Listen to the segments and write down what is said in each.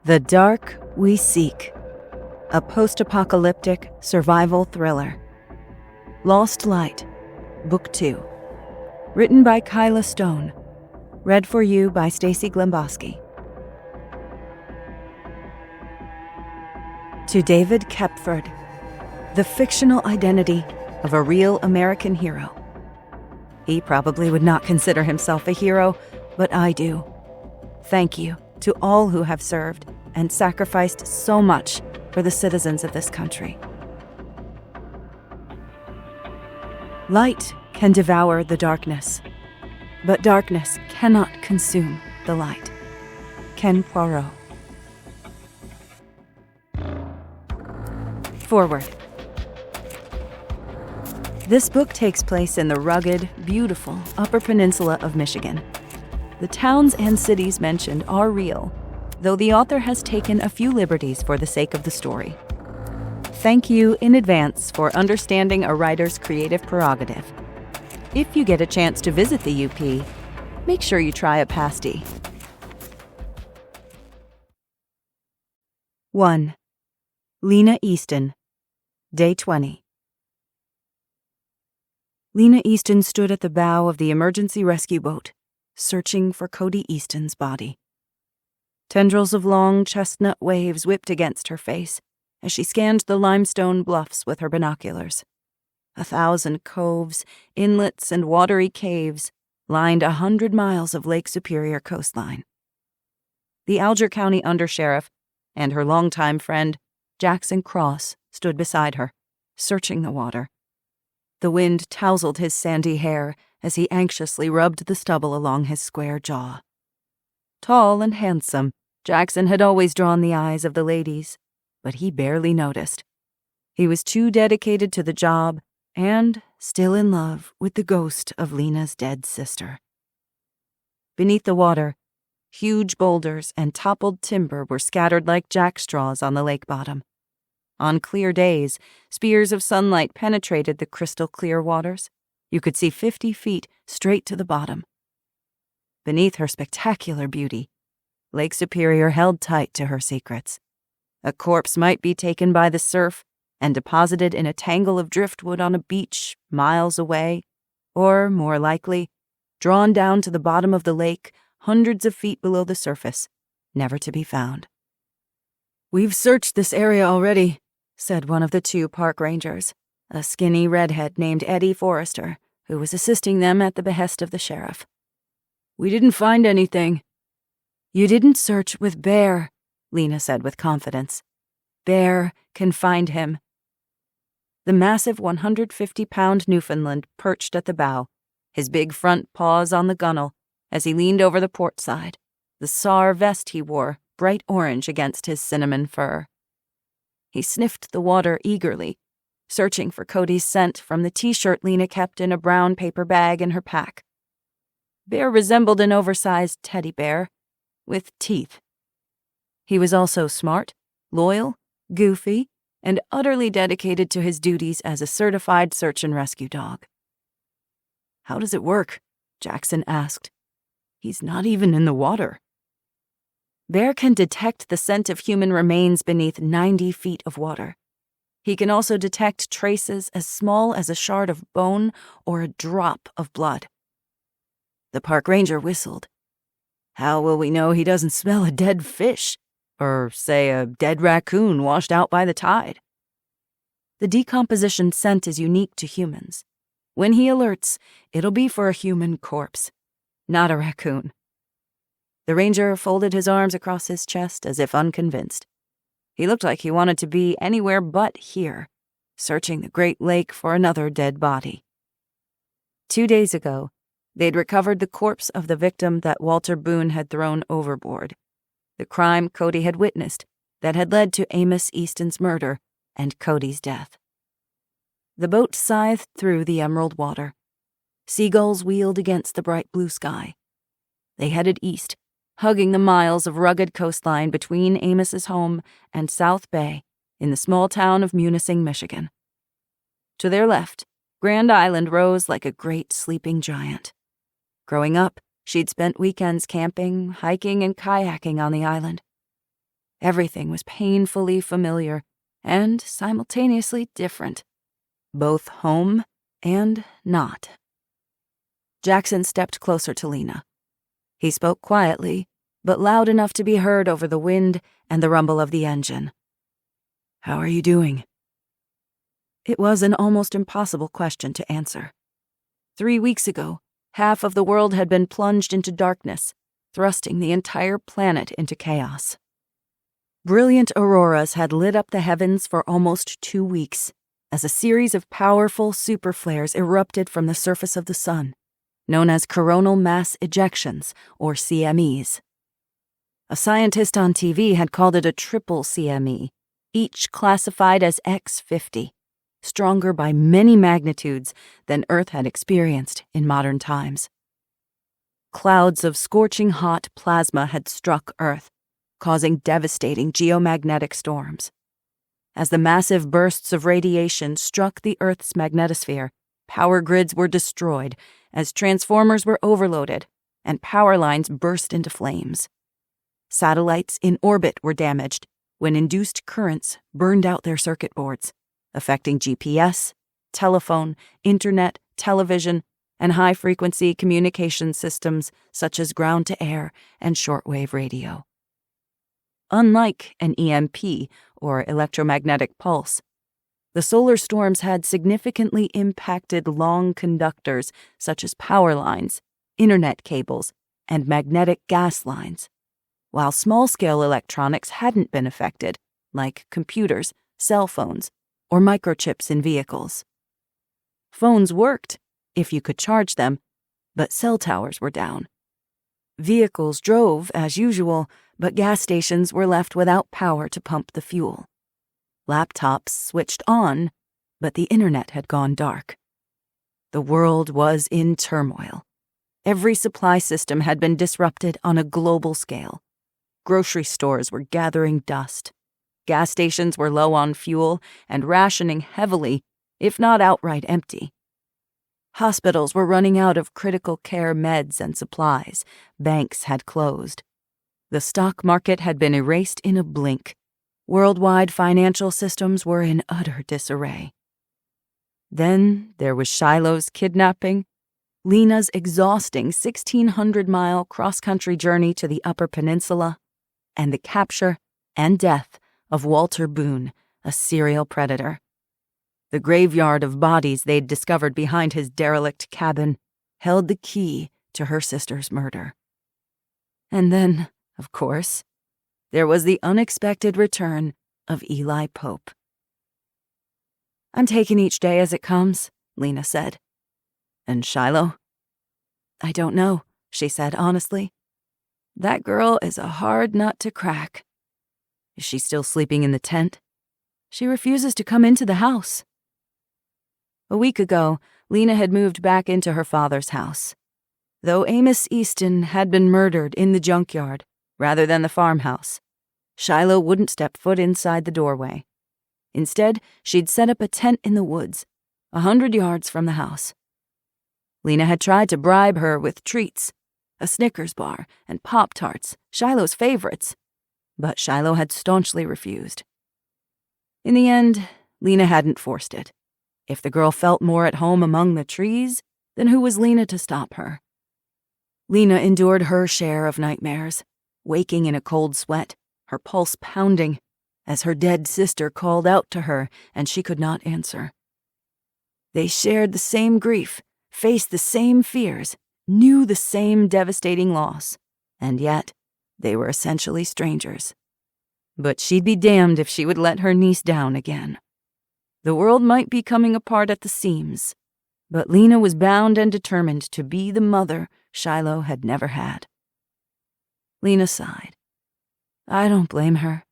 The Dark We Seek, a post-apocalyptic survival thriller. Lost Light, Book 2. Written by Kyla Stone. Read for you by Stacy Glemboski. To David Kepford, the fictional identity of a real American hero. He probably would not consider himself a hero, but I do. Thank you to all who have served and sacrificed so much for the citizens of this country. Light can devour the darkness, but darkness cannot consume the light. Ken Poirot. Forward. This book takes place in the rugged, beautiful Upper Peninsula of Michigan. The towns and cities mentioned are real, though the author has taken a few liberties for the sake of the story. Thank you in advance for understanding a writer's creative prerogative. If you get a chance to visit the UP, make sure you try a pasty. 1. Lena Easton, Day 20. Lena Easton stood at the bow of the emergency rescue boat, searching for Cody Easton's body. Tendrils of long chestnut waves whipped against her face as she scanned the limestone bluffs with her binoculars. 1,000 coves, inlets, and watery caves lined 100 miles of Lake Superior coastline. The Alger County Undersheriff and her longtime friend, Jackson Cross, stood beside her, searching the water. The wind tousled his sandy hair as he anxiously rubbed the stubble along his square jaw. Tall and handsome, Jackson had always drawn the eyes of the ladies, but he barely noticed. He was too dedicated to the job and still in love with the ghost of Lena's dead sister. Beneath the water, huge boulders and toppled timber were scattered like jackstraws on the lake bottom. On clear days, spears of sunlight penetrated the crystal-clear waters. You could see 50 feet straight to the bottom. Beneath her spectacular beauty, Lake Superior held tight to her secrets. A corpse might be taken by the surf and deposited in a tangle of driftwood on a beach miles away, or, more likely, drawn down to the bottom of the lake hundreds of feet below the surface, never to be found. "We've searched this area already," said one of the two park rangers, a skinny redhead named Eddie Forrester, who was assisting them at the behest of the sheriff. "We didn't find anything." "You didn't search with Bear," Lena said with confidence. "Bear can find him." The massive 150-pound Newfoundland perched at the bow, his big front paws on the gunwale as he leaned over the port side, the SAR vest he wore bright orange against his cinnamon fur. He sniffed the water eagerly, searching for Cody's scent from the T-shirt Lena kept in a brown paper bag in her pack. Bear resembled an oversized teddy bear, with teeth. He was also smart, loyal, goofy, and utterly dedicated to his duties as a certified search and rescue dog. "How does it work?" Jackson asked. "He's not even in the water." Bear can detect the scent of human remains beneath 90 feet of water. He can also detect traces as small as a shard of bone or a drop of blood. The park ranger whistled. "How will we know he doesn't smell a dead fish? Or, say, a dead raccoon washed out by the tide?" "The decomposition scent is unique to humans. When he alerts, it'll be for a human corpse, not a raccoon." The ranger folded his arms across his chest as if unconvinced. He looked like he wanted to be anywhere but here, searching the Great Lake for another dead body. 2 days ago, they'd recovered the corpse of the victim that Walter Boone had thrown overboard, the crime Cody had witnessed that had led to Amos Easton's murder and Cody's death. The boat scythed through the emerald water. Seagulls wheeled against the bright blue sky. They headed east, hugging the miles of rugged coastline between Amos's home and South Bay in the small town of Munising, Michigan. To their left, Grand Island rose like a great sleeping giant. Growing up, she'd spent weekends camping, hiking, and kayaking on the island. Everything was painfully familiar and simultaneously different, both home and not. Jackson stepped closer to Lena. He spoke quietly, but loud enough to be heard over the wind and the rumble of the engine. "How are you doing?" It was an almost impossible question to answer. 3 weeks ago, half of the world had been plunged into darkness, thrusting the entire planet into chaos. Brilliant auroras had lit up the heavens for almost 2 weeks, as a series of powerful superflares erupted from the surface of the sun, known as coronal mass ejections, or CMEs. A scientist on TV had called it a triple CME, each classified as X50, stronger by many magnitudes than Earth had experienced in modern times. Clouds of scorching hot plasma had struck Earth, causing devastating geomagnetic storms. As the massive bursts of radiation struck the Earth's magnetosphere, power grids were destroyed as transformers were overloaded and power lines burst into flames. Satellites in orbit were damaged when induced currents burned out their circuit boards, affecting GPS, telephone, internet, television, and high-frequency communication systems such as ground-to-air and shortwave radio. Unlike an EMP, or electromagnetic pulse, the solar storms had significantly impacted long conductors such as power lines, internet cables, and magnetic gas lines, while small-scale electronics hadn't been affected, like computers, cell phones, or microchips in vehicles. Phones worked, if you could charge them, but cell towers were down. Vehicles drove as usual, but gas stations were left without power to pump the fuel. Laptops switched on, but the internet had gone dark. The world was in turmoil. Every supply system had been disrupted on a global scale. Grocery stores were gathering dust. Gas stations were low on fuel and rationing heavily, if not outright empty. Hospitals were running out of critical care meds and supplies. Banks had closed. The stock market had been erased in a blink. Worldwide financial systems were in utter disarray. Then there was Shiloh's kidnapping, Lena's exhausting 1,600-mile cross-country journey to the Upper Peninsula, and the capture and death of Walter Boone, a serial predator. The graveyard of bodies they'd discovered behind his derelict cabin held the key to her sister's murder. And then, of course, there was the unexpected return of Eli Pope. "I'm taking each day as it comes," Lena said. "And Shiloh?" "I don't know," she said honestly. "That girl is a hard nut to crack." "Is she still sleeping in the tent?" "She refuses to come into the house." A week ago, Lena had moved back into her father's house. Though Amos Easton had been murdered in the junkyard rather than the farmhouse, Shiloh wouldn't step foot inside the doorway. Instead, she'd set up a tent in the woods, 100 yards from the house. Lena had tried to bribe her with treats, a Snickers bar and Pop-Tarts, Shiloh's favorites, but Shiloh had staunchly refused. In the end, Lena hadn't forced it. If the girl felt more at home among the trees, then who was Lena to stop her? Lena endured her share of nightmares, waking in a cold sweat, her pulse pounding, as her dead sister called out to her and she could not answer. They shared the same grief, faced the same fears, knew the same devastating loss, and yet they were essentially strangers. But she'd be damned if she would let her niece down again. The world might be coming apart at the seams, but Lena was bound and determined to be the mother Shiloh had never had. Lena sighed. "I don't blame her,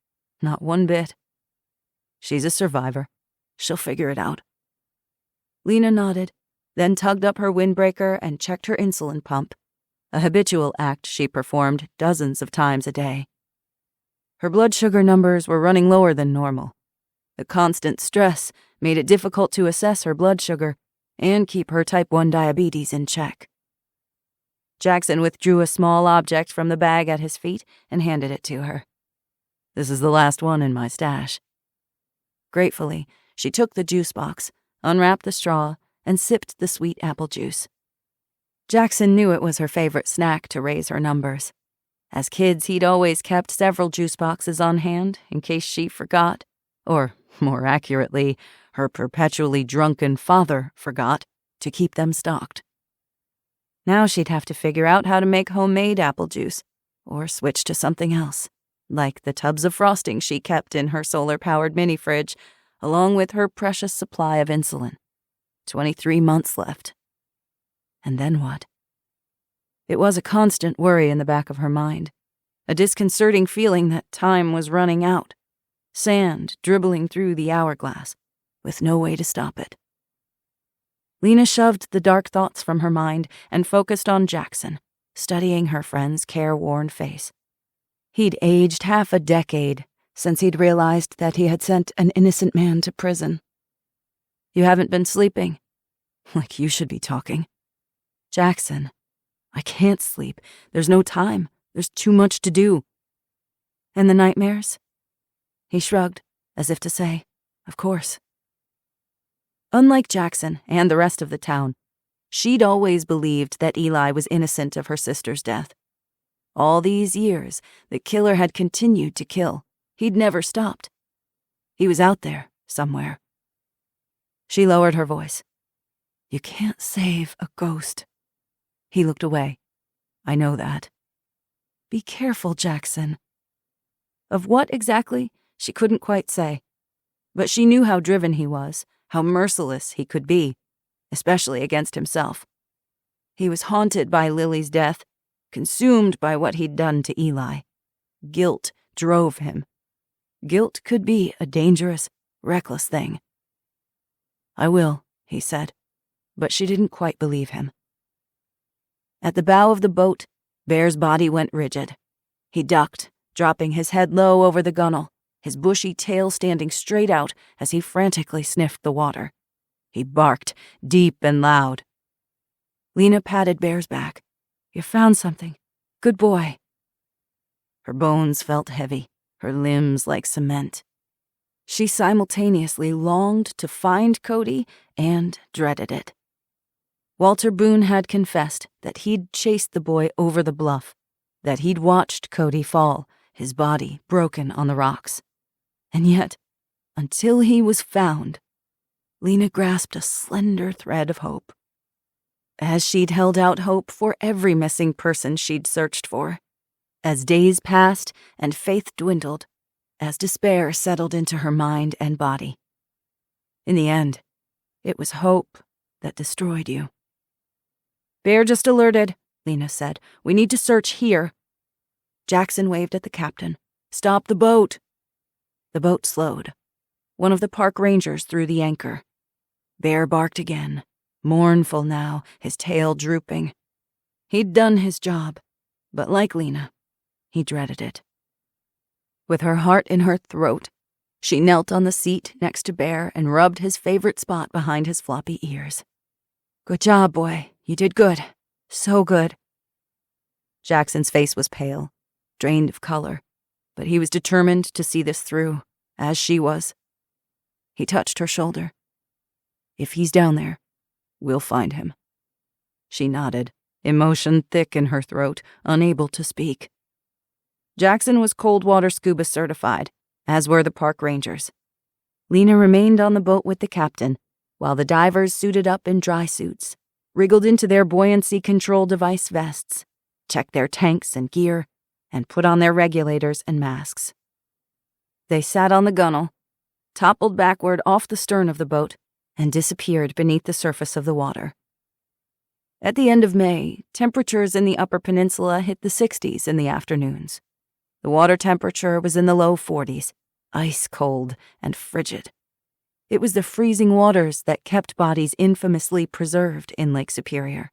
not one bit. She's a survivor. She'll figure it out." Lena nodded, then tugged up her windbreaker and checked her insulin pump, a habitual act she performed dozens of times a day. Her blood sugar numbers were running lower than normal. The constant stress made it difficult to assess her blood sugar and keep her type 1 diabetes in check. Jackson withdrew a small object from the bag at his feet and handed it to her. This is the last one in my stash." Gratefully, she took the juice box, unwrapped the straw, and sipped the sweet apple juice. Jackson knew it was her favorite snack to raise her numbers. As kids, he'd always kept several juice boxes on hand in case she forgot, or, more accurately, her perpetually drunken father forgot, to keep them stocked. Now she'd have to figure out how to make homemade apple juice, or switch to something else, like the tubs of frosting she kept in her solar-powered mini-fridge, along with her precious supply of insulin. 23 months left. And then what? It was a constant worry in the back of her mind, a disconcerting feeling that time was running out, sand dribbling through the hourglass, with no way to stop it. Lena shoved the dark thoughts from her mind and focused on Jackson, studying her friend's careworn face. He'd aged half a decade since he'd realized that he had sent an innocent man to prison. "You haven't been sleeping?" "Like you should be talking." "Jackson, I can't sleep. There's no time. There's too much to do." "And the nightmares?" He shrugged, as if to say, "Of course." Unlike Jackson and the rest of the town, she'd always believed that Eli was innocent of her sister's death. All these years, the killer had continued to kill. He'd never stopped. He was out there, somewhere. She lowered her voice. "You can't save a ghost." He looked away. "I know that." "Be careful, Jackson." Of what exactly, she couldn't quite say. But she knew how driven he was, how merciless he could be, especially against himself. He was haunted by Lily's death, consumed by what he'd done to Eli. Guilt drove him. Guilt could be a dangerous, reckless thing. "I will," he said, but she didn't quite believe him. At the bow of the boat, Bear's body went rigid. He ducked, dropping his head low over the gunwale, his bushy tail standing straight out as he frantically sniffed the water. He barked, deep and loud. Lena patted Bear's back. "You found something. Good boy." Her bones felt heavy, her limbs like cement. She simultaneously longed to find Cody and dreaded it. Walter Boone had confessed that he'd chased the boy over the bluff, that he'd watched Cody fall, his body broken on the rocks. And yet, until he was found, Lena grasped a slender thread of hope. As she'd held out hope for every missing person she'd searched for. As days passed and faith dwindled, as despair settled into her mind and body. In the end, it was hope that destroyed you. "Bear just alerted," Lena said. "We need to search here." Jackson waved at the captain. "Stop the boat." The boat slowed. One of the park rangers threw the anchor. Bear barked again, mournful now, his tail drooping. He'd done his job, but like Lena, he dreaded it. With her heart in her throat, she knelt on the seat next to Bear and rubbed his favorite spot behind his floppy ears. "Good job, boy. You did good. So good." Jackson's face was pale, drained of color, but he was determined to see this through, as she was. He touched her shoulder. "If he's down there, we'll find him." She nodded, emotion thick in her throat, unable to speak. Jackson was cold water scuba certified, as were the park rangers. Lena remained on the boat with the captain, while the divers suited up in dry suits, wriggled into their buoyancy control device vests, checked their tanks and gear, and put on their regulators and masks. They sat on the gunwale, toppled backward off the stern of the boat, and disappeared beneath the surface of the water. At the end of May, temperatures in the Upper Peninsula hit the 60s in the afternoons. The water temperature was in the low 40s, ice cold and frigid. It was the freezing waters that kept bodies infamously preserved in Lake Superior.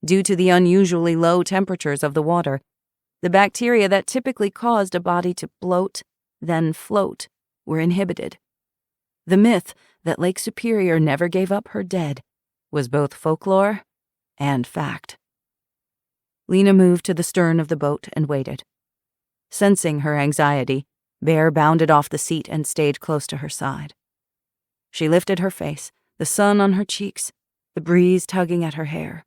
Due to the unusually low temperatures of the water, the bacteria that typically caused a body to bloat, then float, were inhibited. The myth that Lake Superior never gave up her dead was both folklore and fact. Lena moved to the stern of the boat and waited. Sensing her anxiety, Bear bounded off the seat and stayed close to her side. She lifted her face, the sun on her cheeks, the breeze tugging at her hair.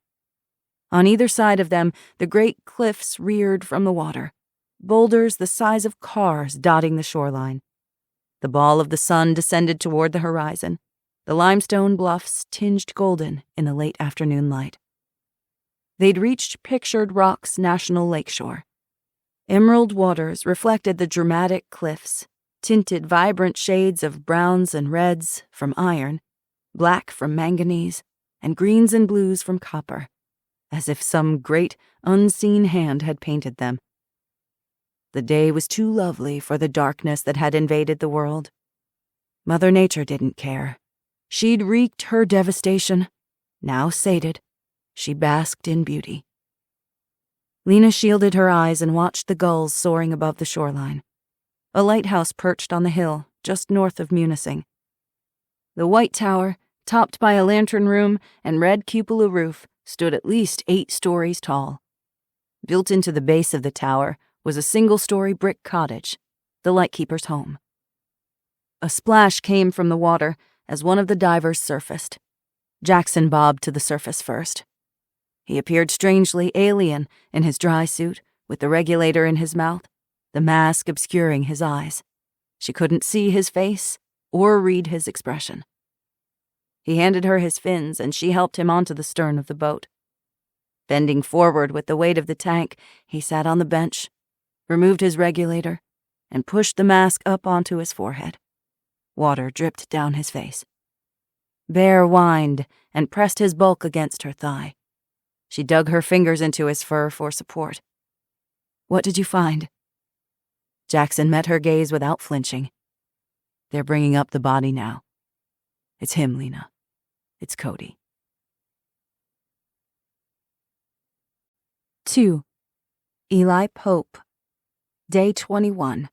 On either side of them, the great cliffs reared from the water, boulders the size of cars dotting the shoreline. The ball of the sun descended toward the horizon, the limestone bluffs tinged golden in the late afternoon light. They'd reached Pictured Rock's National Lakeshore. Emerald waters reflected the dramatic cliffs, tinted vibrant shades of browns and reds from iron, black from manganese, and greens and blues from copper, as if some great, unseen hand had painted them. The day was too lovely for the darkness that had invaded the world. Mother Nature didn't care. She'd wreaked her devastation. Now sated, she basked in beauty. Lena shielded her eyes and watched the gulls soaring above the shoreline. A lighthouse perched on the hill just north of Munising. The white tower, topped by a lantern room and red cupola roof, stood at least 8 stories tall. Built into the base of the tower was a single-story brick cottage, the lightkeeper's home. A splash came from the water as one of the divers surfaced. Jackson bobbed to the surface first. He appeared strangely alien in his dry suit, with the regulator in his mouth, the mask obscuring his eyes. She couldn't see his face or read his expression. He handed her his fins, and she helped him onto the stern of the boat. Bending forward with the weight of the tank, he sat on the bench, removed his regulator, and pushed the mask up onto his forehead. Water dripped down his face. Bear whined and pressed his bulk against her thigh. She dug her fingers into his fur for support. "What did you find?" Jackson met her gaze without flinching. "They're bringing up the body now. It's him, Lena. It's Cody." 2. Eli Pope. Day 21.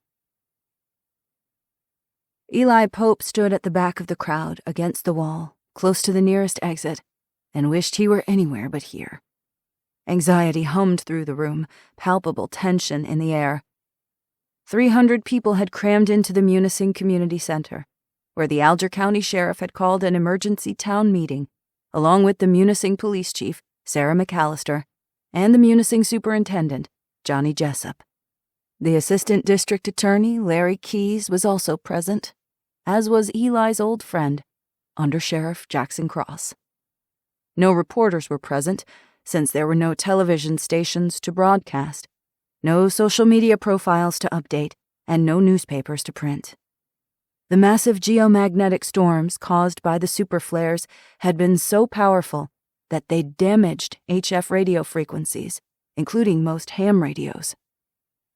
Eli Pope stood at the back of the crowd, against the wall, close to the nearest exit, and wished he were anywhere but here. Anxiety hummed through the room, palpable tension in the air. 300 people had crammed into the Munising Community Center, where the Alger County Sheriff had called an emergency town meeting, along with the Munising Police Chief, Sarah McAllister, and the Munising Superintendent, Johnny Jessup. The Assistant District Attorney, Larry Keyes, was also present, as was Eli's old friend, Undersheriff Jackson Cross. No reporters were present, since there were no television stations to broadcast, no social media profiles to update, and no newspapers to print. The massive geomagnetic storms caused by the superflares had been so powerful that they damaged HF radio frequencies, including most ham radios.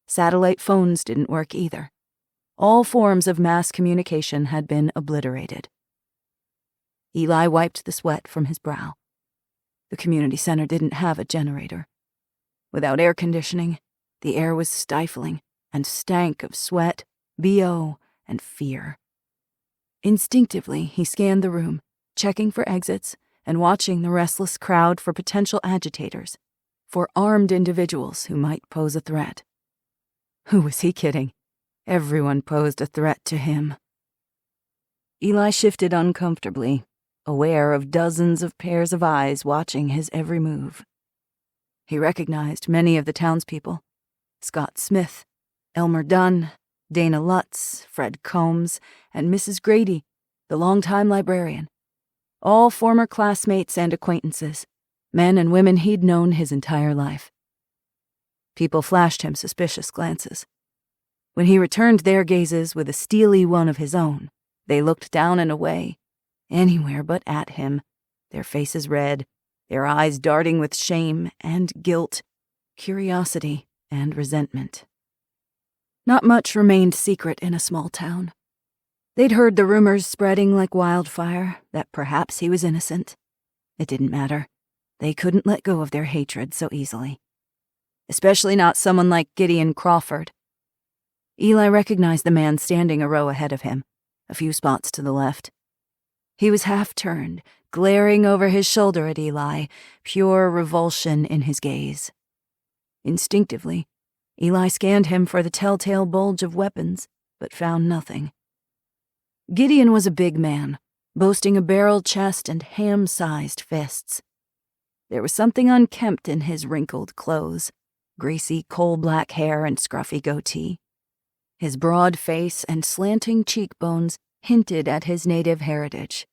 Satellite phones didn't work either. All forms of mass communication had been obliterated. Eli wiped the sweat from his brow. The community center didn't have a generator. Without air conditioning, the air was stifling and stank of sweat, BO, and fear. Instinctively, he scanned the room, checking for exits and watching the restless crowd for potential agitators, for armed individuals who might pose a threat. Who was he kidding? Everyone posed a threat to him. Eli shifted uncomfortably, aware of dozens of pairs of eyes watching his every move. He recognized many of the townspeople: Scott Smith, Elmer Dunn, Dana Lutz, Fred Combs, and Mrs. Grady, the longtime librarian. All former classmates and acquaintances, men and women he'd known his entire life. People flashed him suspicious glances. When he returned their gazes with a steely one of his own, they looked down and away, anywhere but at him, their faces red, their eyes darting with shame and guilt, curiosity and resentment. Not much remained secret in a small town. They'd heard the rumors spreading like wildfire that perhaps he was innocent. It didn't matter. They couldn't let go of their hatred so easily. Especially not someone like Gideon Crawford. Eli recognized the man standing a row ahead of him, a few spots to the left. He was half-turned, glaring over his shoulder at Eli, pure revulsion in his gaze. Instinctively, Eli scanned him for the telltale bulge of weapons, but found nothing. Gideon was a big man, boasting a barrel chest and ham-sized fists. There was something unkempt in his wrinkled clothes, greasy coal-black hair and scruffy goatee. His broad face and slanting cheekbones hinted at his native heritage.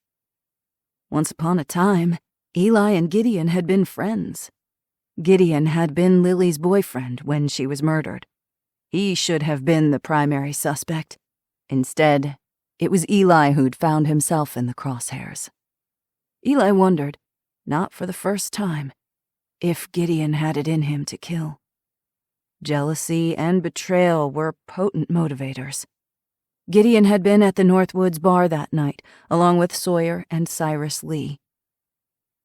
Once upon a time, Eli and Gideon had been friends. Gideon had been Lily's boyfriend when she was murdered. He should have been the primary suspect. Instead, it was Eli who'd found himself in the crosshairs. Eli wondered, not for the first time, if Gideon had it in him to kill. Jealousy and betrayal were potent motivators. Gideon had been at the Northwoods bar that night, along with Sawyer and Cyrus Lee.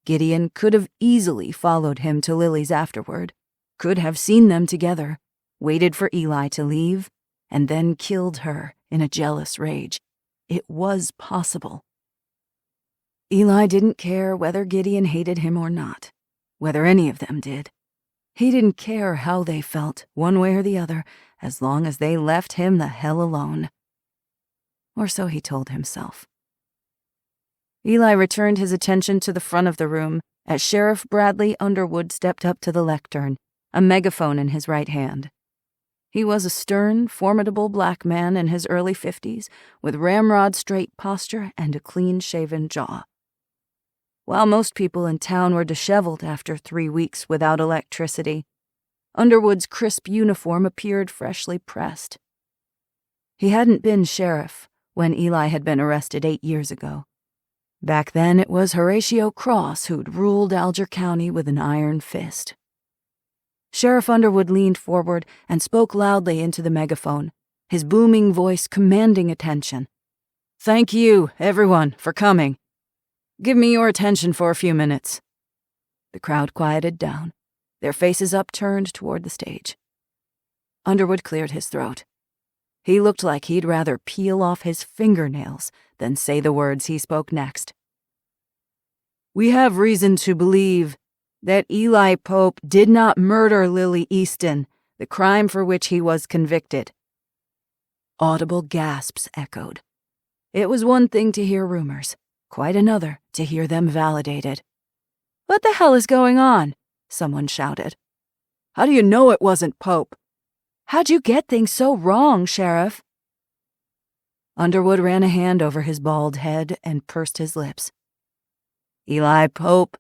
Gideon could have easily followed him to Lily's afterward, could have seen them together, waited for Eli to leave, and then killed her in a jealous rage. It was possible. Eli didn't care whether Gideon hated him or not, whether any of them did. He didn't care how they felt, one way or the other, as long as they left him the hell alone. Or so he told himself. Eli returned his attention to the front of the room as Sheriff Bradley Underwood stepped up to the lectern, a megaphone in his right hand. He was a stern, formidable black man in his early 50s, with ramrod-straight posture and a clean-shaven jaw. While most people in town were disheveled after 3 weeks without electricity, Underwood's crisp uniform appeared freshly pressed. He hadn't been sheriff when Eli had been arrested 8 years ago. Back then, it was Horatio Cross who'd ruled Alger County with an iron fist. Sheriff Underwood leaned forward and spoke loudly into the megaphone, his booming voice commanding attention. "Thank you, everyone, for coming. Give me your attention for a few minutes." The crowd quieted down, their faces upturned toward the stage. Underwood cleared his throat. He looked like he'd rather peel off his fingernails than say the words he spoke next. "We have reason to believe that Eli Pope did not murder Lily Easton, the crime for which he was convicted." Audible gasps echoed. It was one thing to hear rumors, quite another to hear them validated. "What the hell is going on?" someone shouted. "How do you know it wasn't Pope? How'd you get things so wrong, Sheriff?" Underwood ran a hand over his bald head and pursed his lips. "Eli Pope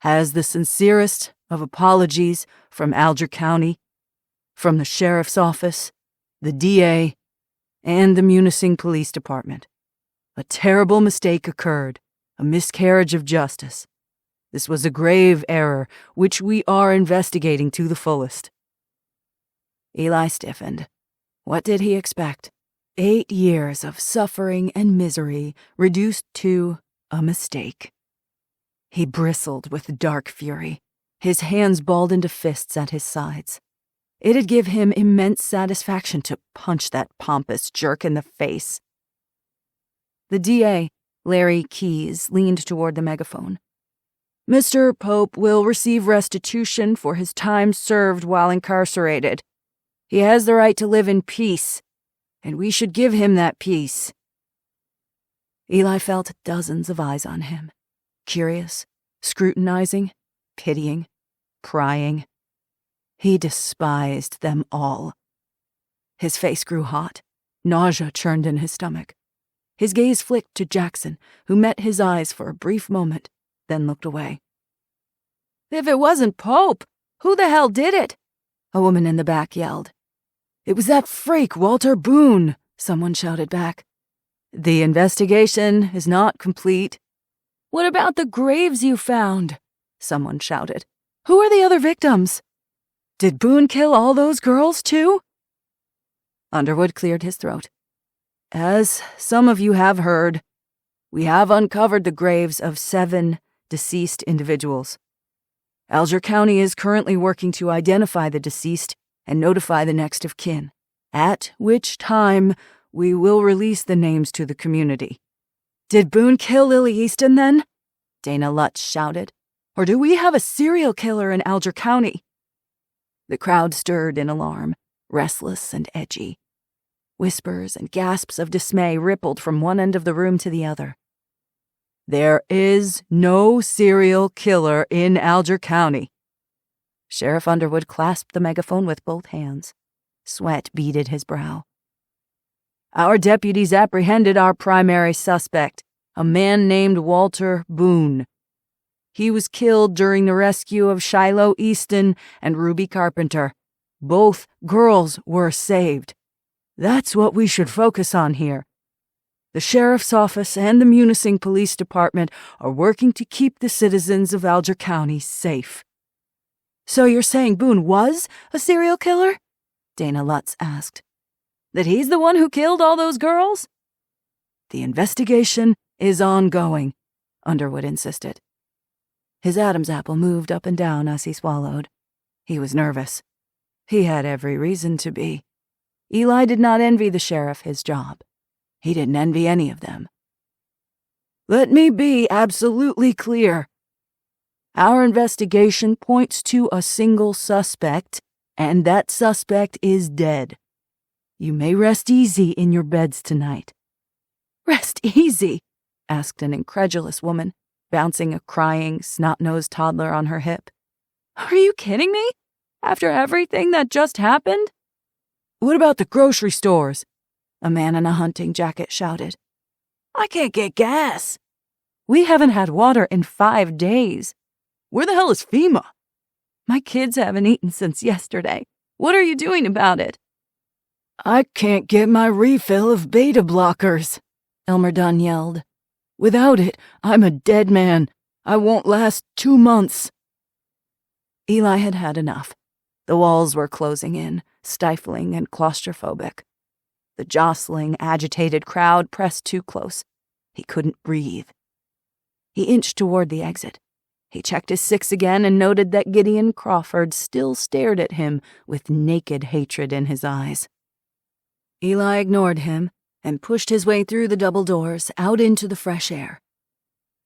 has the sincerest of apologies from Alger County, from the sheriff's office, the DA, and the Munising Police Department. A terrible mistake occurred, a miscarriage of justice. This was a grave error, which we are investigating to the fullest." Eli stiffened. What did he expect? 8 years of suffering and misery reduced to a mistake. He bristled with dark fury, his hands balled into fists at his sides. It'd give him immense satisfaction to punch that pompous jerk in the face. The DA, Larry Keyes, leaned toward the megaphone. "Mr. Pope will receive restitution for his time served while incarcerated. He has the right to live in peace, and we should give him that peace." Eli felt dozens of eyes on him, curious, scrutinizing, pitying, prying. He despised them all. His face grew hot. Nausea churned in his stomach. His gaze flicked to Jackson, who met his eyes for a brief moment, then looked away. "If it wasn't Pope, who the hell did it?" a woman in the back yelled. "It was that freak, Walter Boone," someone shouted back. "The investigation is not complete." "What about the graves you found?" someone shouted. "Who are the other victims? Did Boone kill all those girls, too?" Underwood cleared his throat. "As some of you have heard, we have uncovered the graves of 7 deceased individuals. Alger County is currently working to identify the deceased and notify the next of kin, at which time we will release the names to the community." "Did Boone kill Lily Easton, then?" Dana Lutz shouted. "Or do we have a serial killer in Alger County?" The crowd stirred in alarm. restless and edgy. Whispers and gasps of dismay rippled from one end of the room to the other. "There is no serial killer in Alger County." Sheriff Underwood clasped the megaphone with both hands. Sweat beaded his brow. "Our deputies apprehended our primary suspect, a man named Walter Boone. He was killed during the rescue of Shiloh Easton and Ruby Carpenter. Both girls were saved. That's what we should focus on here. The sheriff's office and the Munising Police Department are working to keep the citizens of Alger County safe." "So you're saying Boone was a serial killer?" Dana Lutz asked. "That he's the one who killed all those girls?" "The investigation is ongoing," Underwood insisted. His Adam's apple moved up and down as he swallowed. He was nervous. He had every reason to be. Eli did not envy the sheriff his job. He didn't envy any of them. "Let me be absolutely clear. Our investigation points to a single suspect, and that suspect is dead. You may rest easy in your beds tonight." "Rest easy?" asked an incredulous woman, bouncing a crying, snot-nosed toddler on her hip. "Are you kidding me? After everything that just happened?" "What about the grocery stores?" a man in a hunting jacket shouted. "I can't get gas." "We haven't had water in 5 days." "Where the hell is FEMA?" "My kids haven't eaten since yesterday. What are you doing about it?" "I can't get my refill of beta blockers," Elmer Dunn yelled. "Without it, I'm a dead man. I won't last 2 months." Eli had had enough. The walls were closing in, stifling and claustrophobic. The jostling, agitated crowd pressed too close. He couldn't breathe. He inched toward the exit. He checked his 6 again and noted that Gideon Crawford still stared at him with naked hatred in his eyes. Eli ignored him and pushed his way through the double doors out into the fresh air.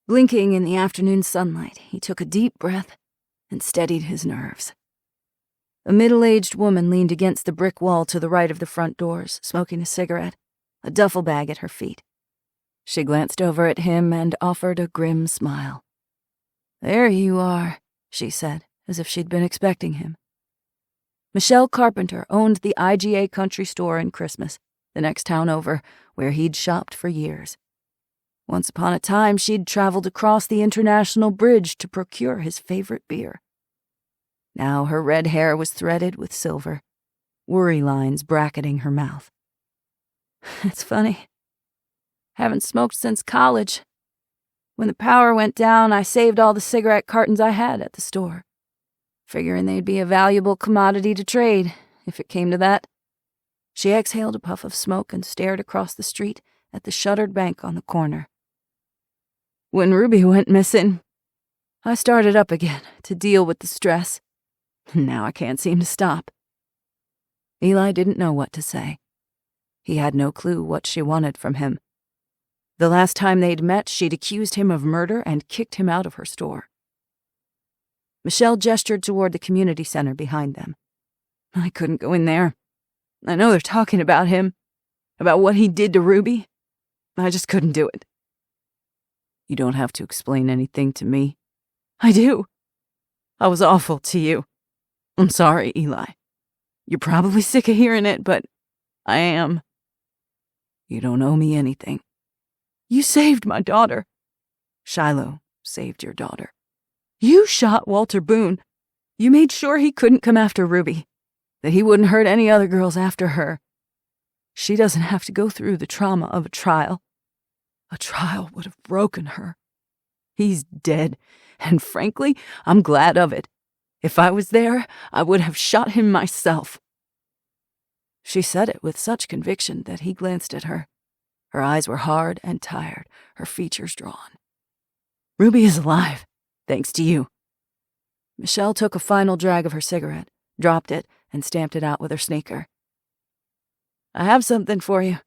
Blinking in the afternoon sunlight, he took a deep breath and steadied his nerves. A middle-aged woman leaned against the brick wall to the right of the front doors, smoking a cigarette, a duffel bag at her feet. She glanced over at him and offered a grim smile. "There you are," she said, as if she'd been expecting him. Michelle Carpenter owned the IGA Country Store in Christmas, the next town over, where he'd shopped for years. Once upon a time, she'd traveled across the International Bridge to procure his favorite beer. Now her red hair was threaded with silver, worry lines bracketing her mouth. "It's funny. Haven't smoked since college. When the power went down, I saved all the cigarette cartons I had at the store, figuring they'd be a valuable commodity to trade, if it came to that." She exhaled a puff of smoke and stared across the street at the shuttered bank on the corner. "When Ruby went missing, I started up again to deal with the stress. Now I can't seem to stop." Eli didn't know what to say. He had no clue what she wanted from him. The last time they'd met, she'd accused him of murder and kicked him out of her store. Michelle gestured toward the community center behind them. "I couldn't go in there. I know they're talking about him, about what he did to Ruby. I just couldn't do it." "You don't have to explain anything to me." "I do. I was awful to you. I'm sorry, Eli. You're probably sick of hearing it, but I am." "You don't owe me anything." "You saved my daughter." "Shiloh saved your daughter." "You shot Walter Boone. You made sure he couldn't come after Ruby, that he wouldn't hurt any other girls after her. She doesn't have to go through the trauma of a trial. A trial would have broken her. He's dead, and frankly, I'm glad of it. If I was there, I would have shot him myself." She said it with such conviction that he glanced at her. Her eyes were hard and tired, her features drawn. "Ruby is alive, thanks to you." Michelle took a final drag of her cigarette, dropped it, and stamped it out with her sneaker. "I have something for you.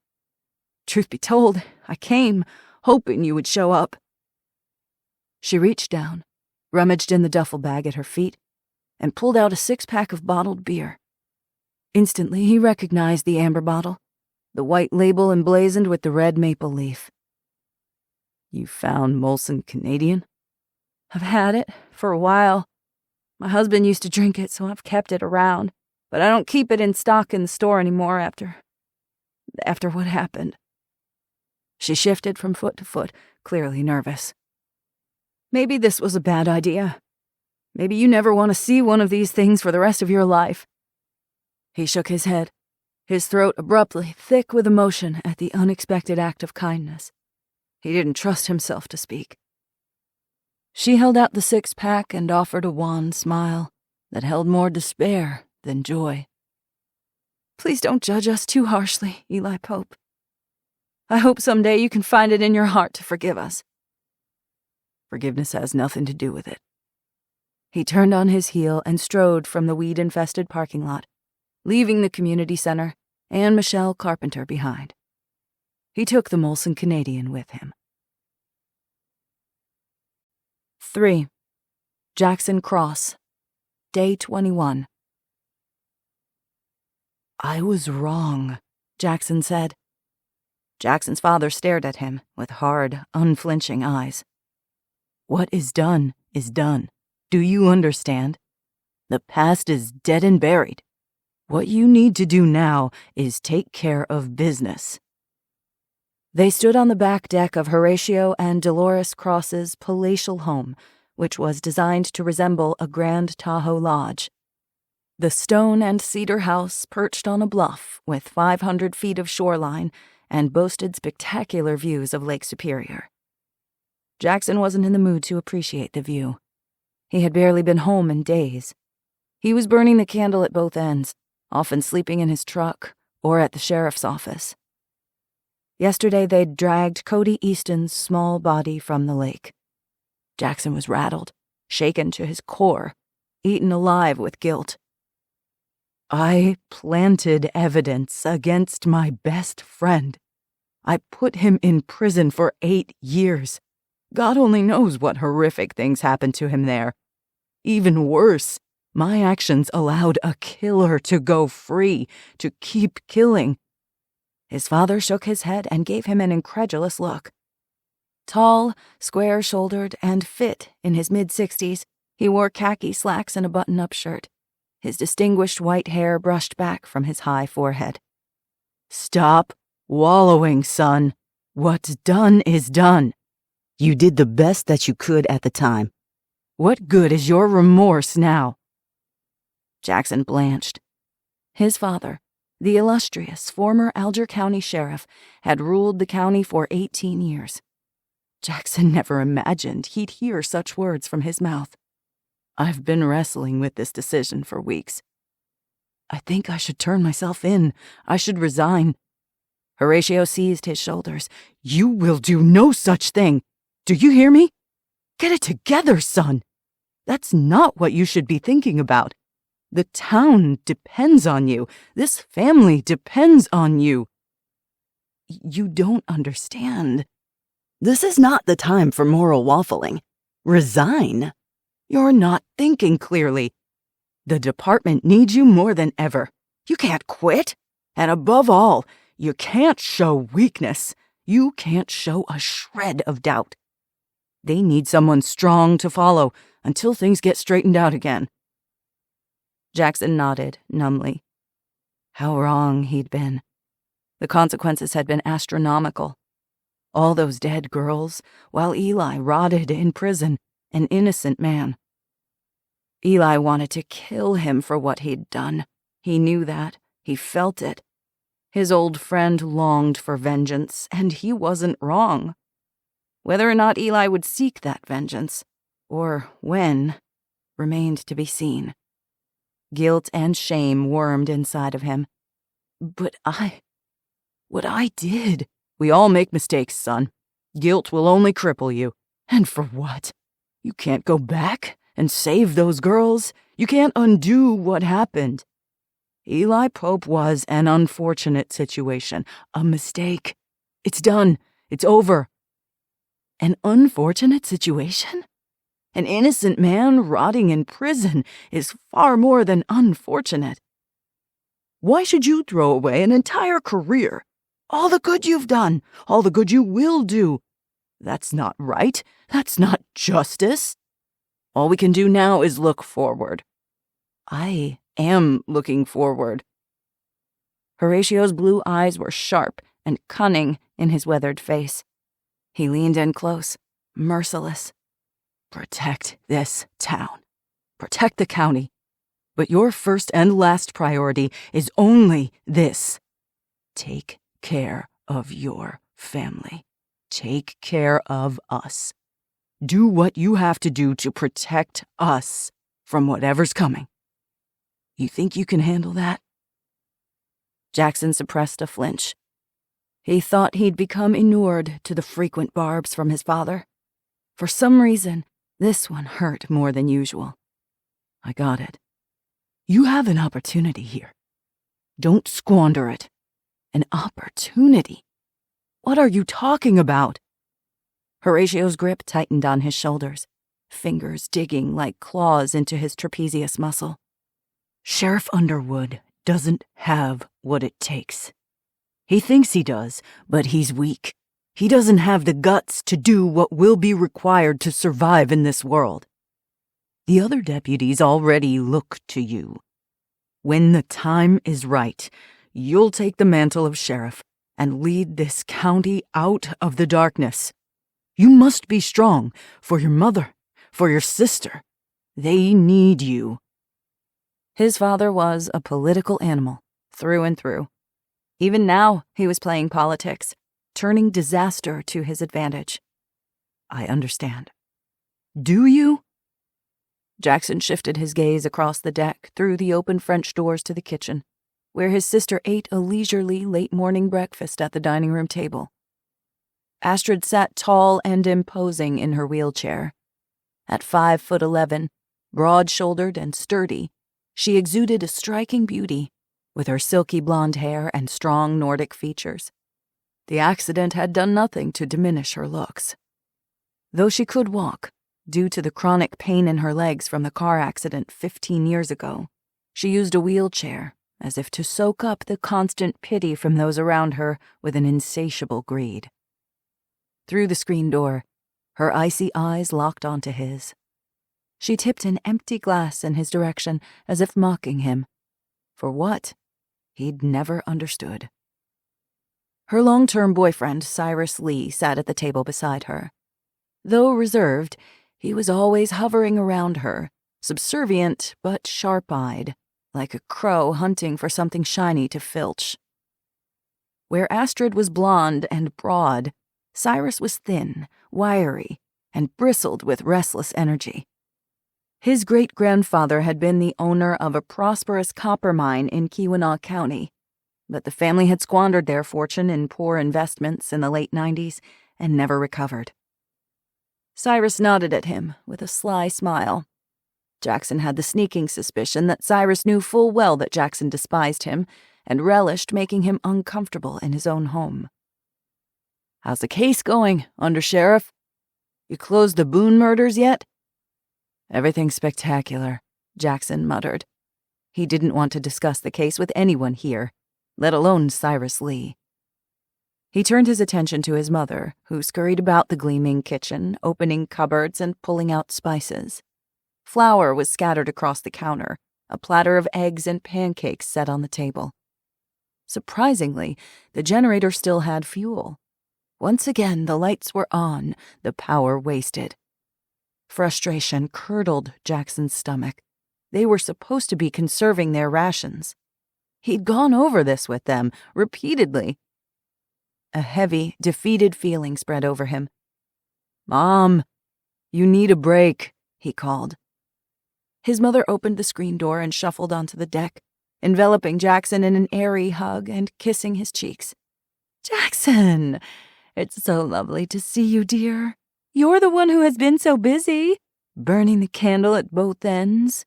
Truth be told, I came hoping you would show up." She reached down, rummaged in the duffel bag at her feet, and pulled out a 6-pack of bottled beer. Instantly, he recognized the amber bottle, the white label emblazoned with the red maple leaf. "You found Molson Canadian?" "I've had it for a while. My husband used to drink it, so I've kept it around, but I don't keep it in stock in the store anymore after what happened." She shifted from foot to foot, clearly nervous. "Maybe this was a bad idea. Maybe you never want to see one of these things for the rest of your life." He shook his head, his throat abruptly thick with emotion at the unexpected act of kindness. He didn't trust himself to speak. She held out the 6-pack and offered a wan smile that held more despair than joy. "Please don't judge us too harshly, Eli Pope. I hope someday you can find it in your heart to forgive us." "Forgiveness has nothing to do with it." He turned on his heel and strode from the weed-infested parking lot, leaving the community center and Michelle Carpenter behind. He took the Molson Canadian with him. 3. Jackson Cross, Day 21. "I was wrong," Jackson said. Jackson's father stared at him with hard, unflinching eyes. "What is done is done. Do you understand? The past is dead and buried. What you need to do now is take care of business." They stood on the back deck of Horatio and Dolores Cross's palatial home, which was designed to resemble a Grand Tahoe lodge. The stone and cedar house perched on a bluff with 500 feet of shoreline and boasted spectacular views of Lake Superior. Jackson wasn't in the mood to appreciate the view. He had barely been home in days. He was burning the candle at both ends, often sleeping in his truck or at the sheriff's office. Yesterday they'd dragged Cody Easton's small body from the lake. Jackson was rattled, shaken to his core, eaten alive with guilt. "I planted evidence against my best friend. I put him in prison for 8 years. God only knows what horrific things happened to him there. Even worse, my actions allowed a killer to go free, to keep killing." His father shook his head and gave him an incredulous look. Tall, square-shouldered, and fit in his mid-60s, he wore khaki slacks and a button-up shirt, his distinguished white hair brushed back from his high forehead. "Stop wallowing, son. What's done is done. You did the best that you could at the time. What good is your remorse now?" Jackson blanched. His father, the illustrious former Alger County Sheriff, had ruled the county for 18 years. Jackson never imagined he'd hear such words from his mouth. "I've been wrestling with this decision for weeks. I think I should turn myself in. I should resign." Horatio seized his shoulders. "You will do no such thing. Do you hear me? Get it together, son. That's not what you should be thinking about. The town depends on you. This family depends on you." "You don't understand. This is not the time for moral waffling. Resign? You're not thinking clearly. The department needs you more than ever. You can't quit. And above all, you can't show weakness. You can't show a shred of doubt. They need someone strong to follow until things get straightened out again." Jackson nodded numbly. How wrong he'd been. The consequences had been astronomical. All those dead girls, while Eli rotted in prison, an innocent man. Eli wanted to kill him for what he'd done. He knew that. He felt it. His old friend longed for vengeance, and he wasn't wrong. Whether or not Eli would seek that vengeance, or when, remained to be seen. Guilt and shame wormed inside of him. "But what I did..." "We all make mistakes, son. Guilt will only cripple you. And for what? You can't go back and save those girls. You can't undo what happened. Eli Pope was an unfortunate situation, a mistake. It's done. It's over." "An unfortunate situation? An innocent man rotting in prison is far more than unfortunate." Why should you throw away an entire career? All the good you've done, all the good you will do. That's not right. That's not justice. All we can do now is look forward. I am looking forward. Horatio's blue eyes were sharp and cunning in his weathered face. He leaned in close, merciless. Protect this town. Protect the county. But your first and last priority is only this. Take care of your family. Take care of us. Do what you have to do to protect us from whatever's coming. You think you can handle that? Jackson suppressed a flinch. He thought he'd become inured to the frequent barbs from his father. For some reason, this one hurt more than usual. I got it. You have an opportunity here. Don't squander it. An opportunity? What are you talking about? Horatio's grip tightened on his shoulders, fingers digging like claws into his trapezius muscle. Sheriff Underwood doesn't have what it takes. He thinks he does, but he's weak. He doesn't have the guts to do what will be required to survive in this world. The other deputies already look to you. When the time is right, you'll take the mantle of sheriff and lead this county out of the darkness. You must be strong for your mother, for your sister. They need you. His father was a political animal, through and through. Even now, he was playing politics, turning disaster to his advantage. I understand. Do you? Jackson shifted his gaze across the deck through the open French doors to the kitchen, where his sister ate a leisurely late-morning breakfast at the dining room table. Astrid sat tall and imposing in her wheelchair. At 5'11", broad-shouldered and sturdy, she exuded a striking beauty, with her silky blonde hair and strong Nordic features. The accident had done nothing to diminish her looks. Though she could walk, due to the chronic pain in her legs from the car accident 15 years ago, she used a wheelchair as if to soak up the constant pity from those around her with an insatiable greed. Through the screen door, her icy eyes locked onto his. She tipped an empty glass in his direction as if mocking him. For what? He'd never understood. Her long-term boyfriend, Cyrus Lee, sat at the table beside her. Though reserved, he was always hovering around her, subservient but sharp-eyed, like a crow hunting for something shiny to filch. Where Astrid was blonde and broad, Cyrus was thin, wiry, and bristled with restless energy. His great-grandfather had been the owner of a prosperous copper mine in Keweenaw County, but the family had squandered their fortune in poor investments in the late 90s and never recovered. Cyrus nodded at him with a sly smile. Jackson had the sneaking suspicion that Cyrus knew full well that Jackson despised him and relished making him uncomfortable in his own home. "How's the case going, Undersheriff? You closed the Boone murders yet?" "Everything's spectacular," Jackson muttered. He didn't want to discuss the case with anyone here, let alone Cyrus Lee. He turned his attention to his mother, who scurried about the gleaming kitchen, opening cupboards and pulling out spices. Flour was scattered across the counter, a platter of eggs and pancakes set on the table. Surprisingly, the generator still had fuel. Once again, the lights were on, the power wasted. Frustration curdled Jackson's stomach. They were supposed to be conserving their rations. He'd gone over this with them, repeatedly. A heavy, defeated feeling spread over him. "Mom, you need a break," he called. His mother opened the screen door and shuffled onto the deck, enveloping Jackson in an airy hug and kissing his cheeks. "Jackson, it's so lovely to see you, dear. You're the one who has been so busy, burning the candle at both ends."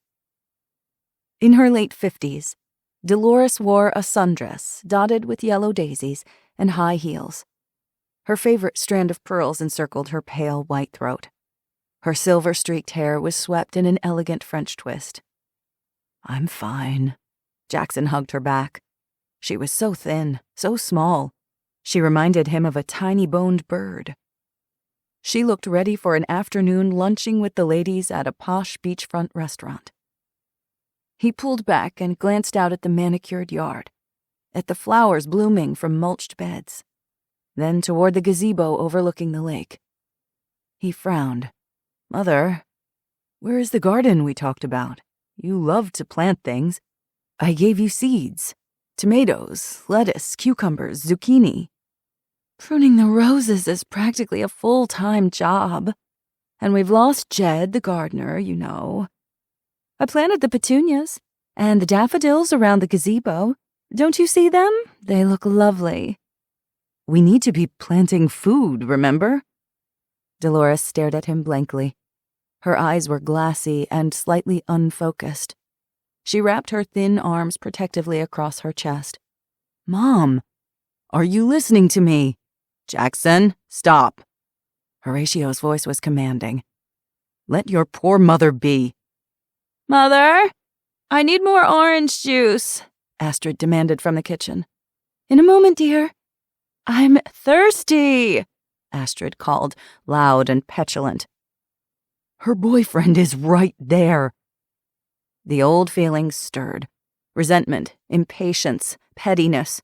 In her late 50s, Dolores wore a sundress dotted with yellow daisies and high heels. Her favorite strand of pearls encircled her pale white throat. Her silver-streaked hair was swept in an elegant French twist. "I'm fine." Jackson hugged her back, She was so thin, so small. She reminded him of a tiny-boned bird. She looked ready for an afternoon lunching with the ladies at a posh beachfront restaurant. He pulled back and glanced out at the manicured yard, at the flowers blooming from mulched beds, then toward the gazebo overlooking the lake. He frowned. "Mother, where is the garden we talked about? You love to plant things. I gave you seeds. Tomatoes, lettuce, cucumbers, zucchini. Pruning the roses is practically a full-time job. And we've lost Jed, the gardener, you know. I planted the petunias and the daffodils around the gazebo. Don't you see them? They look lovely. We need to be planting food, remember?" Dolores stared at him blankly. Her eyes were glassy and slightly unfocused. She wrapped her thin arms protectively across her chest. "Mom, are you listening to me? Jackson, stop." Horatio's voice was commanding. "Let your poor mother be." "Mother, I need more orange juice," Astrid demanded from the kitchen. "In a moment, dear." "I'm thirsty," Astrid called, loud and petulant. "Her boyfriend is right there." The old feelings stirred. Resentment, impatience, pettiness.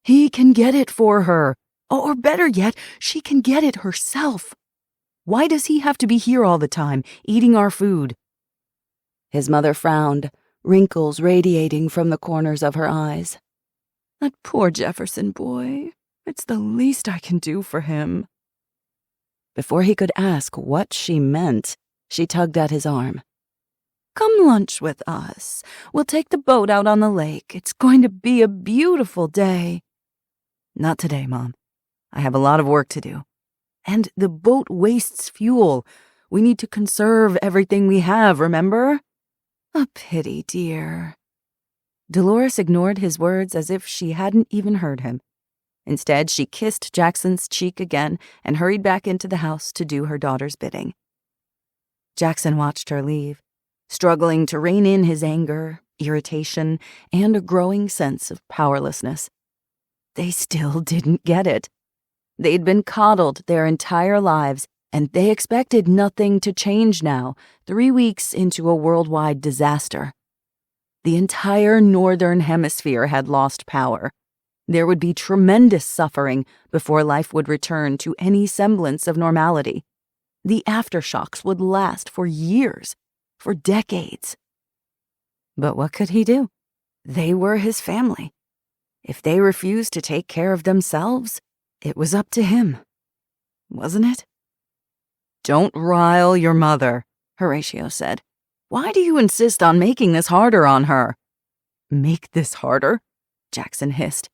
He can get it for her. Or better yet, she can get it herself. Why does he have to be here all the time, eating our food? His mother frowned, wrinkles radiating from the corners of her eyes. "That poor Jefferson boy. It's the least I can do for him." Before he could ask what she meant, she tugged at his arm. "Come lunch with us. We'll take the boat out on the lake. It's going to be a beautiful day." "Not today, Mom. I have a lot of work to do. And the boat wastes fuel. We need to conserve everything we have, remember?" "A pity, dear." Dolores ignored his words as if she hadn't even heard him. Instead, she kissed Jackson's cheek again and hurried back into the house to do her daughter's bidding. Jackson watched her leave, struggling to rein in his anger, irritation, and a growing sense of powerlessness. They still didn't get it. They'd been coddled their entire lives, and they expected nothing to change now, 3 weeks into a worldwide disaster. The entire northern hemisphere had lost power. There would be tremendous suffering before life would return to any semblance of normality. The aftershocks would last for years, for decades. But what could he do? They were his family. If they refused to take care of themselves, it was up to him, wasn't it? "Don't rile your mother," Horatio said. "Why do you insist on making this harder on her?" "Make this harder?" Jackson hissed.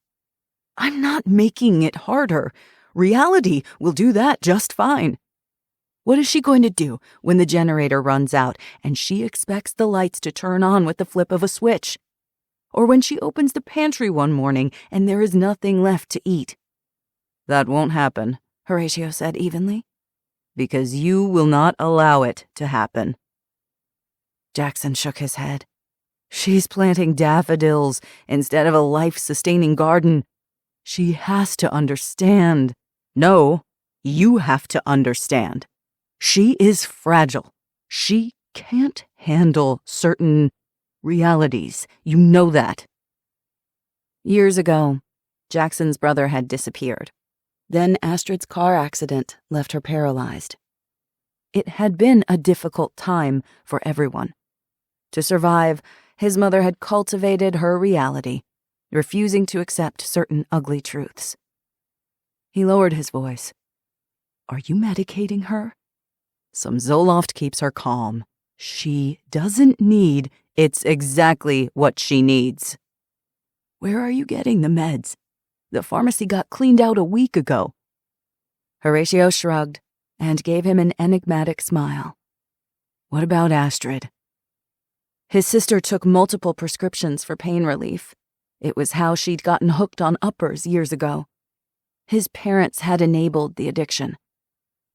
"I'm not making it harder. Reality will do that just fine. What is she going to do when the generator runs out and she expects the lights to turn on with the flip of a switch? Or when she opens the pantry one morning and there is nothing left to eat?" "That won't happen," Horatio said evenly, "because you will not allow it to happen." Jackson shook his head. "She's planting daffodils instead of a life-sustaining garden. She has to understand." "No, you have to understand. She is fragile. She can't handle certain realities. You know that." Years ago, Jackson's brother had disappeared. Then Astrid's car accident left her paralyzed. It had been a difficult time for everyone. To survive, his mother had cultivated her reality, refusing to accept certain ugly truths. He lowered his voice. "Are you medicating her? Some Zoloft keeps her calm. She doesn't need, it's exactly what she needs." "Where are you getting the meds? The pharmacy got cleaned out a week ago." Horatio shrugged and gave him an enigmatic smile. "What about Astrid?" His sister took multiple prescriptions for pain relief. It was how she'd gotten hooked on uppers years ago. His parents had enabled the addiction.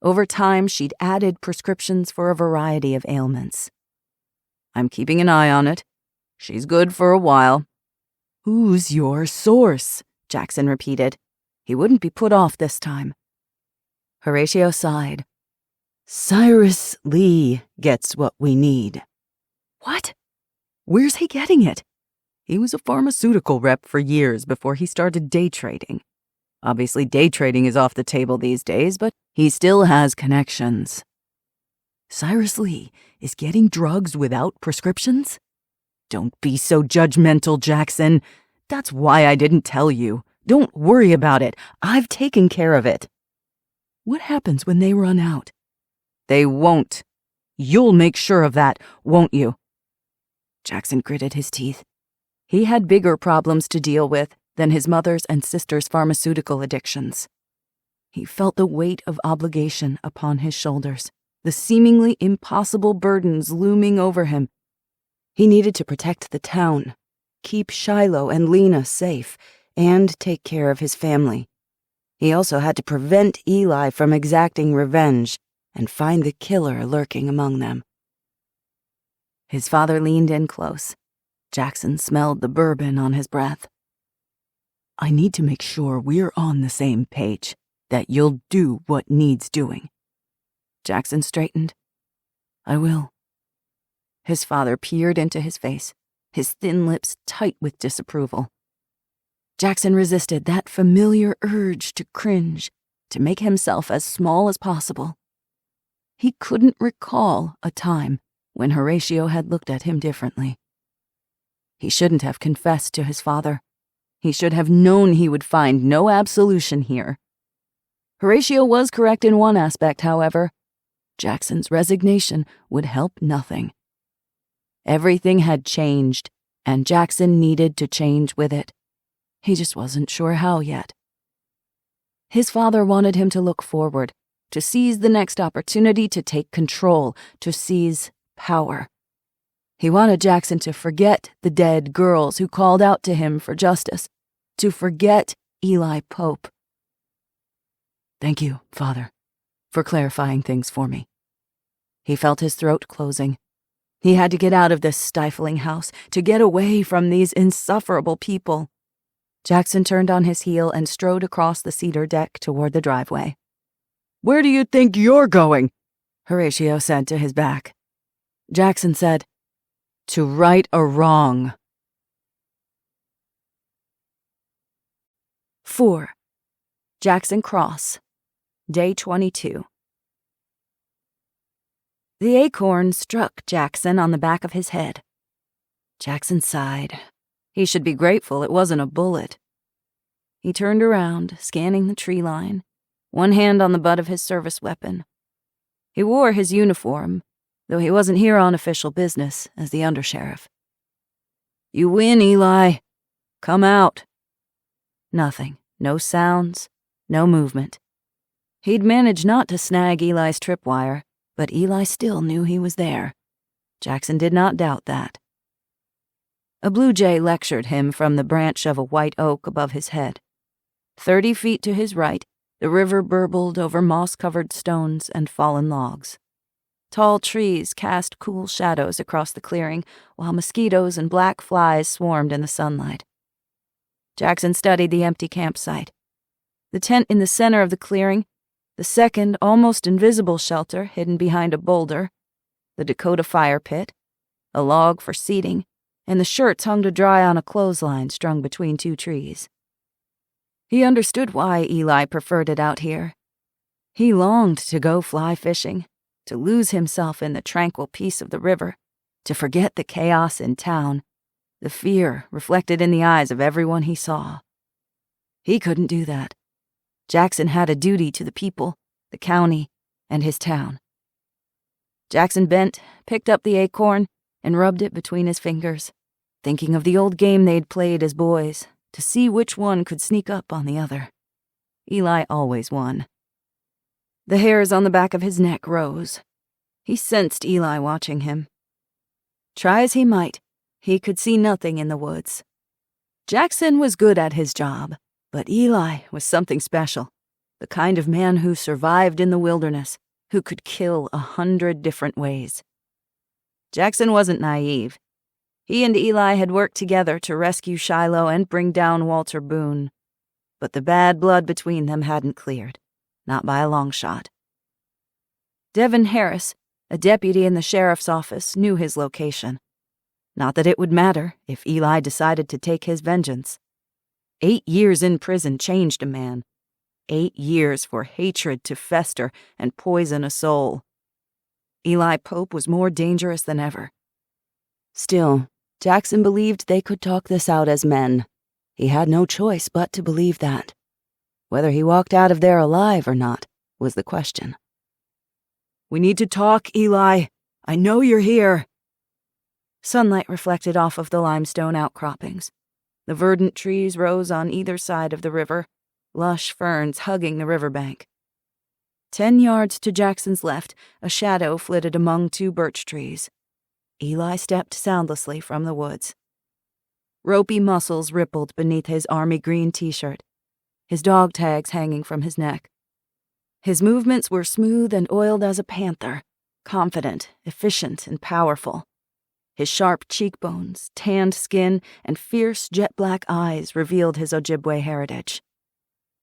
Over time, she'd added prescriptions for a variety of ailments. "I'm keeping an eye on it. She's good for a while." "Who's your source?" Jackson repeated. He wouldn't be put off this time. Horatio sighed. "Cyrus Lee gets what we need." "What? Where's he getting it?" "He was a pharmaceutical rep for years before he started day trading. Obviously, day trading is off the table these days, but he still has connections." "Cyrus Lee is getting drugs without prescriptions?" "Don't be so judgmental, Jackson. That's why I didn't tell you. Don't worry about it. I've taken care of it." "What happens when they run out?" "They won't. You'll make sure of that, won't you?" Jackson gritted his teeth. He had bigger problems to deal with than his mother's and sister's pharmaceutical addictions. He felt the weight of obligation upon his shoulders, the seemingly impossible burdens looming over him. He needed to protect the town, keep Shiloh and Lena safe, and take care of his family. He also had to prevent Eli from exacting revenge and find the killer lurking among them. His father leaned in close. Jackson smelled the bourbon on his breath. "I need to make sure we're on the same page, that you'll do what needs doing." Jackson straightened. "I will." His father peered into his face, his thin lips tight with disapproval. Jackson resisted that familiar urge to cringe, to make himself as small as possible. He couldn't recall a time when Horatio had looked at him differently. He shouldn't have confessed to his father. He should have known he would find no absolution here. Horatio was correct in one aspect, however. Jackson's resignation would help nothing. Everything had changed, and Jackson needed to change with it. He just wasn't sure how yet. His father wanted him to look forward, to seize the next opportunity to take control, to seize power. He wanted Jackson to forget the dead girls who called out to him for justice, to forget Eli Pope. "Thank you, Father, for clarifying things for me." He felt his throat closing. He had to get out of this stifling house, to get away from these insufferable people. Jackson turned on his heel and strode across the cedar deck toward the driveway. "Where do you think you're going?" Horatio said to his back. Jackson said, "To right a wrong." 4. Jackson Cross, Day 22. The acorn struck Jackson on the back of his head. Jackson sighed. He should be grateful it wasn't a bullet. He turned around, scanning the tree line, one hand on the butt of his service weapon. He wore his uniform, though he wasn't here on official business as the Undersheriff. "You win, Eli. Come out." Nothing. No sounds. No movement. He'd managed not to snag Eli's tripwire, but Eli still knew he was there. Jackson did not doubt that. A blue jay lectured him from the branch of a white oak above his head. 30 feet to his right, the river burbled over moss-covered stones and fallen logs. Tall trees cast cool shadows across the clearing, while mosquitoes and black flies swarmed in the sunlight. Jackson studied the empty campsite. The tent in the center of the clearing, the second, almost invisible shelter hidden behind a boulder, the Dakota fire pit, a log for seating, and the shirts hung to dry on a clothesline strung between 2 trees. He understood why Eli preferred it out here. He longed to go fly fishing, to lose himself in the tranquil peace of the river, to forget the chaos in town, the fear reflected in the eyes of everyone he saw. He couldn't do that. Jackson had a duty to the people, the county, and his town. Jackson bent, picked up the acorn, and rubbed it between his fingers, thinking of the old game they'd played as boys, to see which one could sneak up on the other. Eli always won. The hairs on the back of his neck rose. He sensed Eli watching him. Try as he might, he could see nothing in the woods. Jackson was good at his job, but Eli was something special, the kind of man who survived in the wilderness, who could kill 100 different ways. Jackson wasn't naive. He and Eli had worked together to rescue Shiloh and bring down Walter Boone. But the bad blood between them hadn't cleared, not by a long shot. Devin Harris, a deputy in the sheriff's office, knew his location. Not that it would matter if Eli decided to take his vengeance. 8 years in prison changed a man. 8 years for hatred to fester and poison a soul. Eli Pope was more dangerous than ever. Still, Jackson believed they could talk this out as men. He had no choice but to believe that. Whether he walked out of there alive or not was the question. "We need to talk, Eli. I know you're here." Sunlight reflected off of the limestone outcroppings. The verdant trees rose on either side of the river, lush ferns hugging the riverbank. 10 yards to Jackson's left, a shadow flitted among 2 birch trees. Eli stepped soundlessly from the woods. Ropey muscles rippled beneath his army green t-shirt, his dog tags hanging from his neck. His movements were smooth and oiled as a panther, confident, efficient, and powerful. His sharp cheekbones, tanned skin, and fierce jet-black eyes revealed his Ojibwe heritage.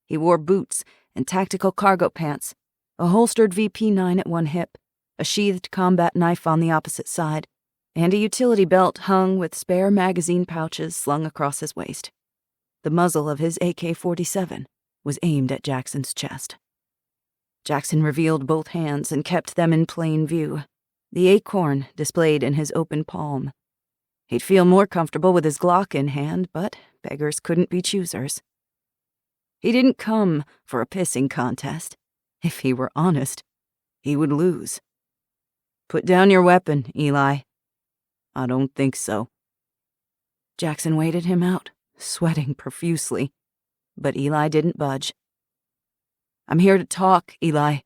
He wore boots and tactical cargo pants, a holstered VP9 at one hip, a sheathed combat knife on the opposite side, and a utility belt hung with spare magazine pouches slung across his waist. The muzzle of his AK-47 was aimed at Jackson's chest. Jackson revealed both hands and kept them in plain view, the acorn displayed in his open palm. He'd feel more comfortable with his Glock in hand, but beggars couldn't be choosers. He didn't come for a pissing contest. If he were honest, he would lose. "Put down your weapon, Eli." "I don't think so." Jackson waited him out, sweating profusely, but Eli didn't budge. "I'm here to talk, Eli."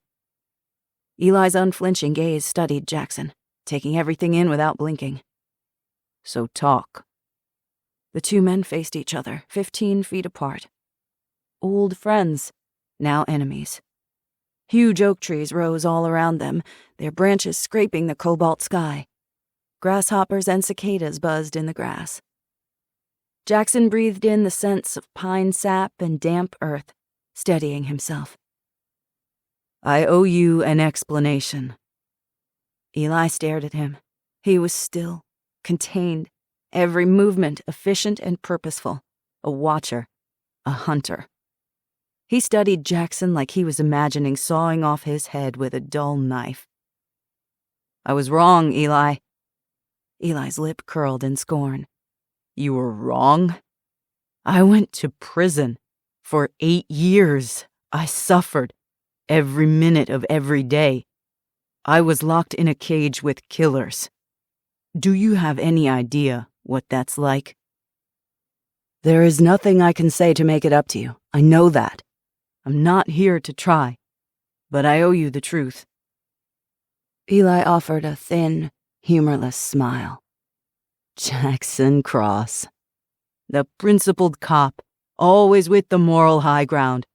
Eli's unflinching gaze studied Jackson, taking everything in without blinking. "So talk." The 2 men faced each other, 15 feet apart. Old friends, now enemies. Huge oak trees rose all around them, their branches scraping the cobalt sky. Grasshoppers and cicadas buzzed in the grass. Jackson breathed in the scents of pine sap and damp earth, steadying himself. "I owe you an explanation." Eli stared at him. He was still, contained, every movement efficient and purposeful, a watcher, a hunter. He studied Jackson like he was imagining sawing off his head with a dull knife. "I was wrong, Eli." Eli's lip curled in scorn. "You were wrong? I went to prison. For 8 years, I suffered. Every minute of every day. I was locked in a cage with killers. Do you have any idea what that's like?" "There is nothing I can say to make it up to you. I know that. I'm not here to try, but I owe you the truth." Eli offered a thin, humorless smile. "Jackson Cross. The principled cop, always with the moral high ground.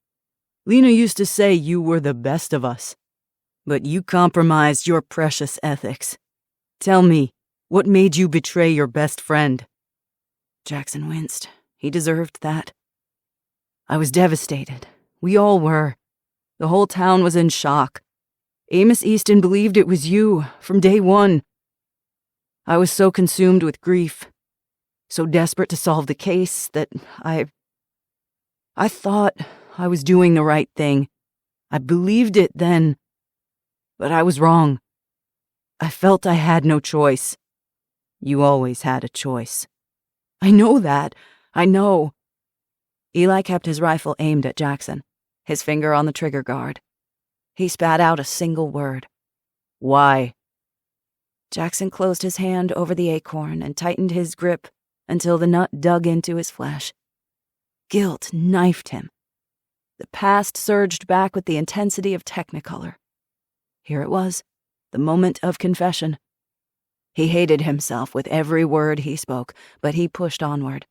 Lena used to say you were the best of us, but you compromised your precious ethics. Tell me, what made you betray your best friend?" Jackson winced. He deserved that. "I was devastated. We all were. The whole town was in shock. Amos Easton believed it was you from day one. I was so consumed with grief, so desperate to solve the case that I thought I was doing the right thing. I believed it then, but I was wrong. I felt I had no choice." "You always had a choice." "I know that. I know." Eli kept his rifle aimed at Jackson, his finger on the trigger guard. He spat out a single word. "Why?" Jackson closed his hand over the acorn and tightened his grip until the nut dug into his flesh. Guilt knifed him. The past surged back with the intensity of Technicolor. Here it was, the moment of confession. He hated himself with every word he spoke, but he pushed onward.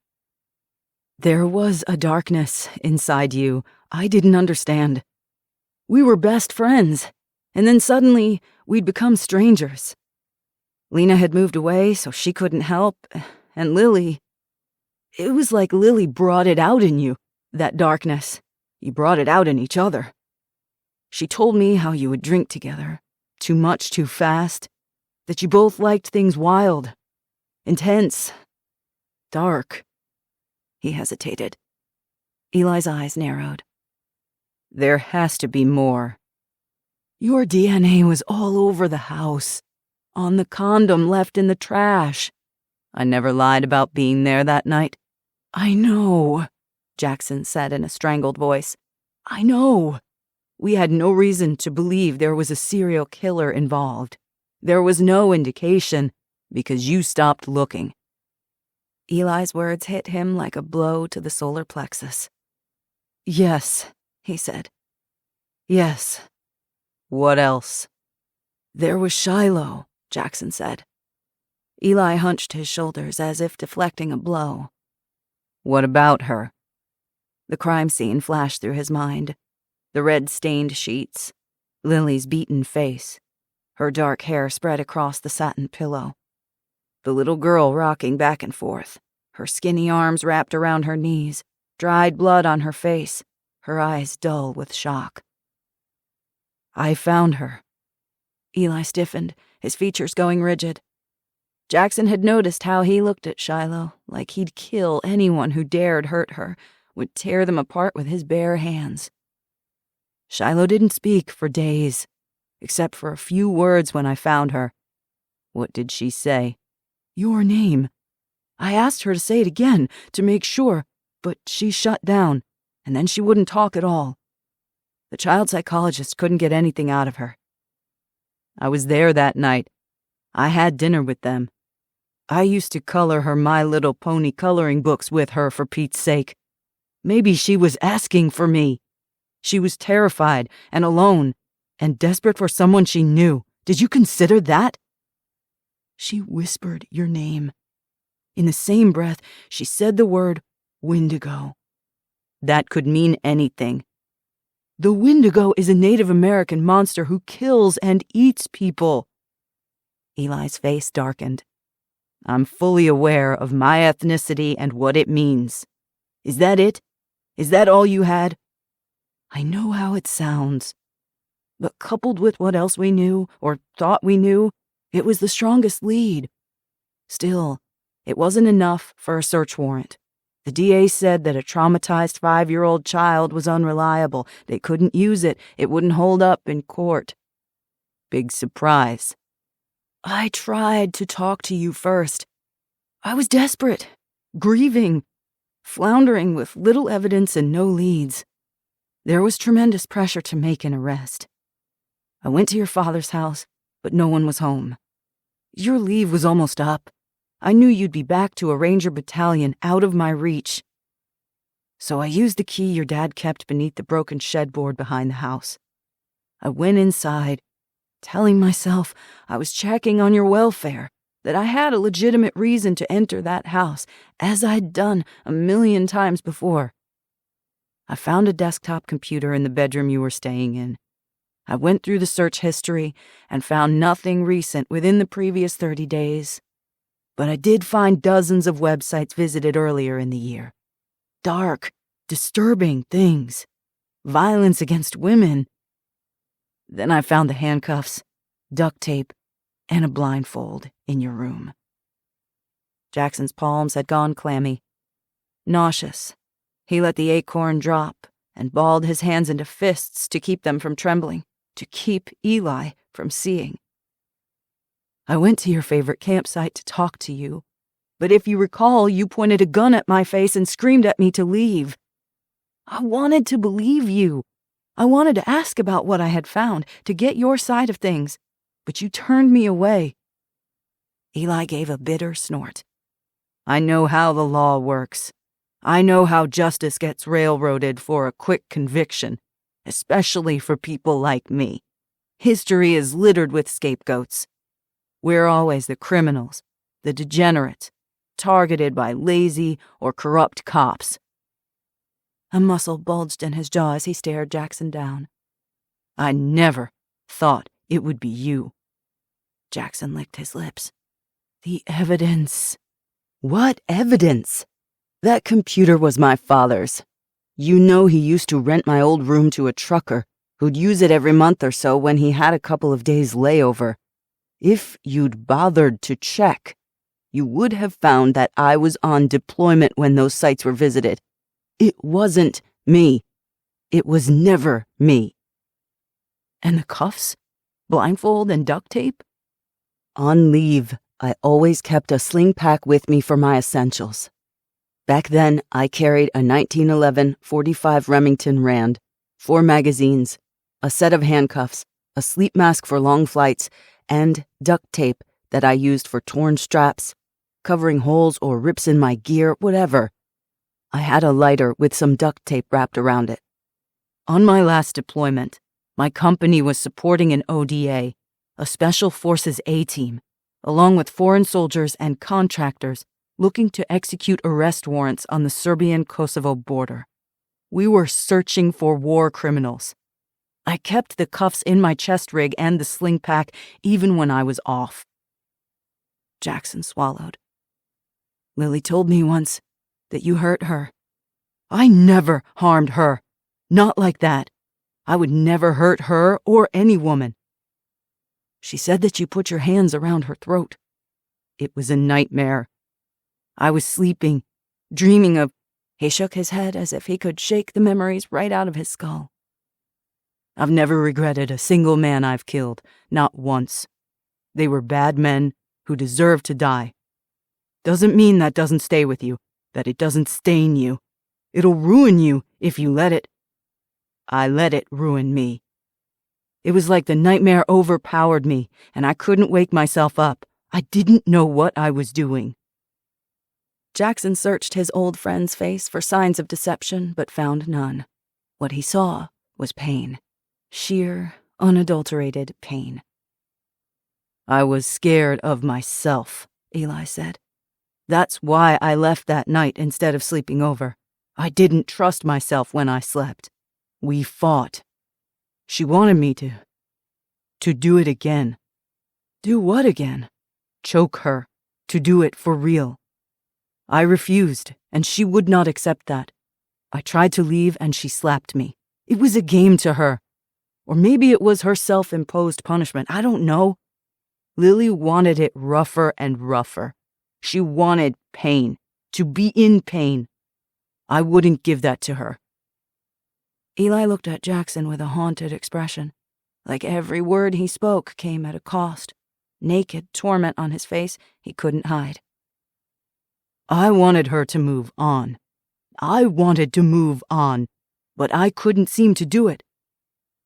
"There was a darkness inside you I didn't understand. We were best friends, and then suddenly we'd become strangers. Lena had moved away, so she couldn't help, and Lily... It was like Lily brought it out in you, that darkness. You brought it out in each other. She told me how you would drink together, too much too fast, that you both liked things wild, intense, dark. He hesitated. Eli's eyes narrowed. There has to be more. Your DNA was all over the house, on the condom left in the trash. I never lied about being there that night. I know, Jackson said in a strangled voice. I know. We had no reason to believe there was a serial killer involved. There was no indication, because you stopped looking. Eli's words hit him like a blow to the solar plexus. Yes, he said. Yes. What else? There was Shiloh, Jackson said. Eli hunched his shoulders as if deflecting a blow. What about her? The crime scene flashed through his mind. The red-stained sheets, Lily's beaten face, her dark hair spread across the satin pillow. The little girl rocking back and forth, her skinny arms wrapped around her knees, dried blood on her face, her eyes dull with shock. I found her. Eli stiffened, his features going rigid. Jackson had noticed how he looked at Shiloh, like he'd kill anyone who dared hurt her, would tear them apart with his bare hands. Shiloh didn't speak for days, except for a few words when I found her. What did she say? Your name. I asked her to say it again, to make sure, but she shut down, and then she wouldn't talk at all. The child psychologist couldn't get anything out of her. I was there that night. I had dinner with them. I used to color her My Little Pony coloring books with her, for Pete's sake. Maybe she was asking for me. She was terrified and alone and desperate for someone she knew. Did you consider that? She whispered your name. In the same breath, she said the word Wendigo. That could mean anything. The Wendigo is a Native American monster who kills and eats people. Eli's face darkened. I'm fully aware of my ethnicity and what it means. Is that it? Is that all you had? I know how it sounds. But coupled with what else we knew, or thought we knew, it was the strongest lead. Still, it wasn't enough for a search warrant. The DA said that a traumatized 5-year-old child was unreliable. They couldn't use it. It wouldn't hold up in court. Big surprise. I tried to talk to you first. I was desperate, grieving, floundering with little evidence and no leads. There was tremendous pressure to make an arrest. I went to your father's house, but no one was home. Your leave was almost up. I knew you'd be back to a Ranger battalion out of my reach. So I used the key your dad kept beneath the broken shed-board behind the house. I went inside, telling myself I was checking on your welfare, that I had a legitimate reason to enter that house, as I'd done 1,000,000 times before. I found a desktop computer in the bedroom you were staying in. I went through the search history and found nothing recent within the previous 30 days. But I did find dozens of websites visited earlier in the year. Dark, disturbing things. Violence against women. Then I found the handcuffs, duct tape, and a blindfold in your room. Jackson's palms had gone clammy. Nauseous, he let the acorn drop and balled his hands into fists to keep them from trembling, to keep Eli from seeing. I went to your favorite campsite to talk to you, but if you recall, you pointed a gun at my face and screamed at me to leave. I wanted to believe you. I wanted to ask about what I had found, to get your side of things, but you turned me away. Eli gave a bitter snort. I know how the law works. I know how justice gets railroaded for a quick conviction, especially for people like me. History is littered with scapegoats. We're always the criminals, the degenerates, targeted by lazy or corrupt cops. A muscle bulged in his jaw as he stared Jackson down. I never thought it would be you. Jackson licked his lips. The evidence. What evidence? That computer was my father's. You know he used to rent my old room to a trucker who'd use it every month or so when he had a couple of days layover. If you'd bothered to check, you would have found that I was on deployment when those sites were visited. It wasn't me. It was never me. And the cuffs? Blindfold and duct tape? On leave, I always kept a sling pack with me for my essentials. Back then, I carried a 1911 .45 Remington Rand, 4 magazines, a set of handcuffs, a sleep mask for long flights, and duct tape that I used for torn straps, covering holes or rips in my gear, whatever. I had a lighter with some duct tape wrapped around it. On my last deployment, my company was supporting an ODA, a Special Forces A-team, along with foreign soldiers and contractors looking to execute arrest warrants on the Serbian-Kosovo border. We were searching for war criminals. I kept the cuffs in my chest rig and the sling pack even when I was off. Jackson swallowed. Lily told me once that you hurt her. I never harmed her. Not like that. I would never hurt her or any woman. She said that you put your hands around her throat. It was a nightmare. I was sleeping, dreaming of... He shook his head as if he could shake the memories right out of his skull. I've never regretted a single man I've killed, not once. They were bad men who deserved to die. Doesn't mean that doesn't stay with you, that it doesn't stain you. It'll ruin you if you let it. I let it ruin me. It was like the nightmare overpowered me, and I couldn't wake myself up. I didn't know what I was doing. Jackson searched his old friend's face for signs of deception, but found none. What he saw was pain. Sheer, unadulterated pain. I was scared of myself, Eli said. That's why I left that night instead of sleeping over. I didn't trust myself when I slept. We fought. She wanted me to do it again. Do what again? Choke her. To do it for real. I refused, and she would not accept that. I tried to leave, and she slapped me. It was a game to her. Or maybe it was her self-imposed punishment. I don't know. Lily wanted it rougher and rougher. She wanted pain. To be in pain. I wouldn't give that to her. Eli looked at Jackson with a haunted expression. Like every word he spoke came at a cost. Naked torment on his face he couldn't hide. I wanted her to move on. I wanted to move on, but I couldn't seem to do it.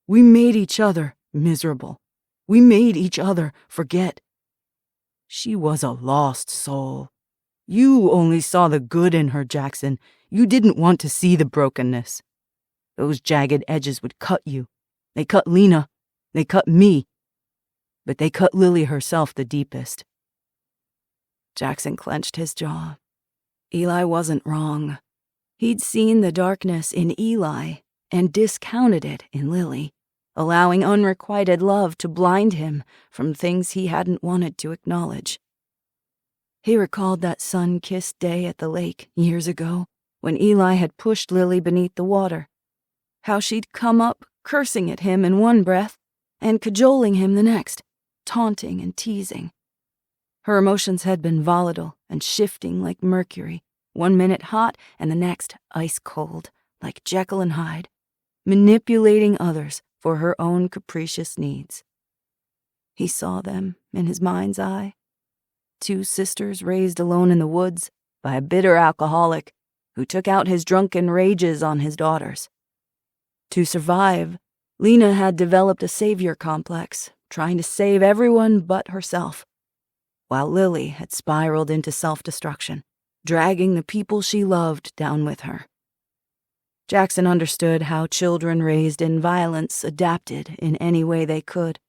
We made each other miserable. We made each other forget. She was a lost soul. You only saw the good in her, Jackson. You didn't want to see the brokenness. Those jagged edges would cut you. They cut Lena. They cut me. But they cut Lily herself the deepest. Jackson clenched his jaw. Eli wasn't wrong. He'd seen the darkness in Eli and discounted it in Lily, allowing unrequited love to blind him from things he hadn't wanted to acknowledge. He recalled that sun-kissed day at the lake years ago when Eli had pushed Lily beneath the water. How she'd come up cursing at him in one breath and cajoling him the next, taunting and teasing. Her emotions had been volatile and shifting like mercury, 1 minute hot and the next ice cold, like Jekyll and Hyde, manipulating others for her own capricious needs. He saw them in his mind's eye. 2 sisters raised alone in the woods by a bitter alcoholic who took out his drunken rages on his daughters. To survive, Lena had developed a savior complex, trying to save everyone but herself, while Lily had spiraled into self-destruction, dragging the people she loved down with her. Jackson understood how children raised in violence adapted in any way they could.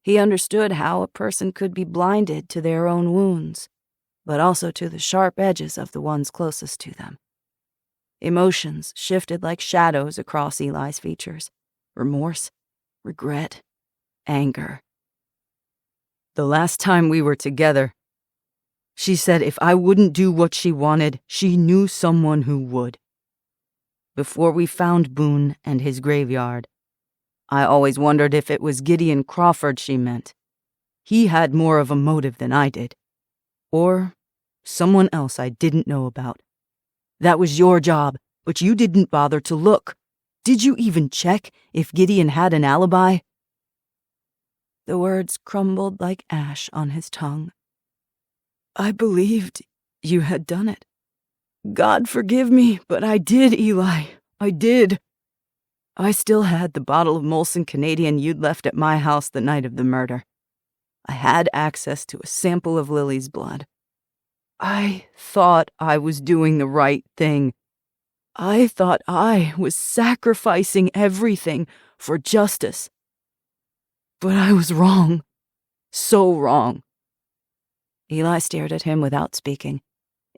He understood how a person could be blinded to their own wounds, but also to the sharp edges of the ones closest to them. Emotions shifted like shadows across Eli's features. Remorse, regret, anger. The last time we were together, She said if I wouldn't do what she wanted, she knew someone who would. Before we found Boone and his graveyard, I always wondered if it was Gideon Crawford she meant. He had more of a motive than I did. Or someone else I didn't know about. That was your job, but you didn't bother to look. Did you even check if Gideon had an alibi? The words crumbled like ash on his tongue. I believed you had done it. God forgive me, but I did, Eli. I did. I still had the bottle of Molson Canadian you'd left at my house the night of the murder. I had access to a sample of Lily's blood. I thought I was doing the right thing. I thought I was sacrificing everything for justice. But I was wrong. So wrong. Eli stared at him without speaking,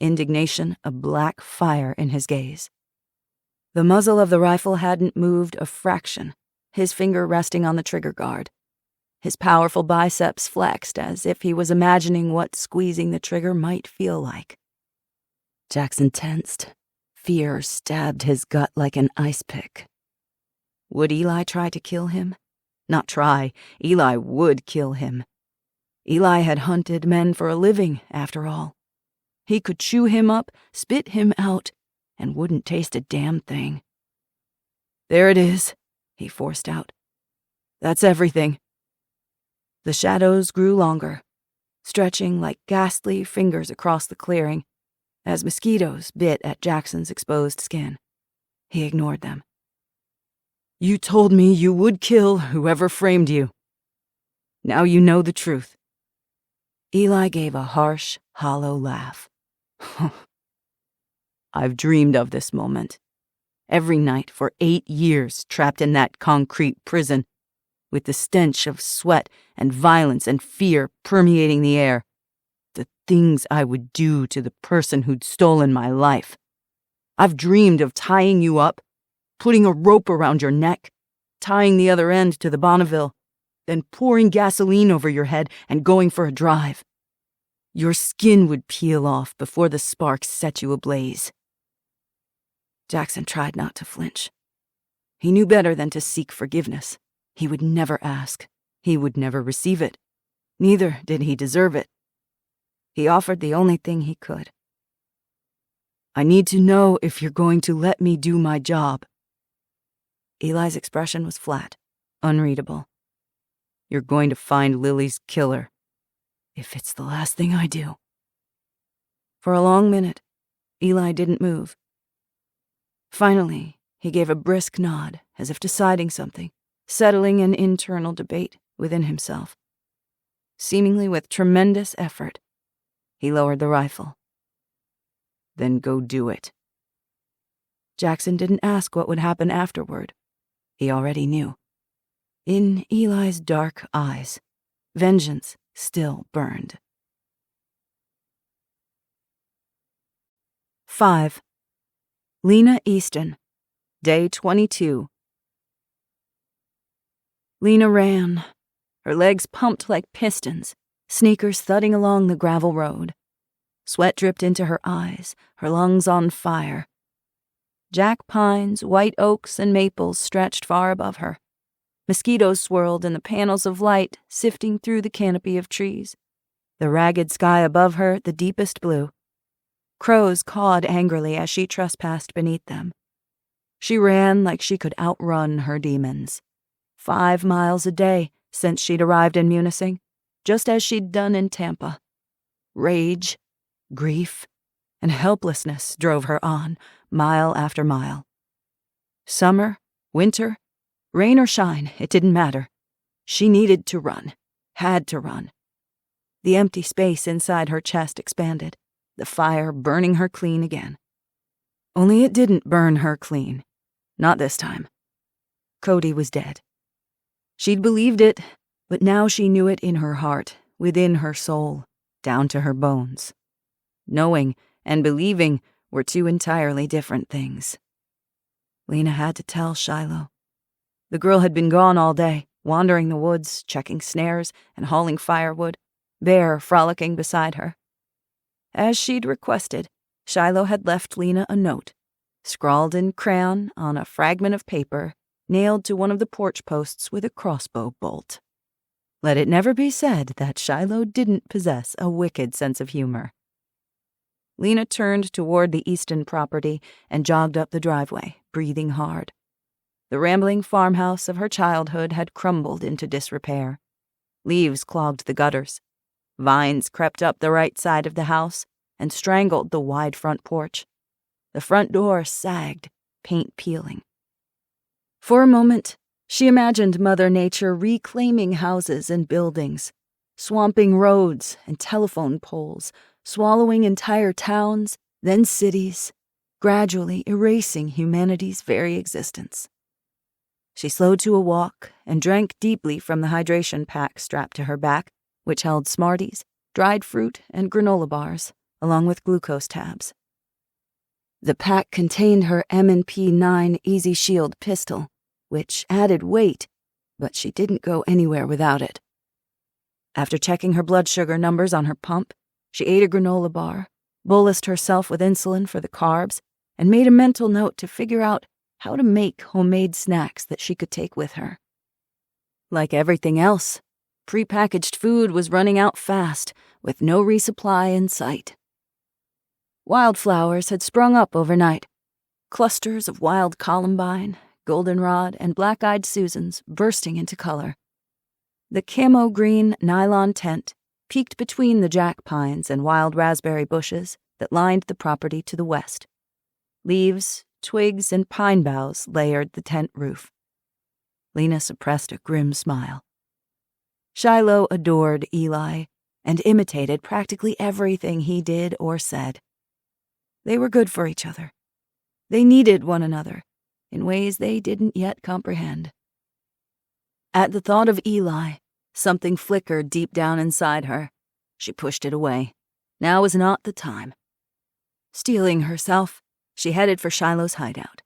indignation a black fire in his gaze. The muzzle of the rifle hadn't moved a fraction, his finger resting on the trigger guard. His powerful biceps flexed as if he was imagining what squeezing the trigger might feel like. Jackson tensed. Fear stabbed his gut like an ice pick. Would Eli try to kill him? Not try. Eli would kill him. Eli had hunted men for a living, after all. He could chew him up, spit him out, and wouldn't taste a damn thing. There it is, he forced out. That's everything. The shadows grew longer, stretching like ghastly fingers across the clearing, as mosquitoes bit at Jackson's exposed skin. He ignored them. You told me you would kill whoever framed you. Now you know the truth. Eli gave a harsh, hollow laugh. I've dreamed of this moment. Every night for 8 years, trapped in that concrete prison, with the stench of sweat and violence and fear permeating the air. The things I would do to the person who'd stolen my life. I've dreamed of tying you up, putting a rope around your neck, tying the other end to the Bonneville, then pouring gasoline over your head and going for a drive. Your skin would peel off before the sparks set you ablaze. Jackson tried not to flinch. He knew better than to seek forgiveness. He would never ask. He would never receive it. Neither did he deserve it. He offered the only thing he could. I need to know if you're going to let me do my job. Eli's expression was flat, unreadable. You're going to find Lily's killer, if it's the last thing I do. For a long minute, Eli didn't move. Finally, he gave a brisk nod, as if deciding something, settling an internal debate within himself. Seemingly with tremendous effort, he lowered the rifle. Then go do it. Jackson didn't ask what would happen afterward. He already knew. In Eli's dark eyes, vengeance still burned. 5. Lena Easton, Day 22. Lena ran, her legs pumped like pistons, sneakers thudding along the gravel road. Sweat dripped into her eyes, her lungs on fire. Jack pines, white oaks, and maples stretched far above her. Mosquitoes swirled in the panels of light sifting through the canopy of trees. The ragged sky above her the deepest blue. Crows cawed angrily as she trespassed beneath them. She ran like she could outrun her demons. 5 miles a day since she'd arrived in Munising, just as she'd done in Tampa. Rage, grief, and helplessness drove her on, mile after mile. Summer, winter, rain or shine, it didn't matter. She needed to run, had to run. The empty space inside her chest expanded, the fire burning her clean again. Only it didn't burn her clean. Not this time. Cody was dead. She'd believed it, but now she knew it in her heart, within her soul, down to her bones. Knowing and believing were 2 entirely different things. Lena had to tell Shiloh. The girl had been gone all day, wandering the woods, checking snares and hauling firewood, Bear frolicking beside her. As she'd requested, Shiloh had left Lena a note, scrawled in crayon on a fragment of paper nailed to one of the porch posts with a crossbow bolt. Let it never be said that Shiloh didn't possess a wicked sense of humor. Lena turned toward the Easton property and jogged up the driveway, breathing hard. The rambling farmhouse of her childhood had crumbled into disrepair. Leaves clogged the gutters. Vines crept up the right side of the house and strangled the wide front porch. The front door sagged, paint peeling. For a moment, she imagined Mother Nature reclaiming houses and buildings, swamping roads and telephone poles, swallowing entire towns, then cities, gradually erasing humanity's very existence. She slowed to a walk and drank deeply from the hydration pack strapped to her back, which held Smarties, dried fruit, and granola bars, along with glucose tabs. The pack contained her M&P 9 Easy Shield pistol, which added weight, but she didn't go anywhere without it. After checking her blood sugar numbers on her pump, she ate a granola bar, bolused herself with insulin for the carbs, and made a mental note to figure out how to make homemade snacks that she could take with her. Like everything else, prepackaged food was running out fast, with no resupply in sight. Wildflowers had sprung up overnight. Clusters of wild columbine, goldenrod, and black-eyed Susans bursting into color. The camo-green nylon tent peeked between the jack pines and wild raspberry bushes that lined the property to the west. Leaves, twigs, and pine boughs layered the tent roof. Lena suppressed a grim smile. Shiloh adored Eli and imitated practically everything he did or said. They were good for each other. They needed one another in ways they didn't yet comprehend. At the thought of Eli, something flickered deep down inside her. She pushed it away. Now was not the time. Steeling herself, she headed for Shiloh's hideout.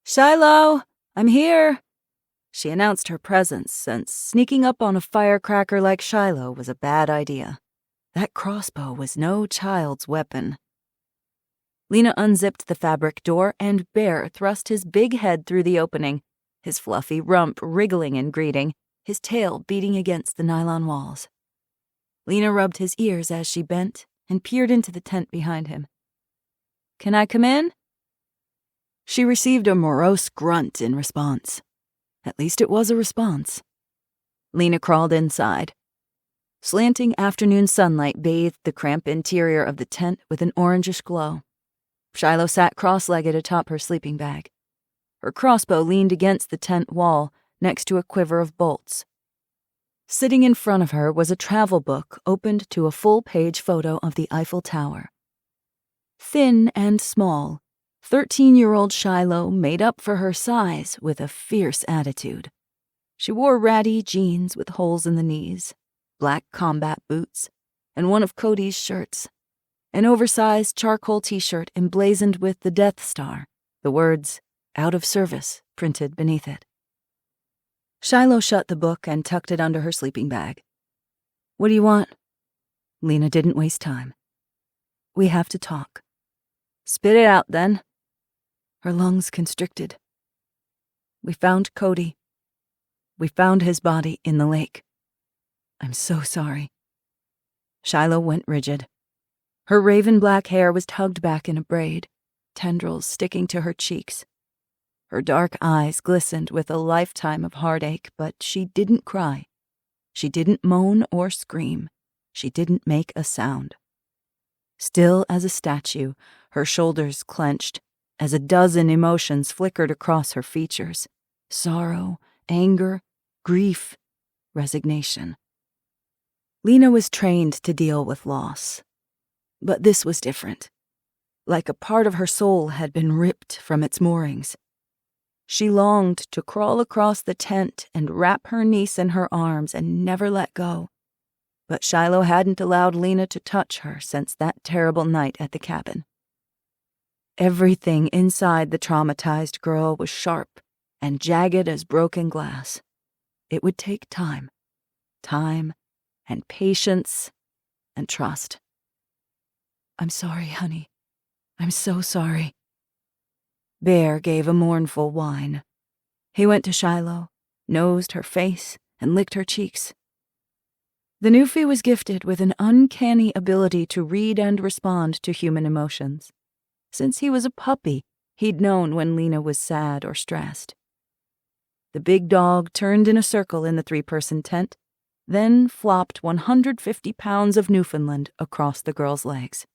"Shiloh, I'm here!" She announced her presence, since sneaking up on a firecracker like Shiloh was a bad idea. That crossbow was no child's weapon. Lena unzipped the fabric door, and Bear thrust his big head through the opening, his fluffy rump wriggling in greeting, his tail beating against the nylon walls. Lena rubbed his ears as she bent and peered into the tent behind him. "Can I come in?" She received a morose grunt in response. At least it was a response. Lena crawled inside. Slanting afternoon sunlight bathed the cramped interior of the tent with an orangish glow. Shiloh sat cross-legged atop her sleeping bag. Her crossbow leaned against the tent wall next to a quiver of bolts. Sitting in front of her was a travel book opened to a full-page photo of the Eiffel Tower. Thin and small, 13-year-old Shiloh made up for her size with a fierce attitude. She wore ratty jeans with holes in the knees, black combat boots, and one of Cody's shirts, an oversized charcoal t-shirt emblazoned with the Death Star, the words, "Out of service," printed beneath it. Shiloh shut the book and tucked it under her sleeping bag. "What do you want?" Lena didn't waste time. "We have to talk." "Spit it out, then." Her lungs constricted. "We found Cody. We found his body in the lake. I'm so sorry." Shiloh went rigid. Her raven black hair was tugged back in a braid, tendrils sticking to her cheeks. Her dark eyes glistened with a lifetime of heartache, but she didn't cry. She didn't moan or scream. She didn't make a sound. Still as a statue, her shoulders clenched, as a dozen emotions flickered across her features: sorrow, anger, grief, resignation. Lena was trained to deal with loss. But this was different. Like a part of her soul had been ripped from its moorings. She longed to crawl across the tent and wrap her niece in her arms and never let go. But Shiloh hadn't allowed Lena to touch her since that terrible night at the cabin. Everything inside the traumatized girl was sharp and jagged as broken glass. It would take time. Time and patience and trust. I'm sorry, honey. I'm so sorry. Bear gave a mournful whine. He went to Shiloh, nosed her face, and licked her cheeks. The Newfie was gifted with an uncanny ability to read and respond to human emotions. Since he was a puppy, he'd known when Lena was sad or stressed. The big dog turned in a circle in the 3-person tent, then flopped 150 pounds of Newfoundland across the girl's legs.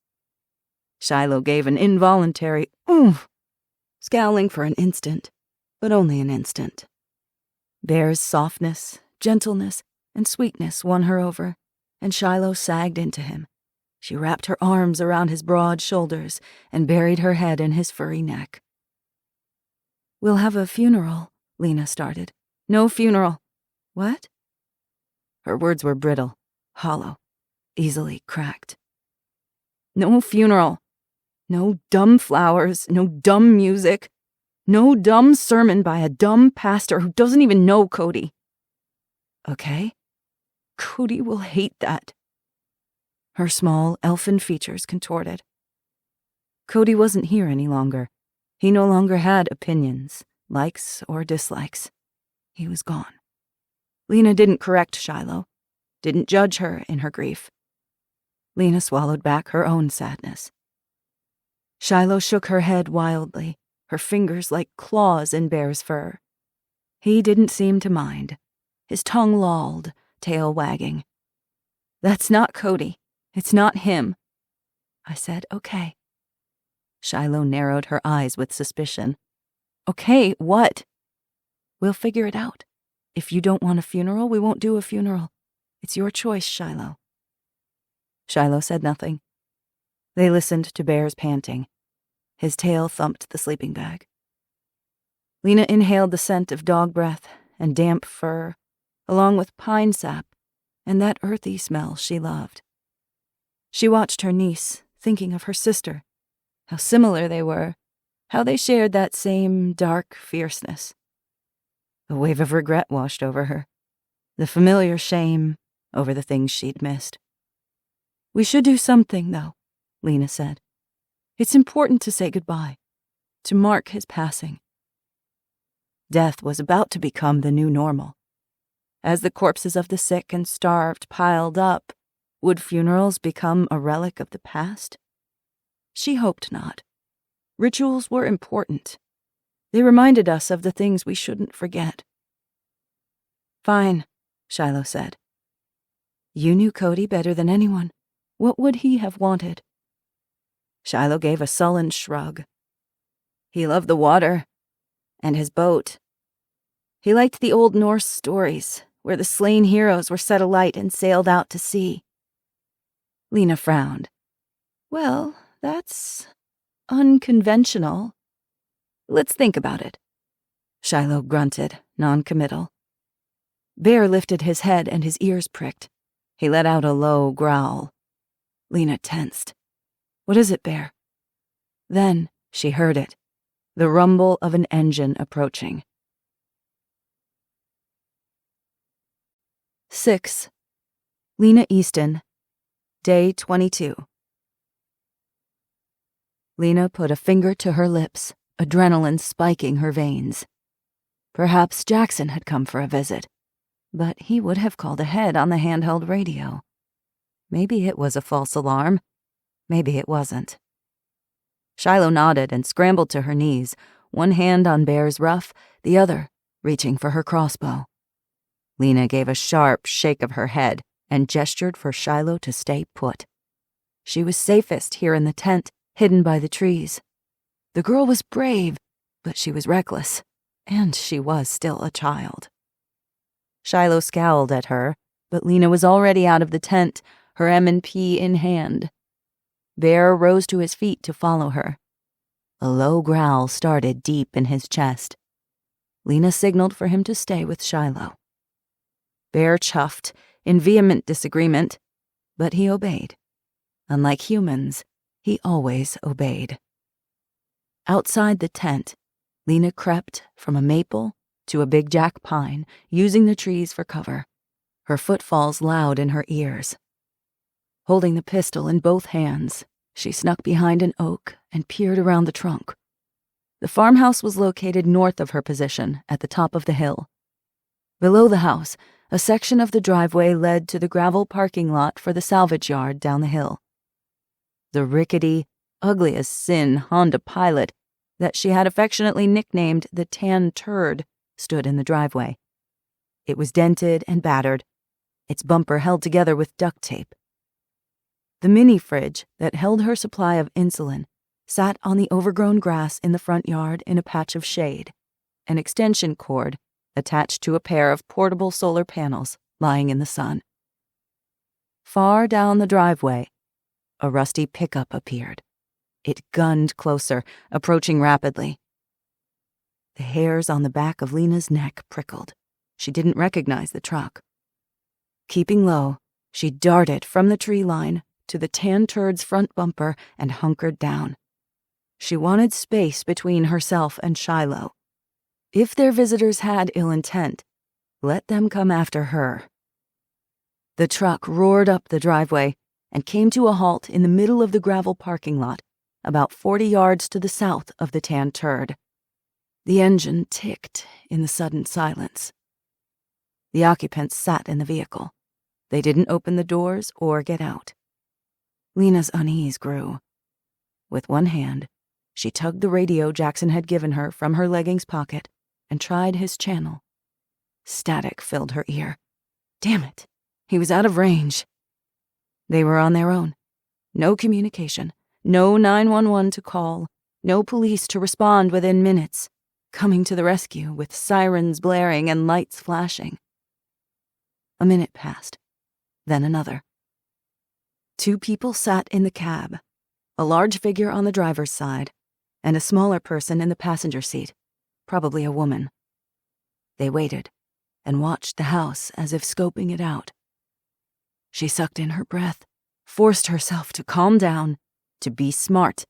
Shiloh gave an involuntary oomph, scowling for an instant, but only an instant. Bear's softness, gentleness, and sweetness won her over, and Shiloh sagged into him. She wrapped her arms around his broad shoulders and buried her head in his furry neck. "We'll have a funeral," Lena started. "No funeral." "What?" Her words were brittle, hollow, easily cracked. "No funeral. No dumb flowers, no dumb music, no dumb sermon by a dumb pastor who doesn't even know Cody." "Okay. Cody will hate that." Her small, elfin features contorted. Cody wasn't here any longer. He no longer had opinions, likes or dislikes. He was gone. Lena didn't correct Shiloh, didn't judge her in her grief. Lena swallowed back her own sadness. Shiloh shook her head wildly, her fingers like claws in Bear's fur. He didn't seem to mind. His tongue lolled, tail wagging. "That's not Cody. It's not him." I said, "Okay." Shiloh narrowed her eyes with suspicion. "Okay, what?" "We'll figure it out. If you don't want a funeral, we won't do a funeral. It's your choice, Shiloh." Shiloh said nothing. They listened to Bear's panting. His tail thumped the sleeping bag. Lena inhaled the scent of dog breath and damp fur, along with pine sap and that earthy smell she loved. She watched her niece, thinking of her sister, how similar they were, how they shared that same dark fierceness. A wave of regret washed over her, the familiar shame over the things she'd missed. "We should do something, though," Lena said. "It's important to say goodbye, to mark his passing." Death was about to become the new normal. As the corpses of the sick and starved piled up, would funerals become a relic of the past? She hoped not. Rituals were important. They reminded us of the things we shouldn't forget. "Fine," Shiloh said. "You knew Cody better than anyone. What would he have wanted?" Shiloh gave a sullen shrug. "He loved the water, and his boat. He liked the old Norse stories, where the slain heroes were set alight and sailed out to sea." Lena frowned. "Well, that's unconventional. Let's think about it." Shiloh grunted, non-committal. Bear lifted his head and his ears pricked. He let out a low growl. Lena tensed. "What is it, Bear?" Then she heard it, the rumble of an engine approaching. 6. Lena Easton, Day 22. Lena put a finger to her lips, adrenaline spiking her veins. Perhaps Jackson had come for a visit, but he would have called ahead on the handheld radio. Maybe it was a false alarm. Maybe it wasn't. Shiloh nodded and scrambled to her knees, one hand on Bear's ruff, the other reaching for her crossbow. Lena gave a sharp shake of her head and gestured for Shiloh to stay put. She was safest here in the tent, hidden by the trees. The girl was brave, but she was reckless, and she was still a child. Shiloh scowled at her, but Lena was already out of the tent, her M&P in hand. Bear rose to his feet to follow her. A low growl started deep in his chest. Lena signaled for him to stay with Shiloh. Bear chuffed, in vehement disagreement, but he obeyed. Unlike humans, he always obeyed. Outside the tent, Lena crept from a maple to a big jack pine, using the trees for cover, her footfalls loud in her ears. Holding the pistol in both hands, She snuck behind an oak and peered around the trunk. The farmhouse was located north of her position at the top of the hill. Below the house, a section of the driveway led to the gravel parking lot for the salvage yard down the hill. The rickety, ugly as sin Honda Pilot that she had affectionately nicknamed the Tan Turd stood in the driveway. It was dented and battered, its bumper held together with duct tape. The mini fridge that held her supply of insulin sat on the overgrown grass in the front yard in a patch of shade, an extension cord attached to a pair of portable solar panels lying in the sun. Far down the driveway, a rusty pickup appeared. It gunned closer, approaching rapidly. The hairs on the back of Lena's neck prickled. She didn't recognize the truck. Keeping low, she darted from the tree line to the Tan Turd's front bumper and hunkered down. She wanted space between herself and Shiloh. If their visitors had ill intent, let them come after her. The truck roared up the driveway and came to a halt in the middle of the gravel parking lot, about 40 yards to the south of the Tan Turd. The engine ticked in the sudden silence. The occupants sat in the vehicle. They didn't open the doors or get out. Lena's unease grew. With one hand, she tugged the radio Jackson had given her from her leggings pocket and tried his channel. Static filled her ear. Damn it, he was out of range. They were on their own. No communication, no 911 to call, no police to respond within minutes, coming to the rescue with sirens blaring and lights flashing. A minute passed, then another. 2 people sat in the cab, a large figure on the driver's side, and a smaller person in the passenger seat, probably a woman. They waited and watched the house as if scoping it out. She sucked in her breath, forced herself to calm down, to be smart,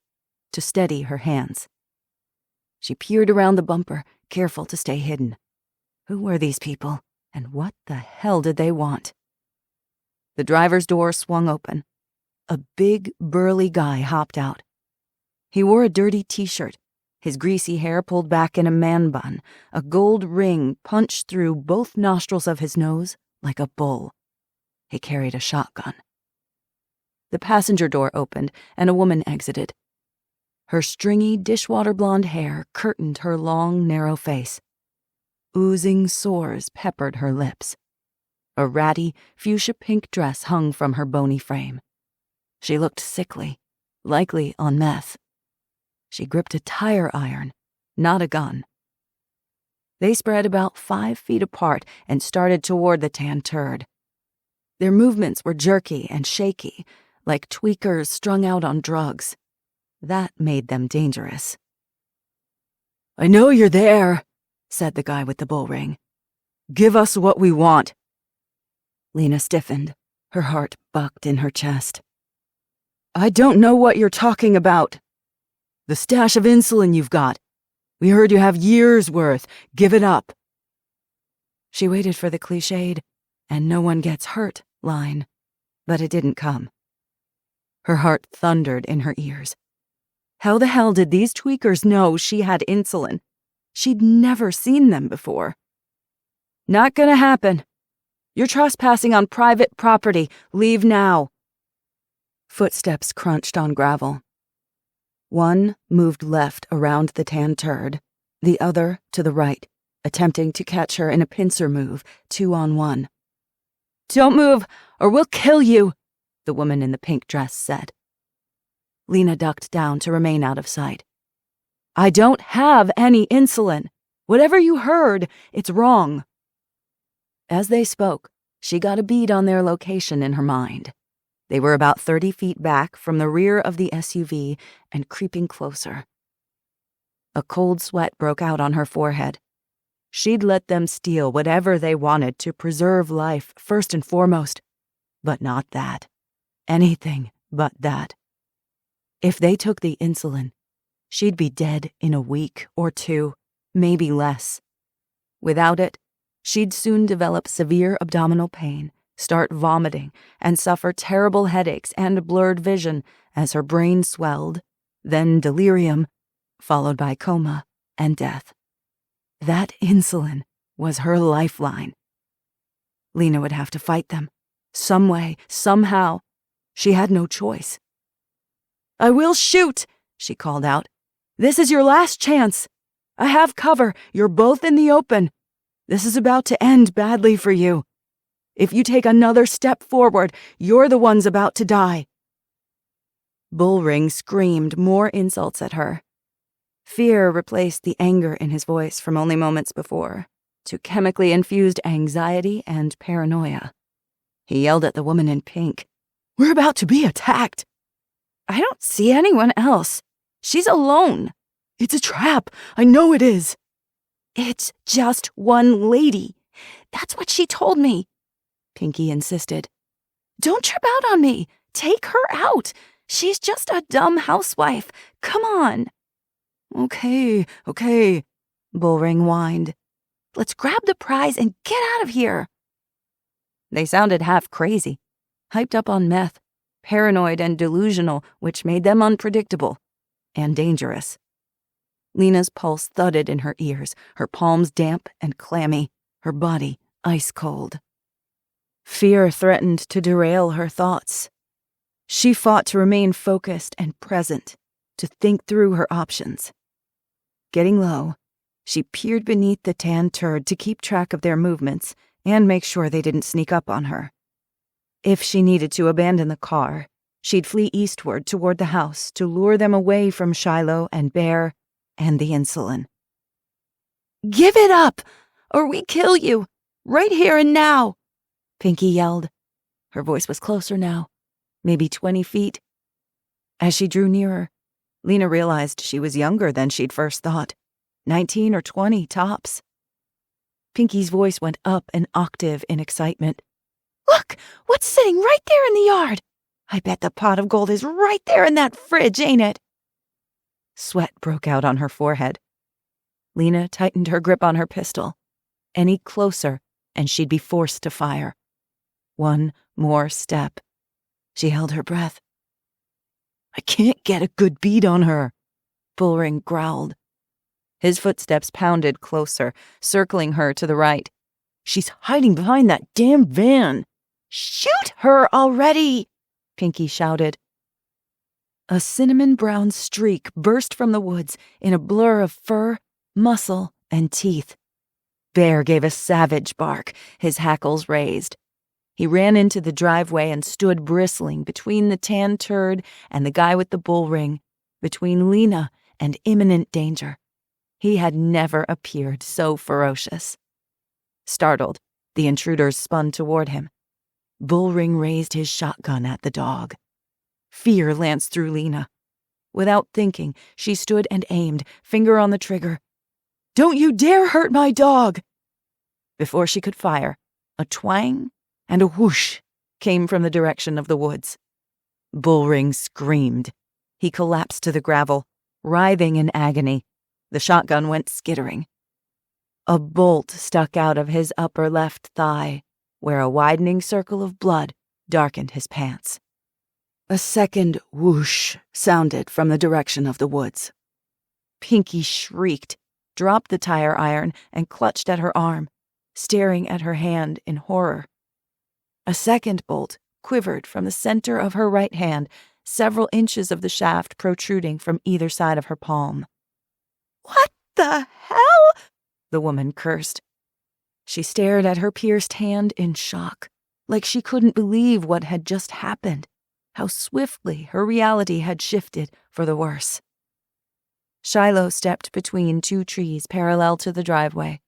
to steady her hands. She peered around the bumper, careful to stay hidden. Who were these people, and what the hell did they want? The driver's door swung open. A big, burly guy hopped out. He wore a dirty t-shirt, his greasy hair pulled back in a man bun, a gold ring punched through both nostrils of his nose like a bull. He carried a shotgun. The passenger door opened and a woman exited. Her stringy, dishwater blonde hair curtained her long, narrow face. Oozing sores peppered her lips. A ratty, fuchsia-pink dress hung from her bony frame. She looked sickly, likely on meth. She gripped a tire iron, not a gun. They spread about 5 feet apart and started toward the Tan Turd. Their movements were jerky and shaky, like tweakers strung out on drugs. That made them dangerous. "I know you're there," said the guy with the bull ring. "Give us what we want." Lena stiffened. Her heart bucked in her chest. "I don't know what you're talking about." "The stash of insulin you've got. We heard you have years' worth. Give it up." She waited for the cliched, "and no one gets hurt" line, but it didn't come. Her heart thundered in her ears. How the hell did these tweakers know she had insulin? She'd never seen them before. "Not gonna happen. You're trespassing on private property. Leave now." Footsteps crunched on gravel. One moved left around the Tan Turd, the other to the right, attempting to catch her in a pincer move, 2-on-1. "Don't move, or we'll kill you," the woman in the pink dress said. Lena ducked down to remain out of sight. "I don't have any insulin. Whatever you heard, it's wrong." As they spoke, she got a bead on their location in her mind. They were about 30 feet back from the rear of the SUV and creeping closer. A cold sweat broke out on her forehead. She'd let them steal whatever they wanted to preserve life first and foremost, but not that. Anything but that. If they took the insulin, she'd be dead in a week or 2, maybe less. Without it, she'd soon develop severe abdominal pain start vomiting, and suffer terrible headaches and blurred vision as her brain swelled, then delirium, followed by coma and death. That insulin was her lifeline. Lena would have to fight them. Some way, somehow. She had no choice. "I will shoot," she called out. "This is your last chance. I have cover. You're both in the open. This is about to end badly for you. If you take another step forward, you're the ones about to die." Bullring screamed more insults at her. Fear replaced the anger in his voice from only moments before to chemically infused anxiety and paranoia. He yelled at the woman in pink. "We're about to be attacked." "I don't see anyone else. She's alone." "It's a trap. I know it is." "It's just one lady. That's what she told me," Pinky insisted. "Don't trip out on me. Take her out. She's just a dumb housewife. Come on." Okay, Bullring whined. "Let's grab the prize and get out of here." They sounded half crazy, hyped up on meth, paranoid and delusional, which made them unpredictable and dangerous. Lena's pulse thudded in her ears, her palms damp and clammy, her body ice cold. Fear threatened to derail her thoughts. She fought to remain focused and present, to think through her options. Getting low, she peered beneath the tan turd to keep track of their movements and make sure they didn't sneak up on her. If she needed to abandon the car, she'd flee eastward toward the house to lure them away from Shiloh and Bear and the insulin. "Give it up, or we kill you, right here and now," Pinky yelled. Her voice was closer now, maybe 20 feet. As she drew nearer, Lena realized she was younger than she'd first thought, 19 or 20 tops. Pinky's voice went up an octave in excitement. "Look, what's sitting right there in the yard? I bet the pot of gold is right there in that fridge, ain't it?" Sweat broke out on her forehead. Lena tightened her grip on her pistol. Any closer, and she'd be forced to fire. One more step. She held her breath. "I can't get a good beat on her," Bullring growled. His footsteps pounded closer, circling her to the right. "She's hiding behind that damn van." "Shoot her already!" Pinky shouted. A cinnamon-brown streak burst from the woods in a blur of fur, muscle, and teeth. Bear gave a savage bark, his hackles raised. He ran into the driveway and stood bristling between the tan turd and the guy with the bull ring, between Lena and imminent danger. He had never appeared so ferocious. Startled, the intruders spun toward him. Bullring raised his shotgun at the dog. Fear lanced through Lena. Without thinking, she stood and aimed, finger on the trigger. "Don't you dare hurt my dog!" Before she could fire, a twang and a whoosh came from the direction of the woods. Bullring screamed. He collapsed to the gravel, writhing in agony. The shotgun went skittering. A bolt stuck out of his upper left thigh, where a widening circle of blood darkened his pants. A second whoosh sounded from the direction of the woods. Pinky shrieked, dropped the tire iron, and clutched at her arm, staring at her hand in horror. A second bolt quivered from the center of her right hand, several inches of the shaft protruding from either side of her palm. "What the hell?" the woman cursed. She stared at her pierced hand in shock, like she couldn't believe what had just happened, how swiftly her reality had shifted for the worse. Shiloh stepped between two trees parallel to the driveway.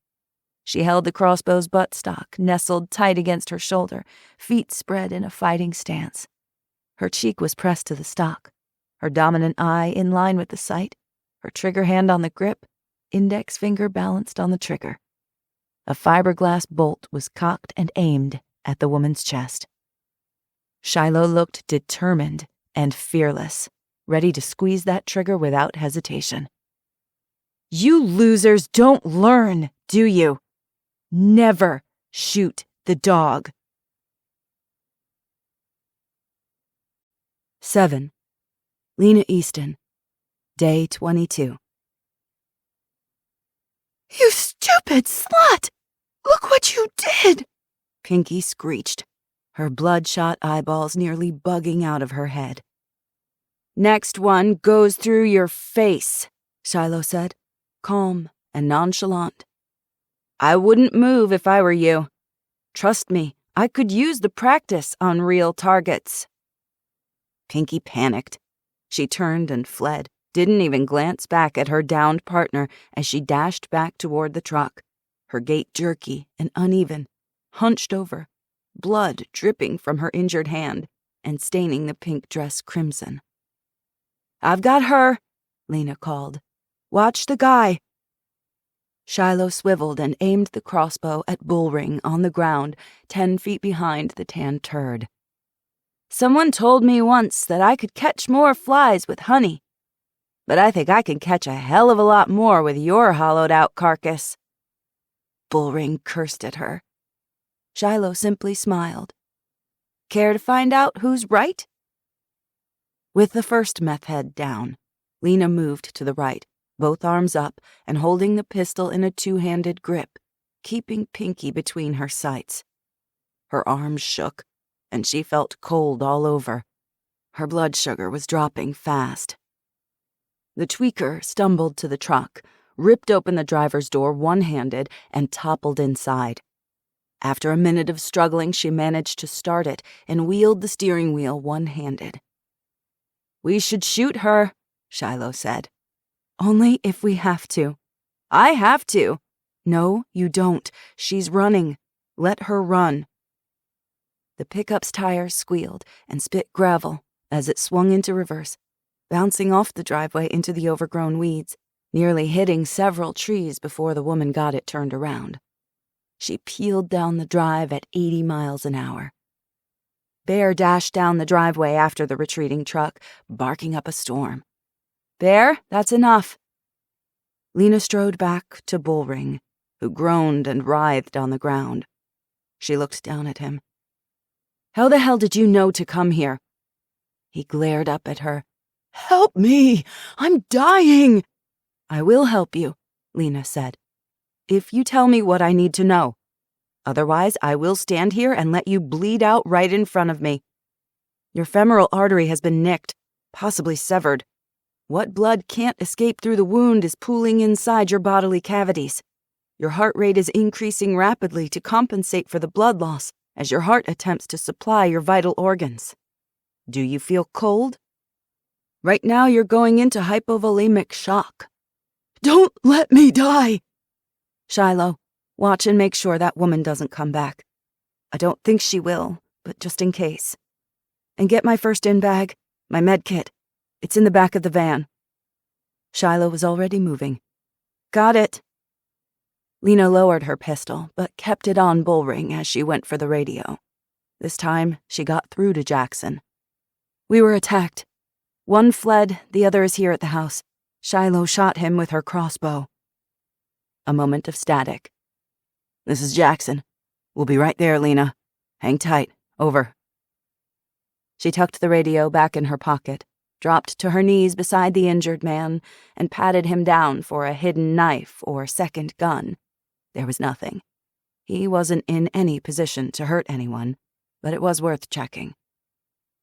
She held the crossbow's buttstock nestled tight against her shoulder, feet spread in a fighting stance. Her cheek was pressed to the stock, her dominant eye in line with the sight, her trigger hand on the grip, index finger balanced on the trigger. A fiberglass bolt was cocked and aimed at the woman's chest. Shiloh looked determined and fearless, ready to squeeze that trigger without hesitation. "You losers don't learn, do you? Never shoot the dog." 7. Lena Easton. Day 22. "You stupid slut! Look what you did!" Pinky screeched, her bloodshot eyeballs nearly bugging out of her head. "Next one goes through your face," Shiloh said, calm and nonchalant. "I wouldn't move if I were you. Trust me, I could use the practice on real targets." Pinky panicked. She turned and fled, didn't even glance back at her downed partner as she dashed back toward the truck, her gait jerky and uneven, hunched over, blood dripping from her injured hand and staining the pink dress crimson. "I've got her," Lena called. "Watch the guy." Shiloh swiveled and aimed the crossbow at Bullring on the ground, 10 feet behind the tan turd. "Someone told me once that I could catch more flies with honey, but I think I can catch a hell of a lot more with your hollowed-out carcass." Bullring cursed at her. Shiloh simply smiled. "Care to find out who's right?" With the first meth head down, Lena moved to the right, both arms up and holding the pistol in a two-handed grip, keeping Pinky between her sights. Her arms shook, and she felt cold all over. Her blood sugar was dropping fast. The tweaker stumbled to the truck, ripped open the driver's door one-handed, and toppled inside. After a minute of struggling, she managed to start it and wheeled the steering wheel one-handed. "We should shoot her," Shiloh said. "Only if we have to." "I have to." "No, you don't. She's running. Let her run." The pickup's tires squealed and spit gravel as it swung into reverse, bouncing off the driveway into the overgrown weeds, nearly hitting several trees before the woman got it turned around. She peeled down the drive at 80 miles an hour. Bear dashed down the driveway after the retreating truck, barking up a storm. "Bear, that's enough." Lena strode back to Bullring, who groaned and writhed on the ground. She looked down at him. "How the hell did you know to come here?" He glared up at her. "Help me! I'm dying!" "I will help you," Lena said, "if you tell me what I need to know. Otherwise, I will stand here and let you bleed out right in front of me. Your femoral artery has been nicked, possibly severed. What blood can't escape through the wound is pooling inside your bodily cavities. Your heart rate is increasing rapidly to compensate for the blood loss as your heart attempts to supply your vital organs. Do you feel cold? Right now you're going into hypovolemic shock." "Don't let me die!" "Shiloh, watch and make sure that woman doesn't come back. I don't think she will, but just in case. And get my first-in bag, my med kit. It's in the back of the van." Shiloh was already moving. "Got it." Lena lowered her pistol, but kept it on Bullring as she went for the radio. This time, she got through to Jackson. "We were attacked. One fled, the other is here at the house. Shiloh shot him with her crossbow." A moment of static. "This is Jackson. We'll be right there, Lena. Hang tight. Over." She tucked the radio back in her pocket, dropped to her knees beside the injured man, and patted him down for a hidden knife or second gun. There was nothing. He wasn't in any position to hurt anyone, but it was worth checking.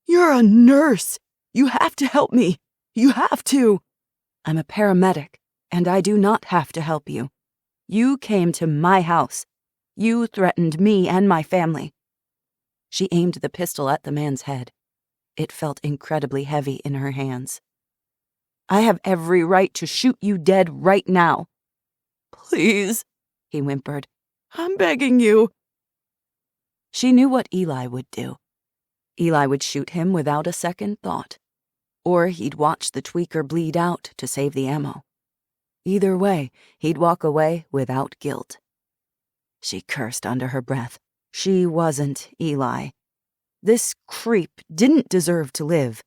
"You're a nurse. You have to help me. You have to." "I'm a paramedic, and I do not have to help you. You came to my house. You threatened me and my family." She aimed the pistol at the man's head. It felt incredibly heavy in her hands. "I have every right to shoot you dead right now." "Please," he whimpered. "I'm begging you." She knew what Eli would do. Eli would shoot him without a second thought. Or he'd watch the tweaker bleed out to save the ammo. Either way, he'd walk away without guilt. She cursed under her breath. She wasn't Eli. This creep didn't deserve to live,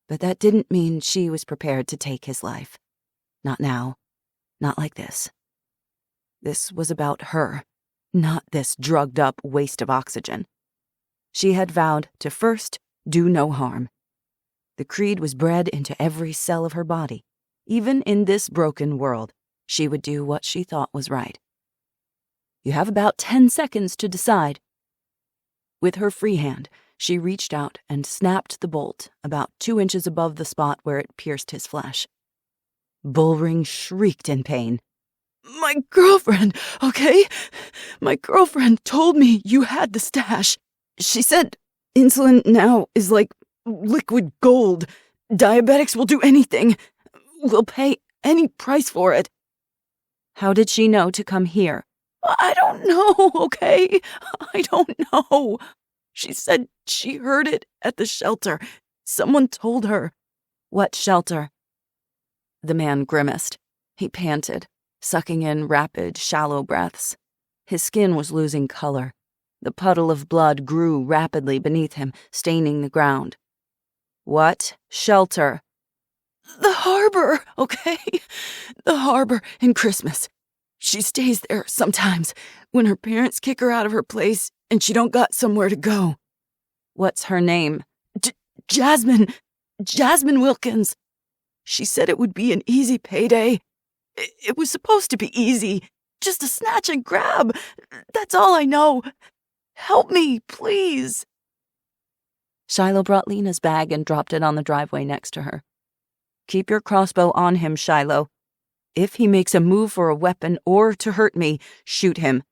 but that didn't mean she was prepared to take his life. Not now. Not like this. This was about her, not this drugged-up waste of oxygen. She had vowed to first do no harm. The creed was bred into every cell of her body. Even in this broken world, she would do what she thought was right. You have about 10 seconds to decide. With her free hand, she reached out and snapped the bolt about 2 inches above the spot where it pierced his flesh. Bullring shrieked in pain. My girlfriend, okay? My girlfriend told me you had the stash. She said insulin now is like liquid gold. Diabetics will do anything. Will pay any price for it. How did she know to come here? I don't know, okay? I don't know. She said she heard it at the shelter. Someone told her. What shelter? The man grimaced. He panted, sucking in rapid, shallow breaths. His skin was losing color. The puddle of blood grew rapidly beneath him, staining the ground. What shelter? The harbor, okay? The harbor in Christmas. She stays there sometimes when her parents kick her out of her place and she don't got somewhere to go. What's her name? Jasmine Wilkins. She said it would be an easy payday. It was supposed to be easy. Just a snatch and grab. That's all I know. Help me, please. Shiloh brought Lena's bag and dropped it on the driveway next to her. Keep your crossbow on him, Shiloh. If he makes a move for a weapon or to hurt me, shoot him.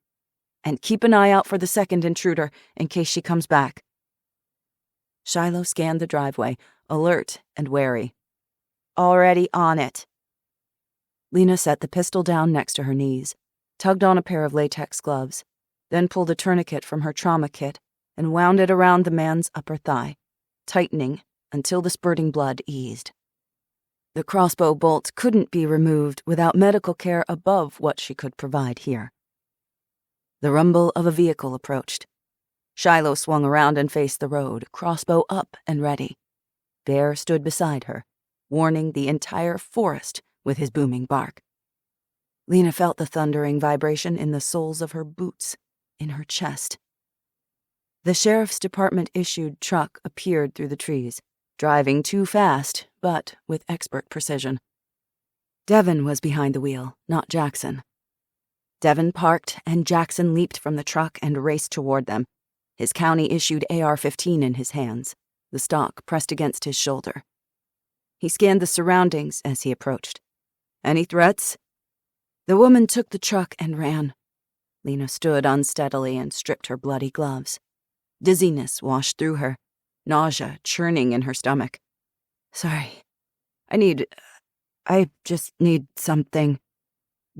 And keep an eye out for the second intruder in case she comes back. Shiloh scanned the driveway, alert and wary. Already on it. Lena set the pistol down next to her knees, tugged on a pair of latex gloves, then pulled a tourniquet from her trauma kit and wound it around the man's upper thigh, tightening until the spurting blood eased. The crossbow bolt couldn't be removed without medical care above what she could provide here. The rumble of a vehicle approached. Shiloh swung around and faced the road, crossbow up and ready. Bear stood beside her, warning the entire forest with his booming bark. Lena felt the thundering vibration in the soles of her boots, in her chest. The sheriff's department-issued truck appeared through the trees, driving too fast, but with expert precision. Devon was behind the wheel, not Jackson. Devon parked, and Jackson leaped from the truck and raced toward them, his county-issued AR-15 in his hands, the stock pressed against his shoulder. He scanned the surroundings as he approached. Any threats? The woman took the truck and ran. Lena stood unsteadily and stripped her bloody gloves. Dizziness washed through her, nausea churning in her stomach. Sorry. I just need something.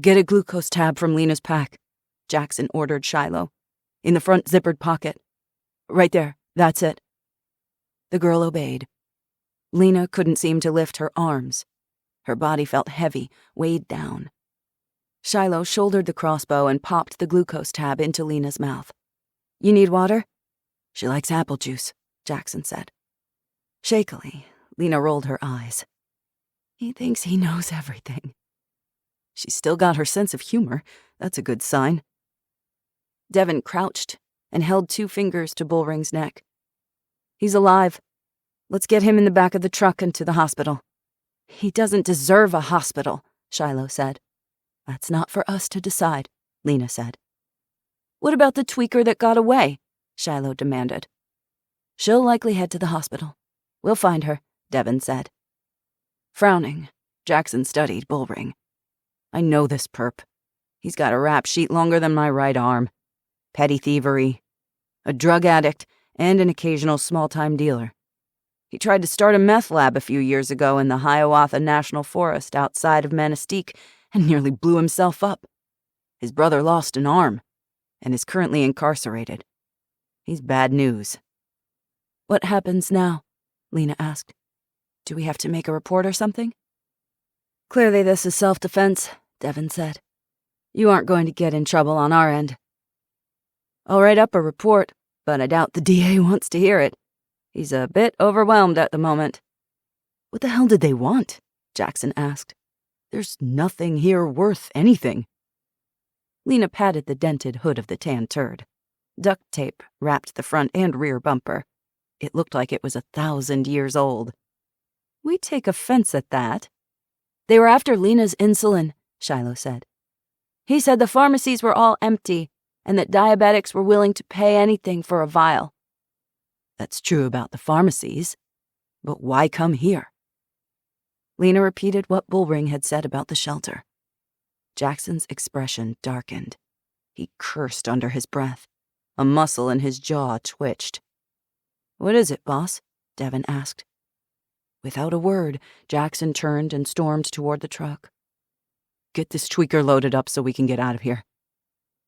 Get a glucose tab from Lena's pack, Jackson ordered Shiloh. In the front zippered pocket. Right there, that's it. The girl obeyed. Lena couldn't seem to lift her arms. Her body felt heavy, weighed down. Shiloh shouldered the crossbow and popped the glucose tab into Lena's mouth. You need water? She likes apple juice, Jackson said. Shakily, Lena rolled her eyes. He thinks he knows everything. She's still got her sense of humor. That's a good sign. Devon crouched and held 2 fingers to Bullring's neck. He's alive. Let's get him in the back of the truck and to the hospital. He doesn't deserve a hospital, Shiloh said. That's not for us to decide, Lena said. What about the tweaker that got away? Shiloh demanded. She'll likely head to the hospital. We'll find her, Devon said. Frowning, Jackson studied Bullring. I know this perp. He's got a rap sheet longer than my right arm. Petty thievery, a drug addict, and an occasional small-time dealer. He tried to start a meth lab a few years ago in the Hiawatha National Forest outside of Manistee and nearly blew himself up. His brother lost an arm and is currently incarcerated. He's bad news. What happens now? Lena asked. Do we have to make a report or something? Clearly this is self-defense, Devon said. You aren't going to get in trouble on our end. I'll write up a report, but I doubt the DA wants to hear it. He's a bit overwhelmed at the moment. What the hell did they want? Jackson asked. There's nothing here worth anything. Lena patted the dented hood of the tan turd. Duct tape wrapped the front and rear bumper. It looked like it was 1,000 years old. We take offense at that. They were after Lena's insulin, Shiloh said. He said the pharmacies were all empty and that diabetics were willing to pay anything for a vial. That's true about the pharmacies, but why come here? Lena repeated what Bullring had said about the shelter. Jackson's expression darkened. He cursed under his breath. A muscle in his jaw twitched. "What is it, boss?" Devin asked. Without a word, Jackson turned and stormed toward the truck. "Get this tweaker loaded up so we can get out of here.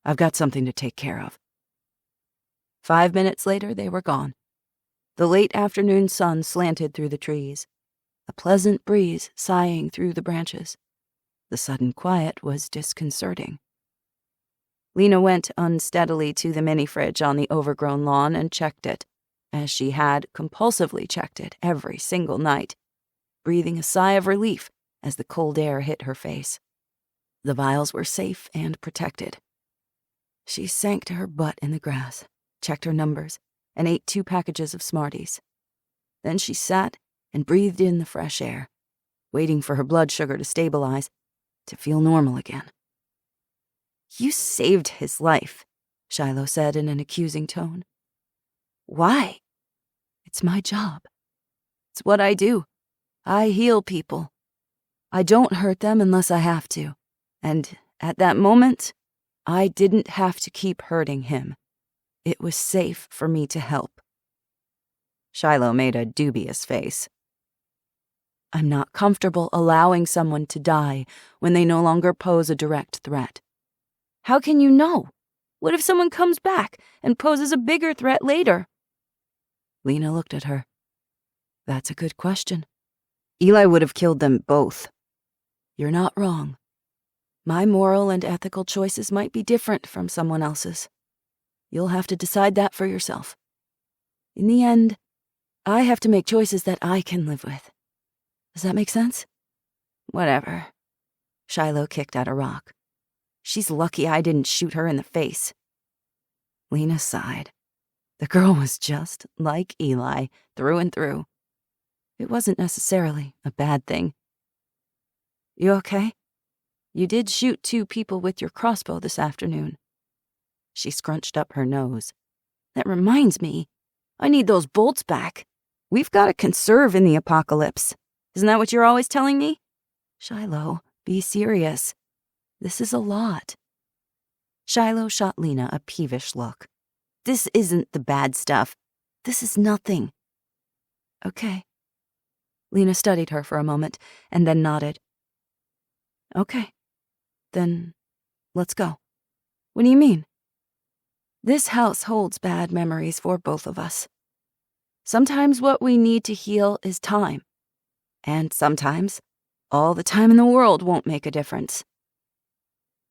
I've got something to take care of." 5 minutes later, they were gone. The late afternoon sun slanted through the trees, a pleasant breeze sighing through the branches. The sudden quiet was disconcerting. Lena went unsteadily to the mini-fridge on the overgrown lawn and checked it, as she had compulsively checked it every single night, breathing a sigh of relief as the cold air hit her face. The vials were safe and protected. She sank to her butt in the grass, checked her numbers, and ate 2 packages of Smarties. Then she sat and breathed in the fresh air, waiting for her blood sugar to stabilize, to feel normal again. "You saved his life," Shiloh said in an accusing tone. "Why?" "It's my job. It's what I do. I heal people. I don't hurt them unless I have to. And at that moment, I didn't have to keep hurting him. It was safe for me to help." Shiloh made a dubious face. "I'm not comfortable allowing someone to die when they no longer pose a direct threat. How can you know? What if someone comes back and poses a bigger threat later?" Lena looked at her. "That's a good question. Eli would have killed them both. You're not wrong. My moral and ethical choices might be different from someone else's. You'll have to decide that for yourself. In the end, I have to make choices that I can live with. Does that make sense?" "Whatever." Shiloh kicked at a rock. "She's lucky I didn't shoot her in the face." Lena sighed. The girl was just like Eli, through and through. It wasn't necessarily a bad thing. "You okay? You did shoot 2 people with your crossbow this afternoon." She scrunched up her nose. "That reminds me, I need those bolts back. We've got to conserve in the apocalypse. Isn't that what you're always telling me?" "Shiloh, be serious. This is a lot." Shiloh shot Lena a peevish look. "This isn't the bad stuff. This is nothing." "Okay." Lena studied her for a moment and then nodded. "Okay. Then let's go." "What do you mean?" "This house holds bad memories for both of us. Sometimes what we need to heal is time. And sometimes all the time in the world won't make a difference.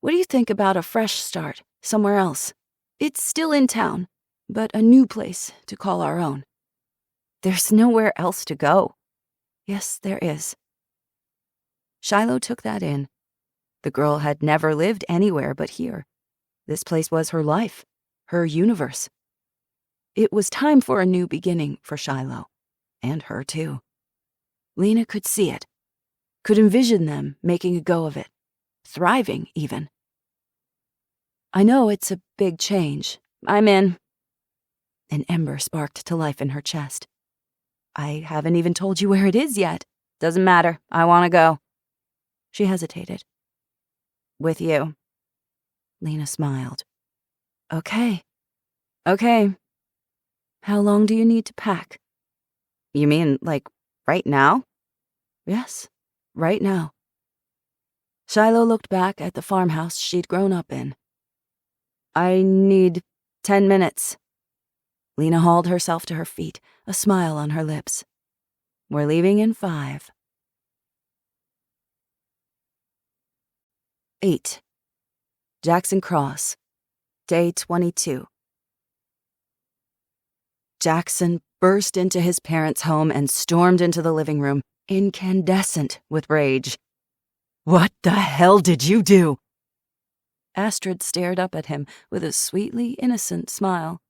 What do you think about a fresh start somewhere else? It's still in town, but a new place to call our own." "There's nowhere else to go." "Yes, there is." Shiloh took that in. The girl had never lived anywhere but here. This place was her life, her universe. It was time for a new beginning for Shiloh, and her too. Lena could see it, could envision them making a go of it, thriving even. "I know it's a big change. I'm in." An ember sparked to life in her chest. "I haven't even told you where it is yet." "Doesn't matter. I want to go." She hesitated. "With you." Lena smiled. "Okay. Okay. How long do you need to pack?" "You mean, like, right now?" "Yes, right now." Shiloh looked back at the farmhouse she'd grown up in. "I need 10 minutes. Lena hauled herself to her feet, a smile on her lips. "We're leaving in 5. 8. Jackson Cross, Day 22. Jackson burst into his parents' home and stormed into the living room, incandescent with rage. "What the hell did you do?" Astrid stared up at him with a sweetly innocent smile.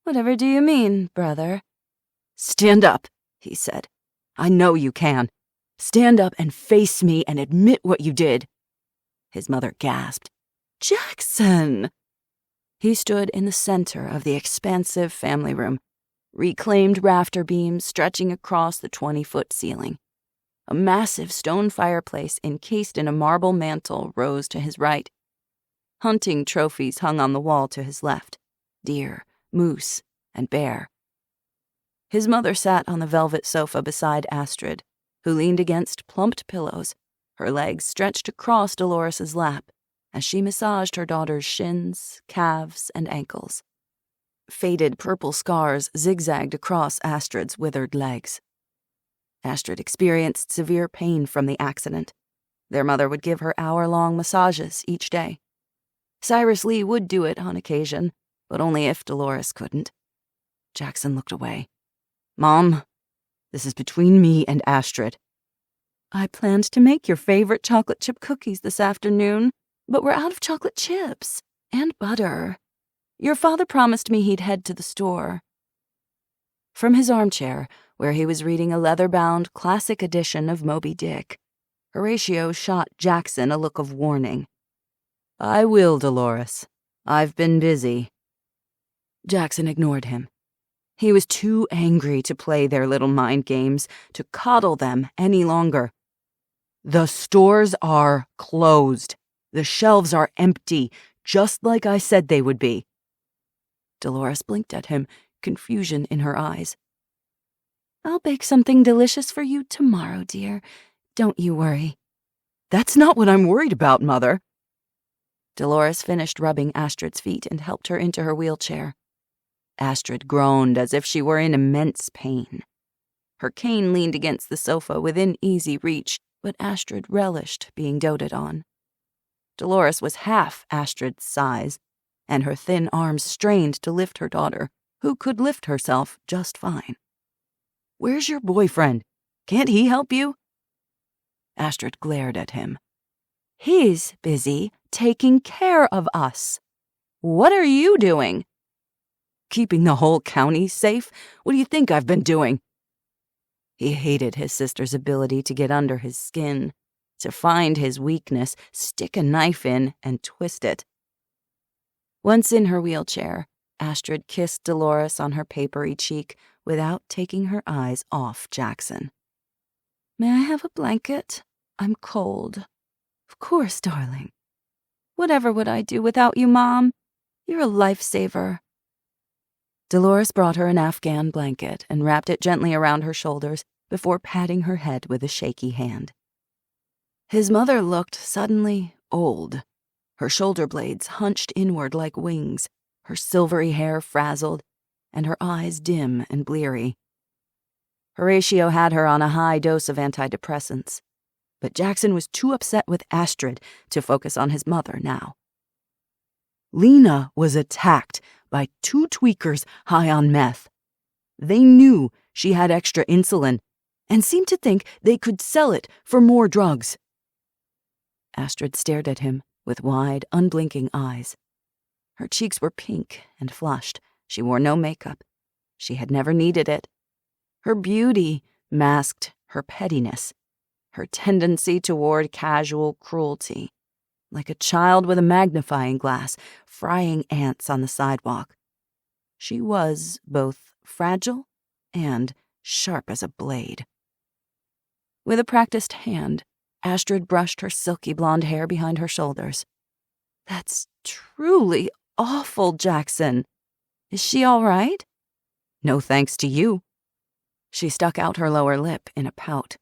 "Whatever do you mean, brother?" "Stand up," he said. I know you can. Stand up and face me and admit what you did." His mother gasped. "Jackson!" He stood in the center of the expansive family room, reclaimed rafter beams stretching across the 20-foot ceiling. A massive stone fireplace encased in a marble mantel rose to his right. Hunting trophies hung on the wall to his left: deer, moose, and bear. His mother sat on the velvet sofa beside Astrid, who leaned against plumped pillows, her legs stretched across Dolores's lap as she massaged her daughter's shins, calves, and ankles. Faded purple scars zigzagged across Astrid's withered legs. Astrid experienced severe pain from the accident. Their mother would give her hour-long massages each day. Cyrus Lee would do it on occasion, but only if Dolores couldn't. Jackson looked away. "Mom, this is between me and Astrid." "I planned to make your favorite chocolate chip cookies this afternoon, but we're out of chocolate chips and butter. Your father promised me he'd head to the store." From his armchair, where he was reading a leather-bound classic edition of Moby Dick, Horatio shot Jackson a look of warning. "I will, Dolores. I've been busy." Jackson ignored him. He was too angry to play their little mind games, to coddle them any longer. "The stores are closed. The shelves are empty, just like I said they would be." Dolores blinked at him, confusion in her eyes. "I'll bake something delicious for you tomorrow, dear. Don't you worry." "That's not what I'm worried about, Mother." Dolores finished rubbing Astrid's feet and helped her into her wheelchair. Astrid groaned as if she were in immense pain. Her cane leaned against the sofa within easy reach, but Astrid relished being doted on. Dolores was half Astrid's size, and her thin arms strained to lift her daughter, who could lift herself just fine. "Where's your boyfriend? Can't he help you?" Astrid glared at him. "He's busy taking care of us. What are you doing?" "Keeping the whole county safe? What do you think I've been doing?" He hated his sister's ability to get under his skin, to find his weakness, stick a knife in, and twist it. Once in her wheelchair, Astrid kissed Dolores on her papery cheek without taking her eyes off Jackson. "May I have a blanket? I'm cold." "Of course, darling." "Whatever would I do without you, Mom? You're a lifesaver." Dolores brought her an Afghan blanket and wrapped it gently around her shoulders before patting her head with a shaky hand. His mother looked suddenly old, her shoulder blades hunched inward like wings, her silvery hair frazzled, and her eyes dim and bleary. Horatio had her on a high dose of antidepressants, but Jackson was too upset with Astrid to focus on his mother now. Lena was attacked by 2 tweakers high on meth. They knew she had extra insulin and seemed to think they could sell it for more drugs. Astrid stared at him with wide, unblinking eyes. Her cheeks were pink and flushed. She wore no makeup. She had never needed it. Her beauty masked her pettiness, her tendency toward casual cruelty, like a child with a magnifying glass frying ants on the sidewalk. She was both fragile and sharp as a blade. With a practiced hand, Astrid brushed her silky blonde hair behind her shoulders. "That's truly awful, Jackson. Is she all right?" "No thanks to you." She stuck out her lower lip in a pout.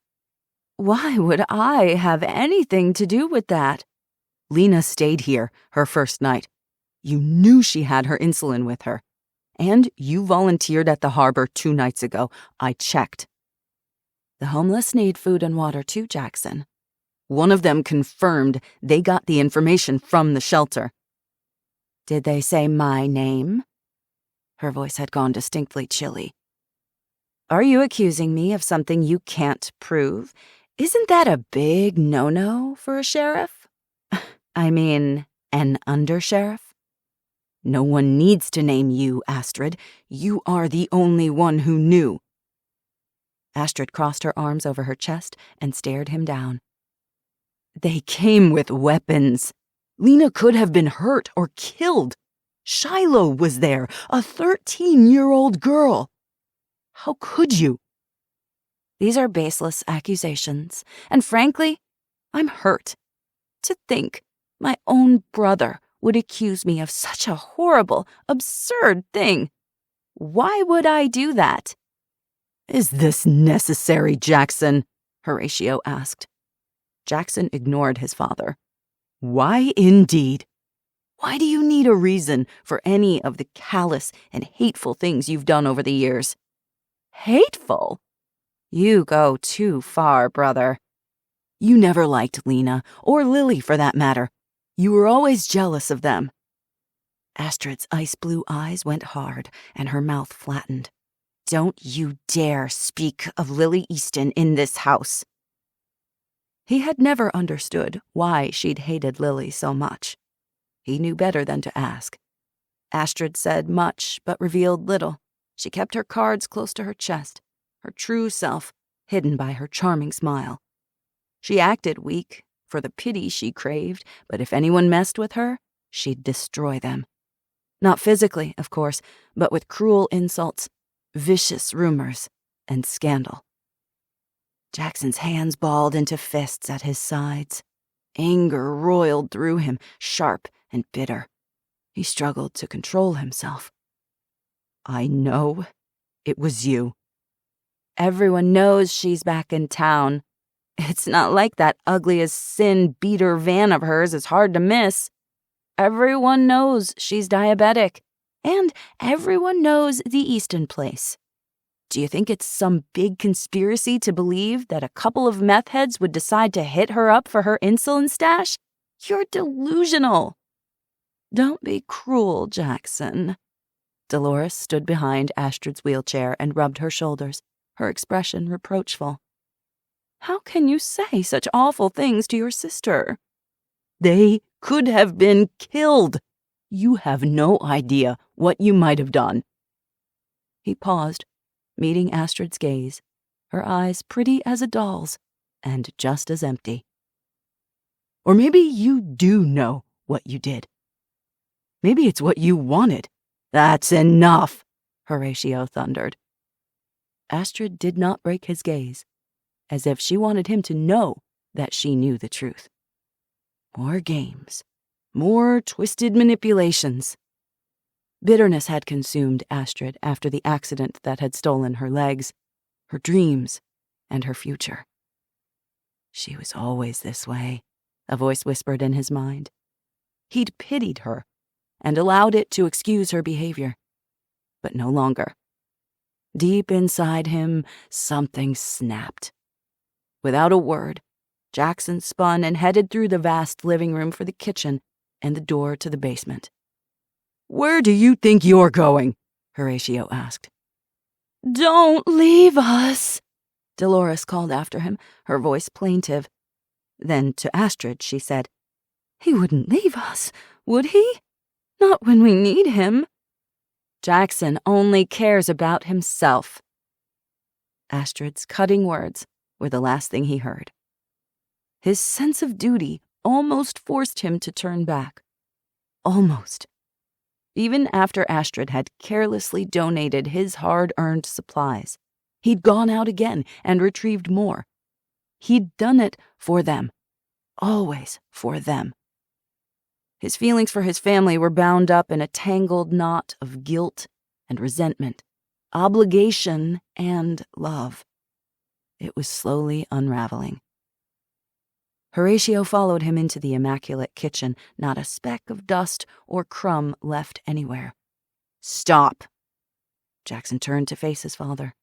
"Why would I have anything to do with that?" "Lena stayed here her first night. You knew she had her insulin with her. And you volunteered at the harbor 2 nights ago. I checked." "The homeless need food and water too, Jackson." "One of them confirmed they got the information from the shelter." "Did they say my name?" Her voice had gone distinctly chilly. "Are you accusing me of something you can't prove? Isn't that a big no-no for a sheriff? I mean, an undersheriff?" "No one needs to name you, Astrid. You are the only one who knew." Astrid crossed her arms over her chest and stared him down. They came with weapons. Lena could have been hurt or killed. Shiloh was there, a 13-year-old girl. How could you? These are baseless accusations, and frankly, I'm hurt. To think my own brother would accuse me of such a horrible, absurd thing. Why would I do that? Is this necessary, Jackson? Horatio asked. Jackson ignored his father. Why indeed? Why do you need a reason for any of the callous and hateful things you've done over the years? Hateful? You go too far, brother. You never liked Lena, or Lily for that matter. You were always jealous of them. Astrid's ice-blue eyes went hard, and her mouth flattened. Don't you dare speak of Lily Easton in this house. He had never understood why she'd hated Lily so much. He knew better than to ask. Astrid said much, but revealed little. She kept her cards close to her chest, her true self hidden by her charming smile. She acted weak for the pity she craved, but if anyone messed with her, she'd destroy them. Not physically, of course, but with cruel insults, vicious rumors, and scandal. Jackson's hands balled into fists at his sides. Anger roiled through him, sharp and bitter. He struggled to control himself. I know it was you. Everyone knows she's back in town. It's not like that ugly-as-sin beater van of hers is hard to miss. Everyone knows she's diabetic, and everyone knows the Easton place. Do you think it's some big conspiracy to believe that a couple of meth heads would decide to hit her up for her insulin stash? You're delusional. Don't be cruel, Jackson. Dolores stood behind Astrid's wheelchair and rubbed her shoulders, her expression reproachful. How can you say such awful things to your sister? They could have been killed. You have no idea what you might have done. He paused, meeting Astrid's gaze, her eyes pretty as a doll's and just as empty. Or maybe you do know what you did. Maybe it's what you wanted. That's enough, Horatio thundered. Astrid did not break his gaze, as if she wanted him to know that she knew the truth. More games, more twisted manipulations. Bitterness had consumed Astrid after the accident that had stolen her legs, her dreams, and her future. She was always this way, a voice whispered in his mind. He'd pitied her and allowed it to excuse her behavior, but no longer. Deep inside him, something snapped. Without a word, Jackson spun and headed through the vast living room for the kitchen and the door to the basement. Where do you think you're going? Horatio asked. Don't leave us, Dolores called after him, her voice plaintive. Then to Astrid she said, He wouldn't leave us, would he? Not when we need him. Jackson only cares about himself. Astrid's cutting words were the last thing he heard. His sense of duty almost forced him to turn back. Almost. Even after Astrid had carelessly donated his hard-earned supplies, he'd gone out again and retrieved more. He'd done it for them. Always for them. His feelings for his family were bound up in a tangled knot of guilt and resentment, obligation and love. It was slowly unraveling. Horatio followed him into the immaculate kitchen, not a speck of dust or crumb left anywhere. Stop! Jackson turned to face his father.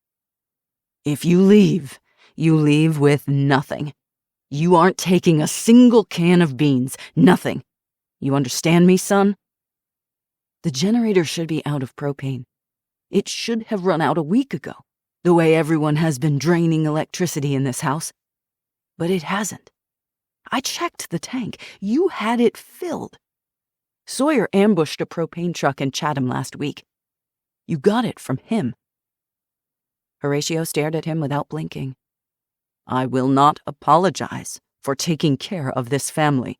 If you leave with nothing. You aren't taking a single can of beans, nothing. You understand me, son? The generator should be out of propane. It should have run out a week ago, the way everyone has been draining electricity in this house. But it hasn't. I checked the tank. You had it filled. Sawyer ambushed a propane truck in Chatham last week. You got it from him. Horatio stared at him without blinking. "I will not apologize for taking care of this family.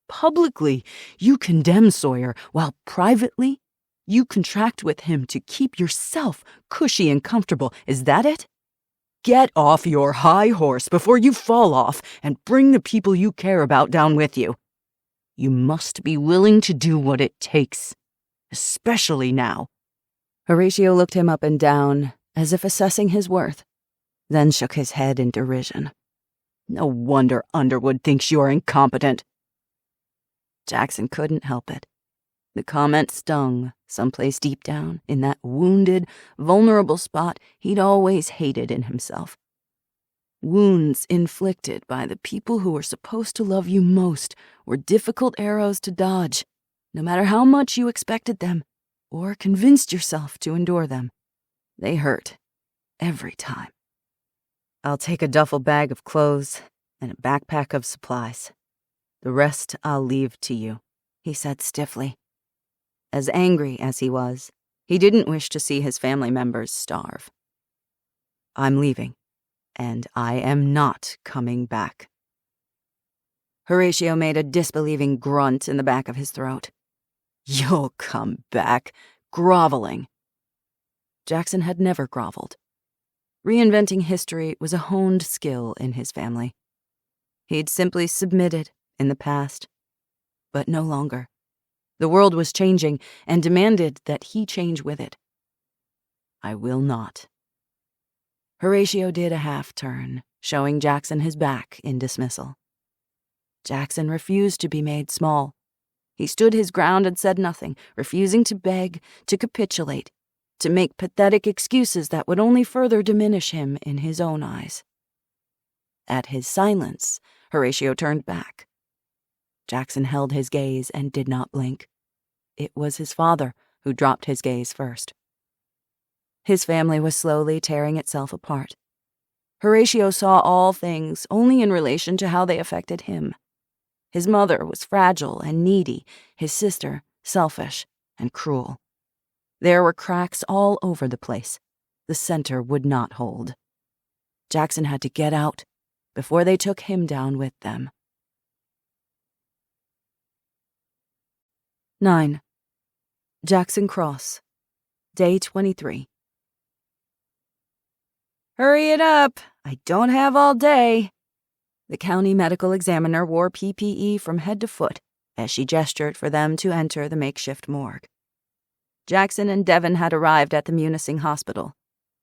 Publicly, you condemn Sawyer, while privately, you contract with him to keep yourself cushy and comfortable. Is that it? Get off your high horse before you fall off and bring the people you care about down with you. You must be willing to do what it takes, especially now." Horatio looked him up and down, as if assessing his worth, then shook his head in derision. "No wonder Underwood thinks you are incompetent." Jackson couldn't help it. The comment stung someplace deep down in that wounded, vulnerable spot he'd always hated in himself. Wounds inflicted by the people who were supposed to love you most were difficult arrows to dodge, no matter how much you expected them or convinced yourself to endure them. They hurt every time. "I'll take a duffel bag of clothes and a backpack of supplies. The rest I'll leave to you," he said stiffly. As angry as he was, he didn't wish to see his family members starve. "I'm leaving, and I am not coming back." Horatio made a disbelieving grunt in the back of his throat. "You'll come back, groveling." Jackson had never groveled. Reinventing history was a honed skill in his family. He'd simply submitted in the past, but no longer. The world was changing and demanded that he change with it. "I will not." Horatio did a half-turn, showing Jackson his back in dismissal. Jackson refused to be made small. He stood his ground and said nothing, refusing to beg, to capitulate, to make pathetic excuses that would only further diminish him in his own eyes. At his silence, Horatio turned back. Jackson held his gaze and did not blink. It was his father who dropped his gaze first. His family was slowly tearing itself apart. Horatio saw all things only in relation to how they affected him. His mother was fragile and needy, his sister selfish and cruel. There were cracks all over the place. The center would not hold. Jackson had to get out before they took him down with them. 9. Jackson Cross, Day 23. "Hurry it up! I don't have all day." The county medical examiner wore PPE from head to foot as she gestured for them to enter the makeshift morgue. Jackson and Devon had arrived at the Munising Hospital,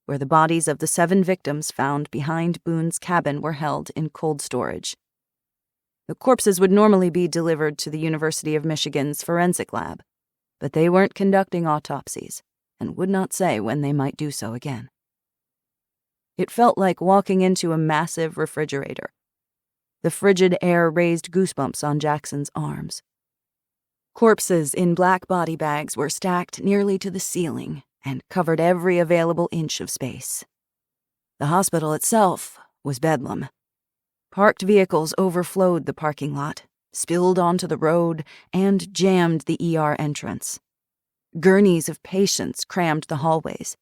where the bodies of the 7 victims found behind Boone's cabin were held in cold storage. The corpses would normally be delivered to the University of Michigan's forensic lab, but they weren't conducting autopsies and would not say when they might do so again. It felt like walking into a massive refrigerator. The frigid air raised goosebumps on Jackson's arms. Corpses in black body bags were stacked nearly to the ceiling and covered every available inch of space. The hospital itself was bedlam. Parked vehicles overflowed the parking lot, spilled onto the road, and jammed the ER entrance. Gurneys of patients crammed the hallways.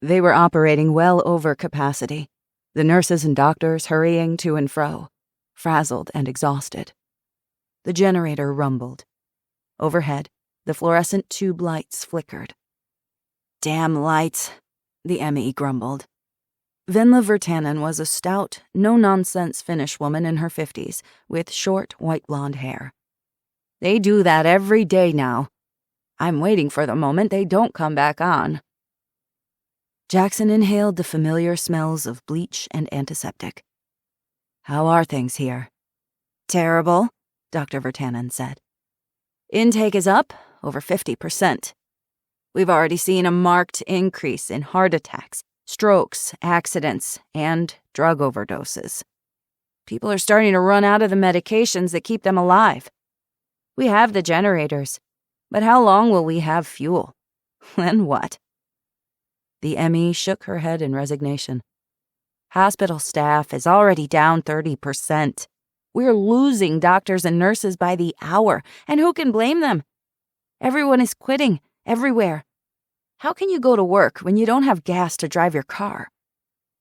They were operating well over capacity, the nurses and doctors hurrying to and fro, frazzled and exhausted. The generator rumbled. Overhead, the fluorescent tube lights flickered. "Damn lights," the ME grumbled. Venla Virtanen was a stout, no-nonsense Finnish woman in her 50s, with short, white-blonde hair. "They do that every day now. I'm waiting for the moment they don't come back on." Jackson inhaled the familiar smells of bleach and antiseptic. "How are things here?" "Terrible," Dr. Virtanen said. "Intake is up over 50%. We've already seen a marked increase in heart attacks, strokes, accidents, and drug overdoses. People are starting to run out of the medications that keep them alive. We have the generators, but how long will we have fuel? Then what?" The ME shook her head in resignation. "Hospital staff is already down 30%. We're losing doctors and nurses by the hour, and who can blame them? Everyone is quitting, everywhere. How can you go to work when you don't have gas to drive your car?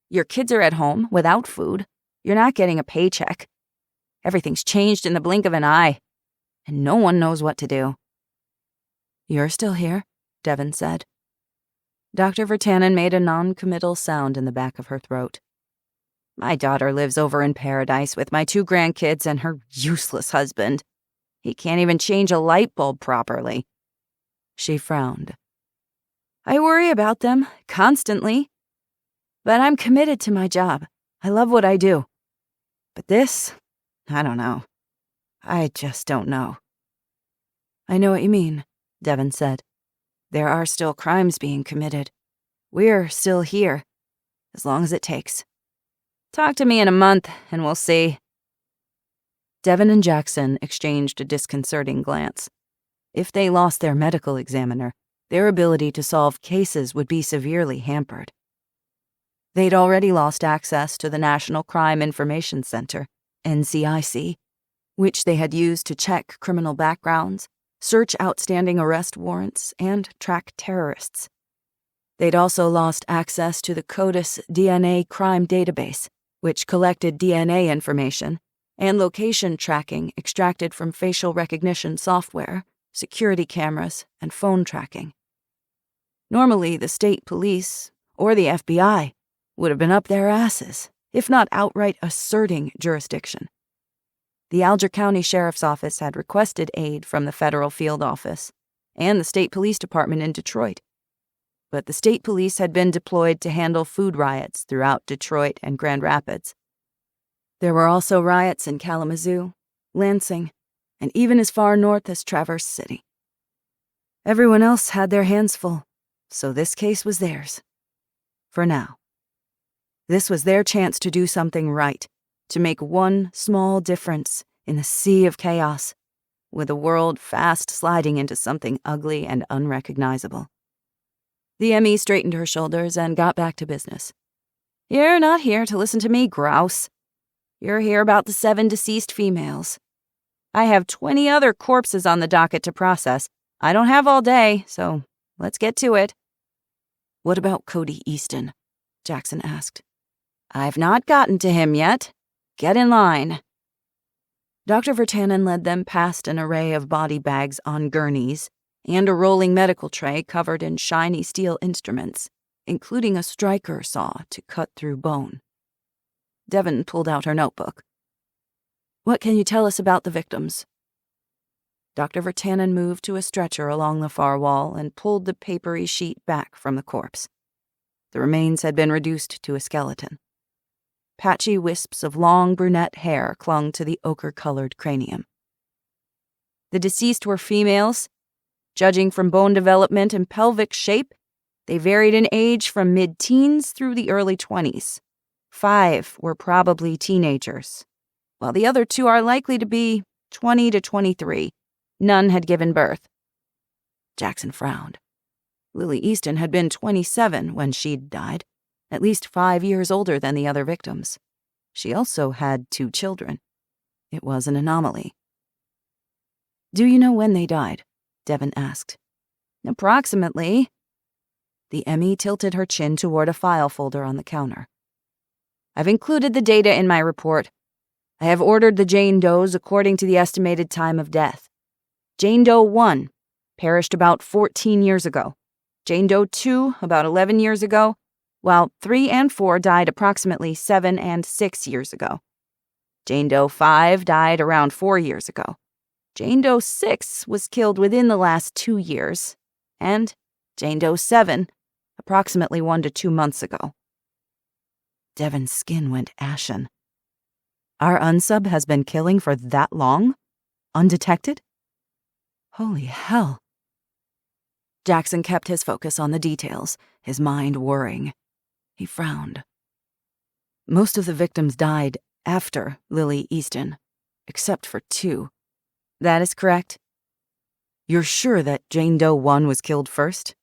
Your kids are at home without food. You're not getting a paycheck. Everything's changed in the blink of an eye, and no one knows what to do." "You're still here," Devon said. Dr. Vertanen made a non-committal sound in the back of her throat. "My daughter lives over in paradise with my 2 grandkids and her useless husband. He can't even change a light bulb properly." She frowned. "I worry about them, constantly. But I'm committed to my job. I love what I do. But this, I don't know. I just don't know." "I know what you mean," Devon said. "There are still crimes being committed. We're still here, as long as it takes. Talk to me in a month, and we'll see." Devon and Jackson exchanged a disconcerting glance. If they lost their medical examiner, their ability to solve cases would be severely hampered. They'd already lost access to the National Crime Information Center, NCIC, which they had used to check criminal backgrounds, search outstanding arrest warrants, and track terrorists. They'd also lost access to the CODIS DNA crime database, which collected DNA information and location tracking extracted from facial recognition software, security cameras, and phone tracking. Normally, the state police, or the FBI, would have been up their asses, if not outright asserting jurisdiction. The Alger County Sheriff's Office had requested aid from the federal field office and the state police department in Detroit. But the state police had been deployed to handle food riots throughout Detroit and Grand Rapids. There were also riots in Kalamazoo, Lansing, and even as far north as Traverse City. Everyone else had their hands full, so this case was theirs. For now. This was their chance to do something right, to make one small difference in the sea of chaos, with the world fast sliding into something ugly and unrecognizable. The ME straightened her shoulders and got back to business. "You're not here to listen to me grouse. You're here about the 7 deceased females. I have 20 other corpses on the docket to process. I don't have all day, so let's get to it." "What about Cody Easton?" Jackson asked. "I've not gotten to him yet. Get in line." Dr. Vertanen led them past an array of body bags on gurneys and a rolling medical tray covered in shiny steel instruments, including a striker saw to cut through bone. Devon pulled out her notebook. "What can you tell us about the victims?" Dr. Vertanen moved to a stretcher along the far wall and pulled the papery sheet back from the corpse. The remains had been reduced to a skeleton. Patchy wisps of long brunette hair clung to the ochre-colored cranium. The deceased were females. Judging from bone development and pelvic shape, they varied in age from mid-teens through the early 20s. 5 were probably teenagers, while the other 2 are likely to be 20 to 23. None had given birth. Jackson frowned. Lily Easton had been 27 when she'd died, at least 5 years older than the other victims. She also had 2 children. It was an anomaly. "Do you know when they died?" Devon asked. "Approximately." The ME tilted her chin toward a file folder on the counter. "I've included the data in my report. I have ordered the Jane Does according to the estimated time of death. Jane Doe 1 perished about 14 years ago. Jane Doe 2 about 11 years ago, while 3 and 4 died approximately 7 and 6 years ago. Jane Doe 5 died around 4 years ago. Jane Doe 6 was killed within the last 2 years, and Jane Doe 7 approximately 1 to 2 months ago." Devon's skin went ashen. "Our unsub has been killing for that long? Undetected? Holy hell." Jackson kept his focus on the details, his mind whirring. He frowned. "Most of the victims died after Lily Easton, except for 2. That is correct? You're sure that Jane Doe 1 was killed first?"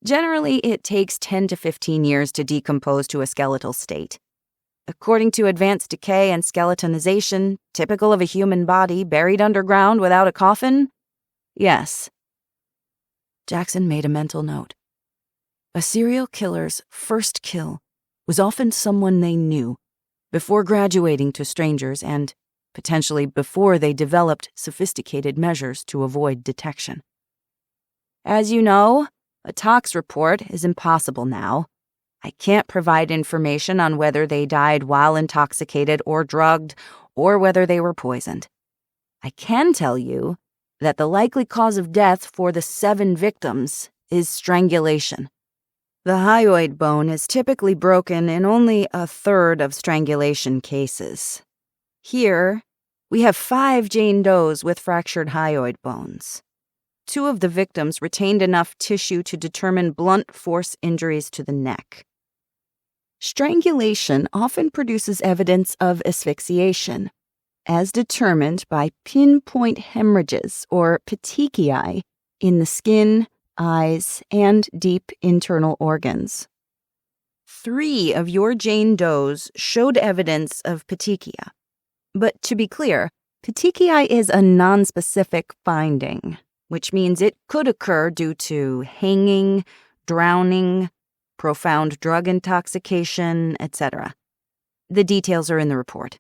"Generally, it takes 10 to 15 years to decompose to a skeletal state. According to advanced decay and skeletonization, typical of a human body buried underground without a coffin, yes." Jackson made a mental note. A serial killer's first kill was often someone they knew, before graduating to strangers and, potentially before they developed sophisticated measures to avoid detection. As you know, a tox report is impossible now. I can't provide information on whether they died while intoxicated or drugged, or whether they were poisoned. I can tell you that the likely cause of death for the 7 victims is strangulation. The hyoid bone is typically broken in only a third of strangulation cases. Here, we have 5 Jane Does with fractured hyoid bones. 2 of the victims retained enough tissue to determine blunt force injuries to the neck. Strangulation often produces evidence of asphyxiation, as determined by pinpoint hemorrhages or petechiae in the skin, eyes, and deep internal organs. 3 of your Jane Does showed evidence of petechia. But to be clear, petechiae is a nonspecific finding, which means it could occur due to hanging, drowning, profound drug intoxication, etc. The details are in the report.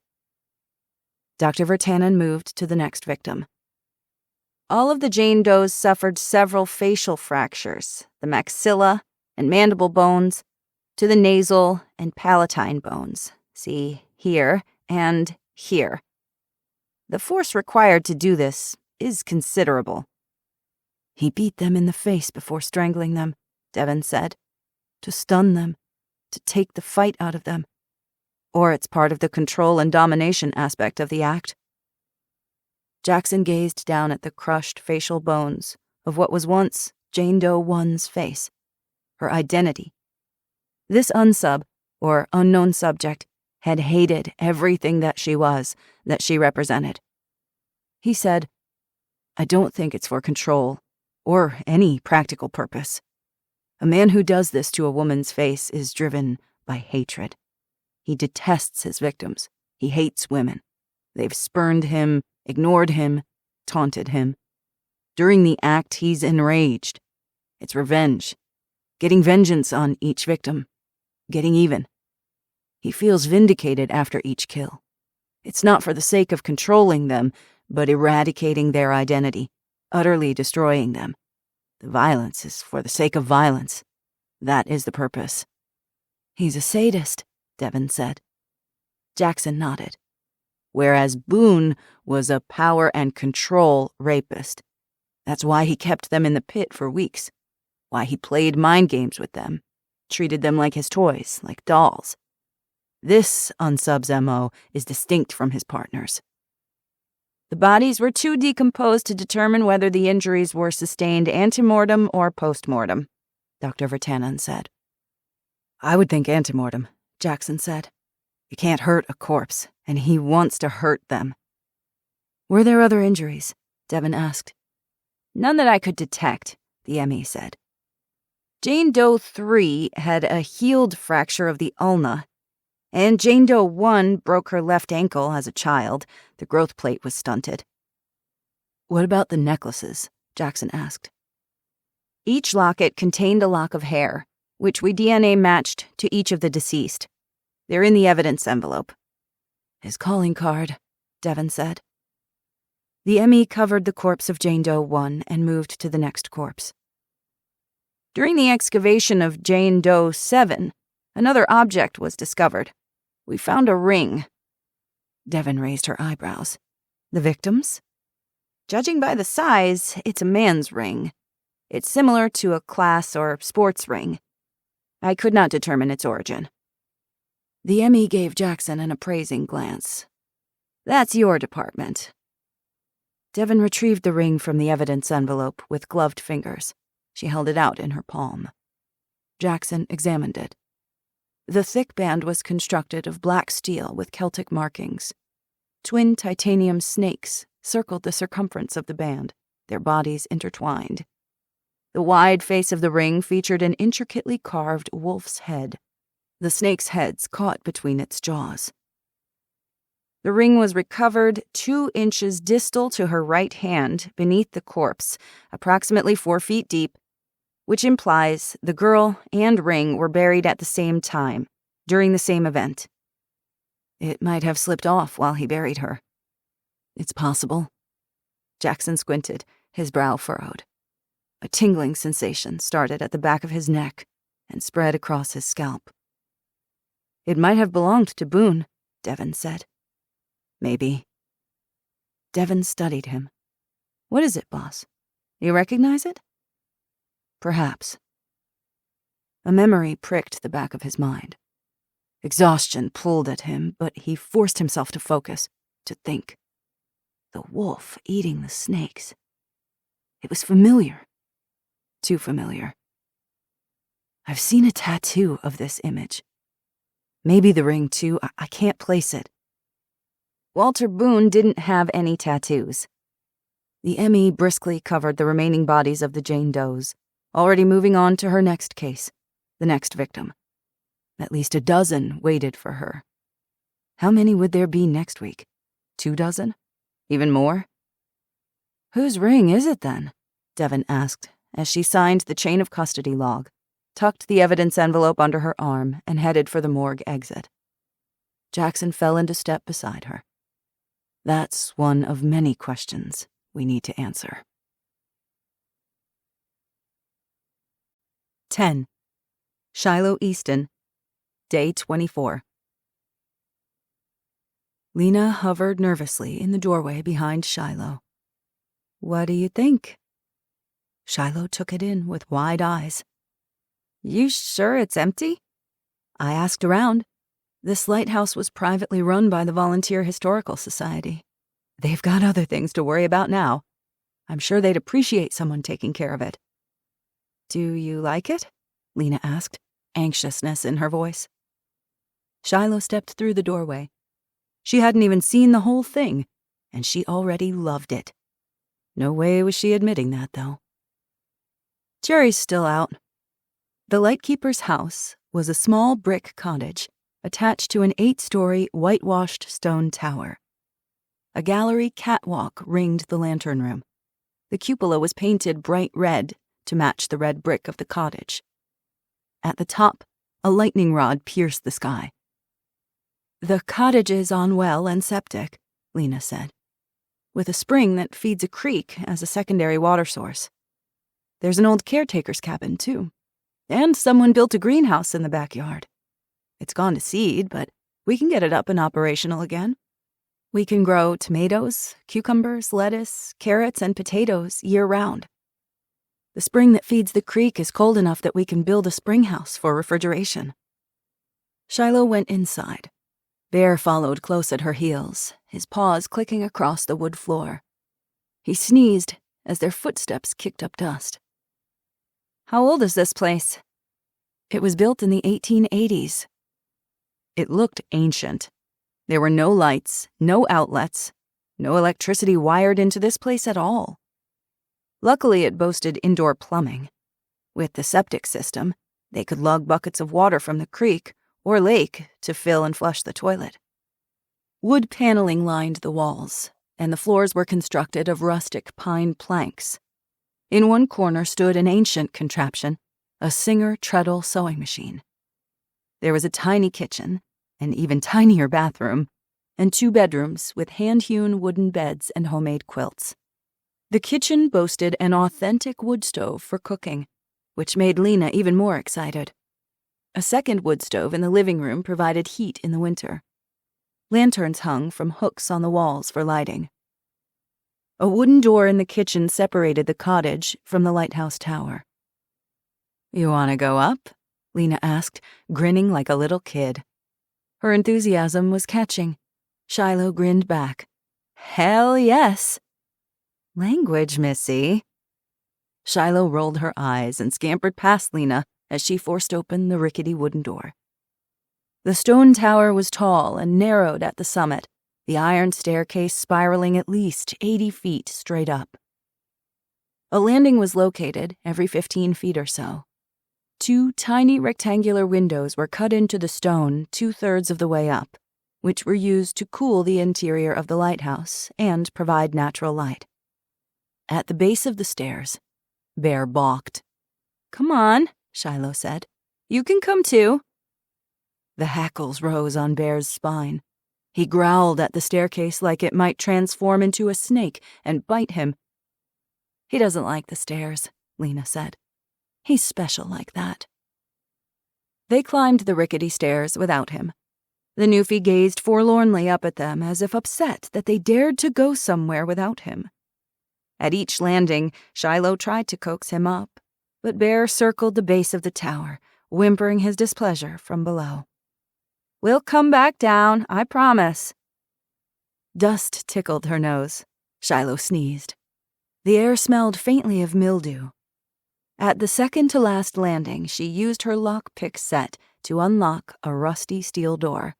Dr. Virtanen moved to the next victim. All of the Jane Does suffered several facial fractures, the maxilla and mandible bones, to the nasal and palatine bones, see here and here. The force required to do this is considerable. He beat them in the face before strangling them, Devon said, to stun them, to take the fight out of them. Or it's part of the control and domination aspect of the act. Jackson gazed down at the crushed facial bones of what was once Jane Doe 1's face, her identity. This unsub, or unknown subject, had hated everything that she was, that she represented. He said, "I don't think it's for control, or any practical purpose. A man who does this to a woman's face is driven by hatred. He detests his victims. He hates women. They've spurned him, ignored him, taunted him. During the act, he's enraged. It's revenge. Getting vengeance on each victim. Getting even. He feels vindicated after each kill. It's not for the sake of controlling them, but eradicating their identity, utterly destroying them. The violence is for the sake of violence. That is the purpose." "He's a sadist," Devon said. Jackson nodded. Whereas Boone was a power and control rapist. That's why he kept them in the pit for weeks. Why he played mind games with them. Treated them like his toys, like dolls. This unsub's MO is distinct from his partner's. The bodies were too decomposed to determine whether the injuries were sustained antemortem or postmortem, Dr. Virtanen said. "I would think antemortem," Jackson said. "You can't hurt a corpse, and he wants to hurt them." "Were there other injuries?" Devon asked. "None that I could detect," the ME said. Jane Doe 3 had a healed fracture of the ulna, and Jane Doe 1 broke her left ankle as a child. The growth plate was stunted. "What about the necklaces?" Jackson asked. Each locket contained a lock of hair, which we DNA matched to each of the deceased. They're in the evidence envelope. "His calling card," Devon said. The ME covered the corpse of Jane Doe 1 and moved to the next corpse. During the excavation of Jane Doe 7, another object was discovered. We found a ring. Devon raised her eyebrows. "The victim's?" "Judging by the size, it's a man's ring. It's similar to a class or sports ring. I could not determine its origin." The ME gave Jackson an appraising glance. "That's your department." Devon retrieved the ring from the evidence envelope with gloved fingers. She held it out in her palm. Jackson examined it. The thick band was constructed of black steel with Celtic markings. Twin titanium snakes circled the circumference of the band, their bodies intertwined. The wide face of the ring featured an intricately carved wolf's head, the snake's heads caught between its jaws. The ring was recovered 2 inches distal to her right hand beneath the corpse, approximately 4 feet deep, which implies the girl and ring were buried at the same time, during the same event. It might have slipped off while he buried her. It's possible. Jackson squinted, his brow furrowed. A tingling sensation started at the back of his neck and spread across his scalp. It might have belonged to Boone, Devon said. Maybe. Devon studied him. What is it, boss? You recognize it? Perhaps. A memory pricked the back of his mind. Exhaustion pulled at him, but he forced himself to focus, to think. The wolf eating the snakes. It was familiar. Too familiar. I've seen a tattoo of this image. Maybe the ring, too. I can't place it. Walter Boone didn't have any tattoos. The Emmy briskly covered the remaining bodies of the Jane Does, already moving on to her next case, the next victim. At least a dozen waited for her. How many would there be next week? 2 dozen? Even more? Whose ring is it then? Devon asked as she signed the chain of custody log, tucked the evidence envelope under her arm, and headed for the morgue exit. Jackson fell into step beside her. That's one of many questions we need to answer. 10. Shiloh Easton, Day 24. Lena hovered nervously in the doorway behind Shiloh. What do you think? Shiloh took it in with wide eyes. You sure it's empty? I asked around. This lighthouse was privately run by the Volunteer Historical Society. They've got other things to worry about now. I'm sure they'd appreciate someone taking care of it. Do you like it? Lena asked, anxiousness in her voice. Shiloh stepped through the doorway. She hadn't even seen the whole thing, and she already loved it. No way was she admitting that, though. Jury's still out. The lightkeeper's house was a small brick cottage attached to an 8-story whitewashed stone tower. A gallery catwalk ringed the lantern room. The cupola was painted bright red to match the red brick of the cottage. At the top, a lightning rod pierced the sky. The cottage is on well and septic, Lena said, with a spring that feeds a creek as a secondary water source. There's an old caretaker's cabin, too, and someone built a greenhouse in the backyard. It's gone to seed, but we can get it up and operational again. We can grow tomatoes, cucumbers, lettuce, carrots, and potatoes year-round. The spring that feeds the creek is cold enough that we can build a spring house for refrigeration. Shiloh went inside. Bear followed close at her heels, his paws clicking across the wood floor. He sneezed as their footsteps kicked up dust. How old is this place? It was built in the 1880s. It looked ancient. There were no lights, no outlets, no electricity wired into this place at all. Luckily, it boasted indoor plumbing. With the septic system, they could lug buckets of water from the creek or lake to fill and flush the toilet. Wood paneling lined the walls, and the floors were constructed of rustic pine planks. In one corner stood an ancient contraption, a Singer treadle sewing machine. There was a tiny kitchen, an even tinier bathroom, and 2 bedrooms with hand-hewn wooden beds and homemade quilts. The kitchen boasted an authentic wood stove for cooking, which made Lena even more excited. A second wood stove in the living room provided heat in the winter. Lanterns hung from hooks on the walls for lighting. A wooden door in the kitchen separated the cottage from the lighthouse tower. You want to go up? Lena asked, grinning like a little kid. Her enthusiasm was catching. Shiloh grinned back. Hell yes. Language, missy. Shiloh rolled her eyes and scampered past Lena as she forced open the rickety wooden door. The stone tower was tall and narrowed at the summit, the iron staircase spiraling at least 80 feet straight up. A landing was located every 15 feet or so. 2 tiny rectangular windows were cut into the stone 2/3 of the way up, which were used to cool the interior of the lighthouse and provide natural light. At the base of the stairs, Bear balked. "Come on," Shiloh said. "You can come too." The hackles rose on Bear's spine. He growled at the staircase like it might transform into a snake and bite him. "He doesn't like the stairs," Lena said. "He's special like that." They climbed the rickety stairs without him. The newfie gazed forlornly up at them as if upset that they dared to go somewhere without him. At each landing, Shiloh tried to coax him up, but Bear circled the base of the tower, whimpering his displeasure from below. "We'll come back down, I promise." Dust tickled her nose. Shiloh sneezed. The air smelled faintly of mildew. At the second-to-last landing, she used her lockpick set to unlock a rusty steel door.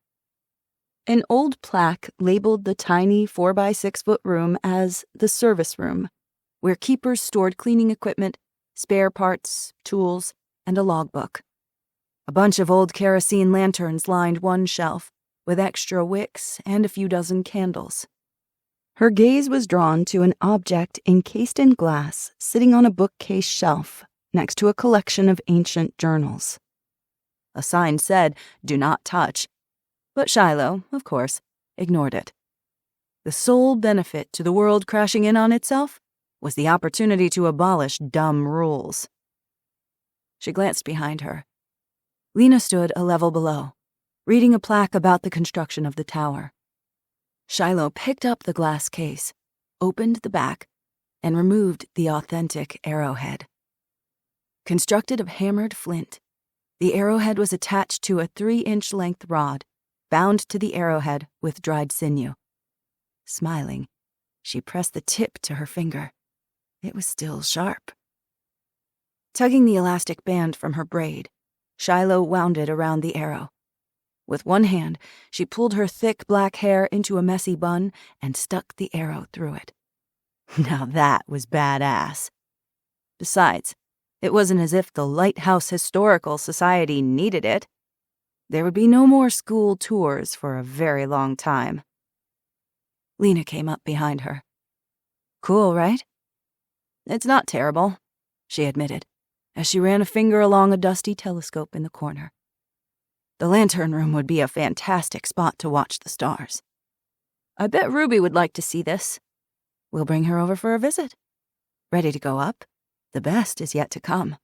An old plaque labeled the tiny 4-by-6-foot room as the service room, where keepers stored cleaning equipment, spare parts, tools, and a logbook. A bunch of old kerosene lanterns lined one shelf, with extra wicks and a few dozen candles. Her gaze was drawn to an object encased in glass sitting on a bookcase shelf next to a collection of ancient journals. A sign said, "Do not touch," but Shiloh, of course, ignored it. The sole benefit to the world crashing in on itself was the opportunity to abolish dumb rules. She glanced behind her. Lena stood a level below, reading a plaque about the construction of the tower. Shiloh picked up the glass case, opened the back, and removed the authentic arrowhead. Constructed of hammered flint, the arrowhead was attached to a 3-inch length rod, bound to the arrowhead with dried sinew. Smiling, she pressed the tip to her finger. It was still sharp. Tugging the elastic band from her braid, Shiloh wound it around the arrow. With one hand, she pulled her thick black hair into a messy bun and stuck the arrow through it. Now that was badass. Besides, it wasn't as if the Lighthouse Historical Society needed it. There would be no more school tours for a very long time. Lena came up behind her. "Cool, right?" "It's not terrible," she admitted, as she ran a finger along a dusty telescope in the corner. "The lantern room would be a fantastic spot to watch the stars. I bet Ruby would like to see this. We'll bring her over for a visit. Ready to go up? The best is yet to come."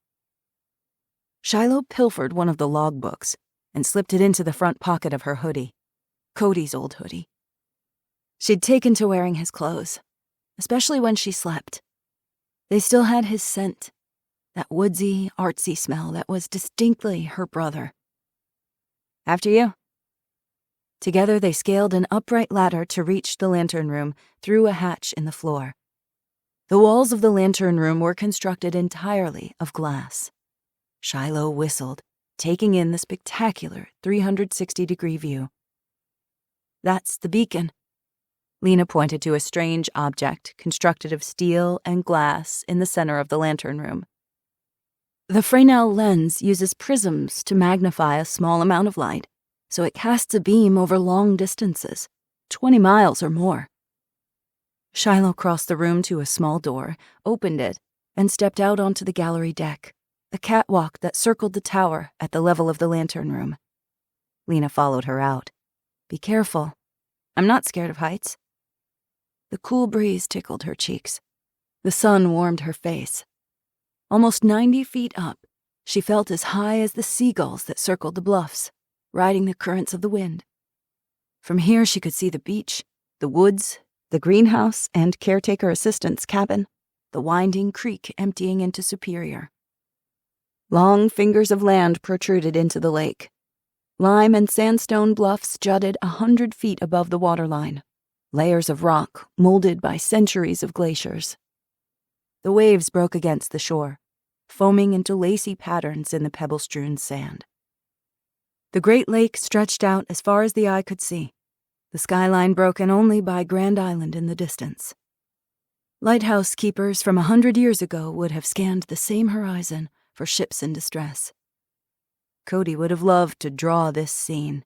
Shiloh pilfered one of the logbooks and slipped it into the front pocket of her hoodie, Cody's old hoodie. She'd taken to wearing his clothes, especially when she slept. They still had his scent, that woodsy, artsy smell that was distinctly her brother. "After you." Together they scaled an upright ladder to reach the lantern room through a hatch in the floor. The walls of the lantern room were constructed entirely of glass. Shiloh whistled, taking in the spectacular 360-degree view. "That's the beacon." Lena pointed to a strange object constructed of steel and glass in the center of the lantern room. The Fresnel lens uses prisms to magnify a small amount of light, so it casts a beam over long distances, 20 miles or more. Shiloh crossed the room to a small door, opened it, and stepped out onto the gallery deck, a catwalk that circled the tower at the level of the lantern room. Lena followed her out. "Be careful. I'm not scared of heights." The cool breeze tickled her cheeks. The sun warmed her face. Almost 90 feet up, she felt as high as the seagulls that circled the bluffs, riding the currents of the wind. From here she could see the beach, the woods, the greenhouse and caretaker assistant's cabin, the winding creek emptying into Superior. Long fingers of land protruded into the lake. Lime and sandstone bluffs jutted 100 feet above the waterline, layers of rock molded by centuries of glaciers. The waves broke against the shore, foaming into lacy patterns in the pebble-strewn sand. The Great Lake stretched out as far as the eye could see, the skyline broken only by Grand Island in the distance. Lighthouse keepers from 100 years ago would have scanned the same horizon for ships in distress. Cody would have loved to draw this scene.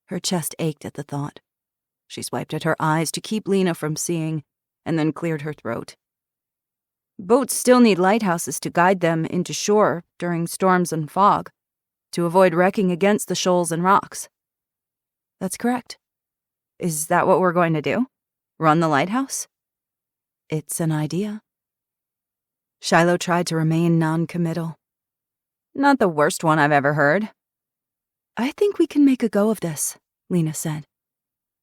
Her chest ached at the thought. She swiped at her eyes to keep Lena from seeing, and then cleared her throat. Boats still need lighthouses to guide them into shore during storms and fog, to avoid wrecking against the shoals and rocks. That's correct. Is that what we're going to do? Run the lighthouse? It's an idea. Shiloh tried to remain non-committal. Not the worst one I've ever heard. I think we can make a go of this, Lena said.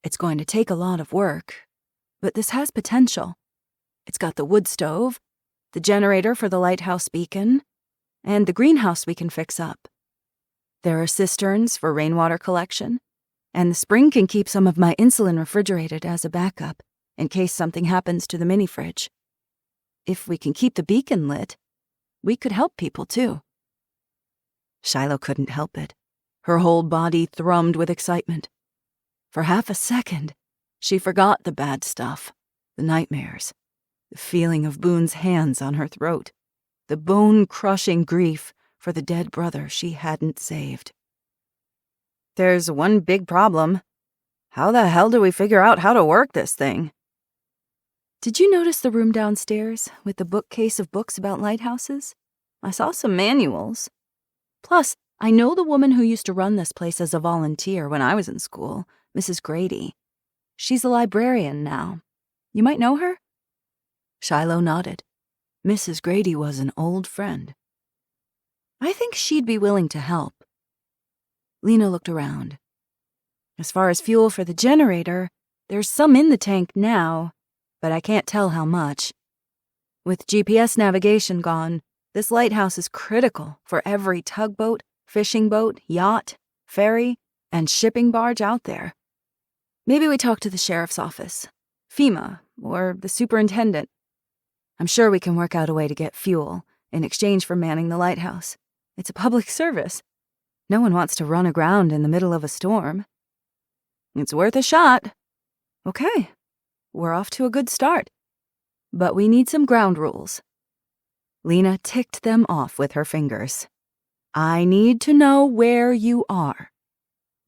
It's going to take a lot of work, but this has potential. It's got the wood stove, the generator for the lighthouse beacon, and the greenhouse we can fix up. There are cisterns for rainwater collection, and the spring can keep some of my insulin refrigerated as a backup in case something happens to the mini-fridge. If we can keep the beacon lit, we could help people too. Shiloh couldn't help it. Her whole body thrummed with excitement. For half a second, she forgot the bad stuff, the nightmares, the feeling of Boone's hands on her throat, the bone-crushing grief for the dead brother she hadn't saved. There's one big problem. How the hell do we figure out how to work this thing? Did you notice the room downstairs with the bookcase of books about lighthouses? I saw some manuals. Plus, I know the woman who used to run this place as a volunteer when I was in school, Mrs. Grady. She's a librarian now. You might know her? Shiloh nodded. Mrs. Grady was an old friend. I think she'd be willing to help. Lena looked around. As far as fuel for the generator, there's some in the tank now, but I can't tell how much. With GPS navigation gone, this lighthouse is critical for every tugboat, fishing boat, yacht, ferry, and shipping barge out there. Maybe we talk to the sheriff's office, FEMA, or the superintendent. I'm sure we can work out a way to get fuel in exchange for manning the lighthouse. It's a public service. No one wants to run aground in the middle of a storm. It's worth a shot. Okay, we're off to a good start. But we need some ground rules. Lena ticked them off with her fingers. I need to know where you are.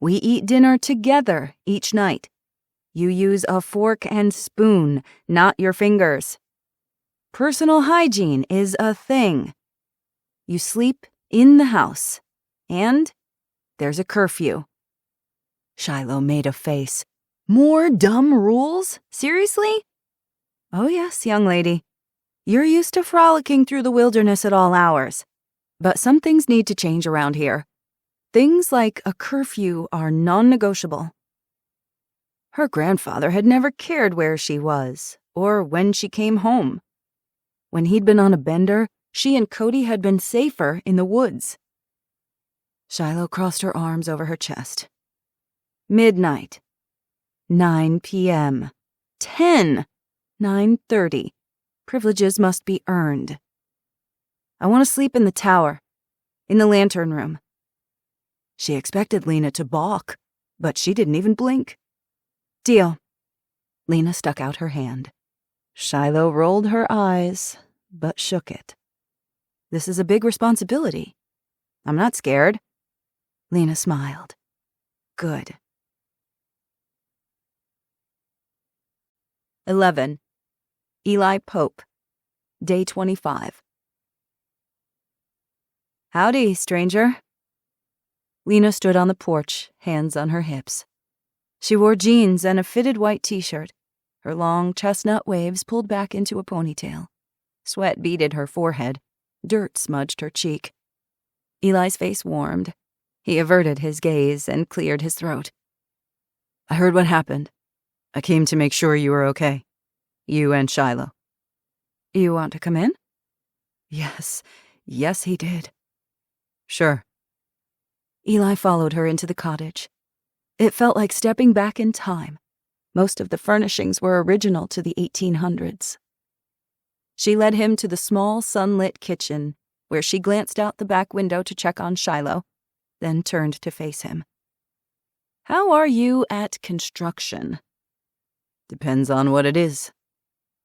We eat dinner together each night. You use a fork and spoon, not your fingers. Personal hygiene is a thing. You sleep in the house. And there's a curfew. Shiloh made a face. More dumb rules? Seriously? Oh yes, young lady. You're used to frolicking through the wilderness at all hours. But some things need to change around here. Things like a curfew are non-negotiable. Her grandfather had never cared where she was, or when she came home. When he'd been on a bender, she and Cody had been safer in the woods. Shiloh crossed her arms over her chest. Midnight. 9 p.m. 10. 9:30. Privileges must be earned. I want to sleep in the tower, in the lantern room. She expected Lena to balk, but she didn't even blink. Deal. Lena stuck out her hand. Shiloh rolled her eyes, but shook it. This is a big responsibility. I'm not scared. Lena smiled. Good. 11. Eli Pope. Day 25. Howdy, stranger. Lena stood on the porch, hands on her hips. She wore jeans and a fitted white t-shirt, her long chestnut waves pulled back into a ponytail. Sweat beaded her forehead. Dirt smudged her cheek. Eli's face warmed. He averted his gaze and cleared his throat. I heard what happened. I came to make sure you were okay. You and Shiloh. You want to come in? Yes, he did. Sure. Eli followed her into the cottage. It felt like stepping back in time. Most of the furnishings were original to the 1800s. She led him to the small, sunlit kitchen, where she glanced out the back window to check on Shiloh, then turned to face him. How are you at construction? Depends on what it is.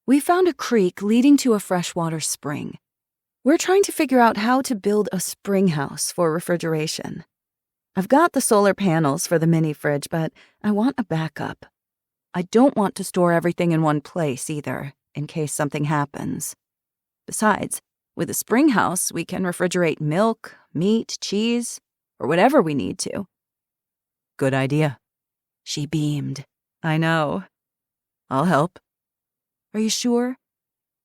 We found a creek leading to a freshwater spring. We're trying to figure out how to build a spring house for refrigeration. I've got the solar panels for the mini-fridge, but I want a backup. I don't want to store everything in one place either, in case something happens. Besides, with a spring house, we can refrigerate milk, meat, cheese, or whatever we need to. Good idea. She beamed. I know. I'll help. Are you sure?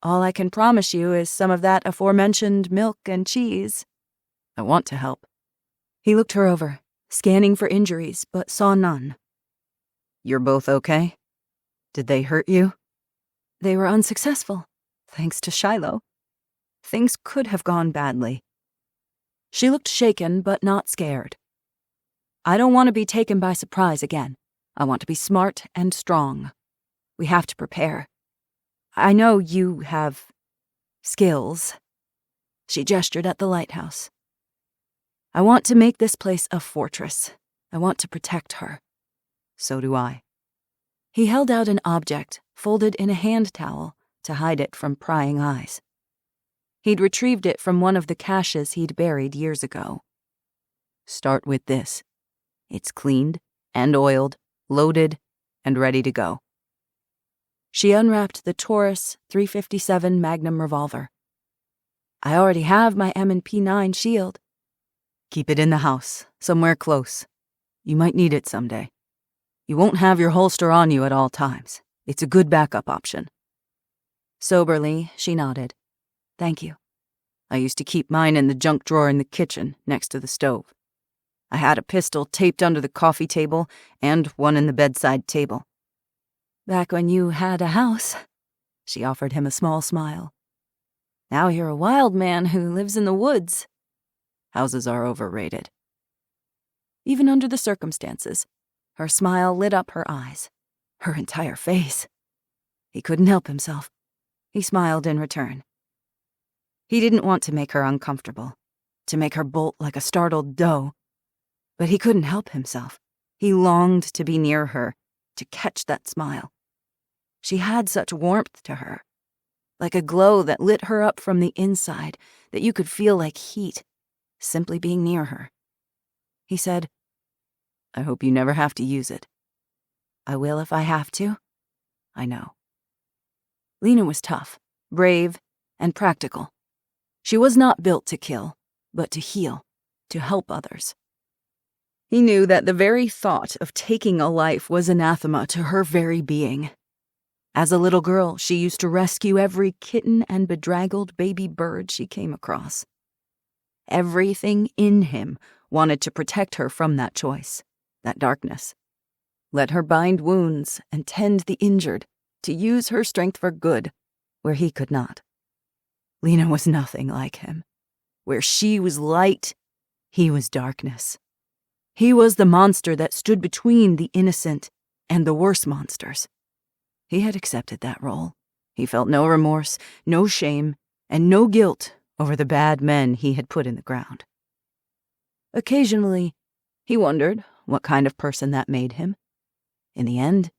All I can promise you is some of that aforementioned milk and cheese. I want to help. He looked her over, scanning for injuries, but saw none. You're both okay? Did they hurt you? They were unsuccessful, thanks to Shiloh. Things could have gone badly. She looked shaken, but not scared. I don't want to be taken by surprise again. I want to be smart and strong. We have to prepare. I know you have skills. She gestured at the lighthouse. I want to make this place a fortress. I want to protect her. So do I. He held out an object, folded in a hand towel, to hide it from prying eyes. He'd retrieved it from one of the caches he'd buried years ago. Start with this. It's cleaned and oiled, loaded, and ready to go. She unwrapped the Taurus .357 Magnum revolver. I already have my M&P 9 shield. Keep it in the house, somewhere close. You might need it someday. You won't have your holster on you at all times. It's a good backup option. Soberly, she nodded. Thank you. I used to keep mine in the junk drawer in the kitchen, next to the stove. I had a pistol taped under the coffee table and one in the bedside table. Back when you had a house, she offered him a small smile. Now you're a wild man who lives in the woods. Houses are overrated. Even under the circumstances, her smile lit up her eyes, her entire face. He couldn't help himself. He smiled in return. He didn't want to make her uncomfortable, to make her bolt like a startled doe. But he couldn't help himself. He longed to be near her, to catch that smile. She had such warmth to her, like a glow that lit her up from the inside, that you could feel like heat, simply being near her. He said, I hope you never have to use it. I will if I have to. I know. Lena was tough, brave, and practical. She was not built to kill, but to heal, to help others. He knew that the very thought of taking a life was anathema to her very being. As a little girl, she used to rescue every kitten and bedraggled baby bird she came across. Everything in him wanted to protect her from that choice, that darkness. Let her bind wounds and tend the injured, to use her strength for good, where he could not. Lena was nothing like him. Where she was light, he was darkness. He was the monster that stood between the innocent and the worse monsters. He had accepted that role. He felt no remorse, no shame, and no guilt over the bad men he had put in the ground. Occasionally, he wondered what kind of person that made him. In the end,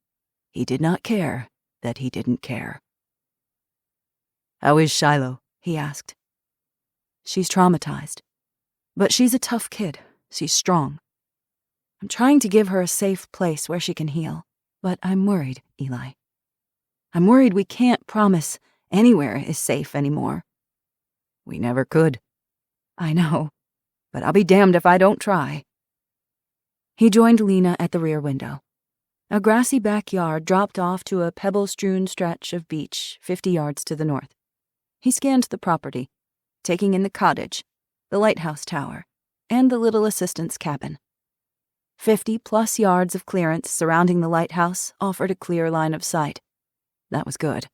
he did not care that he didn't care. How is Shiloh? He asked. She's traumatized. But she's a tough kid. She's strong. I'm trying to give her a safe place where she can heal. But I'm worried, Eli. I'm worried we can't promise anywhere is safe anymore. We never could. I know, but I'll be damned if I don't try. He joined Lena at the rear window. A grassy backyard dropped off to a pebble-strewn stretch of beach 50 yards to the north. He scanned the property, taking in the cottage, the lighthouse tower, and the little assistant's cabin. 50-plus yards of clearance surrounding the lighthouse offered a clear line of sight. That was good.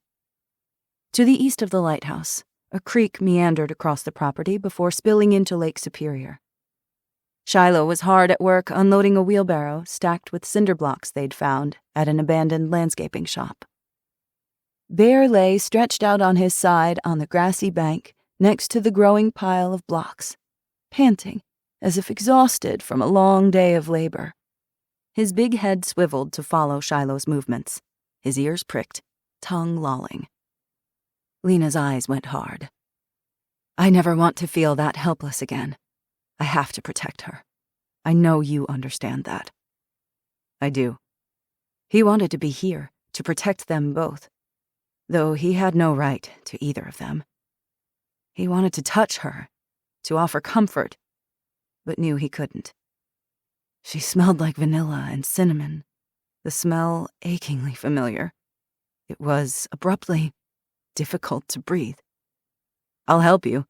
To the east of the lighthouse, a creek meandered across the property before spilling into Lake Superior. Shiloh was hard at work unloading a wheelbarrow stacked with cinder blocks they'd found at an abandoned landscaping shop. Bear lay stretched out on his side on the grassy bank next to the growing pile of blocks, panting as if exhausted from a long day of labor. His big head swiveled to follow Shiloh's movements, his ears pricked, tongue lolling. Lena's eyes went hard. I never want to feel that helpless again. I have to protect her. I know you understand that. I do. He wanted to be here, to protect them both, though he had no right to either of them. He wanted to touch her, to offer comfort, but knew he couldn't. She smelled like vanilla and cinnamon, the smell achingly familiar. It was, abruptly, difficult to breathe. "I'll help you.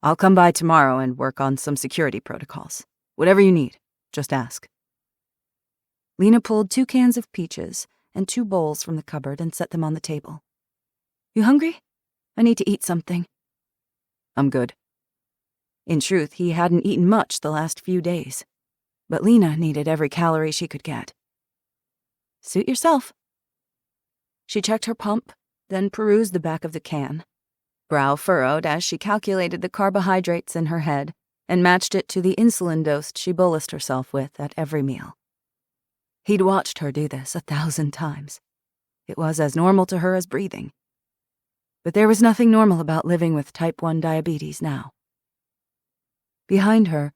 I'll come by tomorrow and work on some security protocols. Whatever you need, just ask." Lena pulled 2 cans of peaches and 2 bowls from the cupboard and set them on the table. "You hungry? I need to eat something." "I'm good." In truth, he hadn't eaten much the last few days, but Lena needed every calorie she could get. "Suit yourself." She checked her pump, then perused the back of the can, brow furrowed as she calculated the carbohydrates in her head and matched it to the insulin dose she bolused herself with at every meal. He'd watched her do this 1,000 times. It was as normal to her as breathing. But there was nothing normal about living with type 1 diabetes now. Behind her,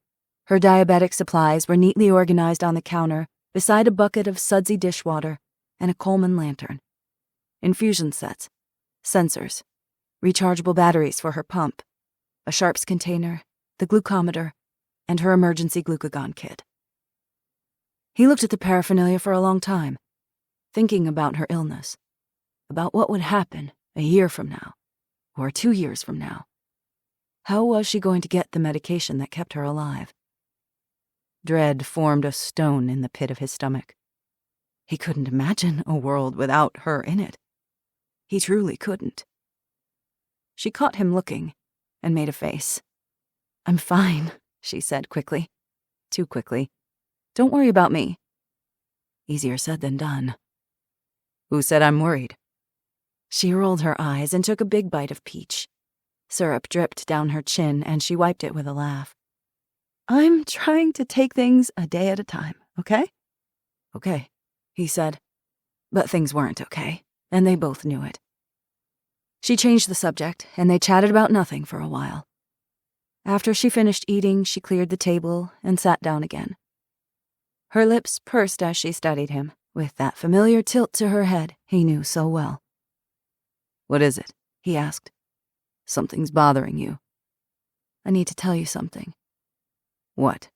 her diabetic supplies were neatly organized on the counter beside a bucket of sudsy dishwater and a Coleman lantern. Infusion sets, sensors, rechargeable batteries for her pump, a sharps container, the glucometer, and her emergency glucagon kit. He looked at the paraphernalia for a long time, thinking about her illness, about what would happen a year from now, or 2 years from now. How was she going to get the medication that kept her alive? Dread formed a stone in the pit of his stomach. He couldn't imagine a world without her in it. He truly couldn't. She caught him looking and made a face. "I'm fine," she said quickly. Too quickly. "Don't worry about me." Easier said than done. "Who said I'm worried?" She rolled her eyes and took a big bite of peach. Syrup dripped down her chin and she wiped it with a laugh. "I'm trying to take things a day at a time, okay?" "Okay," he said. But things weren't okay, and they both knew it. She changed the subject, and they chatted about nothing for a while. After she finished eating, she cleared the table and sat down again. Her lips pursed as she studied him, with that familiar tilt to her head he knew so well. "What is it?" he asked. "Something's bothering you." "I need to tell you something." "What?"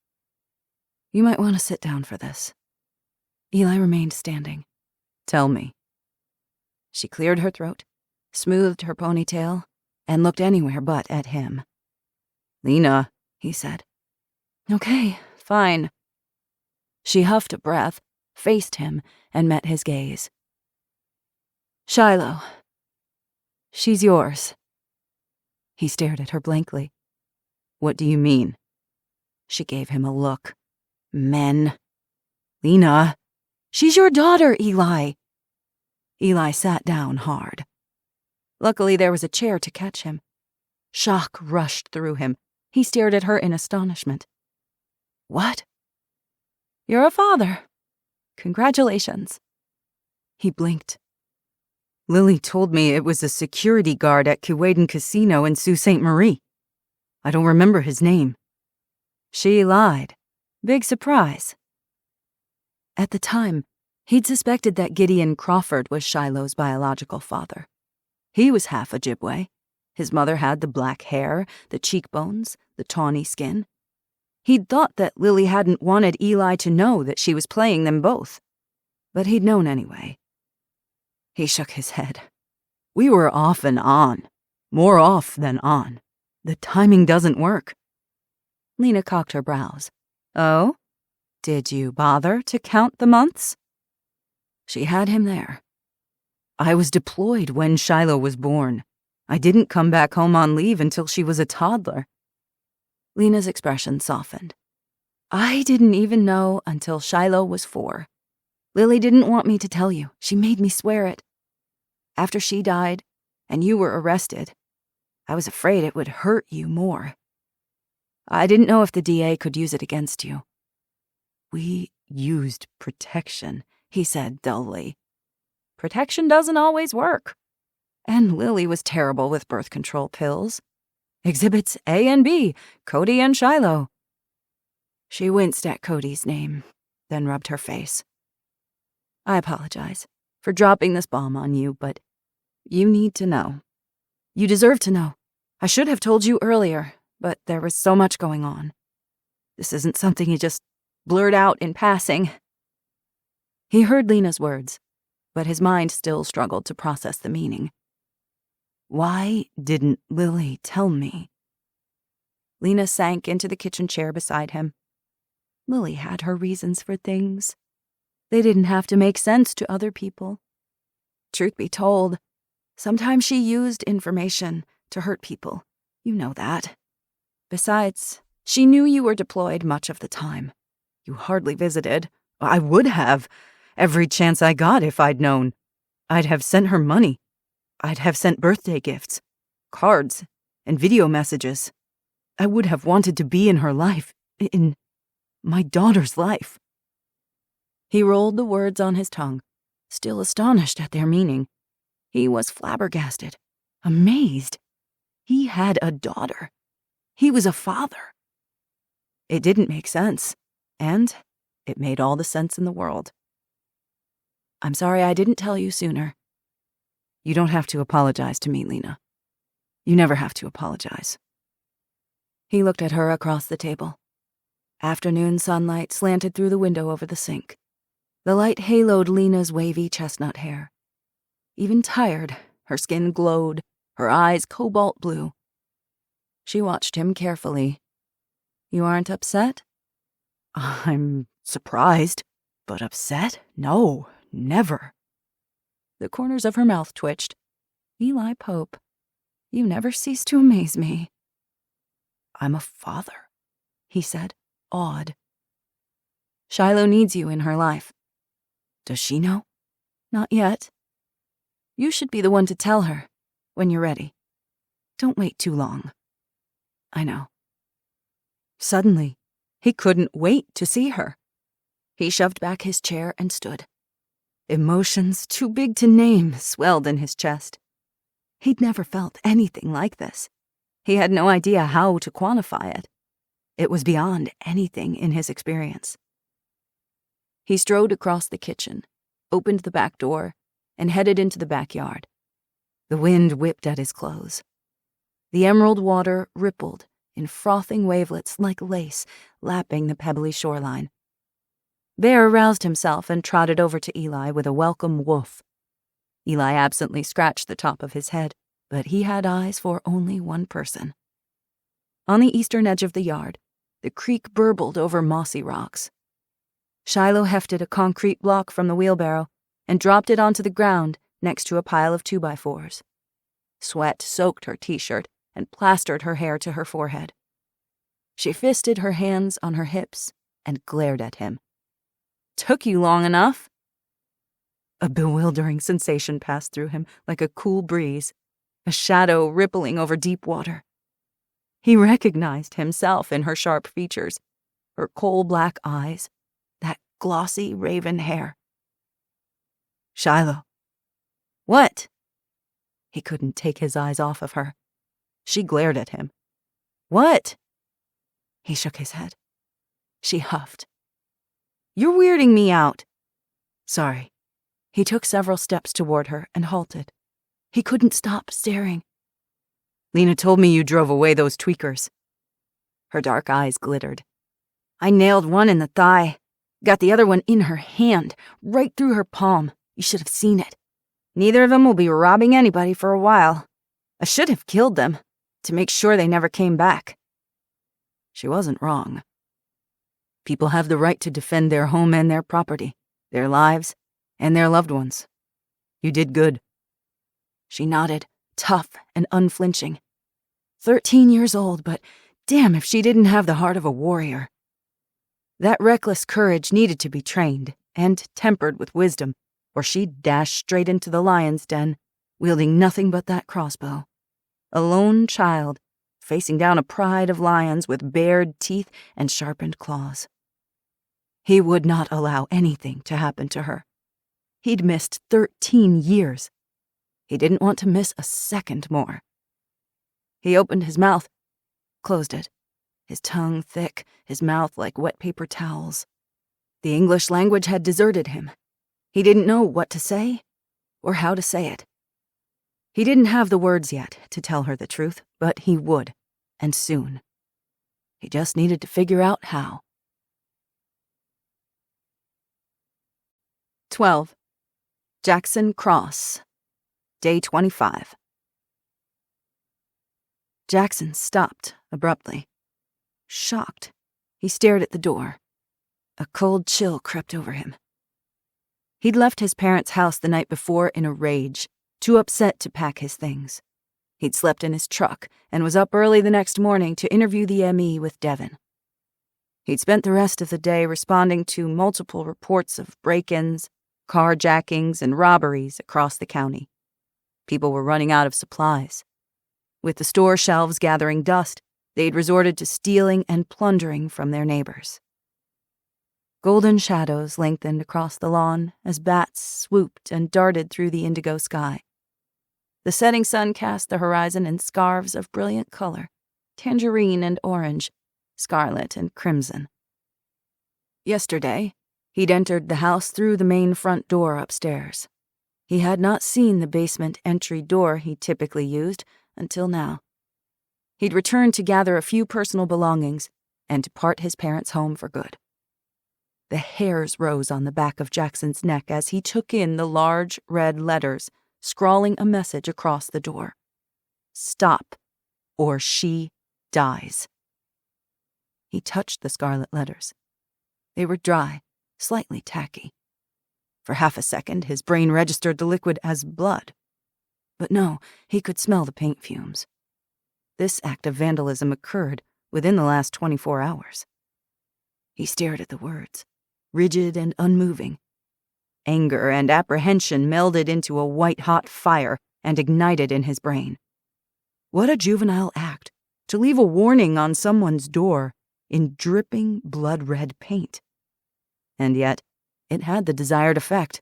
"You might want to sit down for this." Eli remained standing. "Tell me." She cleared her throat, smoothed her ponytail, and looked anywhere but at him. "Lena," he said. "Okay, fine." She huffed a breath, faced him, and met his gaze. "Shiloh. She's yours." He stared at her blankly. "What do you mean?" She gave him a look. "Men." "Lena." "She's your daughter, Eli." Eli sat down hard. Luckily, there was a chair to catch him. Shock rushed through him. He stared at her in astonishment. "What?" "You're a father. Congratulations." He blinked. "Lily told me it was a security guard at Kewadin Casino in Sault Ste. Marie. I don't remember his name." She lied. Big surprise. At the time, he'd suspected that Gideon Crawford was Shiloh's biological father. He was half Ojibwe. His mother had the black hair, the cheekbones, the tawny skin. He'd thought that Lily hadn't wanted Eli to know that she was playing them both. But he'd known anyway. He shook his head. "We were off and on. More off than on. The timing doesn't work." Lena cocked her brows. "Oh? Did you bother to count the months?" She had him there. "I was deployed when Shiloh was born. I didn't come back home on leave until she was a toddler." Lena's expression softened. "I didn't even know until Shiloh was 4. Lily didn't want me to tell you. She made me swear it. After she died, and you were arrested, I was afraid it would hurt you more. I didn't know if the DA could use it against you." "We used protection," he said dully. "Protection doesn't always work. And Lily was terrible with birth control pills. Exhibits A and B, Cody and Shiloh." She winced at Cody's name, then rubbed her face. "I apologize for dropping this bomb on you, but you need to know. You deserve to know. I should have told you earlier, but there was so much going on. This isn't something you just blurt out in passing." He heard Lena's words, but his mind still struggled to process the meaning. Why didn't Lily tell me? Lena sank into the kitchen chair beside him. Lily had her reasons for things. They didn't have to make sense to other people. Truth be told, sometimes she used information to hurt people. You know that. Besides, she knew you were deployed much of the time. You hardly visited. I would have. Every chance I got if I'd known. I'd have sent her money. I'd have sent birthday gifts, cards, and video messages. I would have wanted to be in her life, in my daughter's life. He rolled the words on his tongue, still astonished at their meaning. He was flabbergasted, amazed. He had a daughter. He was a father. It didn't make sense, and it made all the sense in the world. "I'm sorry I didn't tell you sooner." "You don't have to apologize to me, Lena. You never have to apologize." He looked at her across the table. Afternoon sunlight slanted through the window over the sink. The light haloed Lena's wavy chestnut hair. Even tired, her skin glowed, her eyes cobalt blue. She watched him carefully. "You aren't upset?" "I'm surprised, but upset? No, never." The corners of her mouth twitched. "Eli Pope, you never cease to amaze me." "I'm a father," he said, awed. "Shiloh needs you in her life." "Does she know?" "Not yet. You should be the one to tell her, when you're ready. Don't wait too long." "I know." Suddenly, he couldn't wait to see her. He shoved back his chair and stood. Emotions too big to name swelled in his chest. He'd never felt anything like this. He had no idea how to quantify it. It was beyond anything in his experience. He strode across the kitchen, opened the back door, and headed into the backyard. The wind whipped at his clothes. The emerald water rippled in frothing wavelets like lace, lapping the pebbly shoreline. Bear roused himself and trotted over to Eli with a welcome woof. Eli absently scratched the top of his head, but he had eyes for only one person. On the eastern edge of the yard, the creek burbled over mossy rocks. Shiloh hefted a concrete block from the wheelbarrow and dropped it onto the ground next to a pile of 2x4s. Sweat soaked her t-shirt and plastered her hair to her forehead. She fisted her hands on her hips and glared at him. "Took you long enough." A bewildering sensation passed through him like a cool breeze, a shadow rippling over deep water. He recognized himself in her sharp features, her coal-black eyes, that glossy raven hair. "Shiloh." "What?" He couldn't take his eyes off of her. She glared at him. "What?" He shook his head. She huffed. "You're weirding me out." "Sorry." He took several steps toward her and halted. He couldn't stop staring. "Lena told me you drove away those tweakers." Her dark eyes glittered. "I nailed one in the thigh. Got the other one in her hand, right through her palm. You should have seen it. Neither of them will be robbing anybody for a while. I should have killed them, to make sure they never came back." She wasn't wrong. People have the right to defend their home and their property, their lives, and their loved ones. You did good. She nodded, tough and unflinching. 13 years old, but damn if she didn't have the heart of a warrior. That reckless courage needed to be trained and tempered with wisdom, or she'd dash straight into the lion's den, wielding nothing but that crossbow. A lone child, facing down a pride of lions with bared teeth and sharpened claws. He would not allow anything to happen to her. He'd missed 13 years. He didn't want to miss a second more. He opened his mouth, closed it, his tongue thick, his mouth like wet paper towels. The English language had deserted him. He didn't know what to say or how to say it. He didn't have the words yet to tell her the truth, but he would, and soon. He just needed to figure out how. 12. Jackson Cross, Day 25. Jackson stopped abruptly. Shocked, he stared at the door. A cold chill crept over him. He'd left his parents' house the night before in a rage, too upset to pack his things. He'd slept in his truck and was up early the next morning to interview the ME with Devon. He'd spent the rest of the day responding to multiple reports of break-ins, carjackings, and robberies across the county. People were running out of supplies. With the store shelves gathering dust, they'd resorted to stealing and plundering from their neighbors. Golden shadows lengthened across the lawn as bats swooped and darted through the indigo sky. The setting sun cast the horizon in scarves of brilliant color, tangerine and orange, scarlet and crimson. Yesterday, he'd entered the house through the main front door upstairs. He had not seen the basement entry door he typically used until now. He'd returned to gather a few personal belongings and depart his parents' home for good. The hairs rose on the back of Jackson's neck as he took in the large red letters scrawling a message across the door. Stop, or she dies. He touched the scarlet letters. They were dry, slightly tacky. For half a second, his brain registered the liquid as blood. But no, he could smell the paint fumes. This act of vandalism occurred within the last 24 hours. He stared at the words, rigid and unmoving. Anger and apprehension melded into a white-hot fire and ignited in his brain. What a juvenile act, to leave a warning on someone's door in dripping blood-red paint. And yet, it had the desired effect,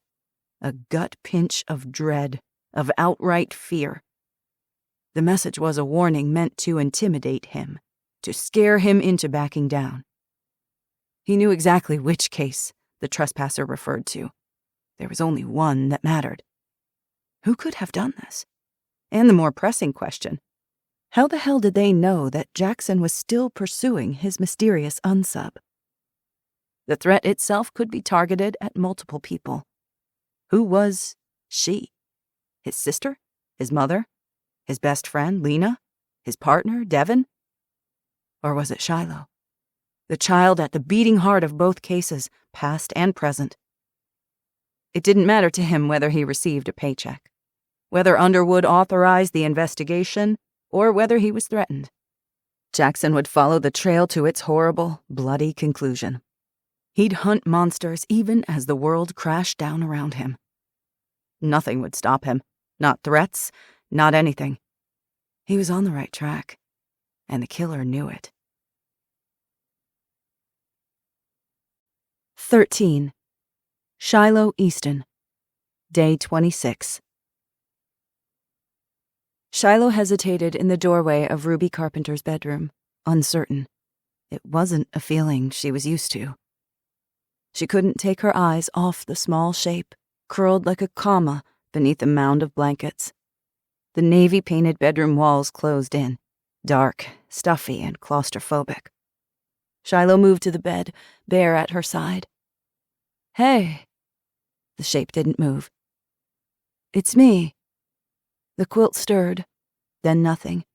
a gut pinch of dread, of outright fear. The message was a warning meant to intimidate him, to scare him into backing down. He knew exactly which case the trespasser referred to. There was only one that mattered. Who could have done this? And the more pressing question, how the hell did they know that Jackson was still pursuing his mysterious unsub? The threat itself could be targeted at multiple people. Who was she? His sister? His mother? His best friend, Lena? His partner, Devon? Or was it Shiloh? The child at the beating heart of both cases, past and present. It didn't matter to him whether he received a paycheck, whether Underwood authorized the investigation, or whether he was threatened. Jackson would follow the trail to its horrible, bloody conclusion. He'd hunt monsters even as the world crashed down around him. Nothing would stop him. Not threats, not anything. He was on the right track, and the killer knew it. 13. Shiloh Easton, Day 26. Shiloh hesitated in the doorway of Ruby Carpenter's bedroom, uncertain. It wasn't a feeling she was used to. She couldn't take her eyes off the small shape, curled like a comma beneath a mound of blankets. The navy-painted bedroom walls closed in, dark, stuffy, and claustrophobic. Shiloh moved to the bed, Bear at her side. "Hey." The shape didn't move. "It's me." The quilt stirred, then nothing.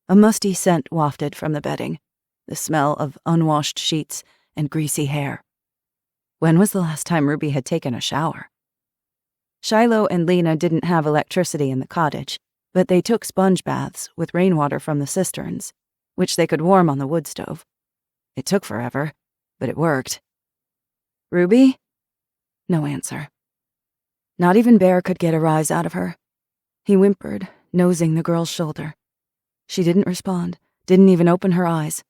A musty scent wafted from the bedding, the smell of unwashed sheets and greasy hair. When was the last time Ruby had taken a shower? Shiloh and Lena didn't have electricity in the cottage, but they took sponge baths with rainwater from the cisterns, which they could warm on the wood stove. It took forever, but it worked. "Ruby?" No answer. Not even Bear could get a rise out of her. He whimpered, nosing the girl's shoulder. She didn't respond, didn't even open her eyes.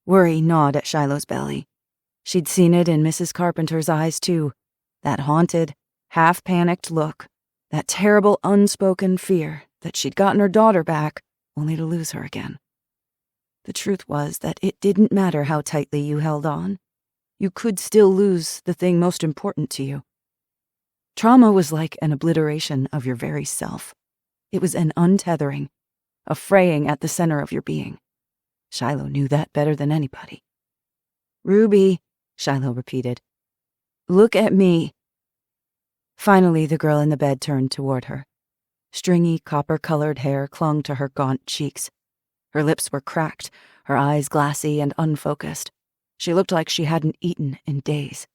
Worry gnawed at Shiloh's belly. She'd seen it in Mrs. Carpenter's eyes, too. That haunted, half-panicked look. That terrible unspoken fear that she'd gotten her daughter back, only to lose her again. The truth was that it didn't matter how tightly you held on. You could still lose the thing most important to you. Trauma was like an obliteration of your very self. It was an untethering, a fraying at the center of your being. Shiloh knew that better than anybody. "Ruby," Shiloh repeated. "Look at me." Finally, the girl in the bed turned toward her. Stringy, copper-colored hair clung to her gaunt cheeks. Her lips were cracked, her eyes glassy and unfocused. She looked like she hadn't eaten in days.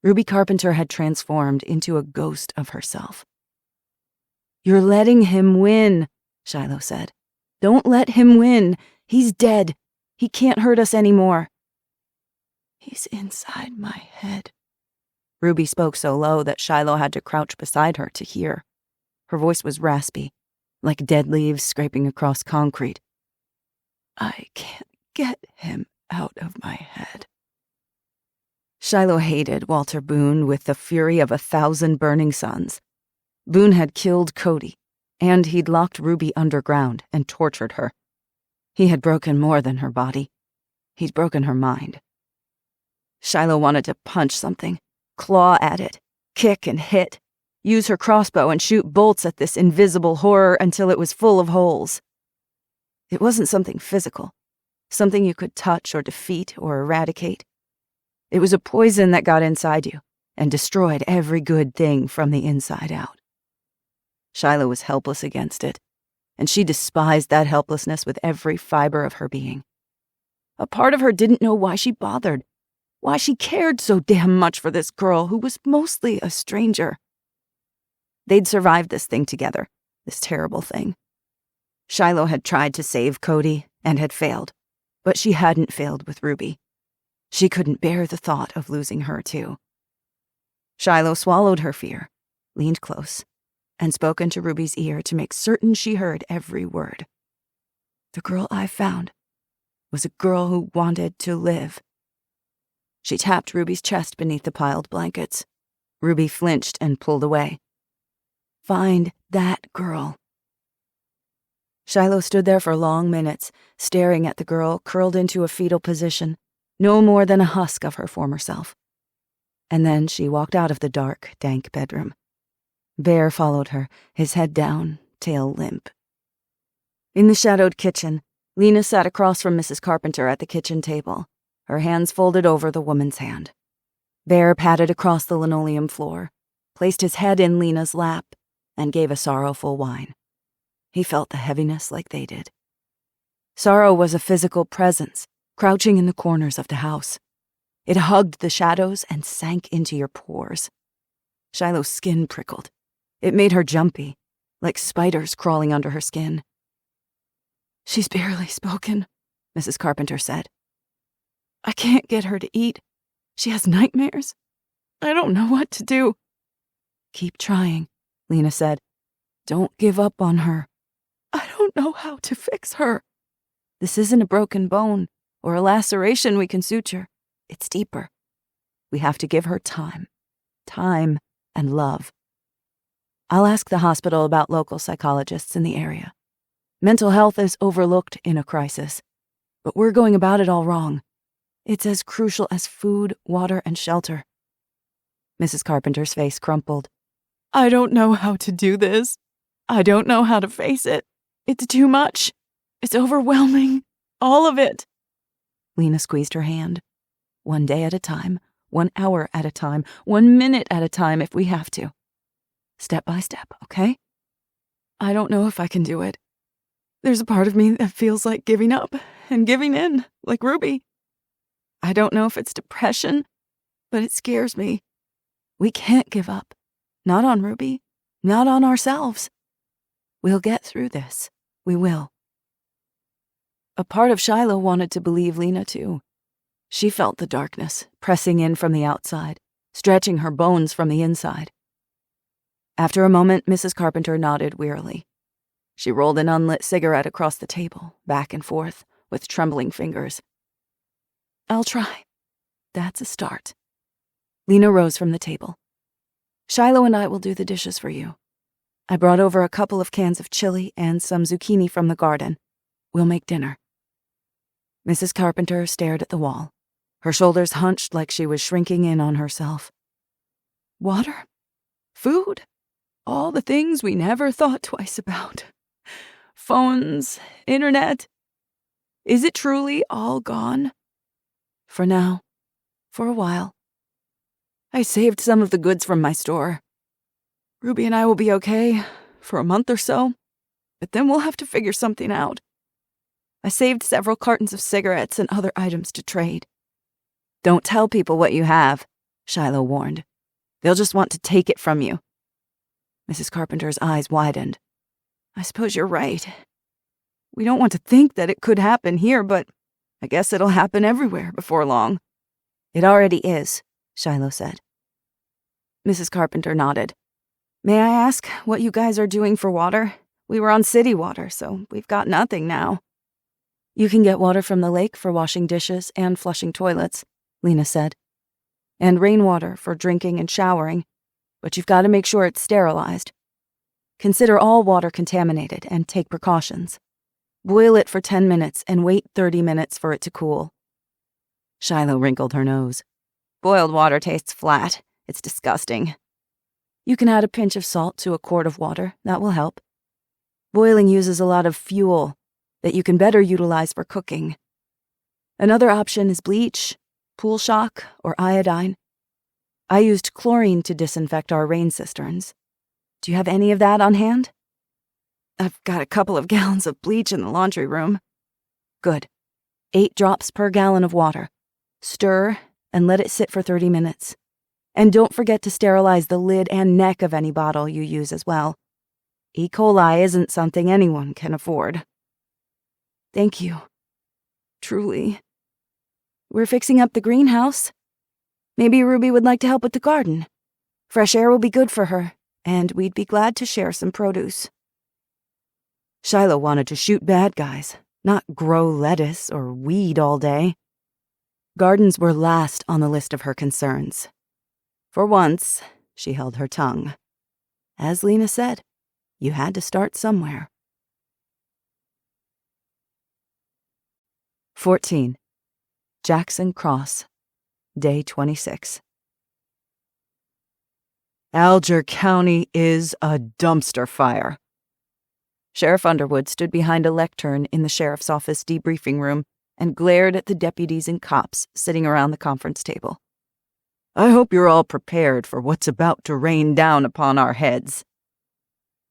Ruby Carpenter had transformed into a ghost of herself. "You're letting him win," Shiloh said. "Don't let him win. He's dead. He can't hurt us anymore." "He's inside my head." Ruby spoke so low that Shiloh had to crouch beside her to hear. Her voice was raspy, like dead leaves scraping across concrete. "I can't get him out of my head." Shiloh hated Walter Boone with the fury of 1,000 burning suns. Boone had killed Cody, and he'd locked Ruby underground and tortured her. He had broken more than her body. He'd broken her mind. Shiloh wanted to punch something, claw at it, kick and hit, use her crossbow and shoot bolts at this invisible horror until it was full of holes. It wasn't something physical, something you could touch or defeat or eradicate. It was a poison that got inside you and destroyed every good thing from the inside out. Shiloh was helpless against it, and she despised that helplessness with every fiber of her being. A part of her didn't know why she bothered, why she cared so damn much for this girl who was mostly a stranger. They'd survived this thing together, this terrible thing. Shiloh had tried to save Cody and had failed, but she hadn't failed with Ruby. She couldn't bear the thought of losing her, too. Shiloh swallowed her fear, leaned close, and spoke into Ruby's ear to make certain she heard every word. "The girl I found was a girl who wanted to live." She tapped Ruby's chest beneath the piled blankets. Ruby flinched and pulled away. "Find that girl." Shiloh stood there for long minutes, staring at the girl curled into a fetal position, no more than a husk of her former self. And then she walked out of the dark, dank bedroom. Bear followed her, his head down, tail limp. In the shadowed kitchen, Lena sat across from Mrs. Carpenter at the kitchen table, her hands folded over the woman's hand. Bear padded across the linoleum floor, placed his head in Lena's lap, and gave a sorrowful whine. He felt the heaviness like they did. Sorrow was a physical presence, crouching in the corners of the house. It hugged the shadows and sank into your pores. Shiloh's skin prickled. It made her jumpy, like spiders crawling under her skin. "She's barely spoken," Mrs. Carpenter said. "I can't get her to eat. She has nightmares. I don't know what to do." "Keep trying," Lena said. "Don't give up on her." "I don't know how to fix her." "This isn't a broken bone or a laceration we can suture. It's deeper. We have to give her time. Time and love. I'll ask the hospital about local psychologists in the area. Mental health is overlooked in a crisis, but we're going about it all wrong. It's as crucial as food, water, and shelter." Mrs. Carpenter's face crumpled. "I don't know how to do this. I don't know how to face it. It's too much. It's overwhelming. All of it." Lena squeezed her hand. "One day at a time, 1 hour at a time, 1 minute at a time if we have to. Step by step, okay? I don't know if I can do it. There's a part of me that feels like giving up and giving in, like Ruby. I don't know if it's depression, but it scares me. We can't give up. Not on Ruby, not on ourselves. We'll get through this. We will." A part of Shiloh wanted to believe Lena, too. She felt the darkness pressing in from the outside, stretching her bones from the inside. After a moment, Mrs. Carpenter nodded wearily. She rolled an unlit cigarette across the table, back and forth, with trembling fingers. "I'll try. That's a start." Lena rose from the table. "Shiloh and I will do the dishes for you. I brought over a couple of cans of chili and some zucchini from the garden. We'll make dinner." Mrs. Carpenter stared at the wall, her shoulders hunched like she was shrinking in on herself. "Water? Food? All the things we never thought twice about. Phones, internet. Is it truly all gone? For now. For a while. I saved some of the goods from my store. Ruby and I will be okay for a month or so, but then we'll have to figure something out. I saved several cartons of cigarettes and other items to trade. Don't tell people what you have, Shiloh warned. They'll just want to take it from you. Mrs. Carpenter's eyes widened. I suppose you're right. We don't want to think that it could happen here, but I guess it'll happen everywhere before long. It already is, Shiloh said. Mrs. Carpenter nodded. May I ask what you guys are doing for water? We were on city water, so we've got nothing now. You can get water from the lake for washing dishes and flushing toilets, Lena said. And rainwater for drinking and showering, but you've got to make sure it's sterilized. Consider all water contaminated and take precautions. Boil it for 10 minutes and wait 30 minutes for it to cool. Shiloh wrinkled her nose. Boiled water tastes flat. It's disgusting. You can add a pinch of salt to a quart of water. That will help. Boiling uses a lot of fuel that you can better utilize for cooking. Another option is bleach, pool shock, or iodine. I used chlorine to disinfect our rain cisterns. Do you have any of that on hand? I've got a couple of gallons of bleach in the laundry room. Good. 8 drops per gallon of water. Stir and let it sit for 30 minutes. And don't forget to sterilize the lid and neck of any bottle you use as well. E. coli isn't something anyone can afford. Thank you. Truly. We're fixing up the greenhouse. Maybe Ruby would like to help with the garden. Fresh air will be good for her, and we'd be glad to share some produce. Shiloh wanted to shoot bad guys, not grow lettuce or weed all day. Gardens were last on the list of her concerns. For once, she held her tongue. As Lena said, you had to start somewhere. 14. Jackson Cross, Day 26. Alger County is a dumpster fire. Sheriff Underwood stood behind a lectern in the sheriff's office debriefing room and glared at the deputies and cops sitting around the conference table. I hope you're all prepared for what's about to rain down upon our heads.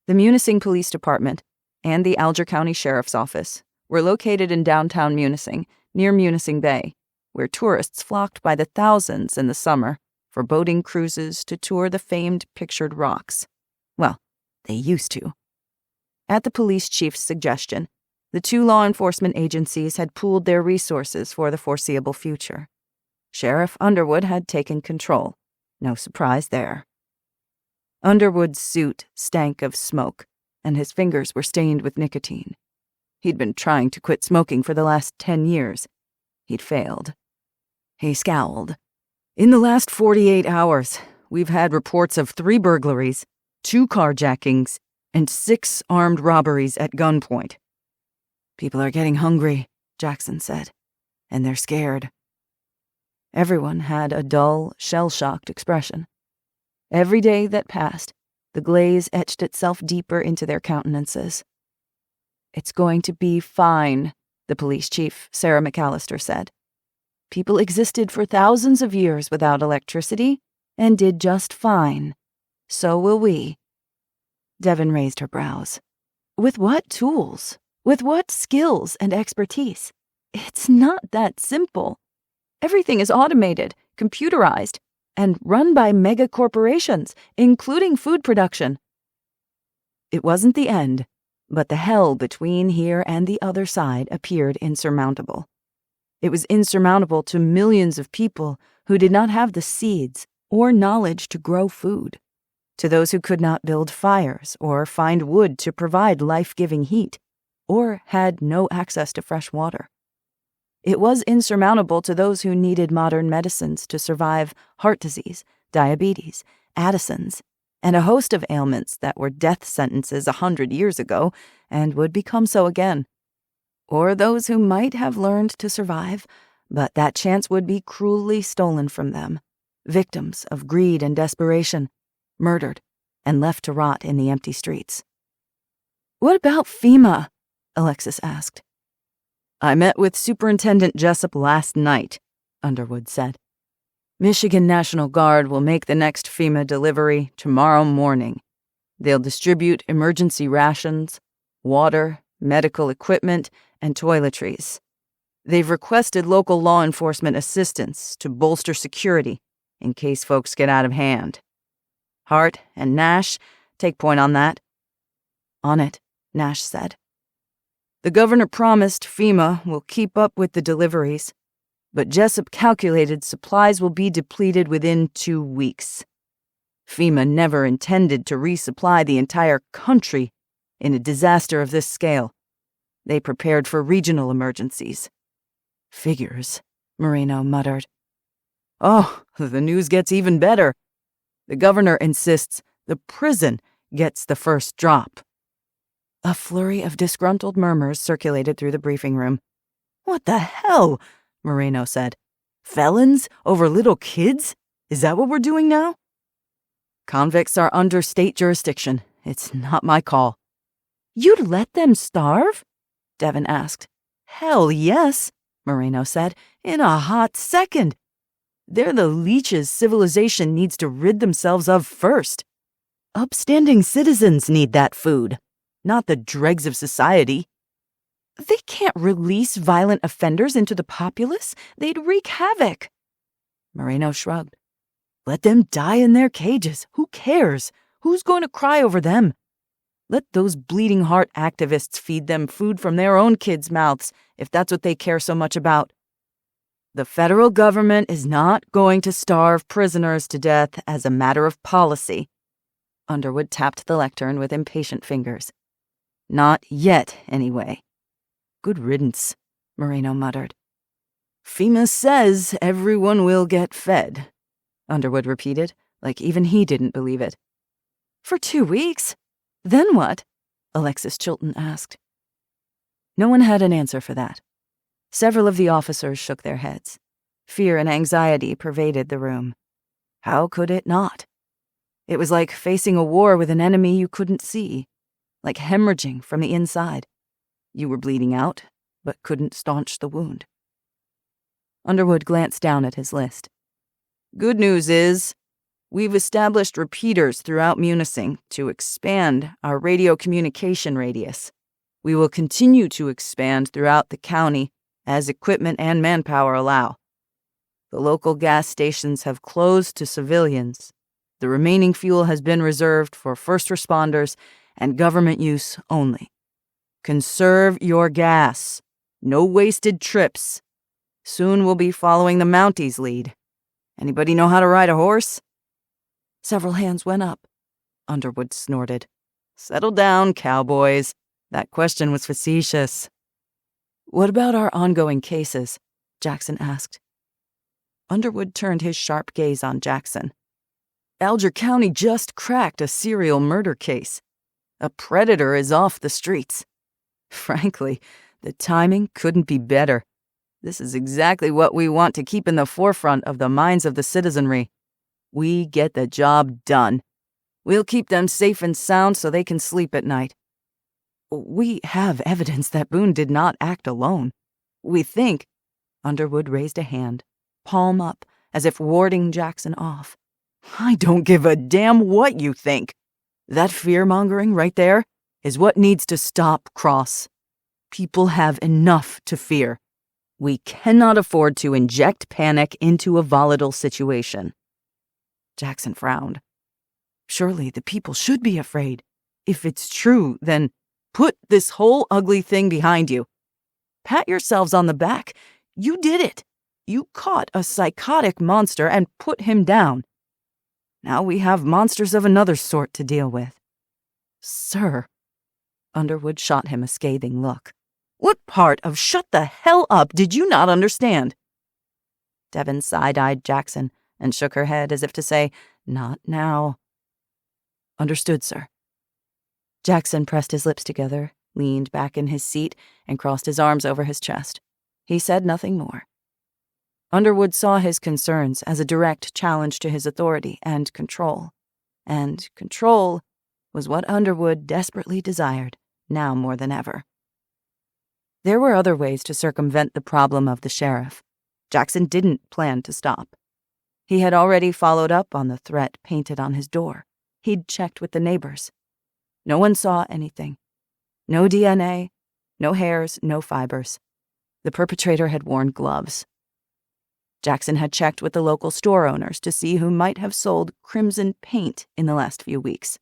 The Munising Police Department and the Alger County Sheriff's Office were located in downtown Munising, near Munising Bay, where tourists flocked by the thousands in the summer for boating cruises to tour the famed Pictured Rocks. Well, they used to. At the police chief's suggestion, the 2 law enforcement agencies had pooled their resources for the foreseeable future. Sheriff Underwood had taken control. No surprise there. Underwood's suit stank of smoke, and his fingers were stained with nicotine. He'd been trying to quit smoking for the last 10 years. He'd failed. He scowled. In the last 48 hours, we've had reports of 3 burglaries, 2 carjackings, and 6 armed robberies at gunpoint. People are getting hungry, Jackson said, and they're scared. Everyone had a dull, shell-shocked expression. Every day that passed, the glaze etched itself deeper into their countenances. It's going to be fine, the police chief, Sarah McAllister, said. People existed for thousands of years without electricity and did just fine. So will we. Devon raised her brows. With what tools? With what skills and expertise? It's not that simple. Everything is automated, computerized, and run by mega corporations, including food production. It wasn't the end, but the hell between here and the other side appeared insurmountable. It was insurmountable to millions of people who did not have the seeds or knowledge to grow food, to those who could not build fires or find wood to provide life-giving heat, or had no access to fresh water. It was insurmountable to those who needed modern medicines to survive heart disease, diabetes, Addison's, and a host of ailments that were death sentences 100 years ago and would become so again. Or those who might have learned to survive, but that chance would be cruelly stolen from them, victims of greed and desperation, murdered, and left to rot in the empty streets. "What about FEMA?" Alexis asked. "I met with Superintendent Jessup last night," Underwood said. "Michigan National Guard will make the next FEMA delivery tomorrow morning. They'll distribute emergency rations, water, medical equipment, and toiletries. They've requested local law enforcement assistance to bolster security in case folks get out of hand. Hart and Nash take point on that." "On it," Nash said. "The governor promised FEMA will keep up with the deliveries, but Jessup calculated supplies will be depleted within 2 weeks. FEMA never intended to resupply the entire country in a disaster of this scale. They prepared for regional emergencies." "Figures," Moreno muttered. "Oh, the news gets even better. The governor insists the prison gets the first drop." A flurry of disgruntled murmurs circulated through the briefing room. "What the hell?" Moreno said. "Felons over little kids? Is that what we're doing now?" "Convicts are under state jurisdiction. It's not my call." "You'd let them starve?" Devin asked. "Hell yes," Moreno said, "in a hot second. They're the leeches civilization needs to rid themselves of first. Upstanding citizens need that food, not the dregs of society. They can't release violent offenders into the populace. They'd wreak havoc." Moreno shrugged. "Let them die in their cages. Who cares? Who's going to cry over them? Let those bleeding heart activists feed them food from their own kids' mouths, if that's what they care so much about. The federal government is not going to starve prisoners to death as a matter of policy." Underwood tapped the lectern with impatient fingers. "Not yet, anyway." "Good riddance," Moreno muttered. "FEMA says everyone will get fed," Underwood repeated, like even he didn't believe it. "For 2 weeks? Then what?" Alexis Chilton asked. No one had an answer for that. Several of the officers shook their heads. Fear and anxiety pervaded the room. How could it not? It was like facing a war with an enemy you couldn't see, like hemorrhaging from the inside. You were bleeding out, but couldn't staunch the wound. Underwood glanced down at his list. "Good news is, we've established repeaters throughout Munising to expand our radio communication radius. We will continue to expand throughout the county as equipment and manpower allow. The local gas stations have closed to civilians. The remaining fuel has been reserved for first responders and government use only. Conserve your gas. No wasted trips. Soon we'll be following the Mounties' lead. Anybody know how to ride a horse?" Several hands went up. Underwood snorted. "Settle down, cowboys. That question was facetious." "What about our ongoing cases?" Jackson asked. Underwood turned his sharp gaze on Jackson. "Alger County just cracked a serial murder case. A predator is off the streets. Frankly, the timing couldn't be better. This is exactly what we want to keep in the forefront of the minds of the citizenry. We get the job done. We'll keep them safe and sound so they can sleep at night. We have evidence that Boone did not act alone. We think—" Underwood raised a hand, palm up, as if warding Jackson off. "I don't give a damn what you think. That fear-mongering right there is what needs to stop, Cross. People have enough to fear. We cannot afford to inject panic into a volatile situation." Jackson frowned. "Surely the people should be afraid. If it's true, then put this whole ugly thing behind you. Pat yourselves on the back. You did it. You caught a psychotic monster and put him down. Now we have monsters of another sort to deal with." "Sir," Underwood shot him a scathing look. "What part of shut the hell up did you not understand?" Devin side-eyed Jackson and shook her head as if to say, "Not now." "Understood, sir." Jackson pressed his lips together, leaned back in his seat, and crossed his arms over his chest. He said nothing more. Underwood saw his concerns as a direct challenge to his authority and control. and control was what Underwood desperately desired, now more than ever. There were other ways to circumvent the problem of the sheriff. Jackson didn't plan to stop. He had already followed up on the threat painted on his door. He'd checked with the neighbors. No one saw anything. No DNA, no hairs, no fibers. The perpetrator had worn gloves. Jackson had checked with the local store owners to see who might have sold crimson paint in the last few weeks.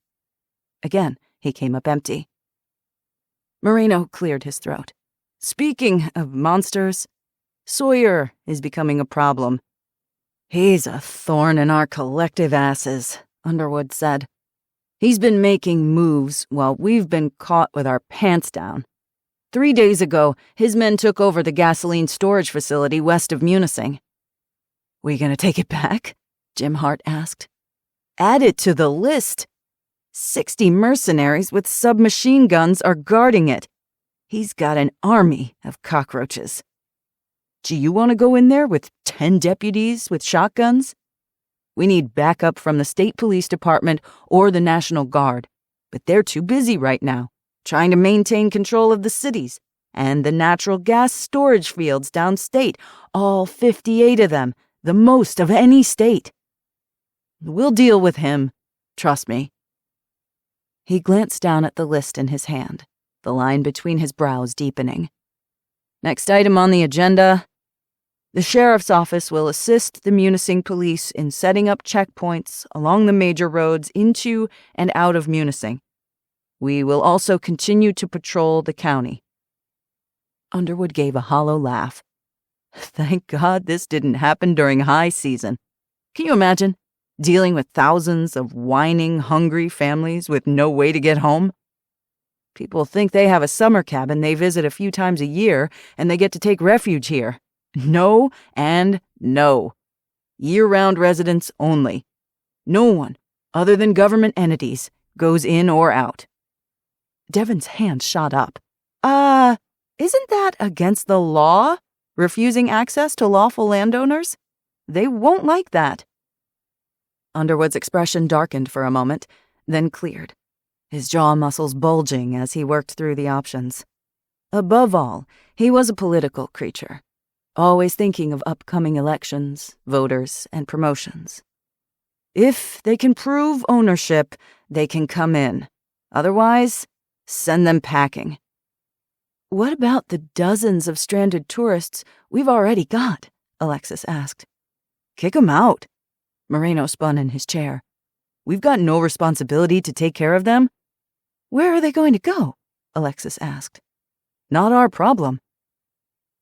Again, he came up empty. Moreno cleared his throat. Speaking of monsters, Sawyer is becoming a problem. He's a thorn in our collective asses, Underwood said. He's been making moves while we've been caught with our pants down. 3 days ago, his men took over the gasoline storage facility west of Munising. We gonna take it back? Jim Hart asked. Add it to the list. 60 mercenaries with submachine guns are guarding it. He's got an army of cockroaches. Do you want to go in there with 10 deputies with shotguns? We need backup from the state police department or the National Guard, but they're too busy right now, trying to maintain control of the cities and the natural gas storage fields downstate, all 58 of them, the most of any state. We'll deal with him, trust me. He glanced down at the list in his hand, the line between his brows deepening. Next item on the agenda. The sheriff's office will assist the Munising police in setting up checkpoints along the major roads into and out of Munising. We will also continue to patrol the county. Underwood gave a hollow laugh. Thank God this didn't happen during high season. Can you imagine dealing with thousands of whining, hungry families with no way to get home? People think they have a summer cabin they visit a few times a year and they get to take refuge here. No and no. Year-round residents only. No one, other than government entities, goes in or out. Devon's hand shot up. Isn't that against the law? Refusing access to lawful landowners? They won't like that. Underwood's expression darkened for a moment, then cleared, his jaw muscles bulging as he worked through the options. Above all, he was a political creature, always thinking of upcoming elections, voters, and promotions. If they can prove ownership, they can come in. Otherwise, send them packing. What about the dozens of stranded tourists we've already got? Alexis asked. Kick 'em out. Moreno spun in his chair. We've got no responsibility to take care of them. Where are they going to go? Alexis asked. Not our problem.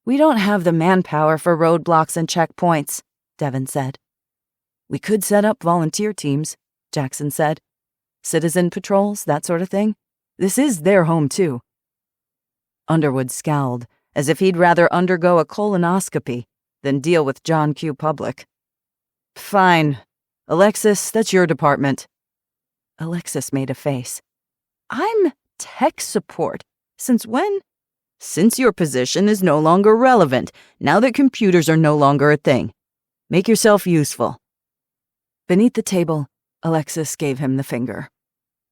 We don't have the manpower for roadblocks and checkpoints, Devon said. We could set up volunteer teams, Jackson said. Citizen patrols, that sort of thing. This is their home, too. Underwood scowled, as if he'd rather undergo a colonoscopy than deal with John Q. Public. Fine. Alexis, that's your department. Alexis made a face. I'm tech support. Since when? Since your position is no longer relevant, now that computers are no longer a thing. Make yourself useful. Beneath the table, Alexis gave him the finger.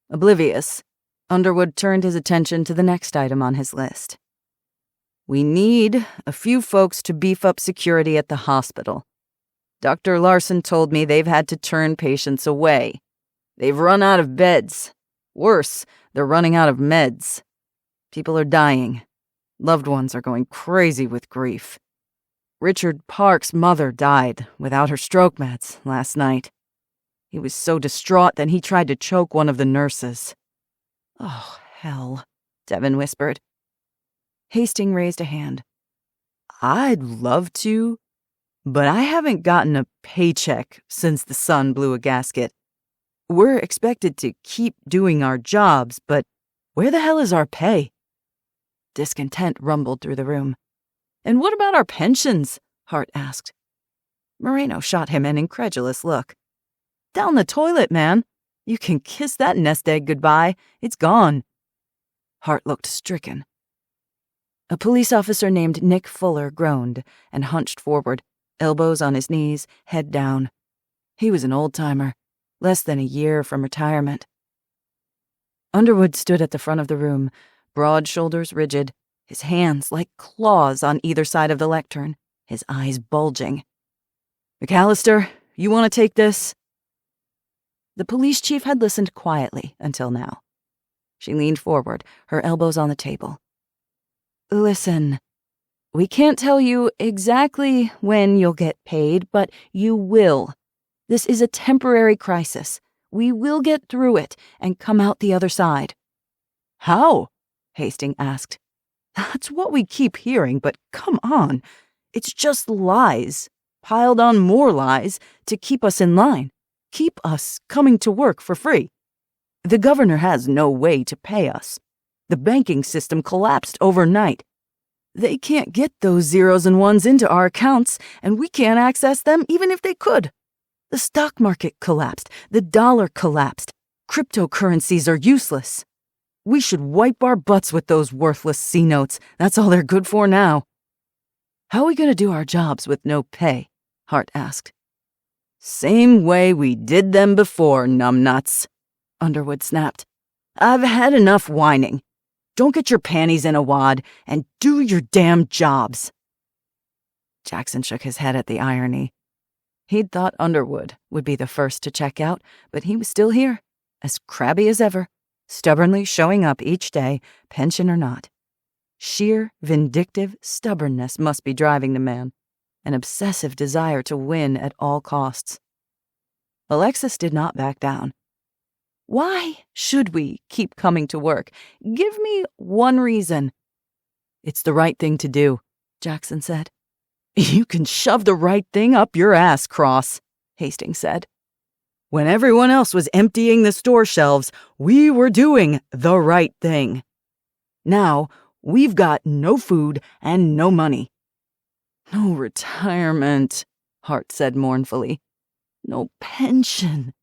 Oblivious, Underwood turned his attention to the next item on his list. We need a few folks to beef up security at the hospital. Dr. Larson told me they've had to turn patients away. They've run out of beds. Worse, they're running out of meds. People are dying. Loved ones are going crazy with grief. Richard Park's mother died without her stroke meds last night. He was so distraught that he tried to choke one of the nurses. Oh, hell, Devon whispered. Hastings raised a hand. I'd love to, but I haven't gotten a paycheck since the son blew a gasket. We're expected to keep doing our jobs, but where the hell is our pay? Discontent rumbled through the room. And what about our pensions? Hart asked. Moreno shot him an incredulous look. Down the toilet, man. You can kiss that nest egg goodbye. It's gone. Hart looked stricken. A police officer named Nick Fuller groaned and hunched forward, elbows on his knees, head down. He was an old-timer. less than a year from retirement. Underwood stood at the front of the room, broad shoulders rigid, his hands like claws on either side of the lectern, his eyes bulging. "McAllister, you want to take this?" The police chief had listened quietly until now. She leaned forward, her elbows on the table. "Listen, we can't tell you exactly when you'll get paid, but you will. This is a temporary crisis. We will get through it and come out the other side." "How?" Hastings asked. "That's what we keep hearing, but come on. It's just lies, piled on more lies to keep us in line, keep us coming to work for free. The governor has no way to pay us. The banking system collapsed overnight. They can't get those zeros and ones into our accounts, and we can't access them even if they could. The stock market collapsed. The dollar collapsed. Cryptocurrencies are useless. We should wipe our butts with those worthless C-notes. That's all they're good for now." "How are we going to do our jobs with no pay?" Hart asked. "Same way we did them before, numbnuts," Underwood snapped. "I've had enough whining. Don't get your panties in a wad and do your damn jobs." Jackson shook his head at the irony. He'd thought Underwood would be the first to check out, but he was still here, as crabby as ever, stubbornly showing up each day, pension or not. Sheer, vindictive stubbornness must be driving the man, an obsessive desire to win at all costs. Alexis did not back down. "Why should we keep coming to work? Give me one reason." "It's the right thing to do," Jackson said. "You can shove the right thing up your ass, Cross," Hastings said. "When everyone else was emptying the store shelves, we were doing the right thing. Now, we've got no food and no money." "No retirement," Hart said mournfully. "No pension.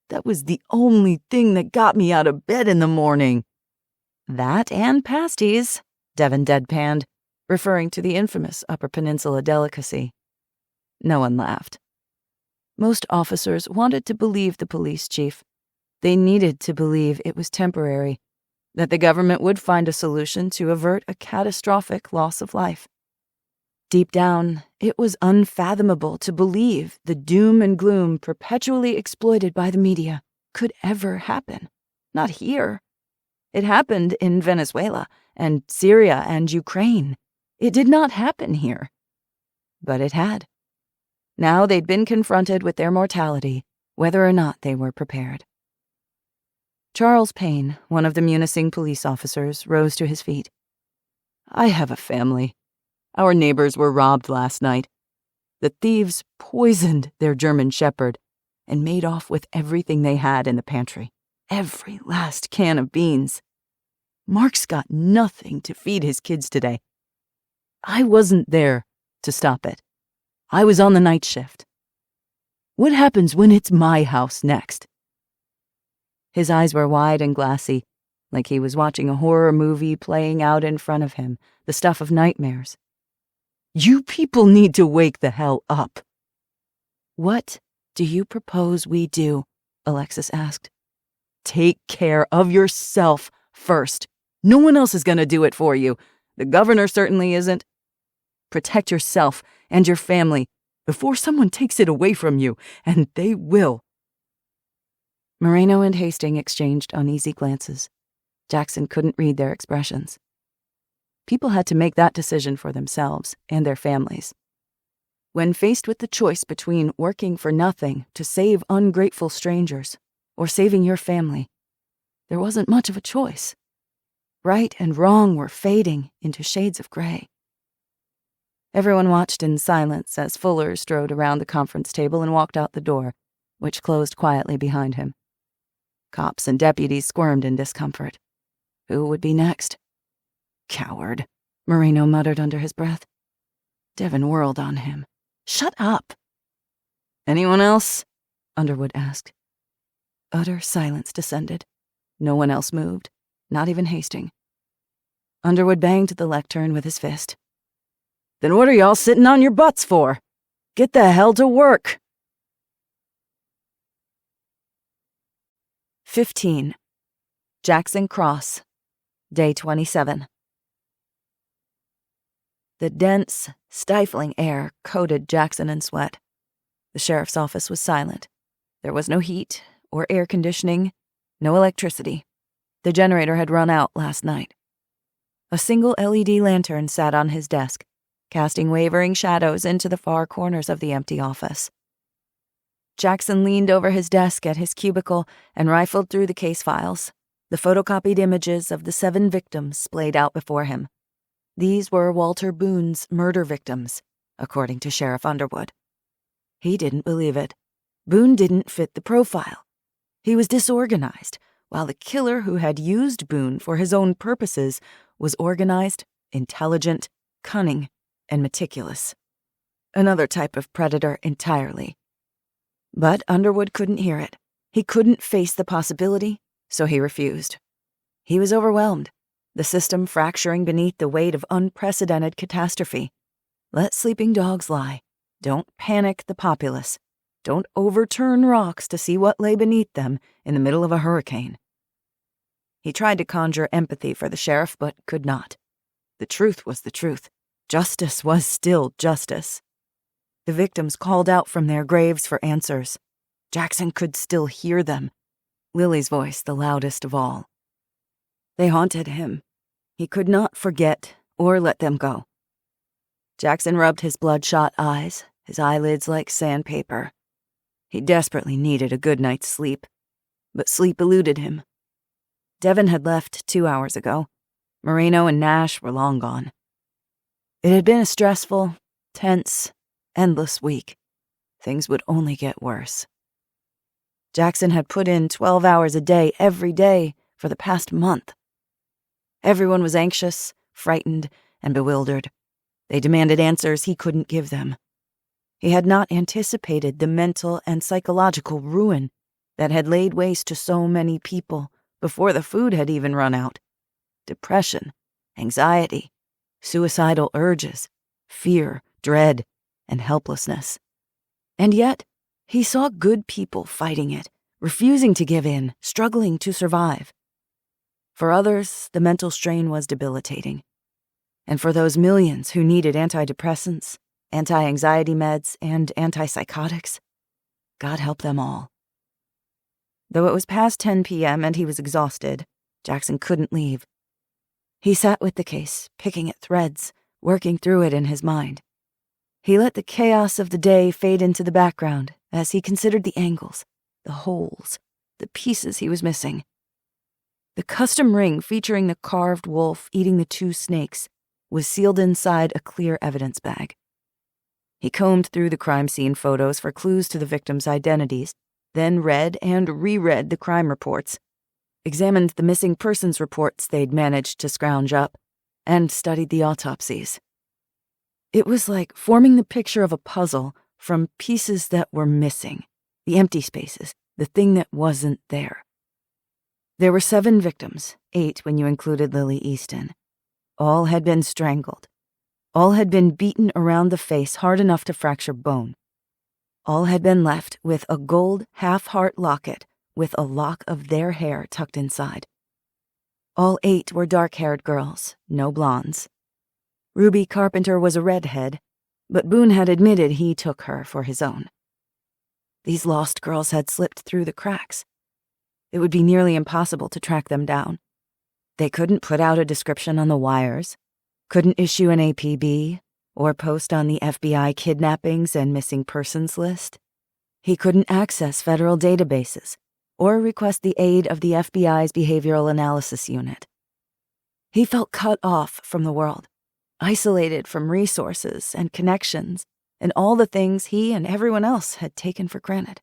That was the only thing that got me out of bed in the morning." "That and pasties," Devin deadpanned, referring to the infamous Upper Peninsula delicacy. No one laughed. Most officers wanted to believe the police chief. They needed to believe it was temporary, that the government would find a solution to avert a catastrophic loss of life. Deep down, it was unfathomable to believe the doom and gloom perpetually exploited by the media could ever happen. Not here. It happened in Venezuela and Syria and Ukraine. It did not happen here. But it had. Now they'd been confronted with their mortality, whether or not they were prepared. Charles Payne, one of the Munising police officers, rose to his feet. "I have a family. Our neighbors were robbed last night. The thieves poisoned their German shepherd and made off with everything they had in the pantry. Every last can of beans. Mark's got nothing to feed his kids today. I wasn't there to stop it. I was on the night shift. What happens when it's my house next?" His eyes were wide and glassy, like he was watching a horror movie playing out in front of him, the stuff of nightmares. "You people need to wake the hell up." "What do you propose we do?" Alexis asked. "Take care of yourself first. No one else is going to do it for you. The governor certainly isn't. Protect yourself and your family before someone takes it away from you, and they will." Moreno and Hastings exchanged uneasy glances. Jackson couldn't read their expressions. People had to make that decision for themselves and their families. When faced with the choice between working for nothing to save ungrateful strangers or saving your family, there wasn't much of a choice. Right and wrong were fading into shades of gray. Everyone watched in silence as Fuller strode around the conference table and walked out the door, which closed quietly behind him. Cops and deputies squirmed in discomfort. Who would be next? "Coward," Moreno muttered under his breath. Devin whirled on him. "Shut up." "Anyone else?" Underwood asked. Utter silence descended. No one else moved, not even Hastings. Underwood banged the lectern with his fist. "Then what are y'all sitting on your butts for? Get the hell to work." 15. Jackson Cross, Day 27. The dense, stifling air coated Jackson in sweat. The sheriff's office was silent. There was no heat or air conditioning, no electricity. The generator had run out last night. A single LED lantern sat on his desk, casting wavering shadows into the far corners of the empty office. Jackson leaned over his desk at his cubicle and rifled through the case files. The photocopied images of the 7 victims splayed out before him. These were Walter Boone's murder victims, according to Sheriff Underwood. He didn't believe it. Boone didn't fit the profile. He was disorganized, while the killer who had used Boone for his own purposes was organized, intelligent, cunning, and meticulous. Another type of predator entirely. But Underwood couldn't hear it. He couldn't face the possibility, so he refused. He was overwhelmed, the system fracturing beneath the weight of unprecedented catastrophe. Let sleeping dogs lie. Don't panic the populace. Don't overturn rocks to see what lay beneath them in the middle of a hurricane. He tried to conjure empathy for the sheriff, but could not. The truth was the truth. Justice was still justice. The victims called out from their graves for answers. Jackson could still hear them. Lily's voice the loudest of all. They haunted him. He could not forget or let them go. Jackson rubbed his bloodshot eyes, his eyelids like sandpaper. He desperately needed a good night's sleep, but sleep eluded him. Devon had left 2 hours ago. Moreno and Nash were long gone. It had been a stressful, tense, endless week. Things would only get worse. Jackson had put in 12 hours a day every day for the past month. Everyone was anxious, frightened, and bewildered. They demanded answers he couldn't give them. He had not anticipated the mental and psychological ruin that had laid waste to so many people before the food had even run out. Depression, anxiety, suicidal urges, fear, dread, and helplessness. And yet, he saw good people fighting it, refusing to give in, struggling to survive. For others, the mental strain was debilitating. And for those millions who needed antidepressants, anti-anxiety meds, and antipsychotics, God help them all. Though it was past 10 p.m. and he was exhausted, Jackson couldn't leave. He sat with the case, picking at threads, working through it in his mind. He let the chaos of the day fade into the background as he considered the angles, the holes, the pieces he was missing. The custom ring featuring the carved wolf eating the 2 snakes was sealed inside a clear evidence bag. He combed through the crime scene photos for clues to the victims' identities, then read and reread the crime reports, examined the missing persons reports they'd managed to scrounge up, and studied the autopsies. It was like forming the picture of a puzzle from pieces that were missing, the empty spaces, the thing that wasn't there. There were 7 victims, 8 when you included Lily Easton. All had been strangled. All had been beaten around the face hard enough to fracture bone. All had been left with a gold half-heart locket with a lock of their hair tucked inside. All 8 were dark-haired girls, no blondes. Ruby Carpenter was a redhead, but Boone had admitted he took her for his own. These lost girls had slipped through the cracks. It would be nearly impossible to track them down. They couldn't put out a description on the wires, couldn't issue an APB, or post on the FBI kidnappings and missing persons list. He couldn't access federal databases or request the aid of the FBI's Behavioral Analysis Unit. He felt cut off from the world, isolated from resources and connections and all the things he and everyone else had taken for granted.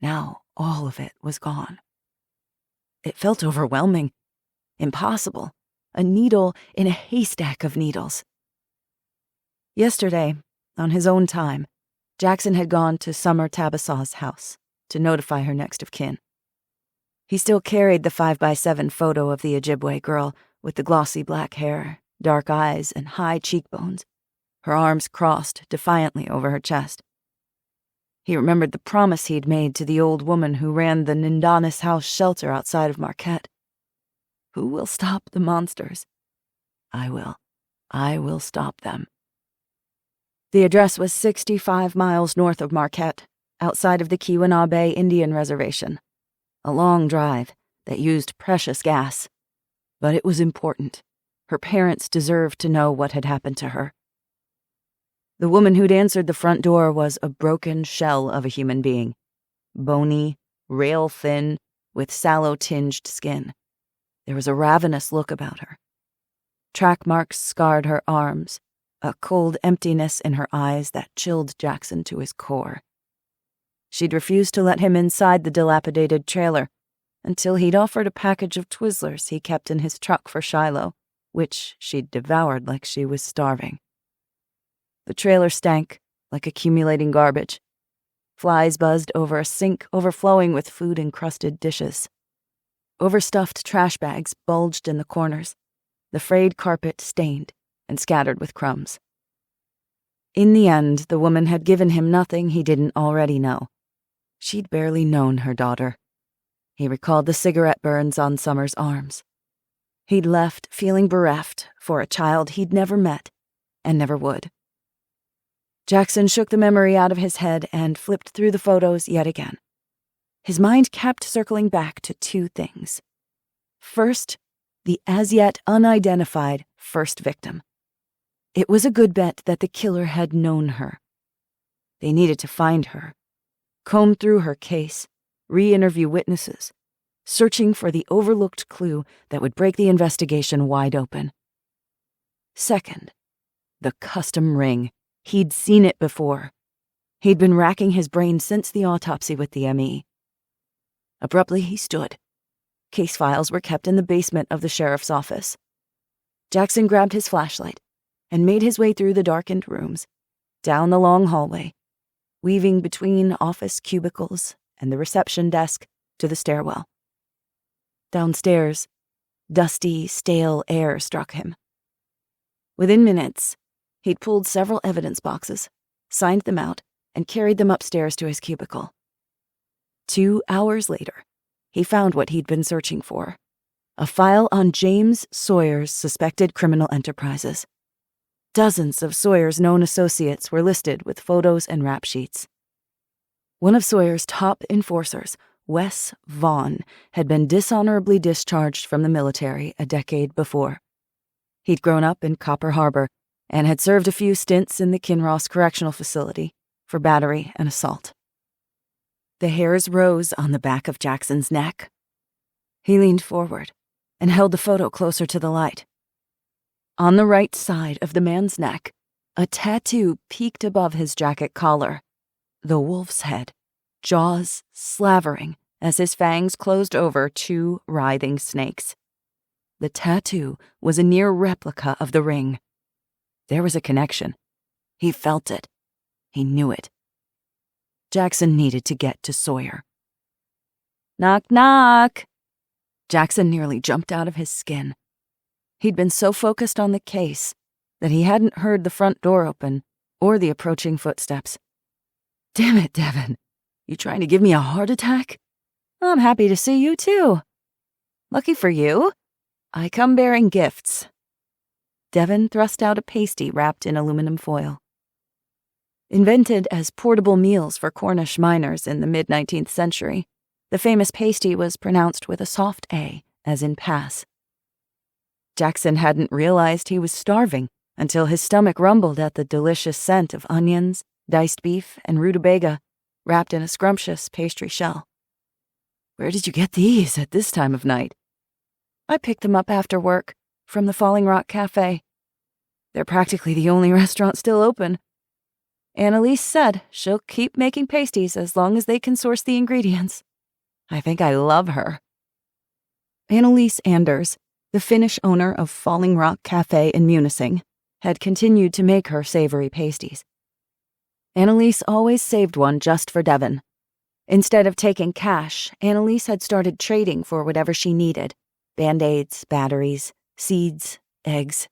Now all of it was gone. It felt overwhelming, impossible, a needle in a haystack of needles. Yesterday, on his own time, Jackson had gone to Summer Tabasaw's house to notify her next of kin. He still carried the 5x7 photo of the Ojibwe girl with the glossy black hair, dark eyes, and high cheekbones, her arms crossed defiantly over her chest. He remembered the promise he'd made to the old woman who ran the Nindanis House shelter outside of Marquette. Who will stop the monsters? I will. I will stop them. The address was 65 miles north of Marquette, outside of the Keweenaw Indian Reservation. A long drive that used precious gas. But it was important. Her parents deserved to know what had happened to her. The woman who'd answered the front door was a broken shell of a human being. Bony, rail-thin, with sallow-tinged skin. There was a ravenous look about her. Track marks scarred her arms, a cold emptiness in her eyes that chilled Jackson to his core. She'd refused to let him inside the dilapidated trailer until he'd offered a package of Twizzlers he kept in his truck for Shiloh, which she'd devoured like she was starving. The trailer stank like accumulating garbage. Flies buzzed over a sink overflowing with food-encrusted dishes. Overstuffed trash bags bulged in the corners, the frayed carpet stained and scattered with crumbs. In the end, the woman had given him nothing he didn't already know. She'd barely known her daughter. He recalled the cigarette burns on Summer's arms. He'd left feeling bereft for a child he'd never met and never would. Jackson shook the memory out of his head and flipped through the photos yet again. His mind kept circling back to two things. First, the as-yet unidentified first victim. It was a good bet that the killer had known her. They needed to find her, comb through her case, re-interview witnesses, searching for the overlooked clue that would break the investigation wide open. Second, the custom ring. He'd seen it before. He'd been racking his brain since the autopsy with the ME. Abruptly, he stood. Case files were kept in the basement of the sheriff's office. Jackson grabbed his flashlight and made his way through the darkened rooms, down the long hallway, weaving between office cubicles and the reception desk to the stairwell. Downstairs, dusty, stale air struck him. Within minutes, he'd pulled several evidence boxes, signed them out, and carried them upstairs to his cubicle. 2 hours later, he found what he'd been searching for, a file on James Sawyer's suspected criminal enterprises. Dozens of Sawyer's known associates were listed with photos and rap sheets. One of Sawyer's top enforcers, Wes Vaughn, had been dishonorably discharged from the military a decade before. He'd grown up in Copper Harbor and had served a few stints in the Kinross Correctional Facility for battery and assault. The hairs rose on the back of Jackson's neck. He leaned forward and held the photo closer to the light. On the right side of the man's neck, a tattoo peeked above his jacket collar. The wolf's head, jaws slavering as his fangs closed over 2 writhing snakes. The tattoo was a near replica of the ring. There was a connection. He felt it. He knew it. Jackson needed to get to Sawyer. Knock, knock. Jackson nearly jumped out of his skin. He'd been so focused on the case that he hadn't heard the front door open or the approaching footsteps. Damn it, Devin. You trying to give me a heart attack? I'm happy to see you, too. Lucky for you, I come bearing gifts. Devin thrust out a pasty wrapped in aluminum foil. Invented as portable meals for Cornish miners in the mid-19th century, the famous pasty was pronounced with a soft A, as in pass. Jackson hadn't realized he was starving until his stomach rumbled at the delicious scent of onions, diced beef, and rutabaga, wrapped in a scrumptious pastry shell. Where did you get these at this time of night? I picked them up after work, from the Falling Rock Cafe. They're practically the only restaurant still open. Annalise said she'll keep making pasties as long as they can source the ingredients. I think I love her. Annalise Anders, the Finnish owner of Falling Rock Cafe in Munising, had continued to make her savory pasties. Annalise always saved one just for Devin. Instead of taking cash, Annalise had started trading for whatever she needed: Band-Aids, batteries, seeds, eggs.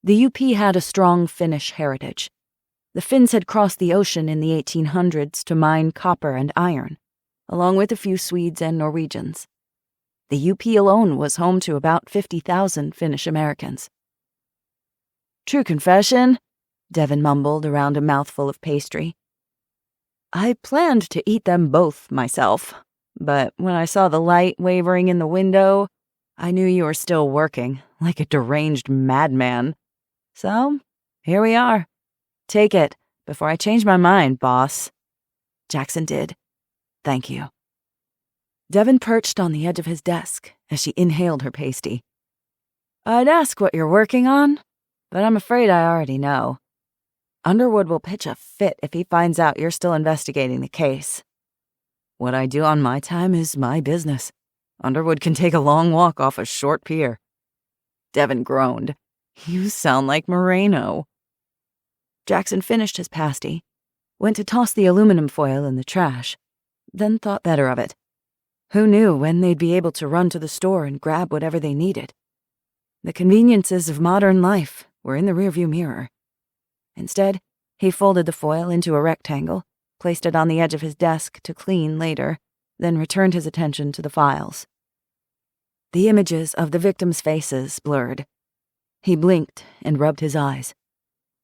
The UP had a strong Finnish heritage. The Finns had crossed the ocean in the 1800s to mine copper and iron, along with a few Swedes and Norwegians. The UP alone was home to about 50,000 Finnish Americans. "True confession," Devin mumbled around a mouthful of pastry. "I planned to eat them both myself, but when I saw the light wavering in the window, I knew you were still working, like a deranged madman. So, here we are. Take it, before I change my mind, boss." Jackson did. "Thank you." Devin perched on the edge of his desk as she inhaled her pasty. "I'd ask what you're working on, but I'm afraid I already know. Underwood will pitch a fit if he finds out you're still investigating the case. What I do on my time is my business. Underwood can take a long walk off a short pier." Devin groaned. "You sound like Moreno." Jackson finished his pasty, went to toss the aluminum foil in the trash, then thought better of it. Who knew when they'd be able to run to the store and grab whatever they needed? The conveniences of modern life were in the rearview mirror. Instead, he folded the foil into a rectangle, placed it on the edge of his desk to clean later, then returned his attention to the files. The images of the victims' faces blurred. He blinked and rubbed his eyes.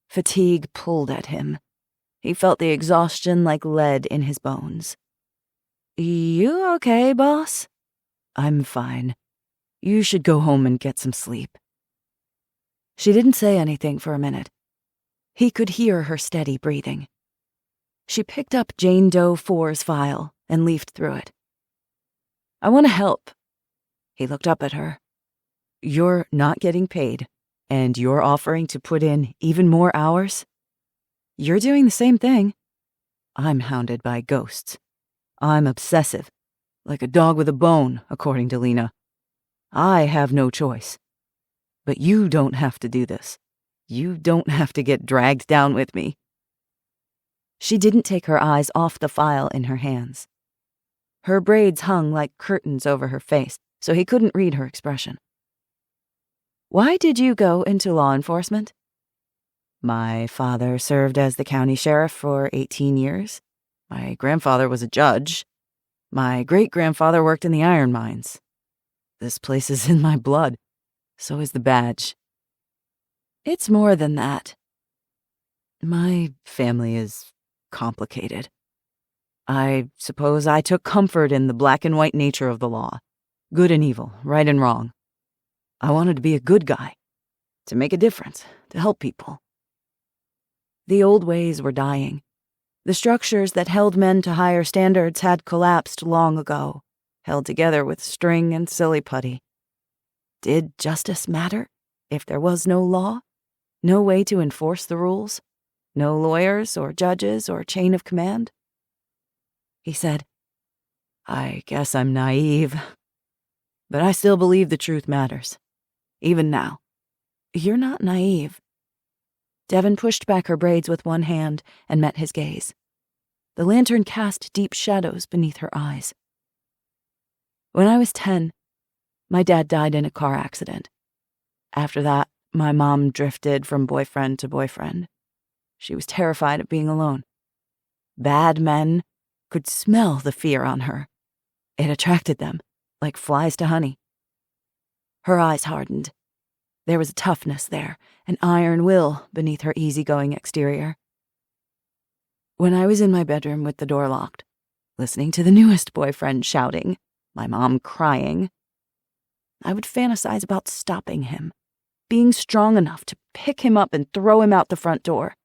Fatigue pulled at him. He felt the exhaustion like lead in his bones. "You okay, boss?" "I'm fine. You should go home and get some sleep." She didn't say anything for a minute. He could hear her steady breathing. She picked up Jane Doe 4's file and leafed through it. "I want to help." He looked up at her. "You're not getting paid, and you're offering to put in even more hours? You're doing the same thing. I'm hounded by ghosts. I'm obsessive, like a dog with a bone, according to Lena. I have no choice. But you don't have to do this. You don't have to get dragged down with me." She didn't take her eyes off the file in her hands. Her braids hung like curtains over her face, so he couldn't read her expression. "Why did you go into law enforcement?" "My father served as the county sheriff for 18 years. My grandfather was a judge. My great-grandfather worked in the iron mines. This place is in my blood. So is the badge." "It's more than that." "My family is complicated. I suppose I took comfort in the black and white nature of the law. Good and evil, right and wrong. I wanted to be a good guy, to make a difference, to help people." The old ways were dying. The structures that held men to higher standards had collapsed long ago, held together with string and silly putty. Did justice matter if there was no law? No way to enforce the rules? No lawyers or judges or chain of command? He said, "I guess I'm naive. But I still believe the truth matters. Even now." "You're not naive." Devin pushed back her braids with one hand and met his gaze. The lantern cast deep shadows beneath her eyes. "When I was 10, my dad died in a car accident. After that, my mom drifted from boyfriend to boyfriend. She was terrified of being alone. Bad men could smell the fear on her. It attracted them, like flies to honey." Her eyes hardened. There was a toughness there, an iron will beneath her easygoing exterior. "When I was in my bedroom with the door locked, listening to the newest boyfriend shouting, my mom crying, I would fantasize about stopping him, being strong enough to pick him up and throw him out the front door.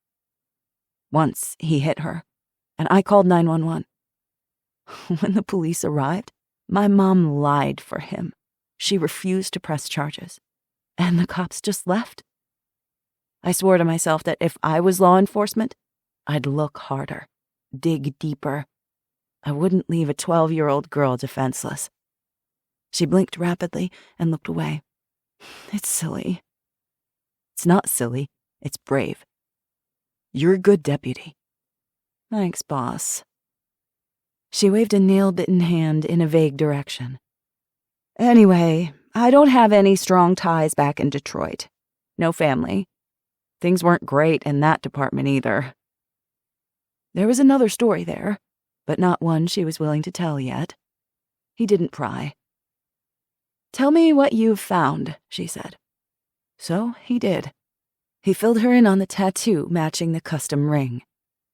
Once he hit her, and I called 911. When the police arrived, my mom lied for him. She refused to press charges, and the cops just left. I swore to myself that if I was law enforcement, I'd look harder, dig deeper. I wouldn't leave a 12-year-old girl defenseless." She blinked rapidly and looked away. "It's silly." "It's not silly. It's brave. You're a good deputy." "Thanks, boss." She waved a nail-bitten hand in a vague direction. "Anyway, I don't have any strong ties back in Detroit. No family. Things weren't great in that department either. There was another story there, but not one she was willing to tell yet. He didn't pry. "Tell me what you've found," she said. So he did. He filled her in on the tattoo matching the custom ring.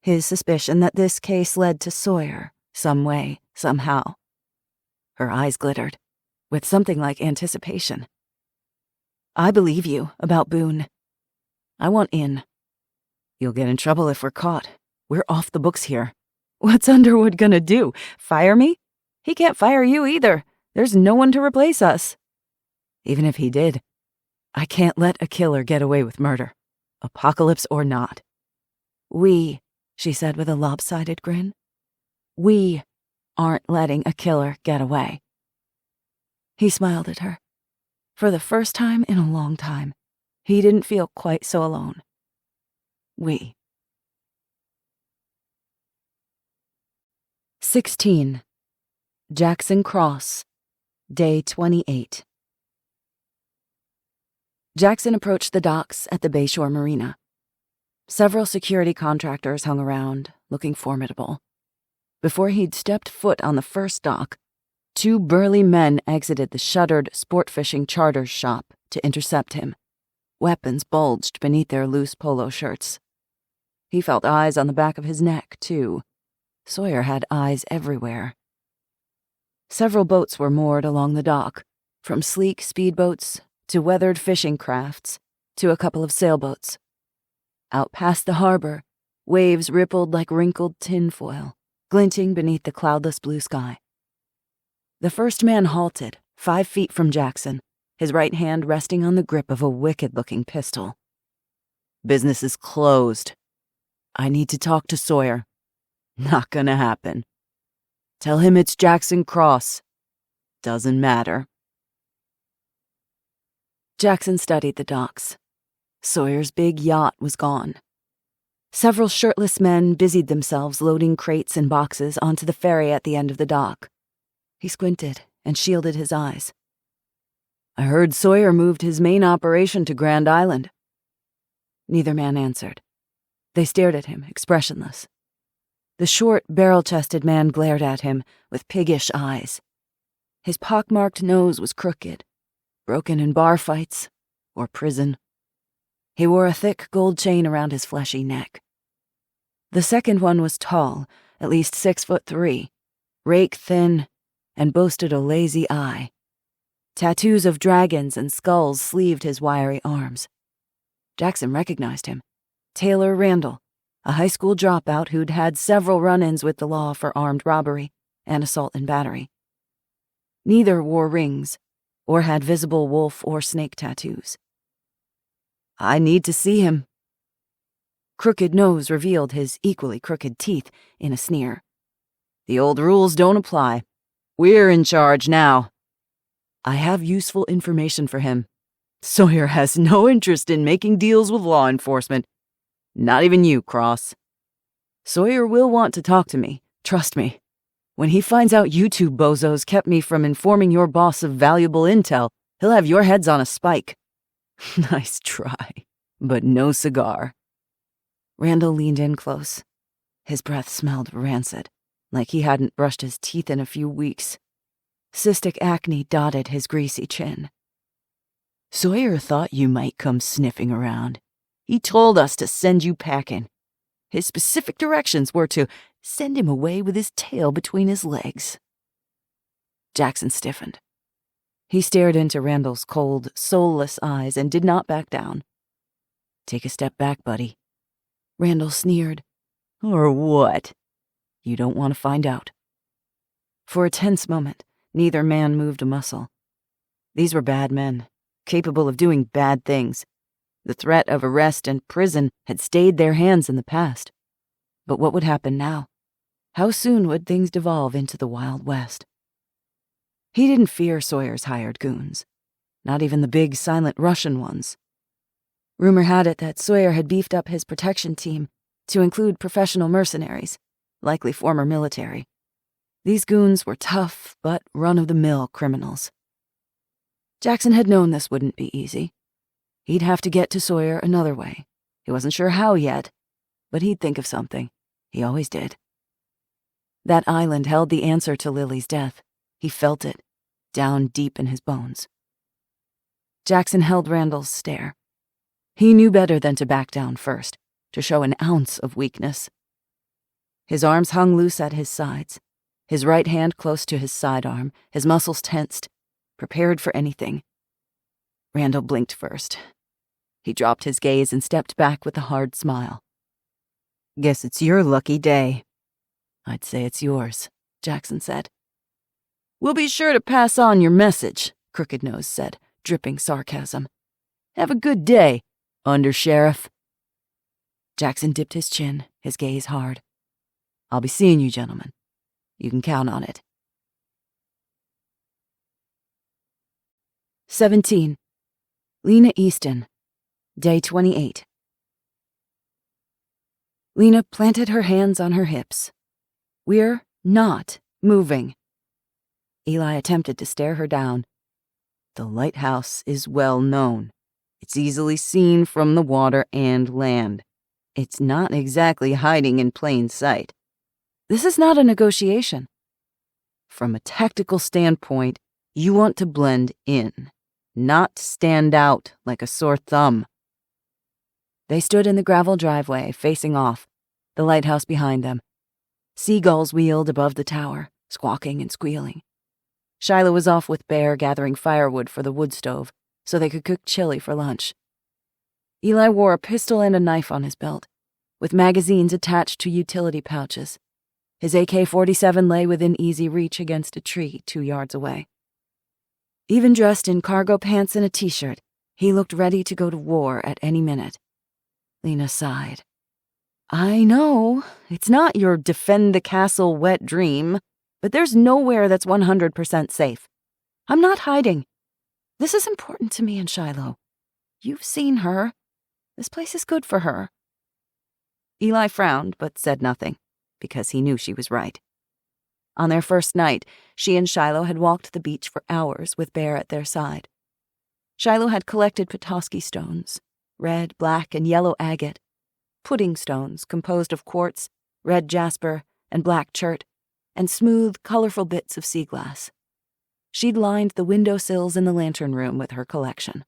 His suspicion that this case led to Sawyer, some way, somehow. Her eyes glittered, with something like anticipation. "I believe you about Boone. I want in." "You'll get in trouble if we're caught. We're off the books here." "What's Underwood gonna do? Fire me? He can't fire you either. There's no one to replace us." "Even if he did, I can't let a killer get away with murder, apocalypse or not." "We," she said with a lopsided grin, "we aren't letting a killer get away." He smiled at her. For the first time in a long time, he didn't feel quite so alone. We. 16. Jackson Cross, Day 28. Jackson approached the docks at the Bayshore Marina. Several security contractors hung around, looking formidable. Before he'd stepped foot on the first dock, 2 burly men exited the shuttered sport fishing charters shop to intercept him. Weapons bulged beneath their loose polo shirts. He felt eyes on the back of his neck, too. Sawyer had eyes everywhere. Several boats were moored along the dock, from sleek speedboats to weathered fishing crafts to a couple of sailboats. Out past the harbor, waves rippled like wrinkled tinfoil, glinting beneath the cloudless blue sky. The first man halted, 5 feet from Jackson, his right hand resting on the grip of a wicked-looking pistol. "Business is closed. I need to talk to Sawyer." "Not gonna happen." "Tell him it's Jackson Cross." "Doesn't matter." Jackson studied the docks. Sawyer's big yacht was gone. Several shirtless men busied themselves loading crates and boxes onto the ferry at the end of the dock. He squinted and shielded his eyes. "I heard Sawyer moved his main operation to Grand Island." Neither man answered. They stared at him, expressionless. The short, barrel-chested man glared at him with piggish eyes. His pockmarked nose was crooked, broken in bar fights or prison. He wore a thick gold chain around his fleshy neck. The second one was tall, at least 6'3", rake-thin, and boasted a lazy eye. Tattoos of dragons and skulls sleeved his wiry arms. Jackson recognized him. Taylor Randall, a high school dropout who'd had several run-ins with the law for armed robbery and assault and battery. Neither wore rings or had visible wolf or snake tattoos. "I need to see him." Crooked nose revealed his equally crooked teeth in a sneer. "The old rules don't apply. We're in charge now." "I have useful information for him. Sawyer has no interest in making deals with law enforcement. Not even you, Cross. Sawyer will want to talk to me, trust me. When he finds out you 2 bozos kept me from informing your boss of valuable intel, he'll have your heads on a spike." "Nice try, but no cigar." Randall leaned in close. His breath smelled rancid, like he hadn't brushed his teeth in a few weeks. Cystic acne dotted his greasy chin. "Sawyer thought you might come sniffing around. He told us to send you packing. His specific directions were to send him away with his tail between his legs." Jackson stiffened. He stared into Randall's cold, soulless eyes and did not back down. "Take a step back, buddy." Randall sneered. "Or what?" "You don't want to find out." For a tense moment, neither man moved a muscle. These were bad men, capable of doing bad things. The threat of arrest and prison had stayed their hands in the past. But what would happen now? How soon would things devolve into the Wild West? He didn't fear Sawyer's hired goons, not even the big, silent Russian ones. Rumor had it that Sawyer had beefed up his protection team to include professional mercenaries, likely former military. These goons were tough, but run-of-the-mill criminals. Jackson had known this wouldn't be easy. He'd have to get to Sawyer another way. He wasn't sure how yet, but he'd think of something. He always did. That island held the answer to Lily's death. He felt it, down deep in his bones. Jackson held Randall's stare. He knew better than to back down first, to show an ounce of weakness. His arms hung loose at his sides, his right hand close to his sidearm, his muscles tensed, prepared for anything. Randall blinked first. He dropped his gaze and stepped back with a hard smile. "Guess it's your lucky day." "I'd say it's yours," Jackson said. "We'll be sure to pass on your message," Crooked Nose said, dripping sarcasm. "Have a good day, Undersheriff." Jackson dipped his chin, his gaze hard. "I'll be seeing you, gentlemen. You can count on it." 17. Lena Easton, Day 28. Lena planted her hands on her hips. "We're not moving." Eli attempted to stare her down. "The lighthouse is well known. It's easily seen from the water and land. It's not exactly hiding in plain sight. This is not a negotiation. From a tactical standpoint, you want to blend in, not stand out like a sore thumb." They stood in the gravel driveway, facing off, the lighthouse behind them. Seagulls wheeled above the tower, squawking and squealing. Shiloh was off with Bear gathering firewood for the wood stove so they could cook chili for lunch. Eli wore a pistol and a knife on his belt, with magazines attached to utility pouches. His AK-47 lay within easy reach against a tree 2 yards away. Even dressed in cargo pants and a t-shirt, he looked ready to go to war at any minute. Lena sighed. "I know, it's not your defend the castle wet dream, but there's nowhere that's 100% safe. I'm not hiding. This is important to me and Shiloh. You've seen her. This place is good for her." Eli frowned, but said nothing, because he knew she was right. On their first night, she and Shiloh had walked the beach for hours with Bear at their side. Shiloh had collected Petoskey stones, red, black, and yellow agate, pudding stones composed of quartz, red jasper, and black chert, and smooth, colorful bits of sea glass. She'd lined the windowsills in the lantern room with her collection.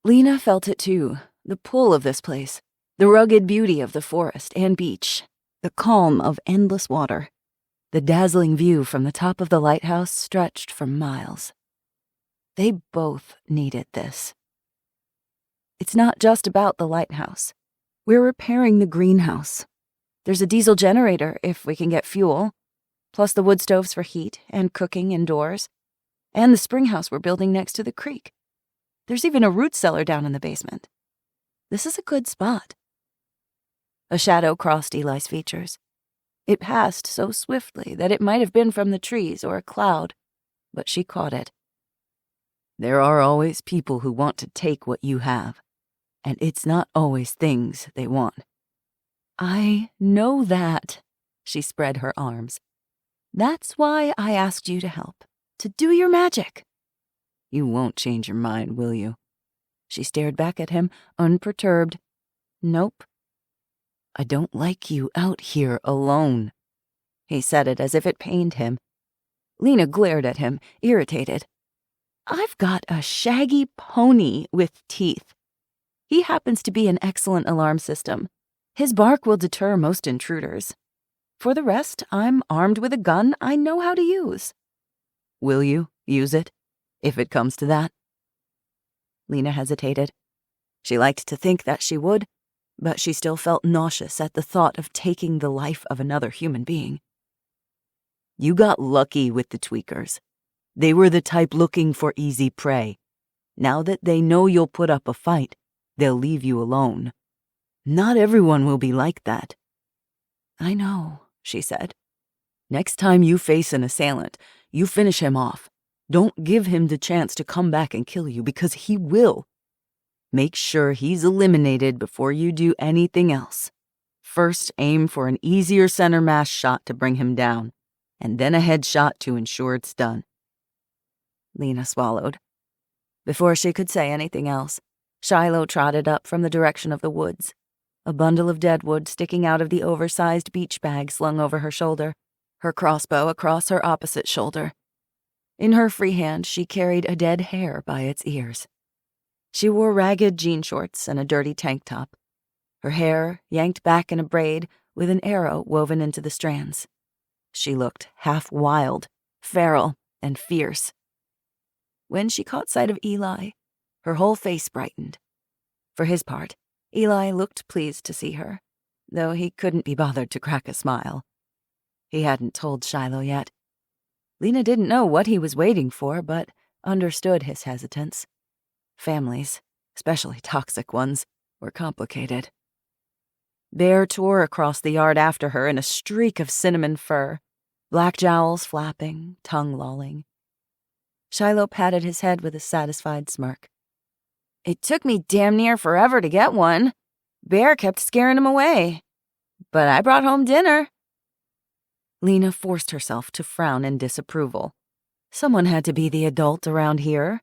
Lena felt it too, the pull of this place, the rugged beauty of the forest and beach, the calm of endless water. The dazzling view from the top of the lighthouse stretched for miles. They both needed this. "It's not just about the lighthouse. We're repairing the greenhouse. There's a diesel generator if we can get fuel, plus the wood stoves for heat and cooking indoors, and the spring house we're building next to the creek. There's even a root cellar down in the basement. This is a good spot." A shadow crossed Eli's features. It passed so swiftly that it might have been from the trees or a cloud, but she caught it. "There are always people who want to take what you have, and it's not always things they want." "I know that," she spread her arms. "That's why I asked you to help, to do your magic." "You won't change your mind, will you?" She stared back at him, unperturbed. "Nope." "I don't like you out here alone." He said it as if it pained him. Lena glared at him, irritated. "I've got a shaggy pony with teeth. He happens to be an excellent alarm system. His bark will deter most intruders. For the rest, I'm armed with a gun I know how to use." "Will you use it, if it comes to that?" Lena hesitated. She liked to think that she would, but she still felt nauseous at the thought of taking the life of another human being. "You got lucky with the tweakers. They were the type looking for easy prey. Now that they know you'll put up a fight, they'll leave you alone. Not everyone will be like that." "I know," she said. "Next time you face an assailant, you finish him off. Don't give him the chance to come back and kill you, because he will. Make sure he's eliminated before you do anything else. First, aim for an easier center mass shot to bring him down, and then a headshot to ensure it's done." Lena swallowed. Before she could say anything else, Shiloh trotted up from the direction of the woods, a bundle of deadwood sticking out of the oversized beach bag slung over her shoulder, her crossbow across her opposite shoulder. In her free hand, she carried a dead hare by its ears. She wore ragged jean shorts and a dirty tank top, her hair yanked back in a braid with an arrow woven into the strands. She looked half wild, feral, and fierce. When she caught sight of Eli, her whole face brightened. For his part, Eli looked pleased to see her, though he couldn't be bothered to crack a smile. He hadn't told Shiloh yet. Lena didn't know what he was waiting for, but understood his hesitance. Families, especially toxic ones, were complicated. Bear tore across the yard after her in a streak of cinnamon fur, black jowls flapping, tongue lolling. Shiloh patted his head with a satisfied smirk. It took me damn near forever to get one. Bear kept scaring him away. But I brought home dinner. Lena forced herself to frown in disapproval. Someone had to be the adult around here.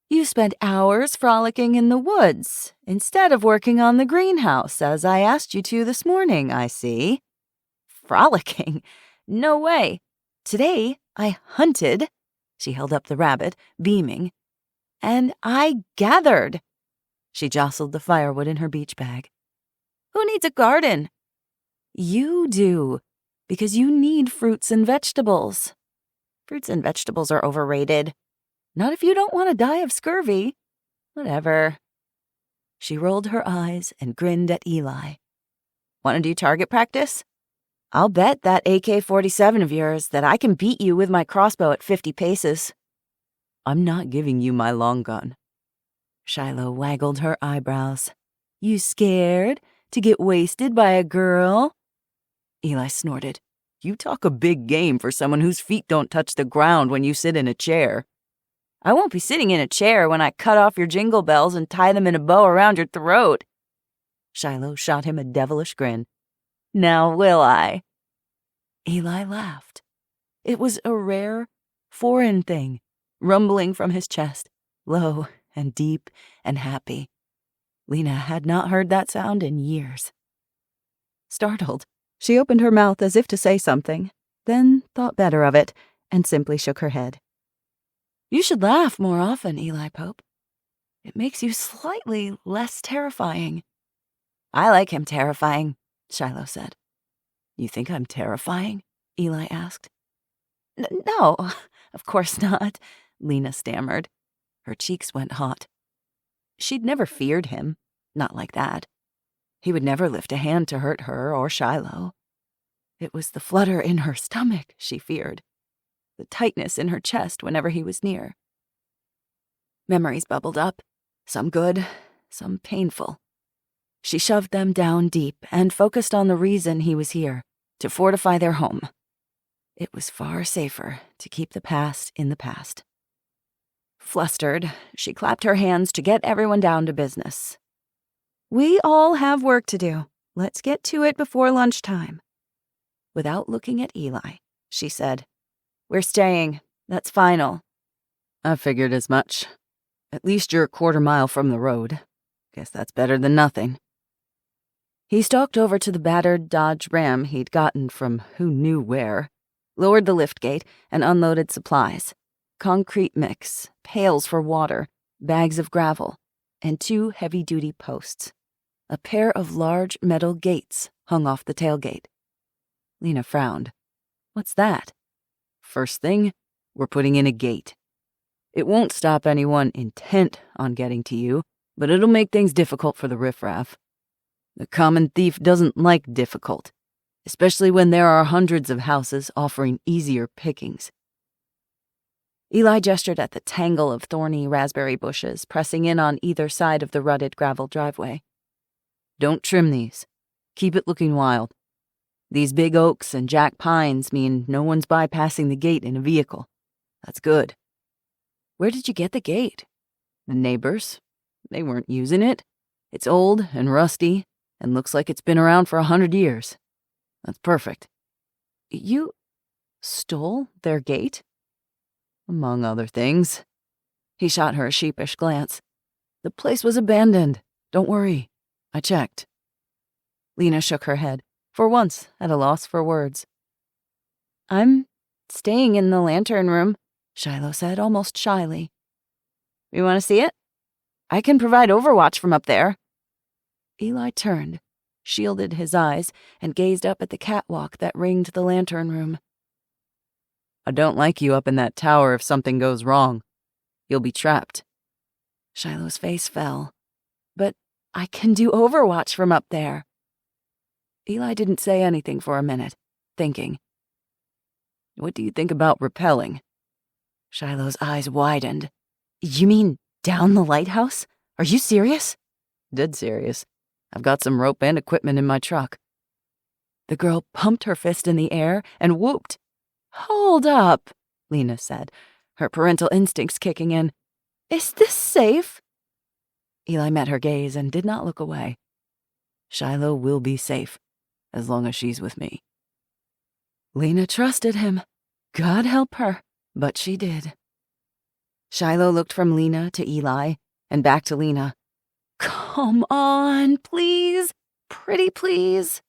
You spent hours frolicking in the woods instead of working on the greenhouse, as I asked you to this morning, I see. Frolicking? No way. Today I hunted. She held up the rabbit, beaming. And I gathered. She jostled the firewood in her beach bag. Who needs a garden? You do, because you need fruits and vegetables. Fruits and vegetables are overrated. Not if you don't want to die of scurvy. Whatever. She rolled her eyes and grinned at Eli. Want to do target practice? I'll bet that AK-47 of yours that I can beat you with my crossbow at 50 paces. I'm not giving you my long gun. Shiloh waggled her eyebrows. You scared to get wasted by a girl? Eli snorted. You talk a big game for someone whose feet don't touch the ground when you sit in a chair. I won't be sitting in a chair when I cut off your jingle bells and tie them in a bow around your throat. Shiloh shot him a devilish grin. Now will I? Eli laughed. It was a rare, foreign thing, rumbling from his chest, low and deep and happy. Lena had not heard that sound in years. Startled, she opened her mouth as if to say something, then thought better of it and simply shook her head. You should laugh more often, Eli Pope. It makes you slightly less terrifying. I like him terrifying, Shiloh said. You think I'm terrifying? Eli asked. No, of course not, Lena stammered. Her cheeks went hot. She'd never feared him, not like that. He would never lift a hand to hurt her or Shiloh. It was the flutter in her stomach she feared, the tightness in her chest whenever he was near. Memories bubbled up, some good, some painful. She shoved them down deep and focused on the reason he was here, to fortify their home. It was far safer to keep the past in the past. Flustered, she clapped her hands to get everyone down to business. We all have work to do. Let's get to it before lunchtime. Without looking at Eli, she said, We're staying. That's final. I figured as much. At least you're a quarter-mile from the road. Guess that's better than nothing. He stalked over to the battered Dodge Ram he'd gotten from who knew where, lowered the liftgate, and unloaded supplies. Concrete mix, pails for water, bags of gravel, and 2 heavy-duty posts. A pair of large metal gates hung off the tailgate. Lena frowned. What's that? First thing, we're putting in a gate. It won't stop anyone intent on getting to you, but it'll make things difficult for the riffraff. The common thief doesn't like difficult, especially when there are hundreds of houses offering easier pickings. Eli gestured at the tangle of thorny raspberry bushes pressing in on either side of the rutted gravel driveway. Don't trim these. Keep it looking wild. These big oaks and jack pines mean no one's bypassing the gate in a vehicle. That's good. Where did you get the gate? The neighbors. They weren't using it. It's old and rusty and looks like it's been around for 100 years. That's perfect. You stole their gate? Among other things. He shot her a sheepish glance. The place was abandoned. Don't worry. I checked. Lena shook her head, for once at a loss for words. I'm staying in the lantern room, Shiloh said almost shyly. You want to see it? I can provide overwatch from up there. Eli turned, shielded his eyes, and gazed up at the catwalk that ringed the lantern room. I don't like you up in that tower if something goes wrong. You'll be trapped. Shiloh's face fell. But I can do overwatch from up there. Eli didn't say anything for a minute, thinking. What do you think about rappelling? Shiloh's eyes widened. You mean down the lighthouse? Are you serious? Dead serious. I've got some rope and equipment in my truck. The girl pumped her fist in the air and whooped. Hold up, Lena said, her parental instincts kicking in. Is this safe? Eli met her gaze and did not look away. Shiloh will be safe, as long as she's with me. Lena trusted him. God help her, but she did. Shiloh looked from Lena to Eli and back to Lena. Come on, please. Pretty please.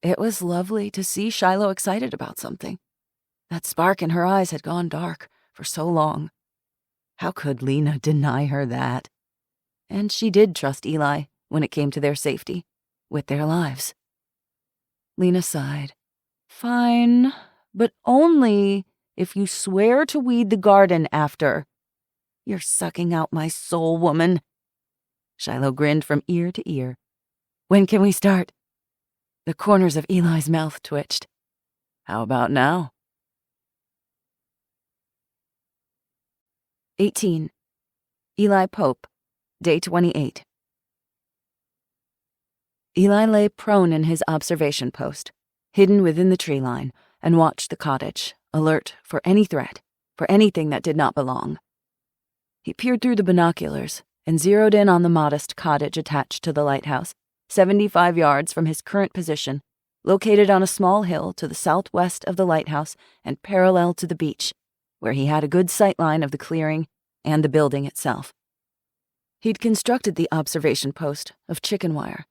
It was lovely to see Shiloh excited about something. That spark in her eyes had gone dark for so long. How could Lena deny her that? And she did trust Eli when it came to their safety, with their lives. Lena sighed. Fine, but only if you swear to weed the garden after. You're sucking out my soul, woman. Shiloh grinned from ear to ear. When can we start? The corners of Eli's mouth twitched. How about now? 18. Eli Pope, Day 28. Eli lay prone in his observation post, hidden within the tree line, and watched the cottage, alert for any threat, for anything that did not belong. He peered through the binoculars and zeroed in on the modest cottage attached to the lighthouse, 75 yards from his current position, located on a small hill to the southwest of the lighthouse and parallel to the beach, where he had a good sightline of the clearing and the building itself. He'd constructed the observation post of chicken wire,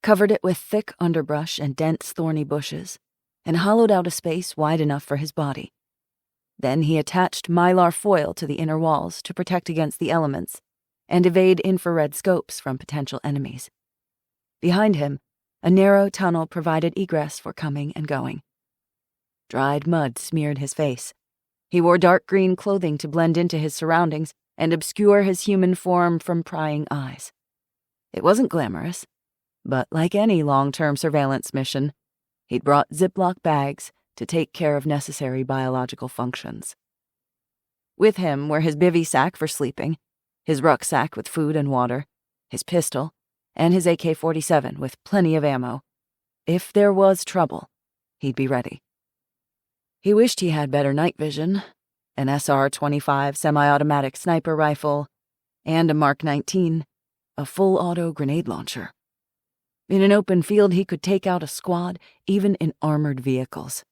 covered it with thick underbrush and dense thorny bushes, and hollowed out a space wide enough for his body. Then he attached mylar foil to the inner walls to protect against the elements and evade infrared scopes from potential enemies. Behind him, a narrow tunnel provided egress for coming and going. Dried mud smeared his face. He wore dark green clothing to blend into his surroundings and obscure his human form from prying eyes. It wasn't glamorous, but like any long-term surveillance mission, he'd brought Ziploc bags to take care of necessary biological functions. With him were his bivy sack for sleeping, his rucksack with food and water, his pistol, and his AK-47 with plenty of ammo. If there was trouble, he'd be ready. He wished he had better night vision, an SR-25 semi-automatic sniper rifle, and a Mark 19, a full-auto grenade launcher. In an open field, he could take out a squad, even in armored vehicles.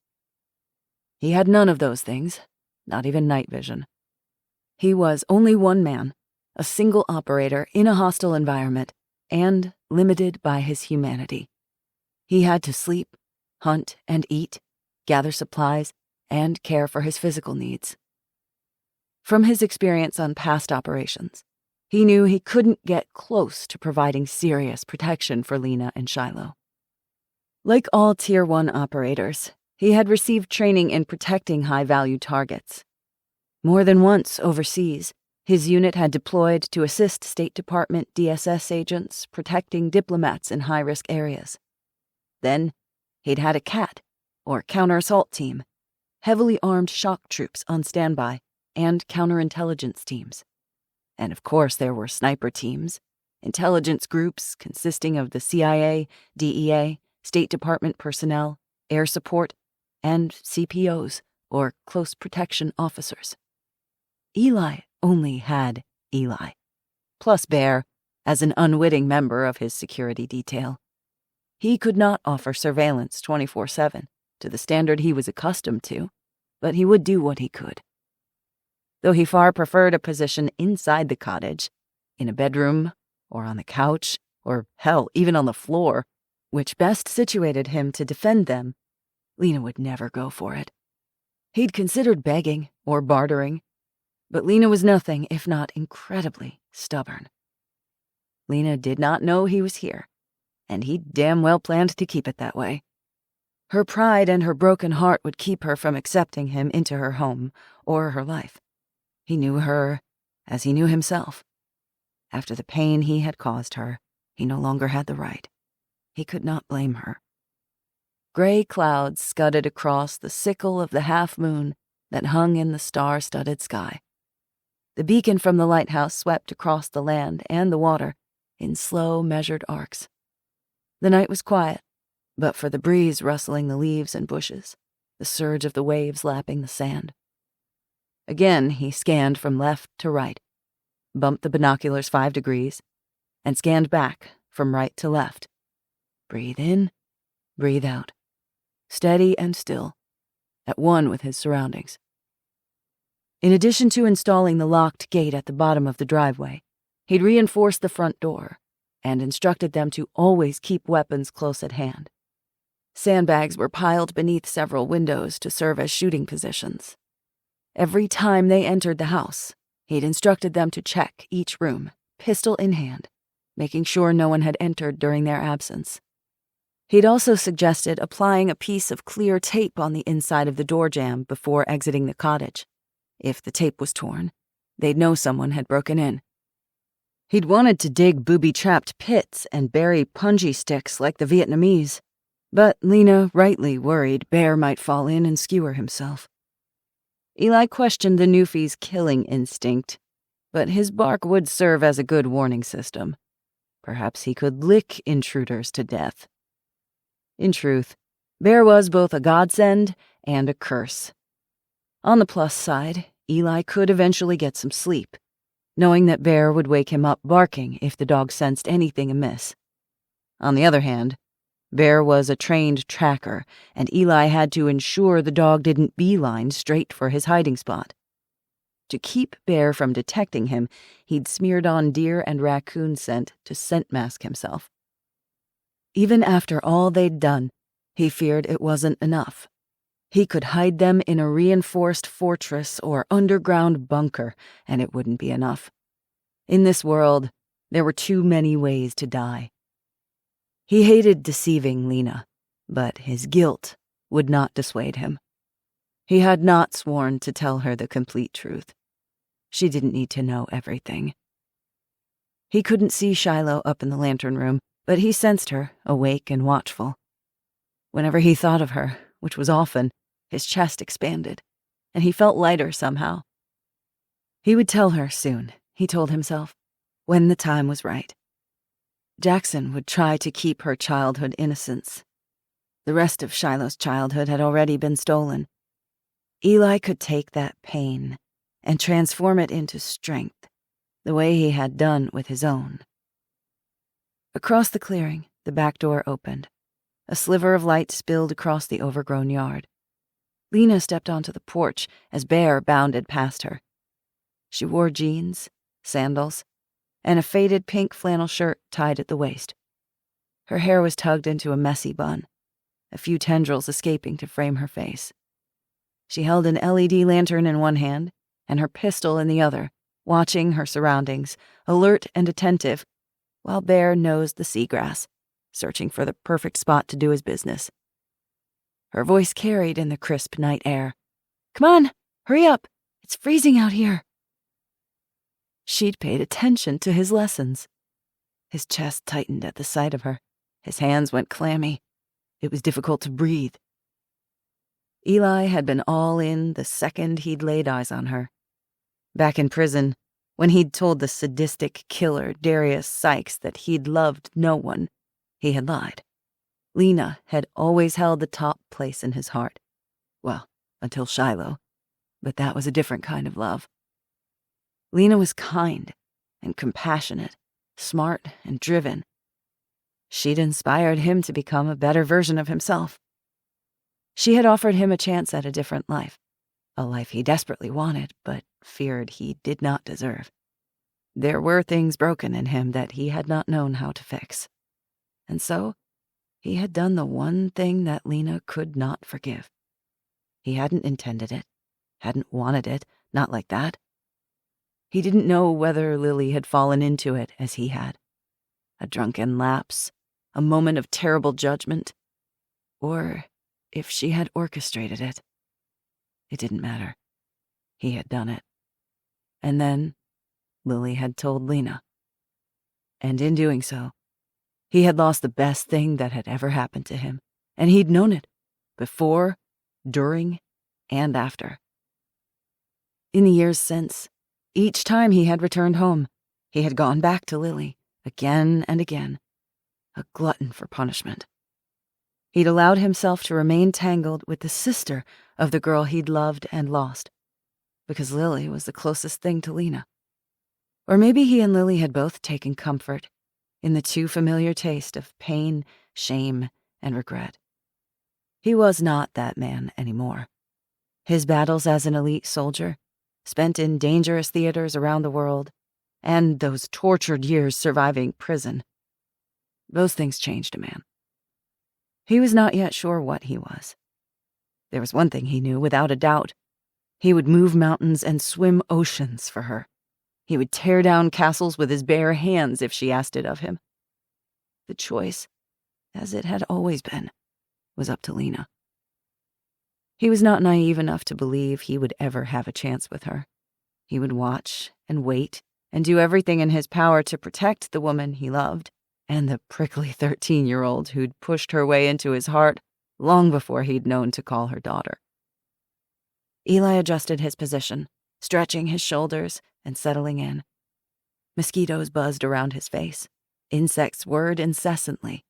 He had none of those things, not even night vision. He was only one man, a single operator in a hostile environment, and limited by his humanity. He had to sleep, hunt and eat, gather supplies, and care for his physical needs. From his experience on past operations, he knew he couldn't get close to providing serious protection for Lena and Shiloh. Like all Tier 1 operators, he had received training in protecting high-value targets. More than once overseas, his unit had deployed to assist State Department DSS agents protecting diplomats in high-risk areas. Then, he'd had a CAT, or counter-assault team, heavily armed shock troops on standby, and counterintelligence teams. And of course there were sniper teams, intelligence groups consisting of the CIA, DEA, State Department personnel, air support, and CPOs, or close protection officers. Eli only had Eli, plus Bear, as an unwitting member of his security detail. He could not offer surveillance 24/7 to the standard he was accustomed to, but he would do what he could. Though he far preferred a position inside the cottage, in a bedroom, or on the couch, or hell, even on the floor, which best situated him to defend them, Lena would never go for it. He'd considered begging or bartering, but Lena was nothing if not incredibly stubborn. Lena did not know he was here, and he damn well planned to keep it that way. Her pride and her broken heart would keep her from accepting him into her home or her life. He knew her as he knew himself. After the pain he had caused her, he no longer had the right. He could not blame her. Gray clouds scudded across the sickle of the half-moon that hung in the star-studded sky. The beacon from the lighthouse swept across the land and the water in slow, measured arcs. The night was quiet, but for the breeze rustling the leaves and bushes, the surge of the waves lapping the sand. Again he scanned from left to right, bumped the binoculars 5 degrees, and scanned back from right to left. Breathe in, breathe out. Steady and still, at one with his surroundings. In addition to installing the locked gate at the bottom of the driveway, he'd reinforced the front door and instructed them to always keep weapons close at hand. Sandbags were piled beneath several windows to serve as shooting positions. Every time they entered the house, he'd instructed them to check each room, pistol in hand, making sure no one had entered during their absence. He'd also suggested applying a piece of clear tape on the inside of the door jamb before exiting the cottage. If the tape was torn, they'd know someone had broken in. He'd wanted to dig booby-trapped pits and bury punji sticks like the Vietnamese, but Lena rightly worried Bear might fall in and skewer himself. Eli questioned the Newfie's killing instinct, but his bark would serve as a good warning system. Perhaps he could lick intruders to death. In truth, Bear was both a godsend and a curse. On the plus side, Eli could eventually get some sleep, knowing that Bear would wake him up barking if the dog sensed anything amiss. On the other hand, Bear was a trained tracker, and Eli had to ensure the dog didn't beeline straight for his hiding spot. To keep Bear from detecting him, he'd smeared on deer and raccoon scent to scent mask himself. Even after all they'd done, he feared it wasn't enough. He could hide them in a reinforced fortress or underground bunker, and it wouldn't be enough. In this world, there were too many ways to die. He hated deceiving Lena, but his guilt would not dissuade him. He had not sworn to tell her the complete truth. She didn't need to know everything. He couldn't see Shiloh up in the lantern room, but he sensed her, awake and watchful. Whenever he thought of her, which was often, his chest expanded, and he felt lighter somehow. He would tell her soon, he told himself, when the time was right. Jackson would try to keep her childhood innocence. The rest of Shiloh's childhood had already been stolen. Eli could take that pain and transform it into strength, the way he had done with his own. Across the clearing, the back door opened. A sliver of light spilled across the overgrown yard. Lena stepped onto the porch as Bear bounded past her. She wore jeans, sandals, and a faded pink flannel shirt tied at the waist. Her hair was tugged into a messy bun, a few tendrils escaping to frame her face. She held an LED lantern in one hand and her pistol in the other, watching her surroundings, alert and attentive, while Bear nosed the seagrass, searching for the perfect spot to do his business. Her voice carried in the crisp night air. "Come on, hurry up, it's freezing out here." She'd paid attention to his lessons. His chest tightened at the sight of her. His hands went clammy. It was difficult to breathe. Eli had been all in the second he'd laid eyes on her. Back in prison, when he'd told the sadistic killer Darius Sykes that he'd loved no one, he had lied. Lena had always held the top place in his heart. Well, until Shiloh, but that was a different kind of love. Lena was kind and compassionate, smart and driven. She'd inspired him to become a better version of himself. She had offered him a chance at a different life, a life he desperately wanted, but feared he did not deserve. There were things broken in him that he had not known how to fix. And so, He had done the one thing that Lena could not forgive. He hadn't intended it, hadn't wanted it, not like that. He didn't know whether Lily had fallen into it as he had. A drunken lapse, a moment of terrible judgment, or if she had orchestrated it. It didn't matter. He had done it. And then Lily had told Lena. And in doing so, he had lost the best thing that had ever happened to him, and he'd known it, before, during, and after. In the years since, each time he had returned home, he had gone back to Lily, again and again, a glutton for punishment. He'd allowed himself to remain tangled with the sister of the girl he'd loved and lost, because Lily was the closest thing to Lena. Or maybe he and Lily had both taken comfort in the too familiar taste of pain, shame, and regret. He was not that man anymore. His battles as an elite soldier, spent in dangerous theaters around the world, and those tortured years surviving prison, those things changed a man. He was not yet sure what he was. There was one thing he knew without a doubt. He would move mountains and swim oceans for her. He would tear down castles with his bare hands if she asked it of him. The choice, as it had always been, was up to Lena. He was not naive enough to believe he would ever have a chance with her. He would watch and wait and do everything in his power to protect the woman he loved and the prickly 13-year-old who'd pushed her way into his heart long before he'd known to call her daughter. Eli adjusted his position, stretching his shoulders and settling in. Mosquitoes buzzed around his face. Insects whirred incessantly.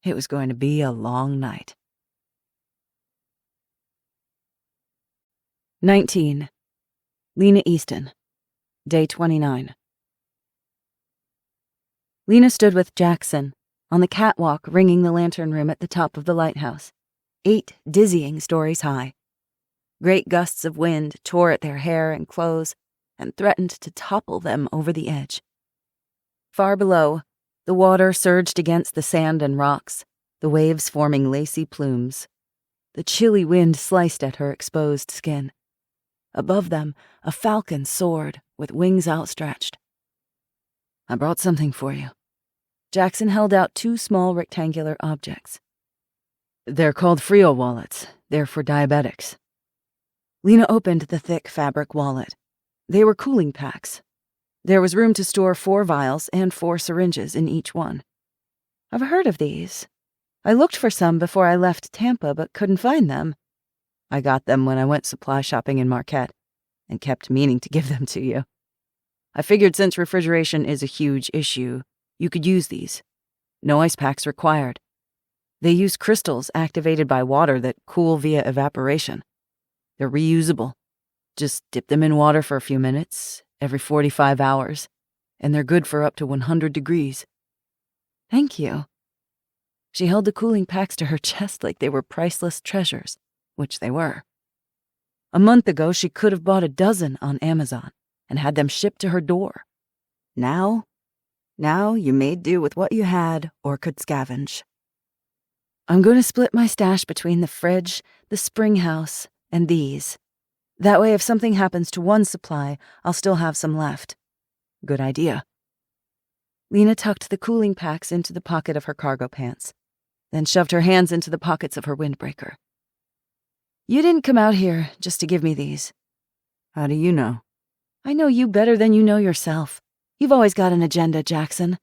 It was going to be a long night. 19. Lena Easton. Day 29. Lena stood with Jackson on the catwalk ringing the lantern room at the top of the lighthouse, 8 dizzying stories high. Great gusts of wind tore at their hair and clothes and threatened to topple them over the edge. Far below, the water surged against the sand and rocks, the waves forming lacy plumes. The chilly wind sliced at her exposed skin. Above them, a falcon soared with wings outstretched. "I brought something for you." Jackson held out 2 small rectangular objects. "They're called Frio wallets. They're for diabetics." Lena opened the thick fabric wallet. They were cooling packs. There was room to store 4 vials and 4 syringes in each one. "I've heard of these. I looked for some before I left Tampa, but couldn't find them. I got them when I went supply shopping in Marquette, and kept meaning to give them to you. I figured since refrigeration is a huge issue, you could use these. No ice packs required. They use crystals activated by water that cool via evaporation. They're reusable. Just dip them in water for a few minutes, every 45 hours, and they're good for up to 100 degrees. "Thank you." She held the cooling packs to her chest like they were priceless treasures, which they were. A month ago, she could have bought a dozen on Amazon and had them shipped to her door. Now you made do with what you had or could scavenge. "I'm going to split my stash between the fridge, the spring house, and these. That way if something happens to one supply, I'll still have some left." "Good idea." Lena tucked the cooling packs into the pocket of her cargo pants, then shoved her hands into the pockets of her windbreaker. "You didn't come out here just to give me these." "How do you know?" "I know you better than you know yourself. You've always got an agenda, Jackson."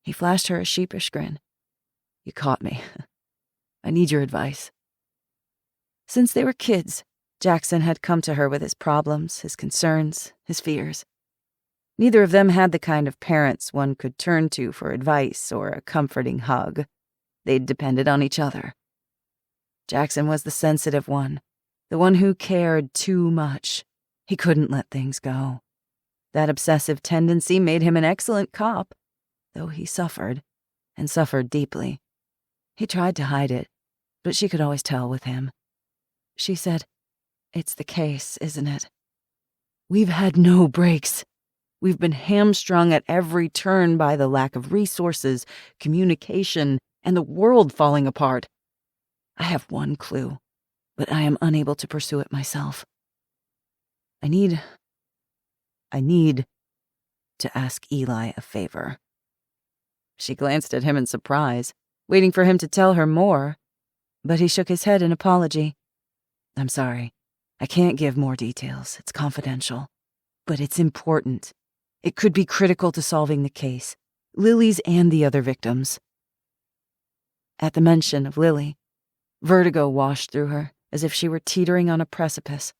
He flashed her a sheepish grin. "You caught me. I need your advice." Since they were kids, Jackson had come to her with his problems, his concerns, his fears. Neither of them had the kind of parents one could turn to for advice or a comforting hug. They'd depended on each other. Jackson was the sensitive one, the one who cared too much. He couldn't let things go. That obsessive tendency made him an excellent cop, though he suffered, and suffered deeply. He tried to hide it, but she could always tell with him. She said, "It's the case, isn't it? We've had no breaks. We've been hamstrung at every turn by the lack of resources, communication, and the world falling apart. I have one clue, but I am unable to pursue it myself. I need to ask Eli a favor." She glanced at him in surprise, waiting for him to tell her more, but he shook his head in apology. "I'm sorry. I can't give more details. It's confidential. But it's important. It could be critical to solving the case, Lily's and the other victims." At the mention of Lily, vertigo washed through her as if she were teetering on a precipice.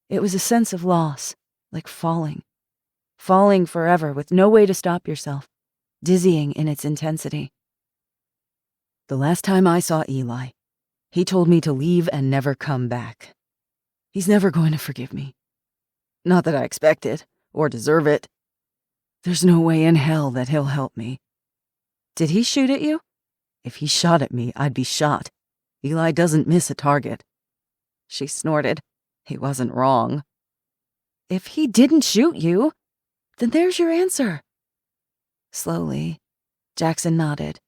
It was a sense of loss, like falling forever with no way to stop yourself, dizzying in its intensity. "The last time I saw Eli, he told me to leave and never come back. He's never going to forgive me. Not that I expect it, or deserve it. There's no way in hell that he'll help me." "Did he shoot at you?" "If he shot at me, I'd be shot. Eli doesn't miss a target." She snorted. He wasn't wrong. "If he didn't shoot you, then there's your answer." Slowly, Jackson nodded.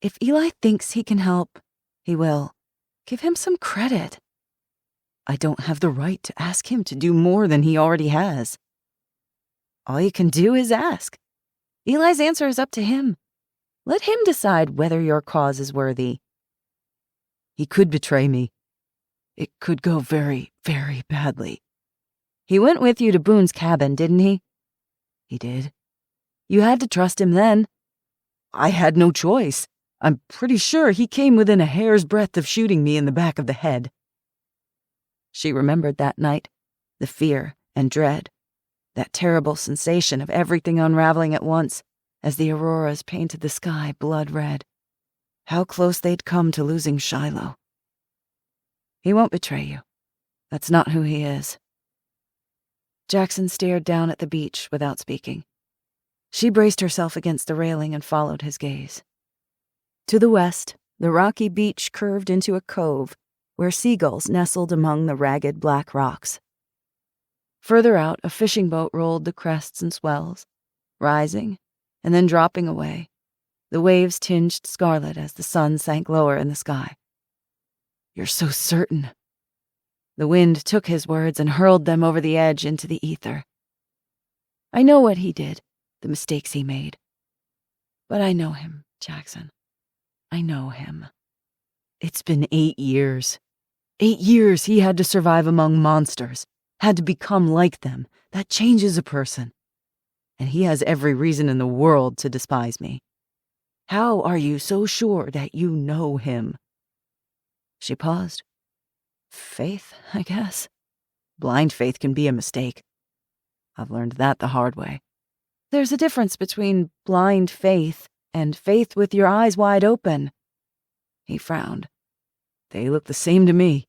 "If Eli thinks he can help, he will. Give him some credit." "I don't have the right to ask him to do more than he already has." "All you can do is ask. Eli's answer is up to him. Let him decide whether your cause is worthy." "He could betray me. It could go very, very badly." "He went with you to Boone's cabin, didn't he?" "He did." "You had to trust him then." "I had no choice. I'm pretty sure he came within a hair's breadth of shooting me in the back of the head." She remembered that night, the fear and dread, that terrible sensation of everything unraveling at once as the auroras painted the sky blood red. How close they'd come to losing Shiloh. "He won't betray you. That's not who he is." Jackson stared down at the beach without speaking. She braced herself against the railing and followed his gaze. To the west, the rocky beach curved into a cove where seagulls nestled among the ragged black rocks. Further out, a fishing boat rolled the crests and swells, rising and then dropping away, the waves tinged scarlet as the sun sank lower in the sky. "You're so certain." The wind took his words and hurled them over the edge into the ether. "I know what he did, the mistakes he made. But I know him, Jackson. I know him. It's been 8 years. 8 years he had to survive among monsters, had to become like them. That changes a person. And he has every reason in the world to despise me. How are you so sure that you know him?" She paused. "Faith, I guess. Blind faith can be a mistake. I've learned that the hard way. There's a difference between blind faith and faith with your eyes wide open." He frowned. "They look the same to me."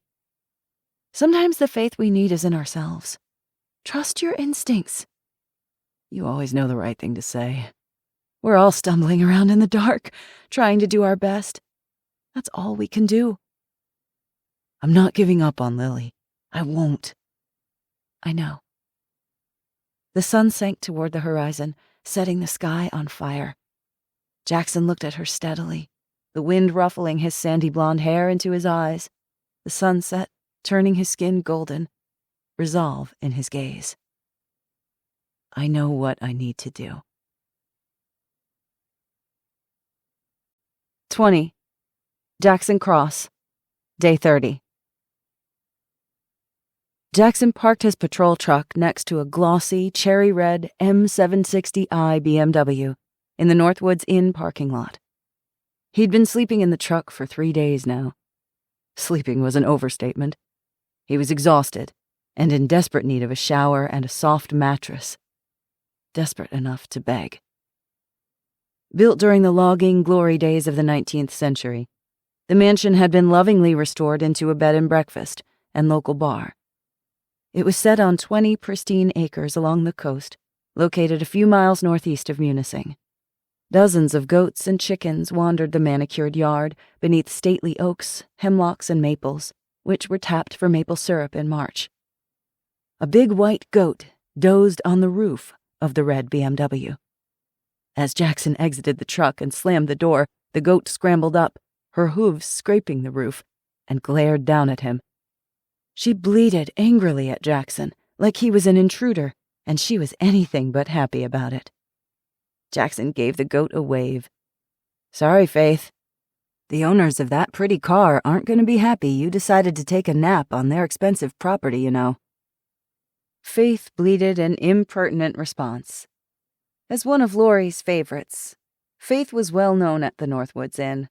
"Sometimes the faith we need is in ourselves. Trust your instincts." "You always know the right thing to say. We're all stumbling around in the dark, trying to do our best. That's all we can do." "I'm not giving up on Lily. I won't." "I know." The sun sank toward the horizon, setting the sky on fire. Jackson looked at her steadily, the wind ruffling his sandy blonde hair into his eyes, the sunset turning his skin golden, resolve in his gaze. "I know what I need to do." 20. Jackson Cross, Day 30. Jackson parked his patrol truck next to a glossy, cherry-red M760i BMW in the Northwoods Inn parking lot. He'd been sleeping in the truck for 3 days now. Sleeping was an overstatement. He was exhausted and in desperate need of a shower and a soft mattress. Desperate enough to beg. Built during the logging glory days of the 19th century, the mansion had been lovingly restored into a bed and breakfast and local bar. It was set on 20 pristine acres along the coast, located a few miles northeast of Munising. Dozens of goats and chickens wandered the manicured yard beneath stately oaks, hemlocks, and maples, which were tapped for maple syrup in March. A big white goat dozed on the roof of the red BMW. As Jackson exited the truck and slammed the door, The goat scrambled up, her hooves scraping the roof, and glared down at him. She bleated angrily at Jackson, like he was an intruder, and she was anything but happy about it. Jackson gave the goat a wave. "Sorry, Faith. The owners of that pretty car aren't going to be happy you decided to take a nap on their expensive property, you know." Faith bleated an impertinent response. As one of Laurie's favorites, Faith was well known at the Northwoods Inn.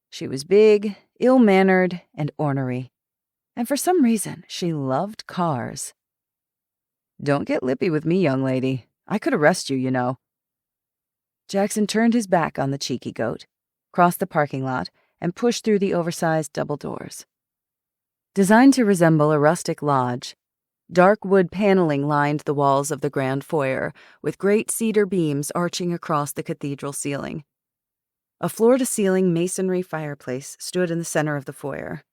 She was big, ill-mannered, and ornery. And for some reason, she loved cars. "Don't get lippy with me, young lady. I could arrest you, you know." Jackson turned his back on the cheeky goat, crossed the parking lot, and pushed through the oversized double doors. Designed to resemble a rustic lodge, dark wood paneling lined the walls of the grand foyer, with great cedar beams arching across the cathedral ceiling. A floor-to-ceiling masonry fireplace stood in the center of the foyer,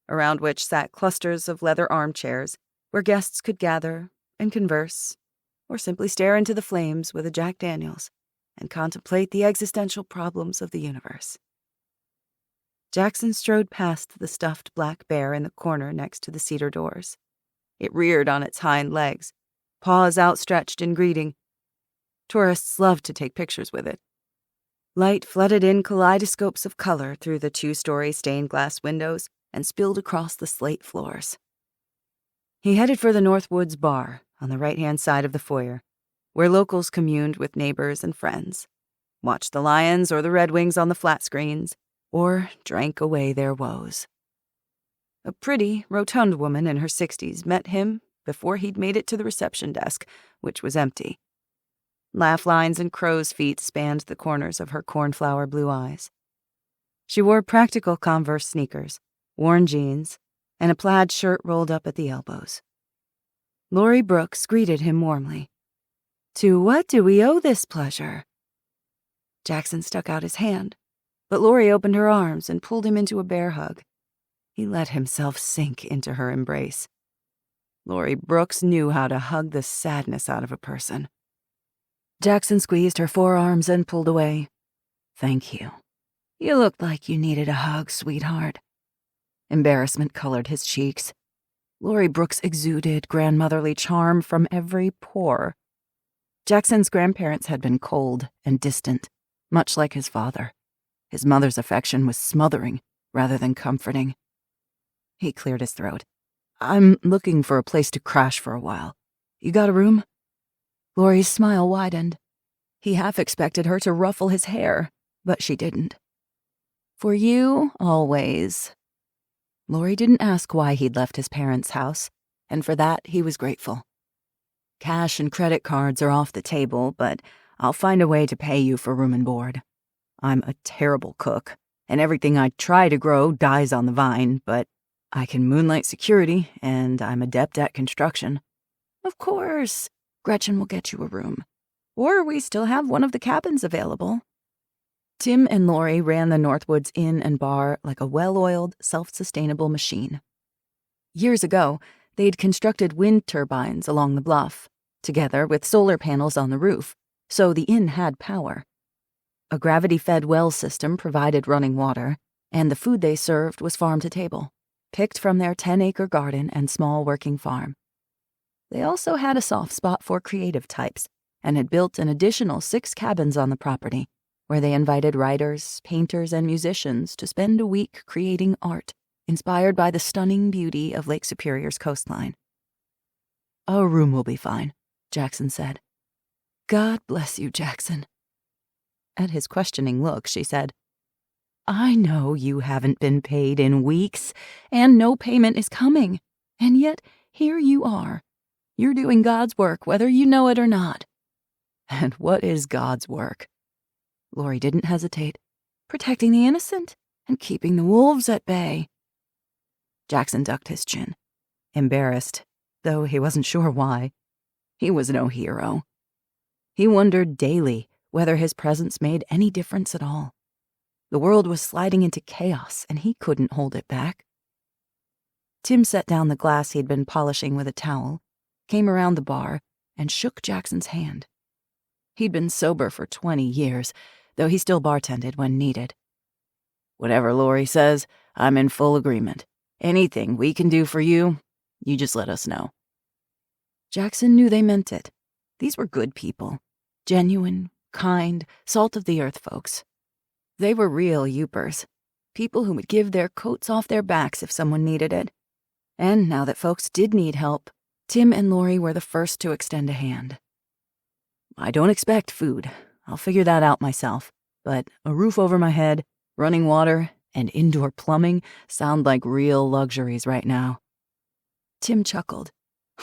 around which sat clusters of leather armchairs where guests could gather and converse, or simply stare into the flames with a Jack Daniels and contemplate the existential problems of the universe. Jackson strode past the stuffed black bear in the corner next to the cedar doors. It reared on its hind legs, paws outstretched in greeting. Tourists loved to take pictures with it. Light flooded in kaleidoscopes of color through the 2-story stained glass windows and spilled across the slate floors. He headed for the Northwoods Bar on the right-hand side of the foyer, where locals communed with neighbors and friends, watched the Lions or the Red Wings on the flat screens, or drank away their woes. A pretty, rotund woman in her 60s met him before he'd made it to the reception desk, which was empty. Laugh lines and crow's feet spanned the corners of her cornflower blue eyes. She wore practical Converse sneakers, worn jeans, and a plaid shirt rolled up at the elbows. Laurie Brooks greeted him warmly. "To what do we owe this pleasure?" Jackson stuck out his hand, but Laurie opened her arms and pulled him into a bear hug. He let himself sink into her embrace. Laurie Brooks knew how to hug the sadness out of a person. Jackson squeezed her forearms and pulled away. "Thank you. You looked like you needed a hug, sweetheart." Embarrassment colored his cheeks. Laurie Brooks exuded grandmotherly charm from every pore. Jackson's grandparents had been cold and distant, much like his father. His mother's affection was smothering rather than comforting. He cleared his throat. "I'm looking for a place to crash for a while. You got a room?" Laurie's smile widened. He half expected her to ruffle his hair, but she didn't. "For you, always." Laurie didn't ask why he'd left his parents' house, and for that he was grateful. "Cash and credit cards are off the table, but I'll find a way to pay you for room and board. I'm a terrible cook, and everything I try to grow dies on the vine, but I can moonlight security, and I'm adept at construction." "Of course. Gretchen will get you a room. Or we still have one of the cabins available." Tim and Laurie ran the Northwoods Inn and Bar like a well-oiled, self-sustainable machine. Years ago, they'd constructed wind turbines along the bluff, together with solar panels on the roof, so the inn had power. A gravity-fed well system provided running water, and the food they served was farm-to-table, picked from their 10-acre garden and small working farm. They also had a soft spot for creative types, and had built an additional 6 cabins on the property, where they invited writers, painters, and musicians to spend a week creating art inspired by the stunning beauty of Lake Superior's coastline. "A room will be fine," Jackson said. "God bless you, Jackson." At his questioning look, she said, "I know you haven't been paid in weeks, and no payment is coming, and yet here you are. You're doing God's work, whether you know it or not." "And what is God's work?" Laurie didn't hesitate. "Protecting the innocent and keeping the wolves at bay." Jackson ducked his chin, embarrassed, though he wasn't sure why. He was no hero. He wondered daily whether his presence made any difference at all. The world was sliding into chaos, and he couldn't hold it back. Tim set down the glass he'd been polishing with a towel, came around the bar, and shook Jackson's hand. He'd been sober for 20 years, though he still bartended when needed. Whatever Lori says, I'm in full agreement. Anything we can do for you, you just let us know." Jackson knew they meant it. These were good people. Genuine, kind, salt-of-the-earth folks. They were real youpers. People who would give their coats off their backs if someone needed it. And now that folks did need help, Tim and Lori were the first to extend a hand. "I don't expect food. I'll figure that out myself. But a roof over my head, running water, and indoor plumbing sound like real luxuries right now." Tim chuckled.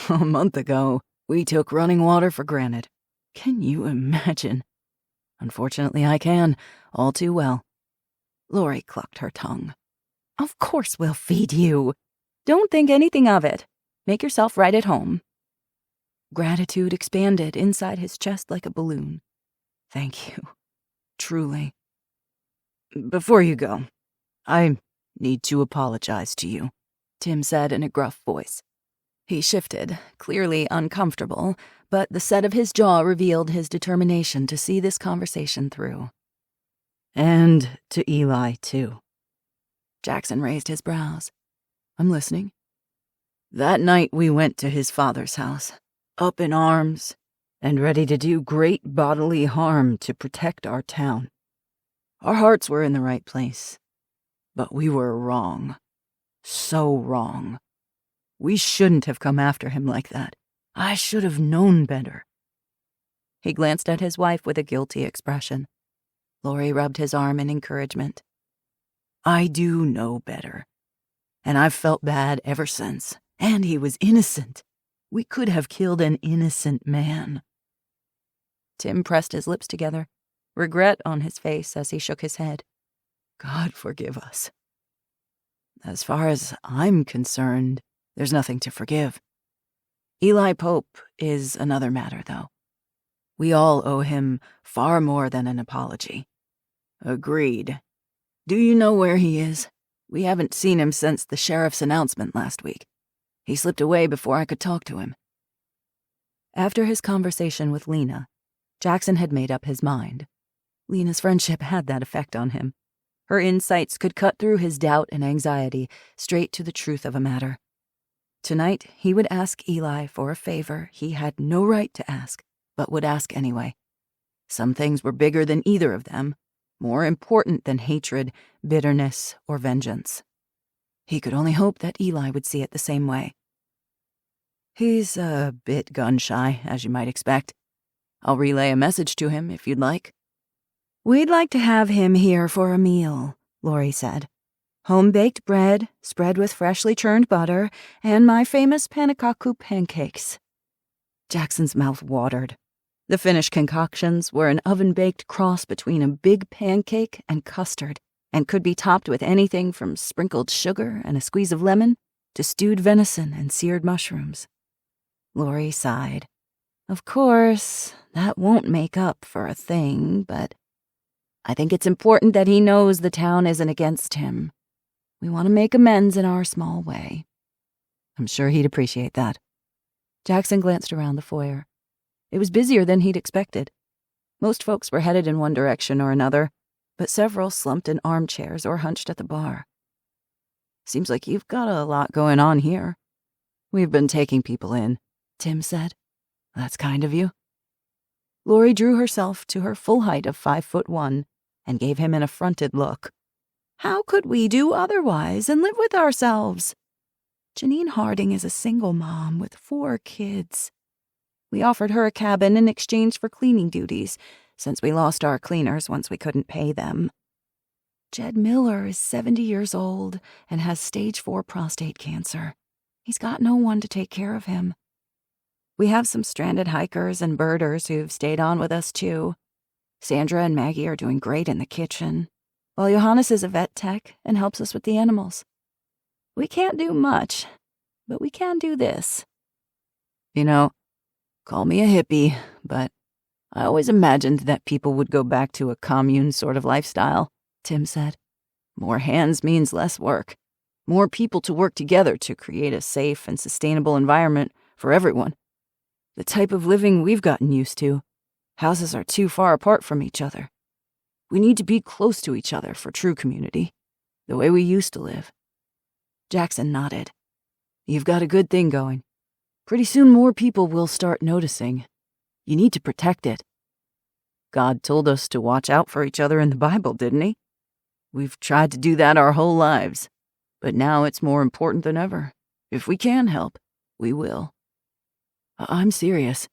"A month ago, we took running water for granted. Can you imagine?" "Unfortunately, I can, all too well." Lori clucked her tongue. "Of course we'll feed you. Don't think anything of it. Make yourself right at home." Gratitude expanded inside his chest like a balloon. "Thank you. Truly. Before you go, I need to apologize to you," Tim said in a gruff voice. He shifted, clearly uncomfortable, but the set of his jaw revealed his determination to see this conversation through. "And to Eli, too." Jackson raised his brows. "I'm listening." "That night we went to his father's house, up in arms, and ready to do great bodily harm to protect our town. Our hearts were in the right place, but we were wrong. So wrong. We shouldn't have come after him like that. I should have known better." He glanced at his wife with a guilty expression. Lori rubbed his arm in encouragement. "I do know better. And I've felt bad ever since. And he was innocent. We could have killed an innocent man." Tim pressed his lips together, regret on his face as he shook his head. "God forgive us." "As far as I'm concerned, there's nothing to forgive. Eli Pope is another matter, though. We all owe him far more than an apology." "Agreed. Do you know where he is? We haven't seen him since the sheriff's announcement last week. He slipped away before I could talk to him." After his conversation with Lena, Jackson had made up his mind. Lena's friendship had that effect on him. Her insights could cut through his doubt and anxiety straight to the truth of a matter. Tonight, he would ask Eli for a favor he had no right to ask, but would ask anyway. Some things were bigger than either of them, more important than hatred, bitterness, or vengeance. He could only hope that Eli would see it the same way. "He's a bit gun-shy, as you might expect. I'll relay a message to him if you'd like." "We'd like to have him here for a meal," Lori said. "Home-baked bread, spread with freshly churned butter, and my famous panikaku pancakes." Jackson's mouth watered. The finished concoctions were an oven-baked cross between a big pancake and custard, and could be topped with anything from sprinkled sugar and a squeeze of lemon to stewed venison and seared mushrooms. Lori sighed. "Of course, that won't make up for a thing, but I think it's important that he knows the town isn't against him. We want to make amends in our small way." "I'm sure he'd appreciate that." Jackson glanced around the foyer. It was busier than he'd expected. Most folks were headed in one direction or another, but several slumped in armchairs or hunched at the bar. "Seems like you've got a lot going on here." "We've been taking people in," Tim said. "That's kind of you." Lori drew herself to her full height of 5'1" and gave him an affronted look. "How could we do otherwise and live with ourselves? Janine Harding is a single mom with 4 kids. We offered her a cabin in exchange for cleaning duties, since we lost our cleaners once we couldn't pay them. Jed Miller is 70 years old and has stage 4 prostate cancer. He's got no one to take care of him. We have some stranded hikers and birders who've stayed on with us, too. Sandra and Maggie are doing great in the kitchen, while Johannes is a vet tech and helps us with the animals. We can't do much, but we can do this." "You know, call me a hippie, but I always imagined that people would go back to a commune sort of lifestyle," Tim said. "More hands means less work. More people to work together to create a safe and sustainable environment for everyone. The type of living we've gotten used to. Houses are too far apart from each other. We need to be close to each other for true community. The way we used to live." Jackson nodded. "You've got a good thing going. Pretty soon more people will start noticing. You need to protect it. God told us to watch out for each other in the Bible, didn't he? We've tried to do that our whole lives, but now it's more important than ever. If we can help, we will. I'm serious.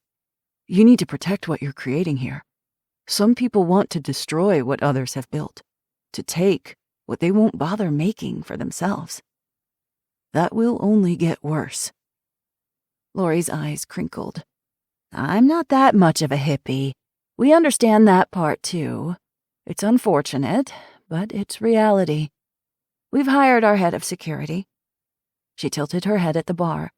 You need to protect what you're creating here. Some people want to destroy what others have built, to take what they won't bother making for themselves. That will only get worse." Lori's eyes crinkled. "I'm not that much of a hippie. We understand that part, too. It's unfortunate, but it's reality. We've hired our head of security." She tilted her head at the bar.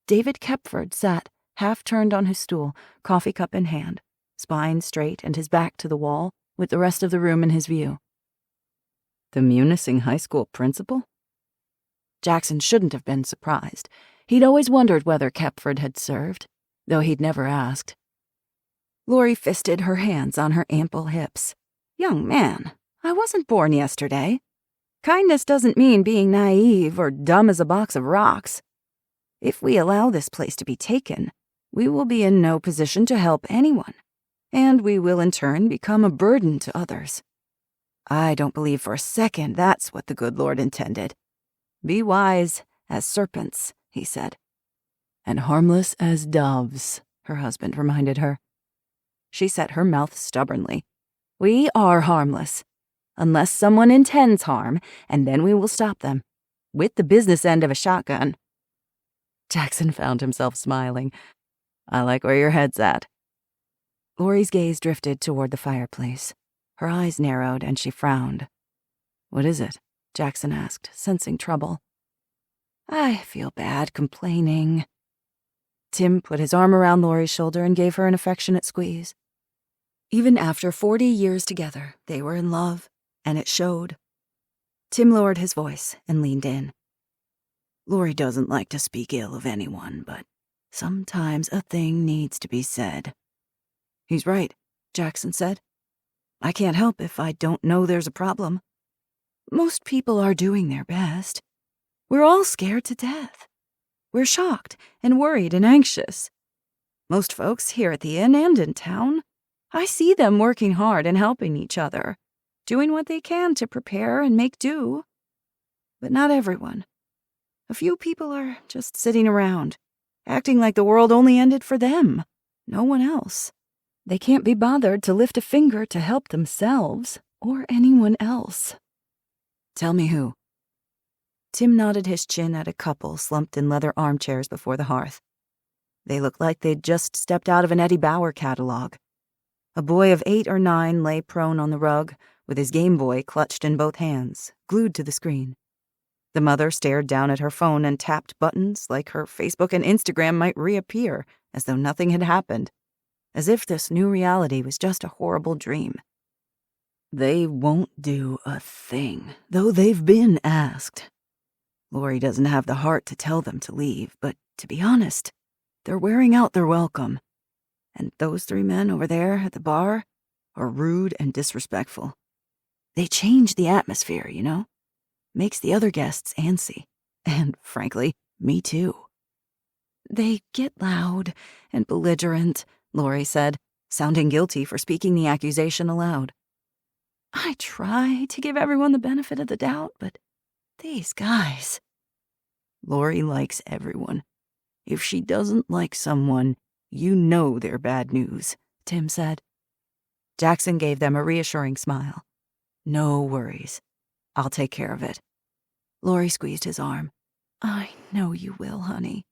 David Kepford sat, half-turned on his stool, coffee cup in hand, spine straight and his back to the wall, with the rest of the room in his view. "The Munising High School principal?" Jackson shouldn't have been surprised. He'd always wondered whether Kepford had served, though he'd never asked. Lori fisted her hands on her ample hips. "Young man, I wasn't born yesterday. Kindness doesn't mean being naive or dumb as a box of rocks. If we allow this place to be taken, we will be in no position to help anyone, and we will in turn become a burden to others. I don't believe for a second that's what the good Lord intended. Be wise as serpents," he said. "And harmless as doves," her husband reminded her. She set her mouth stubbornly. "We are harmless, unless someone intends harm, and then we will stop them, with the business end of a shotgun." Jackson found himself smiling. "I like where your head's at." Lori's gaze drifted toward the fireplace. Her eyes narrowed, and she frowned. "What is it?" Jackson asked, sensing trouble. "I feel bad complaining." Tim put his arm around Lori's shoulder and gave her an affectionate squeeze. Even after 40 years together, they were in love, and it showed. Tim lowered his voice and leaned in. "Lori doesn't like to speak ill of anyone, but sometimes a thing needs to be said." "He's right," Jackson said. "I can't help if I don't know there's a problem. Most people are doing their best. We're all scared to death. We're shocked and worried and anxious. Most folks here at the inn and in town, I see them working hard and helping each other, doing what they can to prepare and make do. But not everyone. A few people are just sitting around, acting like the world only ended for them, no one else. They can't be bothered to lift a finger to help themselves or anyone else." "Tell me who." Tim nodded his chin at a couple slumped in leather armchairs before the hearth. They looked like they'd just stepped out of an Eddie Bauer catalog. A boy of 8 or 9 lay prone on the rug, with his Game Boy clutched in both hands, glued to the screen. The mother stared down at her phone and tapped buttons like her Facebook and Instagram might reappear, as though nothing had happened, as if this new reality was just a horrible dream. "They won't do a thing, though they've been asked. Lori doesn't have the heart to tell them to leave, but to be honest, they're wearing out their welcome. And those 3 men over there at the bar are rude and disrespectful. They change the atmosphere, you know? Makes the other guests antsy. And, frankly, me too." "They get loud and belligerent," Lori said, sounding guilty for speaking the accusation aloud. "I try to give everyone the benefit of the doubt, but these guys..." "Lori likes everyone. If she doesn't like someone, you know they're bad news," Tim said. Jackson gave them a reassuring smile. "No worries. I'll take care of it." Lori squeezed his arm. "I know you will, honey."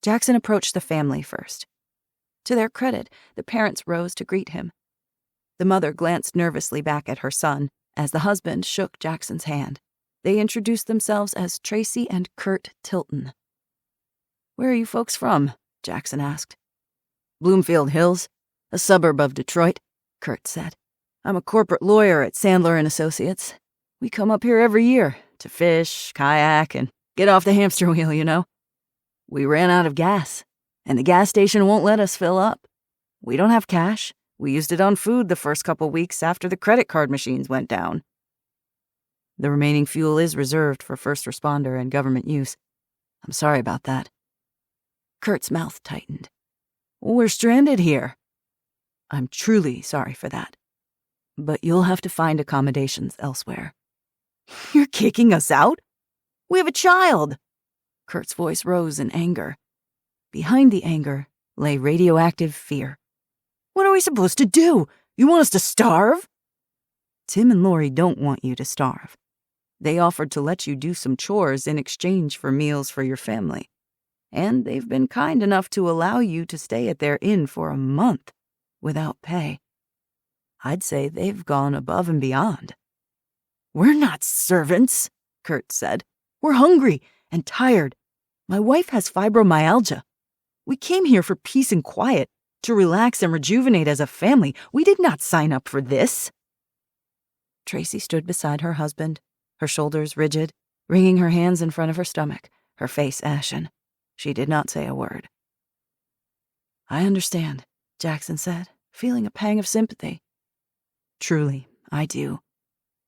Jackson approached the family first. To their credit, the parents rose to greet him. The mother glanced nervously back at her son as the husband shook Jackson's hand. They introduced themselves as Tracy and Kurt Tilton. "Where are you folks from?" Jackson asked. "Bloomfield Hills, a suburb of Detroit," Kurt said. "I'm a corporate lawyer at Sandler and Associates. We come up here every year to fish, kayak, and get off the hamster wheel, you know. We ran out of gas, and the gas station won't let us fill up. We don't have cash. We used it on food the first couple weeks after the credit card machines went down." The remaining fuel is reserved for first responder and government use. I'm sorry about that. Kurt's mouth tightened. We're stranded here. I'm truly sorry for that. But you'll have to find accommodations elsewhere. You're kicking us out? We have a child. Kurt's voice rose in anger. Behind the anger lay radioactive fear. What are we supposed to do? You want us to starve? Tim and Lori don't want you to starve. They offered to let you do some chores in exchange for meals for your family. And they've been kind enough to allow you to stay at their inn for a month without pay. I'd say they've gone above and beyond. We're not servants, Kurt said. We're hungry and tired. My wife has fibromyalgia. We came here for peace and quiet, to relax and rejuvenate as a family. We did not sign up for this. Tracy stood beside her husband, her shoulders rigid, wringing her hands in front of her stomach, her face ashen. She did not say a word. I understand, Jackson said, feeling a pang of sympathy. Truly, I do.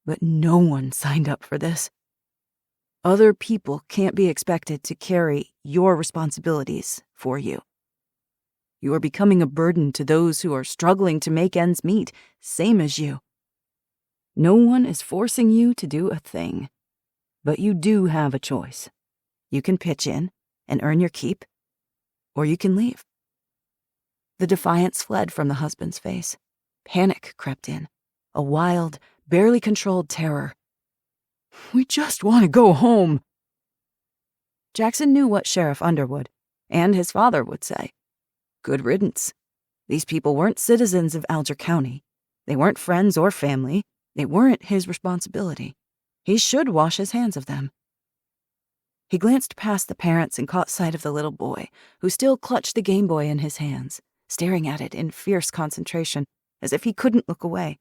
But no one signed up for this. Other people can't be expected to carry your responsibilities for you. You are becoming a burden to those who are struggling to make ends meet, same as you. No one is forcing you to do a thing, but you do have a choice. You can pitch in and earn your keep, or you can leave. The defiance fled from the husband's face. Panic crept in, a wild, barely controlled terror. We just want to go home. Jackson knew what Sheriff Underwood and his father would say. Good riddance. These people weren't citizens of Alger County. They weren't friends or family. They weren't his responsibility. He should wash his hands of them. He glanced past the parents and caught sight of the little boy, who still clutched the Game Boy in his hands, staring at it in fierce concentration, as if he couldn't look away,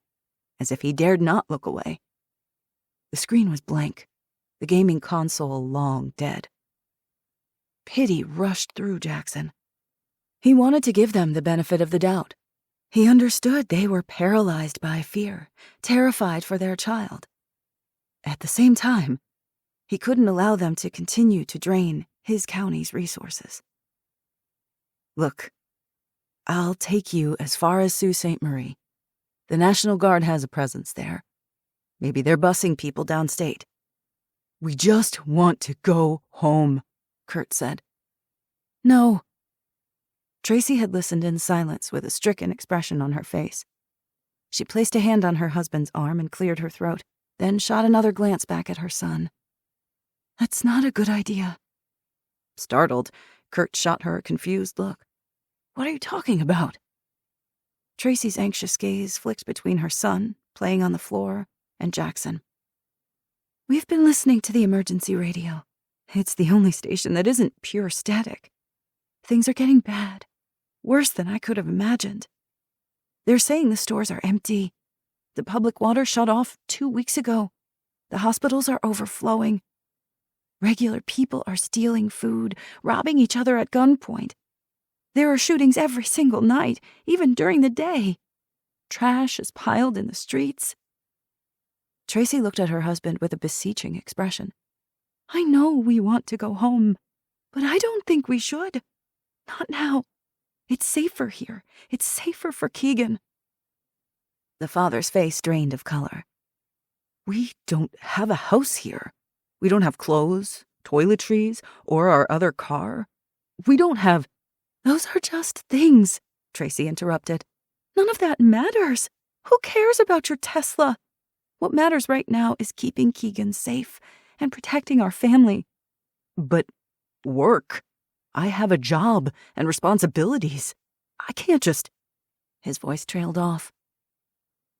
as if he dared not look away. The screen was blank, the gaming console long dead. Pity rushed through Jackson. He wanted to give them the benefit of the doubt. He understood they were paralyzed by fear, terrified for their child. At the same time, he couldn't allow them to continue to drain his county's resources. Look, I'll take you as far as Sault Ste. Marie. The National Guard has a presence there. Maybe they're busing people downstate. We just want to go home, Kurt said. No. Tracy had listened in silence with a stricken expression on her face. She placed a hand on her husband's arm and cleared her throat, then shot another glance back at her son. That's not a good idea. Startled, Kurt shot her a confused look. What are you talking about? Tracy's anxious gaze flicked between her son, playing on the floor, and Jackson. We've been listening to the emergency radio. It's the only station that isn't pure static. Things are getting bad, worse than I could have imagined. They're saying the stores are empty. The public water shut off 2 weeks ago. The hospitals are overflowing. Regular people are stealing food, robbing each other at gunpoint. There are shootings every single night, even during the day. Trash is piled in the streets. Tracy looked at her husband with a beseeching expression. I know we want to go home, but I don't think we should. Not now. It's safer here. It's safer for Keegan. The father's face drained of color. We don't have a house here. We don't have clothes, toiletries, or our other car. We don't have... Those are just things, Tracy interrupted. None of that matters. Who cares about your Tesla? What matters right now is keeping Keegan safe and protecting our family. But work. I have a job and responsibilities. I can't just... His voice trailed off.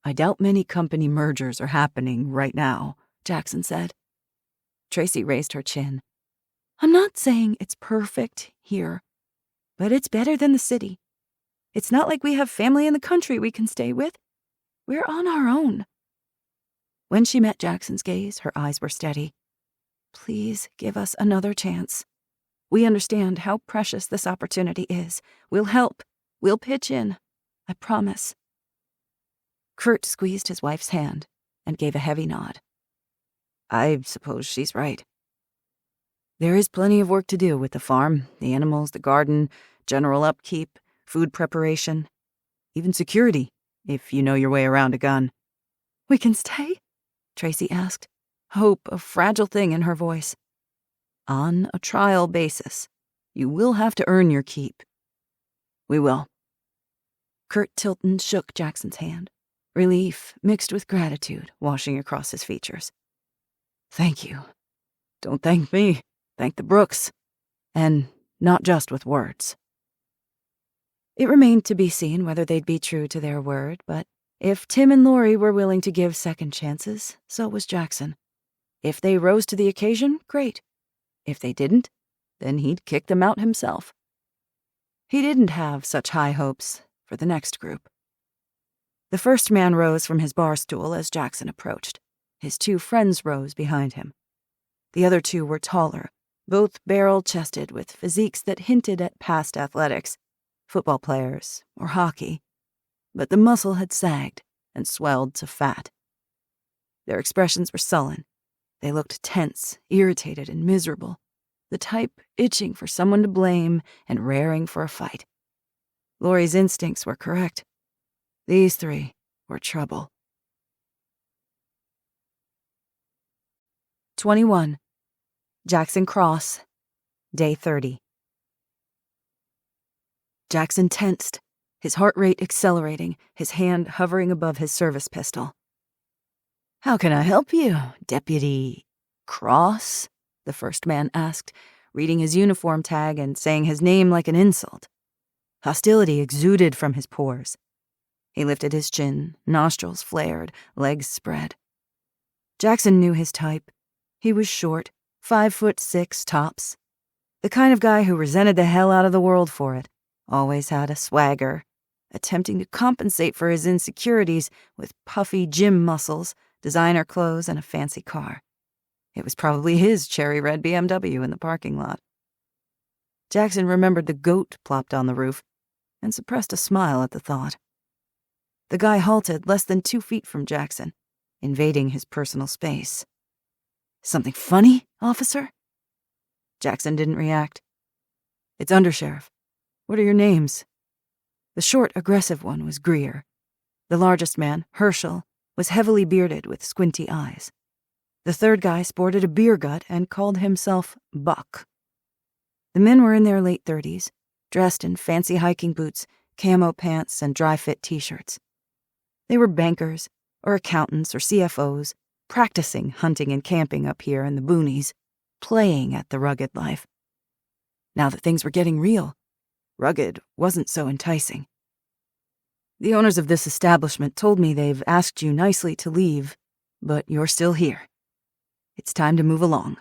I doubt many company mergers are happening right now, Jackson said. Tracy raised her chin. I'm not saying it's perfect here, but it's better than the city. It's not like we have family in the country we can stay with. We're on our own. When she met Jackson's gaze, her eyes were steady. Please give us another chance. We understand how precious this opportunity is. We'll help. We'll pitch in. I promise. Kurt squeezed his wife's hand and gave a heavy nod. I suppose she's right. There is plenty of work to do with the farm, the animals, the garden, general upkeep, food preparation, even security, if you know your way around a gun. We can stay? Tracy asked, hope a fragile thing in her voice. On a trial basis. You will have to earn your keep. We will. Kurt Tilton shook Jackson's hand, relief mixed with gratitude washing across his features. Thank you. Don't thank me. Thank the Brooks. And not just with words. It remained to be seen whether they'd be true to their word, but if Tim and Lori were willing to give second chances, so was Jackson. If they rose to the occasion, great. If they didn't, then he'd kick them out himself. He didn't have such high hopes for the next group. The first man rose from his bar stool as Jackson approached. His two friends rose behind him. The other two were taller, both barrel-chested with physiques that hinted at past athletics, football players or hockey, but the muscle had sagged and swelled to fat. Their expressions were sullen. They looked tense, irritated, and miserable, the type itching for someone to blame and raring for a fight. Lori's instincts were correct. These three were trouble. 21. Jackson Cross, Day 30. Jackson tensed, his heart rate accelerating, his hand hovering above his service pistol. How can I help you, Deputy Cross? The first man asked, reading his uniform tag and saying his name like an insult. Hostility exuded from his pores. He lifted his chin, nostrils flared, legs spread. Jackson knew his type. He was short, 5'6" tops. The kind of guy who resented the hell out of the world for it. Always had a swagger, attempting to compensate for his insecurities with puffy gym muscles, designer clothes, and a fancy car. It was probably his cherry red BMW in the parking lot. Jackson remembered the goat plopped on the roof and suppressed a smile at the thought. The guy halted less than 2 feet from Jackson, invading his personal space. Something funny, officer? Jackson didn't react. It's Undersheriff. What are your names? The short, aggressive one was Greer. The largest man, Herschel, was heavily bearded with squinty eyes. The third guy sported a beer gut and called himself Buck. The men were in their late 30s, dressed in fancy hiking boots, camo pants, and dry-fit t-shirts. They were bankers, or accountants, or CFOs, practicing hunting and camping up here in the boonies, playing at the rugged life. Now that things were getting real, rugged wasn't so enticing. The owners of this establishment told me they've asked you nicely to leave, but you're still here. It's time to move along.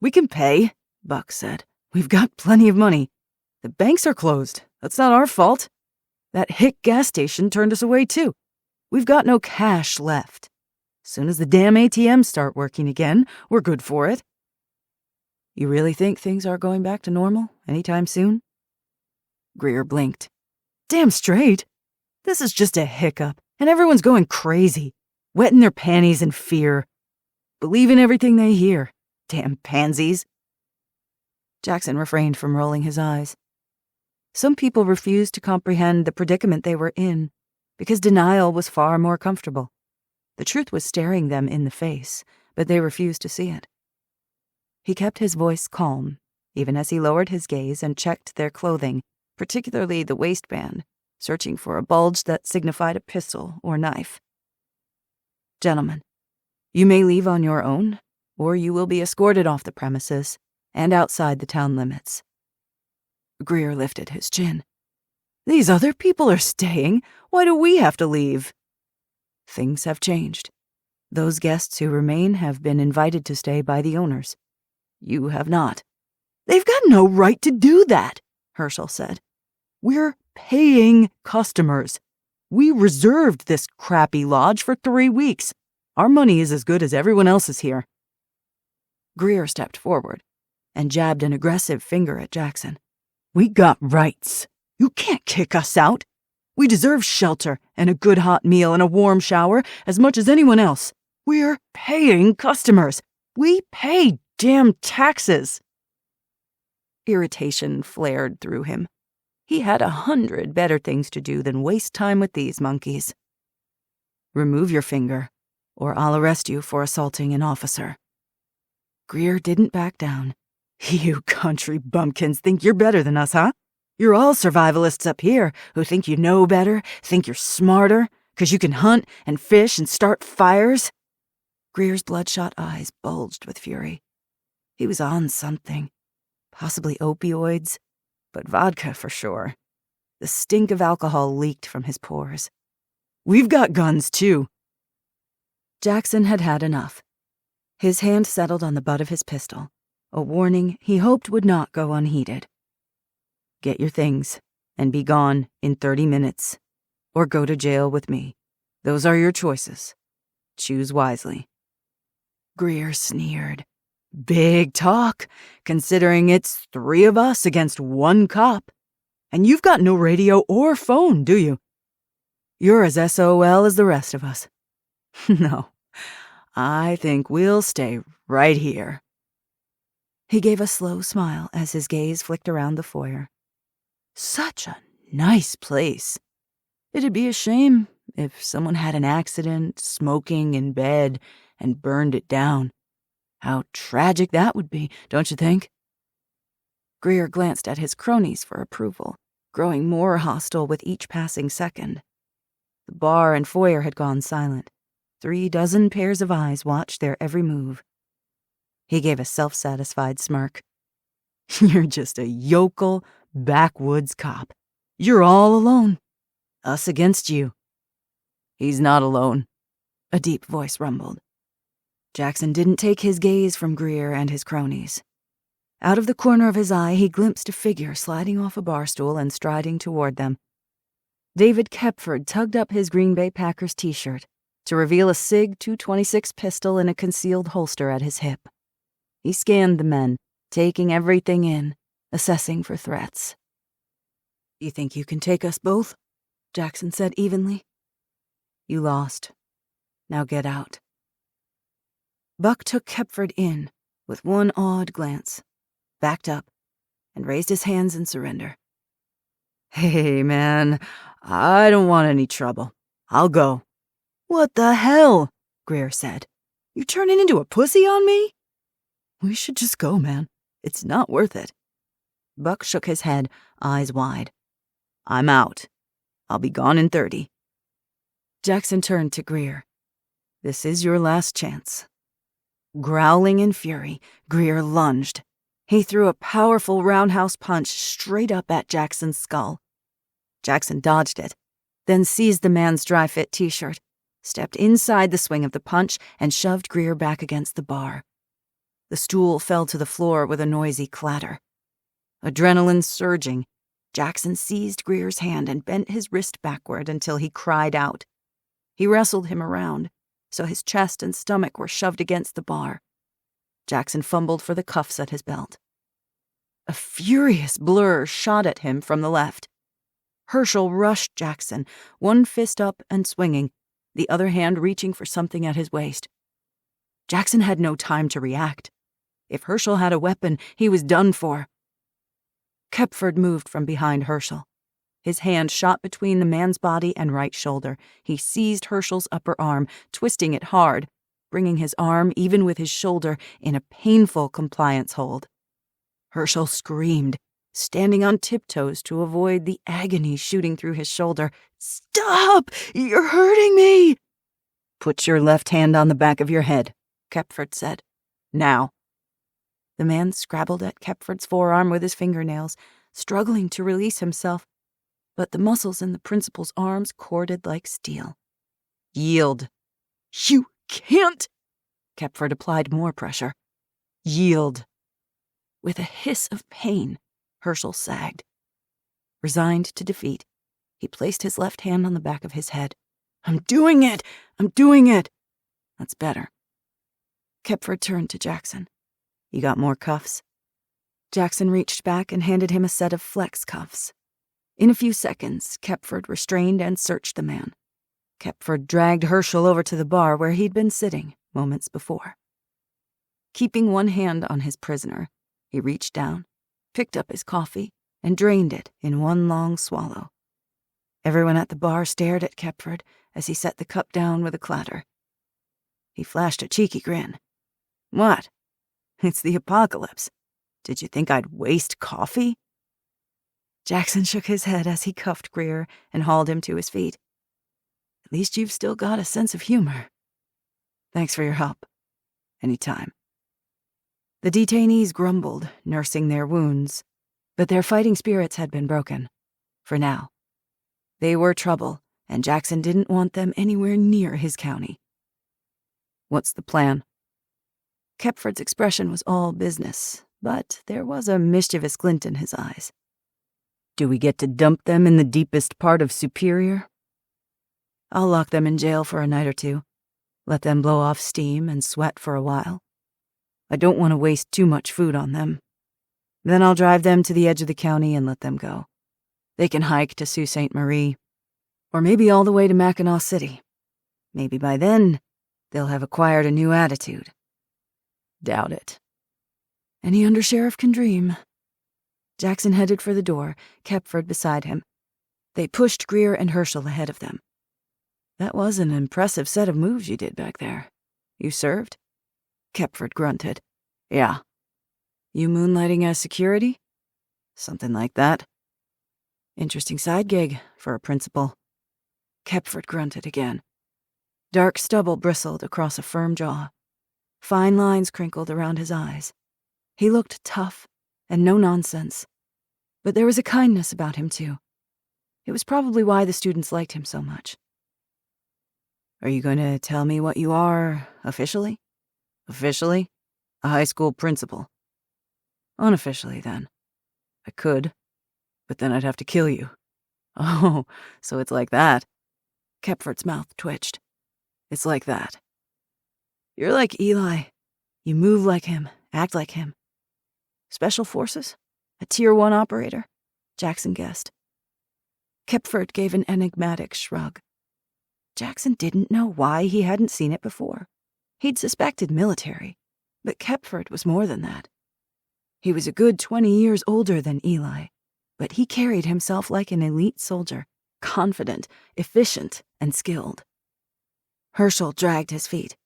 We can pay, Buck said. We've got plenty of money. The banks are closed. That's not our fault. That hick gas station turned us away too. We've got no cash left. Soon as the damn ATMs start working again, we're good for it. You really think things are going back to normal anytime soon? Greer blinked. Damn straight. This is just a hiccup, and everyone's going crazy, wetting their panties in fear. Believing everything they hear. Damn pansies. Jackson refrained from rolling his eyes. Some people refused to comprehend the predicament they were in, because denial was far more comfortable. The truth was staring them in the face, but they refused to see it. He kept his voice calm, even as he lowered his gaze and checked their clothing, particularly the waistband, searching for a bulge that signified a pistol or knife. Gentlemen, you may leave on your own, or you will be escorted off the premises and outside the town limits. Greer lifted his chin. These other people are staying. Why do we have to leave? Things have changed. Those guests who remain have been invited to stay by the owners. You have not. They've got no right to do that, Herschel said. We're paying customers. We reserved this crappy lodge for 3 weeks. Our money is as good as everyone else's here. Greer stepped forward and jabbed an aggressive finger at Jackson. We got rights. You can't kick us out. We deserve shelter and a good hot meal and a warm shower as much as anyone else. We're paying customers. We pay damn taxes. Irritation flared through him. He had 100 better things to do than waste time with these monkeys. Remove your finger, or I'll arrest you for assaulting an officer. Greer didn't back down. You country bumpkins think you're better than us, huh? You're all survivalists up here who think you know better, think you're smarter, 'cause you can hunt and fish and start fires. Greer's bloodshot eyes bulged with fury. He was on something. Possibly opioids, but vodka for sure. The stink of alcohol leaked from his pores. We've got guns, too. Jackson had had enough. His hand settled on the butt of his pistol, a warning he hoped would not go unheeded. Get your things and be gone in 30 minutes, or go to jail with me. Those are your choices. Choose wisely. Greer sneered. Big talk, considering it's 3 of us against 1 cop. And you've got no radio or phone, do you? You're as SOL as the rest of us. No, I think we'll stay right here. He gave a slow smile as his gaze flicked around the foyer. Such a nice place. It'd be a shame if someone had an accident, smoking in bed, and burned it down. How tragic that would be, don't you think? Greer glanced at his cronies for approval, growing more hostile with each passing second. The bar and foyer had gone silent. 36 pairs of eyes watched their every move. He gave a self-satisfied smirk. You're just a yokel, backwoods cop. You're all alone. Us against you. He's not alone, a deep voice rumbled. Jackson didn't take his gaze from Greer and his cronies. Out of the corner of his eye, he glimpsed a figure sliding off a bar stool and striding toward them. David Kepford tugged up his Green Bay Packers t-shirt to reveal a SIG 226 pistol in a concealed holster at his hip. He scanned the men, taking everything in, assessing for threats. You think you can take us both? Jackson said evenly. You lost. Now get out. Buck took Kepford in with one odd glance, backed up, and raised his hands in surrender. Hey, man, I don't want any trouble. I'll go. What the hell? Greer said. You turning into a pussy on me? We should just go, man. It's not worth it. Buck shook his head, eyes wide. I'm out. I'll be gone in 30. Jackson turned to Greer. This is your last chance. Growling in fury, Greer lunged. He threw a powerful roundhouse punch straight up at Jackson's skull. Jackson dodged it, then seized the man's dry-fit t-shirt, stepped inside the swing of the punch, and shoved Greer back against the bar. The stool fell to the floor with a noisy clatter. Adrenaline surging, Jackson seized Greer's hand and bent his wrist backward until he cried out. He wrestled him around, so his chest and stomach were shoved against the bar. Jackson fumbled for the cuffs at his belt. A furious blur shot at him from the left. Herschel rushed Jackson, one fist up and swinging, the other hand reaching for something at his waist. Jackson had no time to react. If Herschel had a weapon, he was done for. Kepford moved from behind Herschel. His hand shot between the man's body and right shoulder. He seized Herschel's upper arm, twisting it hard, bringing his arm, even with his shoulder, in a painful compliance hold. Herschel screamed, standing on tiptoes to avoid the agony shooting through his shoulder. Stop! You're hurting me! Put your left hand on the back of your head, Kepford said. Now. The man scrabbled at Kepford's forearm with his fingernails, struggling to release himself, but the muscles in the principal's arms corded like steel. Yield. You can't! Kepford applied more pressure. Yield. With a hiss of pain, Herschel sagged. Resigned to defeat, he placed his left hand on the back of his head. I'm doing it! I'm doing it! That's better. Kepford turned to Jackson. You got more cuffs? Jackson reached back and handed him a set of flex cuffs. In a few seconds, Kepford restrained and searched the man. Kepford dragged Herschel over to the bar where he'd been sitting moments before. Keeping one hand on his prisoner, he reached down, picked up his coffee, and drained it in one long swallow. Everyone at the bar stared at Kepford as he set the cup down with a clatter. He flashed a cheeky grin. "What? It's the apocalypse. Did you think I'd waste coffee?" Jackson shook his head as he cuffed Greer and hauled him to his feet. "At least you've still got a sense of humor. Thanks for your help. Anytime." The detainees grumbled, nursing their wounds, but their fighting spirits had been broken. For now. They were trouble, and Jackson didn't want them anywhere near his county. "What's the plan?" Kepford's expression was all business, but there was a mischievous glint in his eyes. "Do we get to dump them in the deepest part of Superior?" "I'll lock them in jail for a night or two. Let them blow off steam and sweat for a while. I don't want to waste too much food on them. Then I'll drive them to the edge of the county and let them go. They can hike to Sault Ste. Marie, or maybe all the way to Mackinac City. Maybe by then, they'll have acquired a new attitude." "Doubt it." "Any undersheriff can dream." Jackson headed for the door, Kepford beside him. They pushed Greer and Herschel ahead of them. "That was an impressive set of moves you did back there. You served?" Kepford grunted. "Yeah." "You moonlighting as security?" "Something like that." "Interesting side gig for a principal." Kepford grunted again. Dark stubble bristled across a firm jaw. Fine lines crinkled around his eyes. He looked tough and no nonsense. But there was a kindness about him, too. It was probably why the students liked him so much. "Are you going to tell me what you are, officially?" "Officially? A high school principal." "Unofficially, then." "I could, but then I'd have to kill you." "Oh, so it's like that." Kepford's mouth twitched. "It's like that." "You're like Eli. You move like him, act like him." "Special forces? A Tier 1 operator?" Jackson guessed. Kepford gave an enigmatic shrug. Jackson didn't know why he hadn't seen it before. He'd suspected military, but Kepford was more than that. He was a good 20 years older than Eli, but he carried himself like an elite soldier, confident, efficient, and skilled. Herschel dragged his feet.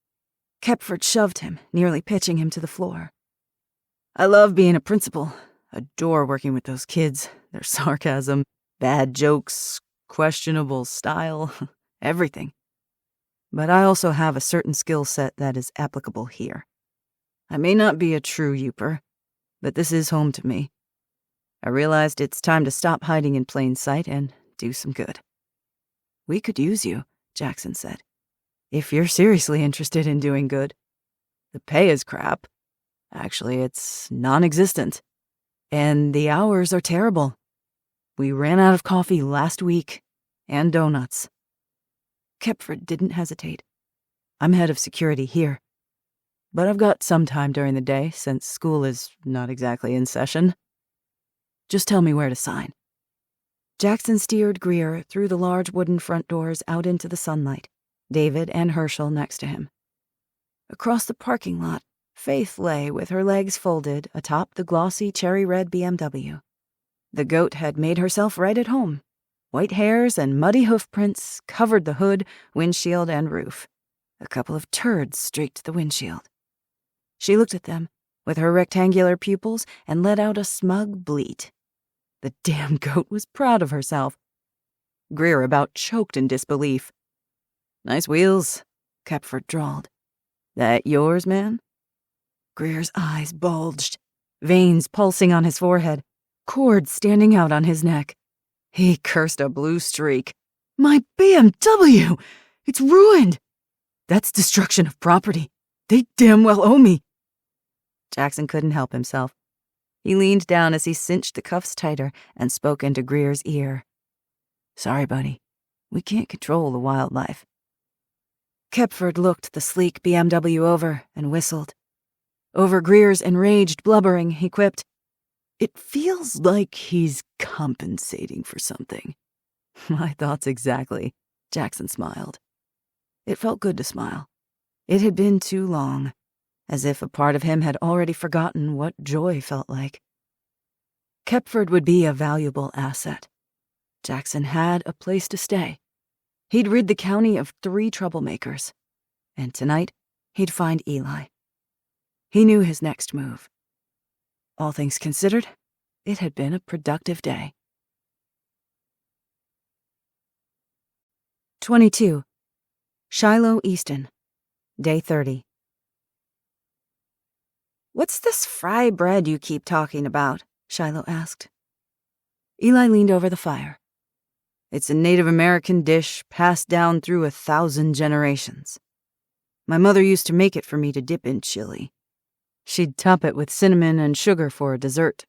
Kepford shoved him, nearly pitching him to the floor. "I love being a principal. Adore working with those kids. Their sarcasm, bad jokes, questionable style, everything. But I also have a certain skill set that is applicable here. I may not be a true Youper, but this is home to me. I realized it's time to stop hiding in plain sight and do some good." "We could use you," Jackson said, "if you're seriously interested in doing good. The pay is crap. Actually, it's non-existent. And the hours are terrible. We ran out of coffee last week, and donuts." Kepford didn't hesitate. "I'm head of security here. But I've got some time during the day, since school is not exactly in session. Just tell me where to sign." Jackson steered Greer through the large wooden front doors out into the sunlight, David and Herschel next to him. Across the parking lot, Faith lay with her legs folded atop the glossy cherry-red BMW. The goat had made herself right at home. White hairs and muddy hoof prints covered the hood, windshield, and roof. A couple of turds streaked the windshield. She looked at them, with her rectangular pupils, and let out a smug bleat. The damn goat was proud of herself. Greer about choked in disbelief. "Nice wheels," Kepford drawled. "That yours, man?" Greer's eyes bulged, veins pulsing on his forehead, cords standing out on his neck. He cursed a blue streak. "My BMW! It's ruined! That's destruction of property. They damn well owe me." Jackson couldn't help himself. He leaned down as he cinched the cuffs tighter and spoke into Greer's ear. "Sorry, buddy. We can't control the wildlife." Kepford looked the sleek BMW over and whistled. Over Greer's enraged blubbering, he quipped, "It feels like he's compensating for something." "My thoughts exactly," Jackson smiled. It felt good to smile. It had been too long, as if a part of him had already forgotten what joy felt like. Kepford would be a valuable asset. Jackson had a place to stay. He'd rid the county of 3 troublemakers, and tonight he'd find Eli. He knew his next move. All things considered, it had been a productive day. 22. Shiloh Easton, Day 30. "What's this fry bread you keep talking about?" Shiloh asked. Eli leaned over the fire. "It's a Native American dish passed down through 1,000 generations. My mother used to make it for me to dip in chili. She'd top it with cinnamon and sugar for a dessert,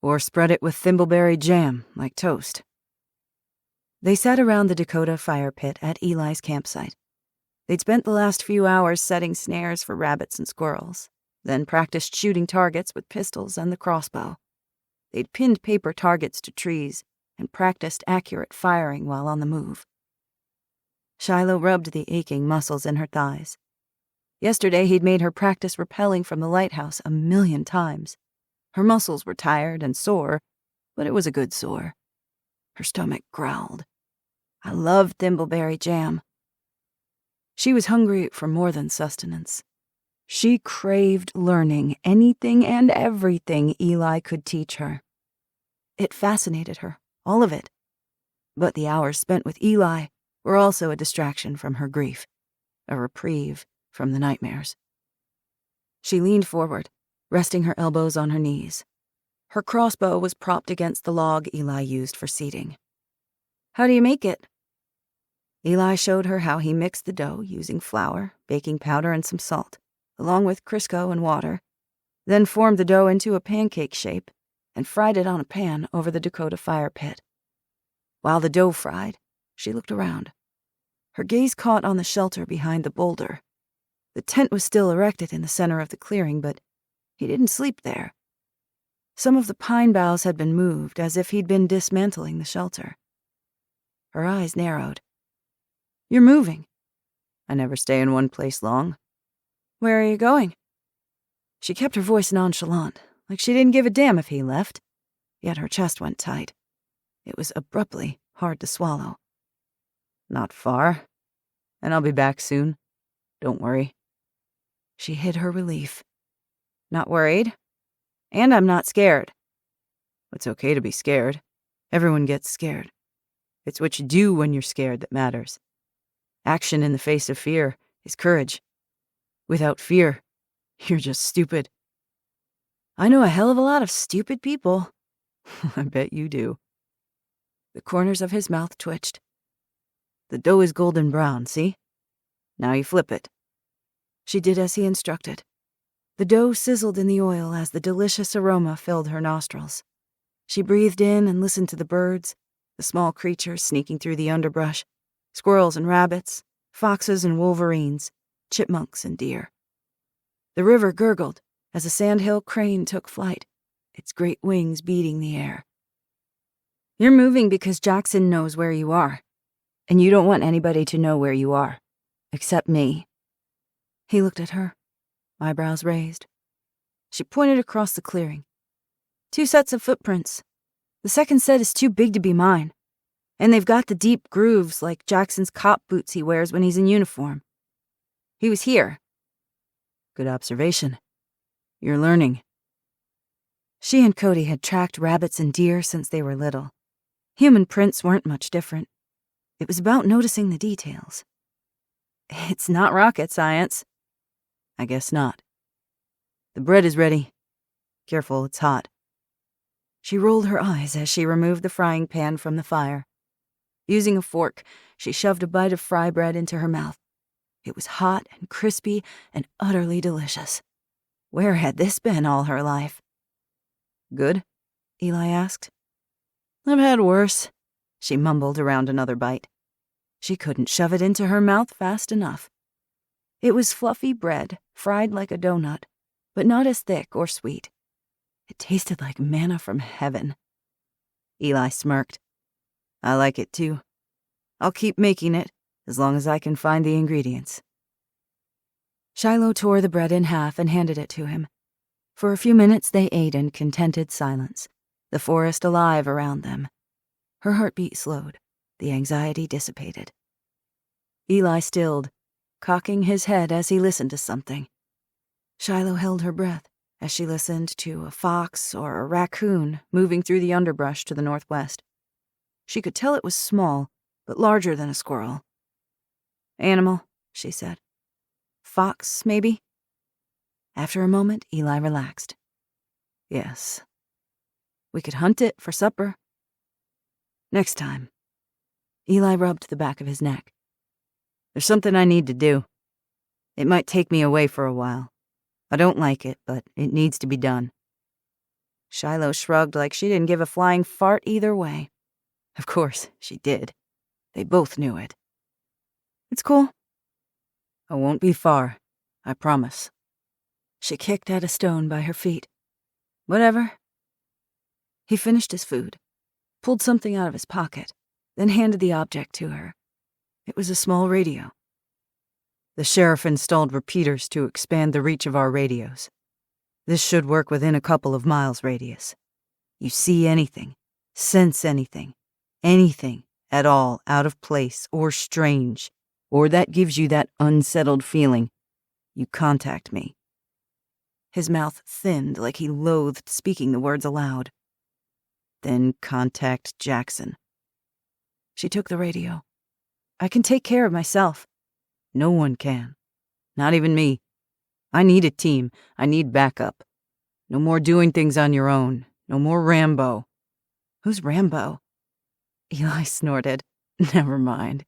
or spread it with thimbleberry jam like toast." They sat around the Dakota fire pit at Eli's campsite. They'd spent the last few hours setting snares for rabbits and squirrels, then practiced shooting targets with pistols and the crossbow. They'd pinned paper targets to trees and practiced accurate firing while on the move. Shiloh rubbed the aching muscles in her thighs. Yesterday he'd made her practice rappelling from the lighthouse 1,000,000 times. Her muscles were tired and sore, but it was a good sore. Her stomach growled. "I love thimbleberry jam." She was hungry for more than sustenance. She craved learning anything and everything Eli could teach her. It fascinated her, all of it. But the hours spent with Eli were also a distraction from her grief, a reprieve from the nightmares. She leaned forward, resting her elbows on her knees. Her crossbow was propped against the log Eli used for seating. "How do you make it?" Eli showed her how he mixed the dough using flour, baking powder, and some salt, along with Crisco and water, then formed the dough into a pancake shape and fried it on a pan over the Dakota fire pit. While the dough fried, she looked around. Her gaze caught on the shelter behind the boulder. The tent was still erected in the center of the clearing, but he didn't sleep there. Some of the pine boughs had been moved, as if he'd been dismantling the shelter. Her eyes narrowed. "You're moving." "I never stay in one place long." "Where are you going?" She kept her voice nonchalant, like she didn't give a damn if he left, yet her chest went tight. It was abruptly hard to swallow. "Not far, and I'll be back soon. Don't worry." She hid her relief. "Not worried? And I'm not scared." "It's okay to be scared. Everyone gets scared. It's what you do when you're scared that matters. Action in the face of fear is courage. Without fear, you're just stupid." "I know a hell of a lot of stupid people." "I bet you do." The corners of his mouth twitched. "The dough is golden brown, see? Now you flip it." She did as he instructed. The dough sizzled in the oil as the delicious aroma filled her nostrils. She breathed in and listened to the birds, the small creatures sneaking through the underbrush, squirrels and rabbits, foxes and wolverines, chipmunks and deer. The river gurgled as a sandhill crane took flight, its great wings beating the air. "You're moving because Jackson knows where you are, and you don't want anybody to know where you are, except me." He looked at her, eyebrows raised. She pointed across the clearing. "2 sets of footprints. The second set is too big to be mine, and they've got the deep grooves like Jackson's cop boots he wears when he's in uniform. He was here." "Good observation. You're learning." She and Cody had tracked rabbits and deer since they were little. Human prints weren't much different. It was about noticing the details. "It's not rocket science." "I guess not. The bread is ready. Careful, it's hot." She rolled her eyes as she removed the frying pan from the fire. Using a fork, she shoved a bite of fry bread into her mouth. It was hot and crispy and utterly delicious. Where had this been all her life? "Good?" Eli asked. "I've had worse," she mumbled around another bite. She couldn't shove it into her mouth fast enough. It was fluffy bread, fried like a donut, but not as thick or sweet. It tasted like manna from heaven. Eli smirked. "I like it too. I'll keep making it as long as I can find the ingredients." Shiloh tore the bread in half and handed it to him. For a few minutes they ate in contented silence, the forest alive around them. Her heartbeat slowed, the anxiety dissipated. Eli stilled, cocking his head as he listened to something. Shiloh held her breath as she listened to a fox or a raccoon moving through the underbrush to the northwest. She could tell it was small, but larger than a squirrel. "Animal," she said. "Fox, maybe?" After a moment, Eli relaxed. "Yes. We could hunt it for supper. Next time." Eli rubbed the back of his neck. "There's something I need to do. It might take me away for a while. I don't like it, but it needs to be done." Shiloh shrugged like she didn't give a flying fart either way. Of course, she did. They both knew it. "It's cool. I won't be far, I promise." She kicked at a stone by her feet. "Whatever." He finished his food, pulled something out of his pocket, then handed the object to her. It was a small radio. "The sheriff installed repeaters to expand the reach of our radios. This should work within a couple of miles radius. You see anything, sense anything at all out of place or strange, or that gives you that unsettled feeling, you contact me." His mouth thinned like he loathed speaking the words aloud. "Then contact Jackson." She took the radio. "I can take care of myself." "No one can. Not even me. I need a team. I need backup. No more doing things on your own. No more Rambo." "Who's Rambo?" Eli snorted. "Never mind.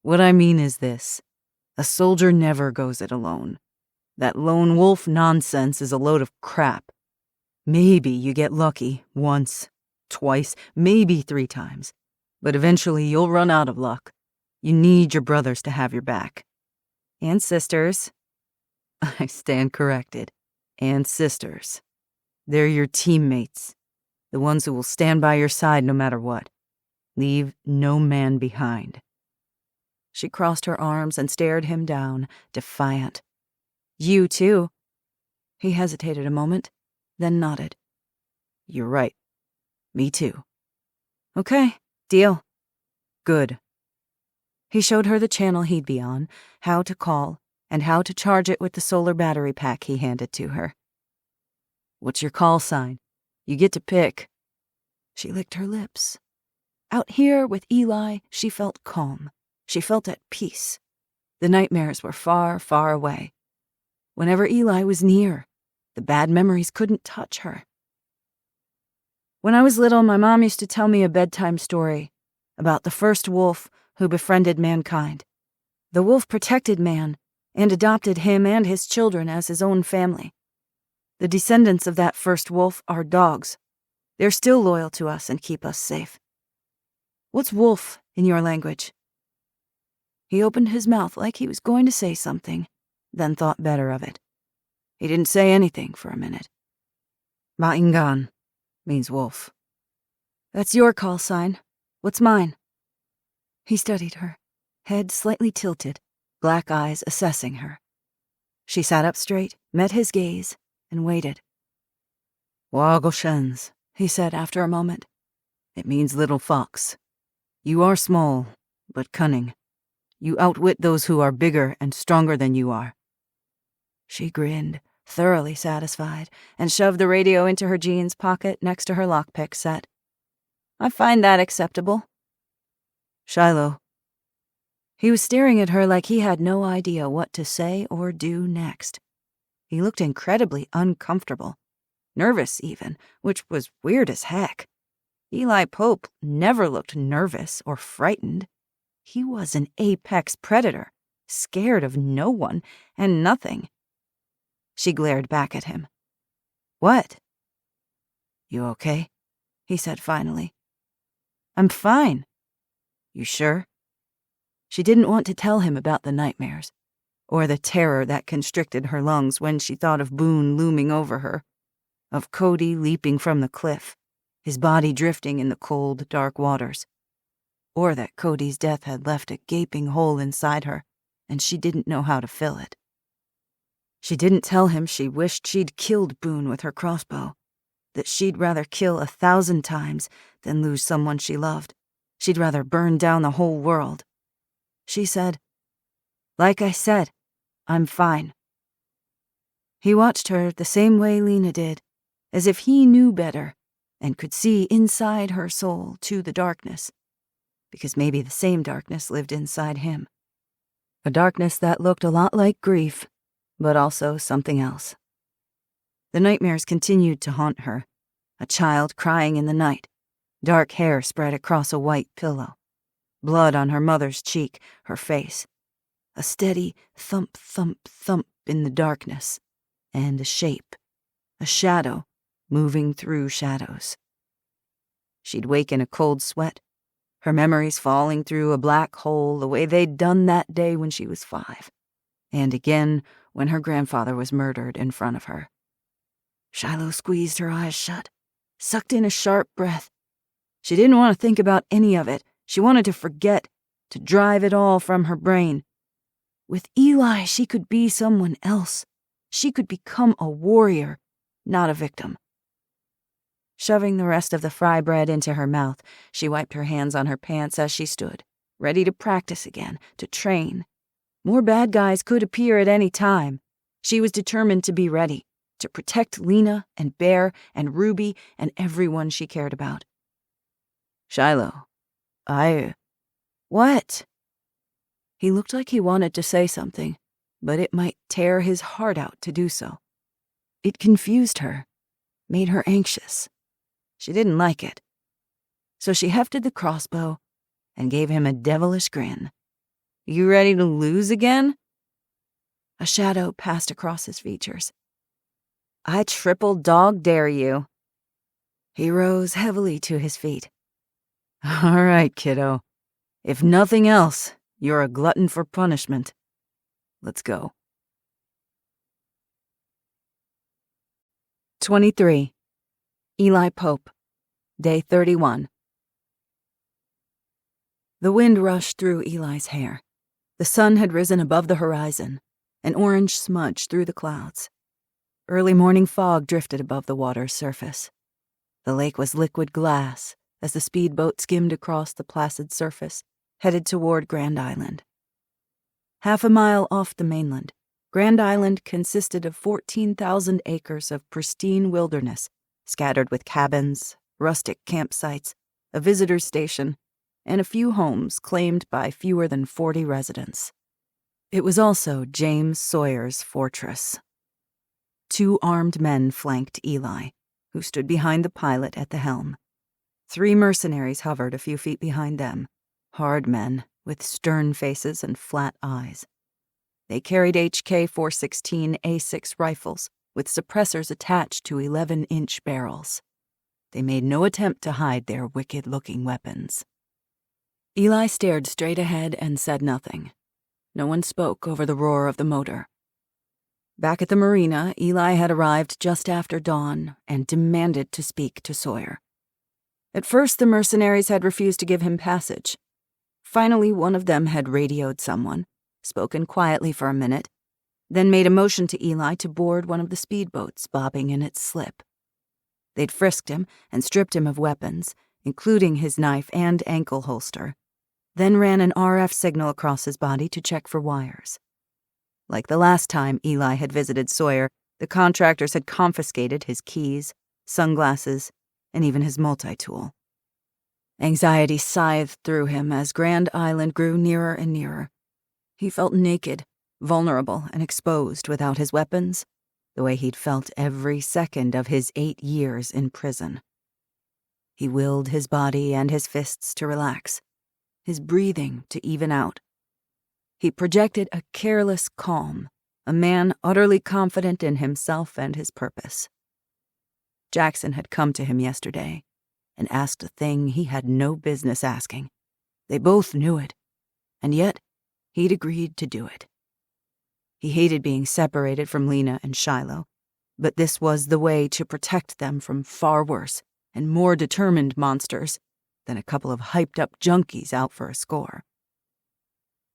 What I mean is this. A soldier never goes it alone. That lone wolf nonsense is a load of crap. Maybe you get lucky once, twice, maybe 3 times. But eventually you'll run out of luck. You need your brothers to have your back." "And sisters." "I stand corrected. And sisters. They're your teammates. The ones who will stand by your side no matter what. Leave no man behind." She crossed her arms and stared him down, defiant. "You too." He hesitated a moment, then nodded. "You're right. Me too." "Okay, deal." "Good." He showed her the channel he'd be on, how to call, and how to charge it with the solar battery pack he handed to her. "What's your call sign? You get to pick." She licked her lips. Out here with Eli, she felt calm. She felt at peace. The nightmares were far, far away. Whenever Eli was near, the bad memories couldn't touch her. "When I was little, my mom used to tell me a bedtime story about the first wolf who befriended mankind. The wolf protected man and adopted him and his children as his own family. The descendants of that first wolf are dogs. They're still loyal to us and keep us safe. What's wolf in your language?" He opened his mouth like he was going to say something, then thought better of it. He didn't say anything for a minute. "Ma'ingan" means wolf. "That's your call sign. What's mine?" He studied her, head slightly tilted, black eyes assessing her. She sat up straight, met his gaze, and waited. "Wagoshens," he said after a moment. "It means little fox. You are small, but cunning. You outwit those who are bigger and stronger than you are." She grinned, thoroughly satisfied, and shoved the radio into her jeans pocket next to her lockpick set. "I find that acceptable." "Shiloh." He was staring at her like he had no idea what to say or do next. He looked incredibly uncomfortable, nervous even, which was weird as heck. Eli Pope never looked nervous or frightened. He was an apex predator, scared of no one and nothing. She glared back at him. "What?" "You okay?" he said finally. "I'm fine." "You sure?" She didn't want to tell him about the nightmares, or the terror that constricted her lungs when she thought of Boone looming over her, of Cody leaping from the cliff, his body drifting in the cold, dark waters. or that Cody's death had left a gaping hole inside her, and she didn't know how to fill it. She didn't tell him she wished she'd killed Boone with her crossbow, that she'd rather kill 1,000 times than lose someone she loved. She'd rather burn down the whole world. She said, "Like I said, I'm fine." He watched her the same way Lena did, as if he knew better and could see inside her soul to the darkness, because maybe the same darkness lived inside him. A darkness that looked a lot like grief, but also something else. The nightmares continued to haunt her, a child crying in the night, dark hair spread across a white pillow, blood on her mother's cheek, her face, a steady thump, thump, thump in the darkness, and a shape, a shadow, moving through shadows. She'd wake in a cold sweat, her memories falling through a black hole the way they'd done that day when she was 5, and again when her grandfather was murdered in front of her. Shiloh squeezed her eyes shut, sucked in a sharp breath. She didn't want to think about any of it. She wanted to forget, to drive it all from her brain. With Eli, she could be someone else. She could become a warrior, not a victim. Shoving the rest of the fry bread into her mouth, she wiped her hands on her pants as she stood, ready to practice again, to train. More bad guys could appear at any time. She was determined to be ready, to protect Lena and Bear and Ruby and everyone she cared about. "Shiloh, What?" He looked like he wanted to say something, but it might tear his heart out to do so. It confused her, made her anxious. She didn't like it. So she hefted the crossbow and gave him a devilish grin. "You ready to lose again?" A shadow passed across his features. "I triple dog dare you." He rose heavily to his feet. "All right, kiddo. If nothing else, you're a glutton for punishment. Let's go." 23. Eli Pope, Day 31. The wind rushed through Eli's hair. The sun had risen above the horizon, an orange smudge through the clouds. Early morning fog drifted above the water's surface. The lake was liquid glass as the speedboat skimmed across the placid surface, headed toward Grand Island. Half a mile off the mainland, Grand Island consisted of 14,000 acres of pristine wilderness, scattered with cabins, rustic campsites, a visitor station, and a few homes claimed by fewer than 40 residents. It was also James Sawyer's fortress. 2 armed men flanked Eli, who stood behind the pilot at the helm. 3 mercenaries hovered a few feet behind them, hard men with stern faces and flat eyes. They carried HK 416 A6 rifles with suppressors attached to 11-inch barrels. They made no attempt to hide their wicked-looking weapons. Eli stared straight ahead and said nothing. No one spoke over the roar of the motor. Back at the marina, Eli had arrived just after dawn and demanded to speak to Sawyer. At first, the mercenaries had refused to give him passage. Finally, one of them had radioed someone, spoken quietly for a minute, then made a motion to Eli to board one of the speedboats bobbing in its slip. They'd frisked him and stripped him of weapons, including his knife and ankle holster, then ran an RF signal across his body to check for wires. Like the last time Eli had visited Sawyer, the contractors had confiscated his keys, sunglasses, and even his multi-tool. Anxiety scythed through him as Grand Island grew nearer and nearer. He felt naked, vulnerable, and exposed without his weapons, the way he'd felt every second of his 8 years in prison. He willed his body and his fists to relax, his breathing to even out. He projected a careless calm, a man utterly confident in himself and his purpose. Jackson had come to him yesterday and asked a thing he had no business asking. They both knew it, and yet he'd agreed to do it. He hated being separated from Lena and Shiloh, but this was the way to protect them from far worse and more determined monsters, than a couple of hyped-up junkies out for a score.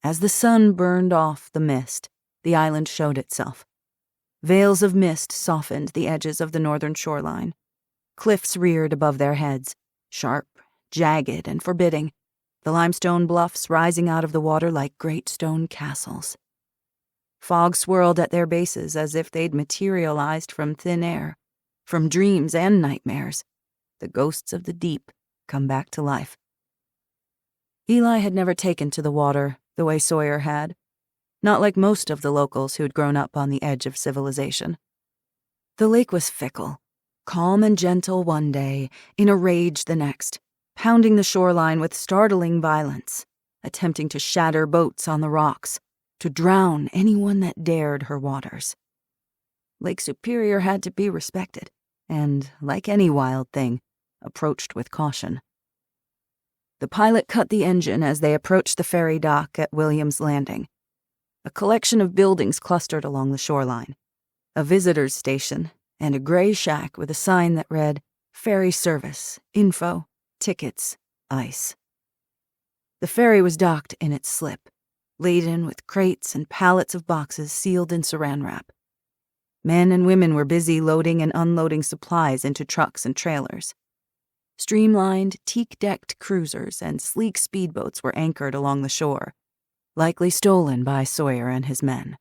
As the sun burned off the mist, the island showed itself. Veils of mist softened the edges of the northern shoreline. Cliffs reared above their heads, sharp, jagged, and forbidding, the limestone bluffs rising out of the water like great stone castles. Fog swirled at their bases as if they'd materialized from thin air, from dreams and nightmares, the ghosts of the deep come back to life. Eli had never taken to the water the way Sawyer had, not like most of the locals who'd grown up on the edge of civilization. The lake was fickle, calm and gentle one day, in a rage the next, pounding the shoreline with startling violence, attempting to shatter boats on the rocks, to drown anyone that dared her waters. Lake Superior had to be respected, and, like any wild thing, approached with caution. The pilot cut the engine as they approached the ferry dock at Williams Landing. A collection of buildings clustered along the shoreline, a visitor's station, and a gray shack with a sign that read, "Ferry service, info, tickets, ice." The ferry was docked in its slip, laden with crates and pallets of boxes sealed in saran wrap. Men and women were busy loading and unloading supplies into trucks and trailers. Streamlined, teak-decked cruisers and sleek speedboats were anchored along the shore, likely stolen by Sawyer and his men.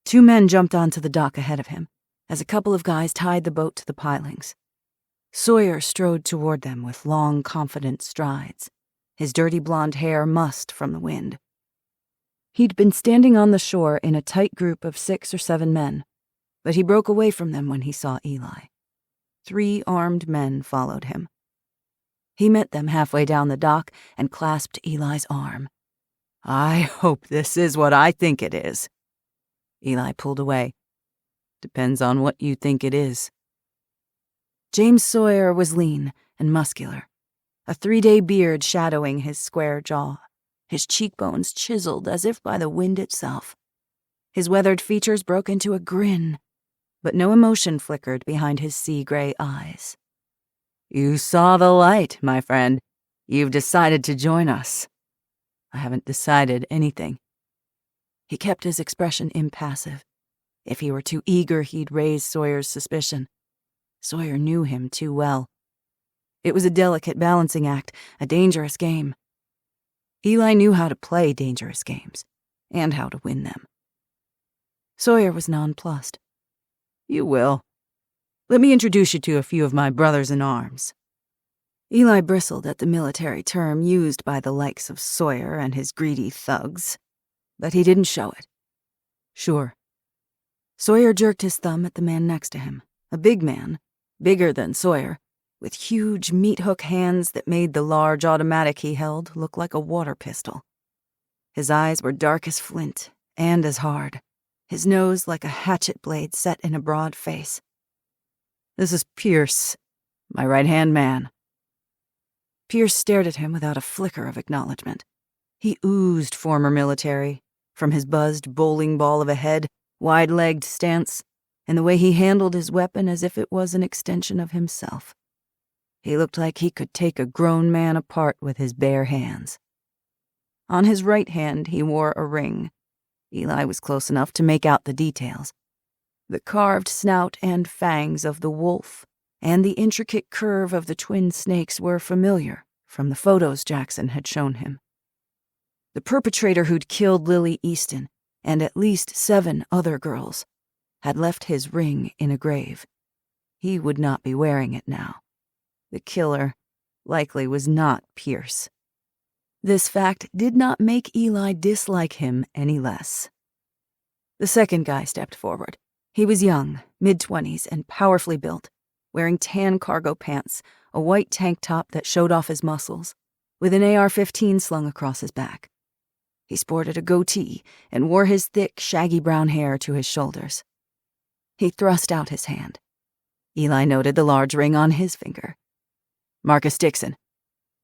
Two men jumped onto the dock ahead of him, as a couple of guys tied the boat to the pilings. Sawyer strode toward them with long, confident strides, his dirty blonde hair mussed from the wind. He'd been standing on the shore in a tight group of 6 or 7 men, but he broke away from them when he saw Eli. 3 armed men followed him. He met them halfway down the dock and clasped Eli's arm. "I hope this is what I think it is." Eli pulled away. "Depends on what you think it is." James Sawyer was lean and muscular, a 3-day beard shadowing his square jaw, his cheekbones chiseled as if by the wind itself. His weathered features broke into a grin, but no emotion flickered behind his sea-gray eyes. "You saw the light, my friend. You've decided to join us." "I haven't decided anything." He kept his expression impassive. If he were too eager, he'd raise Sawyer's suspicion. Sawyer knew him too well. It was a delicate balancing act, a dangerous game. Eli knew how to play dangerous games, and how to win them. Sawyer was nonplussed. "You will. Let me introduce you to a few of my brothers-in-arms." Eli bristled at the military term used by the likes of Sawyer and his greedy thugs, but he didn't show it. "Sure." Sawyer jerked his thumb at the man next to him, a big man, bigger than Sawyer, with huge meat-hook hands that made the large automatic he held look like a water pistol. His eyes were dark as flint, and as hard, his nose like a hatchet blade set in a broad face. "This is Pierce, my right-hand man." Pierce stared at him without a flicker of acknowledgement. He oozed former military, from his buzzed bowling ball of a head, wide-legged stance, and the way he handled his weapon as if it was an extension of himself. He looked like he could take a grown man apart with his bare hands. On his right hand he wore a ring. Eli was close enough to make out the details. The carved snout and fangs of the wolf and the intricate curve of the twin snakes were familiar from the photos Jackson had shown him. The perpetrator who'd killed Lily Easton and at least 7 other girls had left his ring in a grave. He would not be wearing it now. The killer likely was not Pierce. This fact did not make Eli dislike him any less. The second guy stepped forward. He was young, mid-20s, and powerfully built, wearing tan cargo pants, a white tank top that showed off his muscles, with an AR-15 slung across his back. He sported a goatee and wore his thick, shaggy brown hair to his shoulders. He thrust out his hand. Eli noted the large ring on his finger. "Marcus Dixon.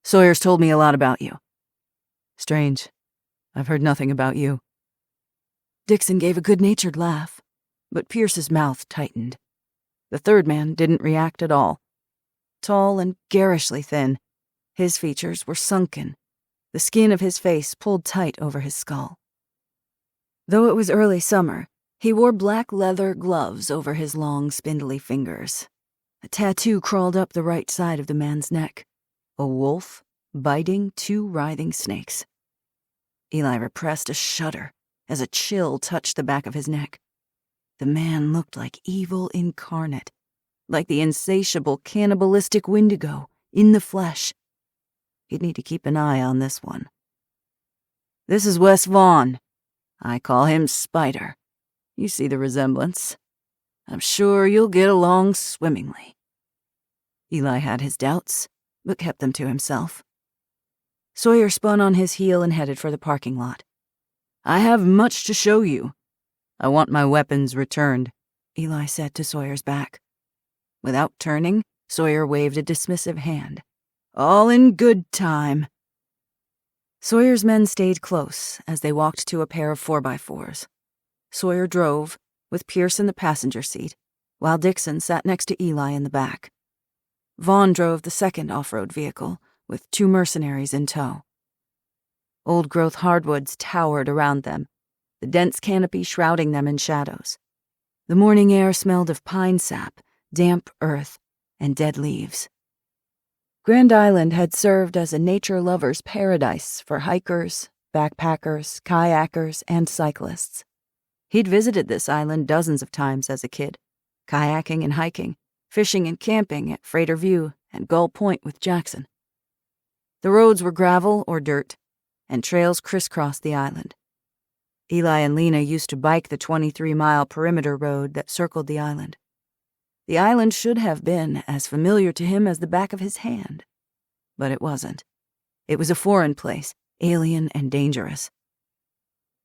Sawyer's told me a lot about you." "Strange. I've heard nothing about you." Dixon gave a good-natured laugh, but Pierce's mouth tightened. The third man didn't react at all. Tall and garishly thin, His features were sunken, the skin of his face pulled tight over his skull. Though it was early summer, he wore black leather gloves over his long, spindly fingers. A tattoo crawled up the right side of the man's neck. A wolf biting 2 writhing snakes. Eli repressed a shudder as a chill touched the back of his neck. The man looked like evil incarnate, like the insatiable cannibalistic Wendigo in the flesh. He'd need to keep an eye on this one. "This is Wes Vaughn. I call him Spider. You see the resemblance. I'm sure you'll get along swimmingly." Eli had his doubts, but kept them to himself. Sawyer spun on his heel and headed for the parking lot. "I have much to show you. I want my weapons returned," Eli said to Sawyer's back. Without turning, Sawyer waved a dismissive hand. "All in good time." Sawyer's men stayed close as they walked to a pair of 4x4s. Sawyer drove, with Pierce in the passenger seat, while Dixon sat next to Eli in the back. Vaughn drove the second off-road vehicle, with 2 mercenaries in tow. Old-growth hardwoods towered around them, the dense canopy shrouding them in shadows. The morning air smelled of pine sap, damp earth, and dead leaves. Grand Island had served as a nature lover's paradise for hikers, backpackers, kayakers, and cyclists. He'd visited this island dozens of times as a kid, kayaking and hiking, fishing and camping at Freighter View and Gull Point with Jackson. The roads were gravel or dirt, and trails crisscrossed the island. Eli and Lena used to bike the 23-mile perimeter road that circled the island. The island should have been as familiar to him as the back of his hand. But it wasn't. It was a foreign place, alien and dangerous.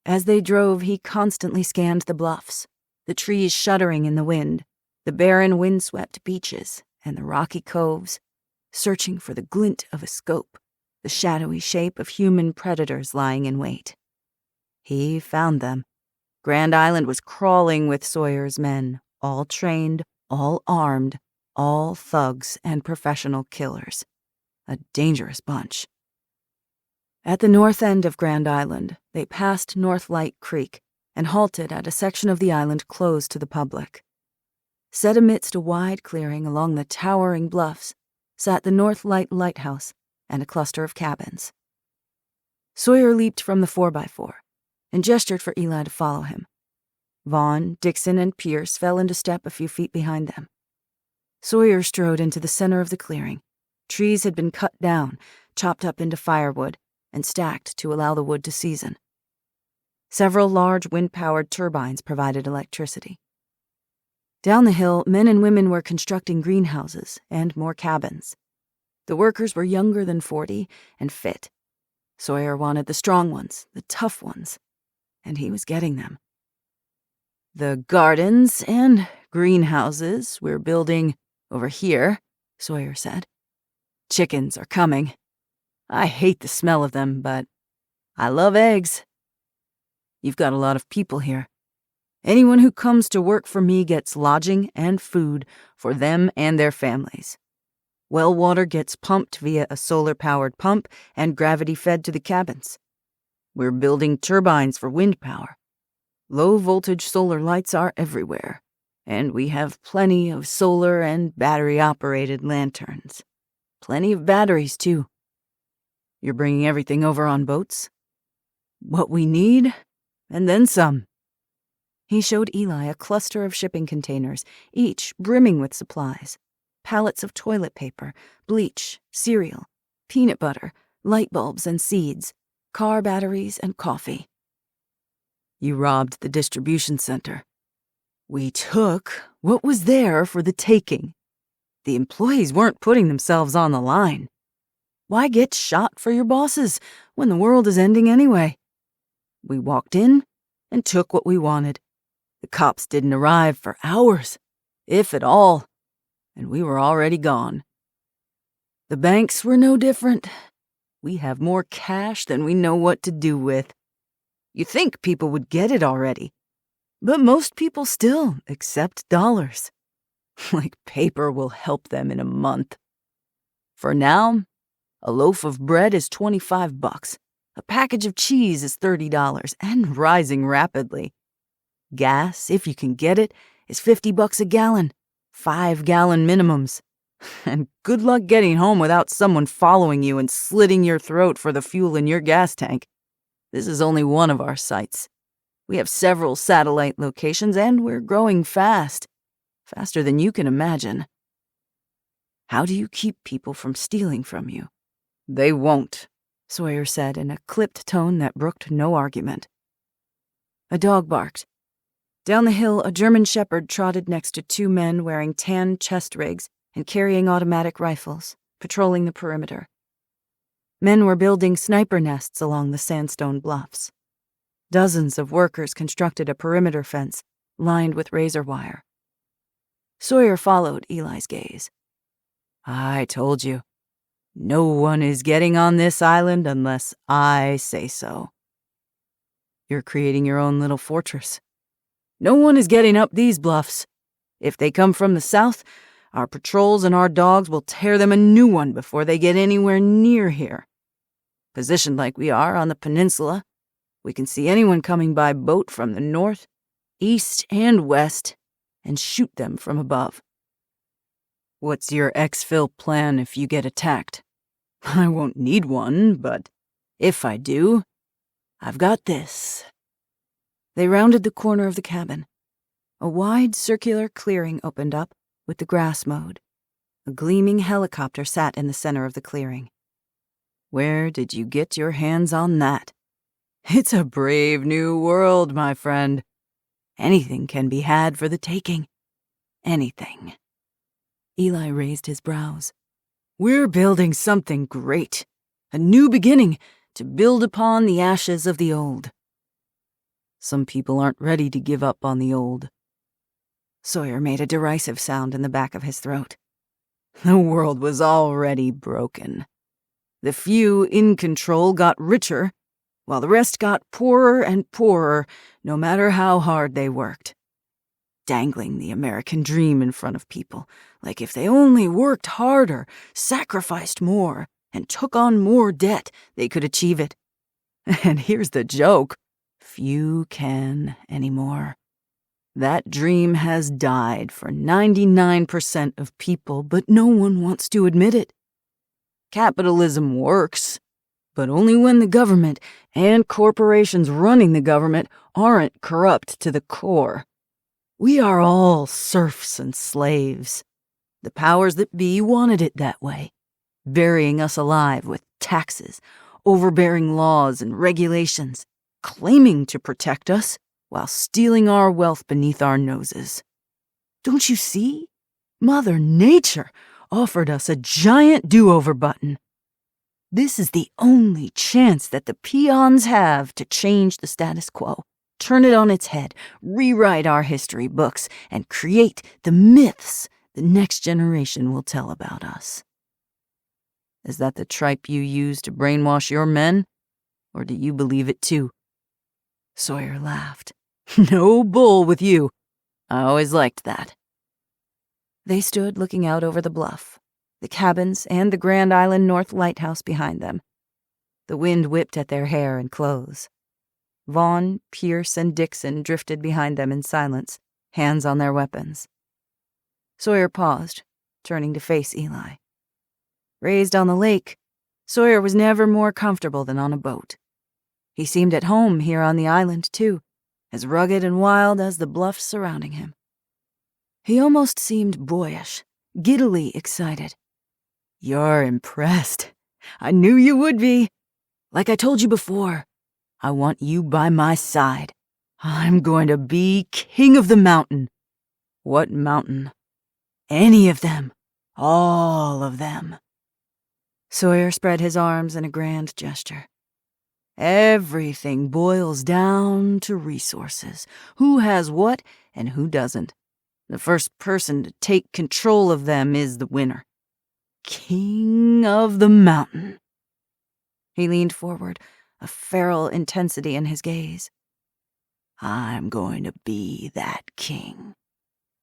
As they drove, he constantly scanned the bluffs, the trees shuddering in the wind, the barren windswept beaches, and the rocky coves, searching for the glint of a scope, the shadowy shape of human predators lying in wait. He found them. Grand Island was crawling with Sawyer's men, all trained, all armed, all thugs and professional killers. A dangerous bunch. At the north end of Grand Island, they passed North Light Creek and halted at a section of the island closed to the public. Set amidst a wide clearing along the towering bluffs sat the North Light Lighthouse and a cluster of cabins. Sawyer leaped from the 4x4 and gestured for Eli to follow him. Vaughn, Dixon, and Pierce fell into step a few feet behind them. Sawyer strode into the center of the clearing. Trees had been cut down, chopped up into firewood, and stacked to allow the wood to season. Several large wind-powered turbines provided electricity. Down the hill, men and women were constructing greenhouses and more cabins. The workers were younger than 40 and fit. Sawyer wanted the strong ones, the tough ones, and he was getting them. "The gardens and greenhouses we're building over here," Sawyer said. "Chickens are coming. I hate the smell of them, but I love eggs. You've got a lot of people here. Anyone who comes to work for me gets lodging and food for them and their families. Well water gets pumped via a solar-powered pump and gravity-fed to the cabins. We're building turbines for wind power. Low-voltage solar lights are everywhere, and we have plenty of solar and battery-operated lanterns. Plenty of batteries, too. You're bringing everything over on boats? What we need, and then some." He showed Eli a cluster of shipping containers, each brimming with supplies. Pallets of toilet paper, bleach, cereal, peanut butter, light bulbs and seeds, car batteries and coffee. "You robbed the distribution center. We took what was there for the taking. The employees weren't putting themselves on the line. Why get shot for your bosses when the world is ending anyway? We walked in and took what we wanted. The cops didn't arrive for hours, if at all, and we were already gone. The banks were no different. We have more cash than we know what to do with. You think people would get it already, but most people still accept dollars. Like paper will help them in a month. For now, A loaf of bread is $25. A package of cheese is $30 and rising rapidly. Gas, if you can get it, is $50 a gallon. 5-gallon minimums. And good luck getting home without someone following you and slitting your throat for the fuel in your gas tank. This is only one of our sites. We have several satellite locations and we're growing fast. Faster than you can imagine. How do you keep people from stealing from you? They won't, Sawyer said in a clipped tone that brooked no argument. A dog barked. Down the hill, a German shepherd trotted next to 2 men wearing tan chest rigs and carrying automatic rifles, patrolling the perimeter. Men were building sniper nests along the sandstone bluffs. Dozens of workers constructed a perimeter fence lined with razor wire. Sawyer followed Eli's gaze. I told you. No one is getting on this island unless I say so. You're creating your own little fortress. No one is getting up these bluffs. If they come from the south, our patrols and our dogs will tear them a new one before they get anywhere near here. Positioned like we are on the peninsula, we can see anyone coming by boat from the north, east, and west, and shoot them from above. What's your exfil plan if you get attacked? I won't need one, but if I do, I've got this. They rounded the corner of the cabin. A wide circular clearing opened up with the grass mowed. A gleaming helicopter sat in the center of the clearing. Where did you get your hands on that? It's a brave new world, my friend. Anything can be had for the taking. Anything. Eli raised his brows. We're building something great. A new beginning to build upon the ashes of the old. Some people aren't ready to give up on the old. Sawyer made a derisive sound in the back of his throat. The world was already broken. The few in control got richer, while the rest got poorer and poorer, no matter how hard they worked. Dangling the American dream in front of people, like if they only worked harder, sacrificed more, and took on more debt, they could achieve it. And here's the joke. Few can anymore. That dream has died for 99% of people, but no one wants to admit it. Capitalism works, but only when the government and corporations running the government aren't corrupt to the core. We are all serfs and slaves. The powers that be wanted it that way, burying us alive with taxes, overbearing laws and regulations, claiming to protect us while stealing our wealth beneath our noses. Don't you see? Mother Nature offered us a giant do-over button. This is the only chance that the peons have to change the status quo, turn it on its head, rewrite our history books, and create the myths the next generation will tell about us. Is that the tripe you use to brainwash your men? Or do you believe it too? Sawyer laughed. No bull with you. I always liked that. They stood looking out over the bluff, the cabins and the Grand Island North Lighthouse behind them. The wind whipped at their hair and clothes. Vaughn, Pierce, and Dixon drifted behind them in silence, hands on their weapons. Sawyer paused, turning to face Eli. Raised on the lake, Sawyer was never more comfortable than on a boat. He seemed at home here on the island, too, as rugged and wild as the bluffs surrounding him. He almost seemed boyish, giddily excited. You're impressed. I knew you would be. Like I told you before, I want you by my side. I'm going to be king of the mountain. What mountain? Any of them. All of them. Sawyer spread his arms in a grand gesture. Everything boils down to resources. Who has what and who doesn't. The first person to take control of them is the winner. King of the mountain. He leaned forward, a feral intensity in his gaze. I'm going to be that king.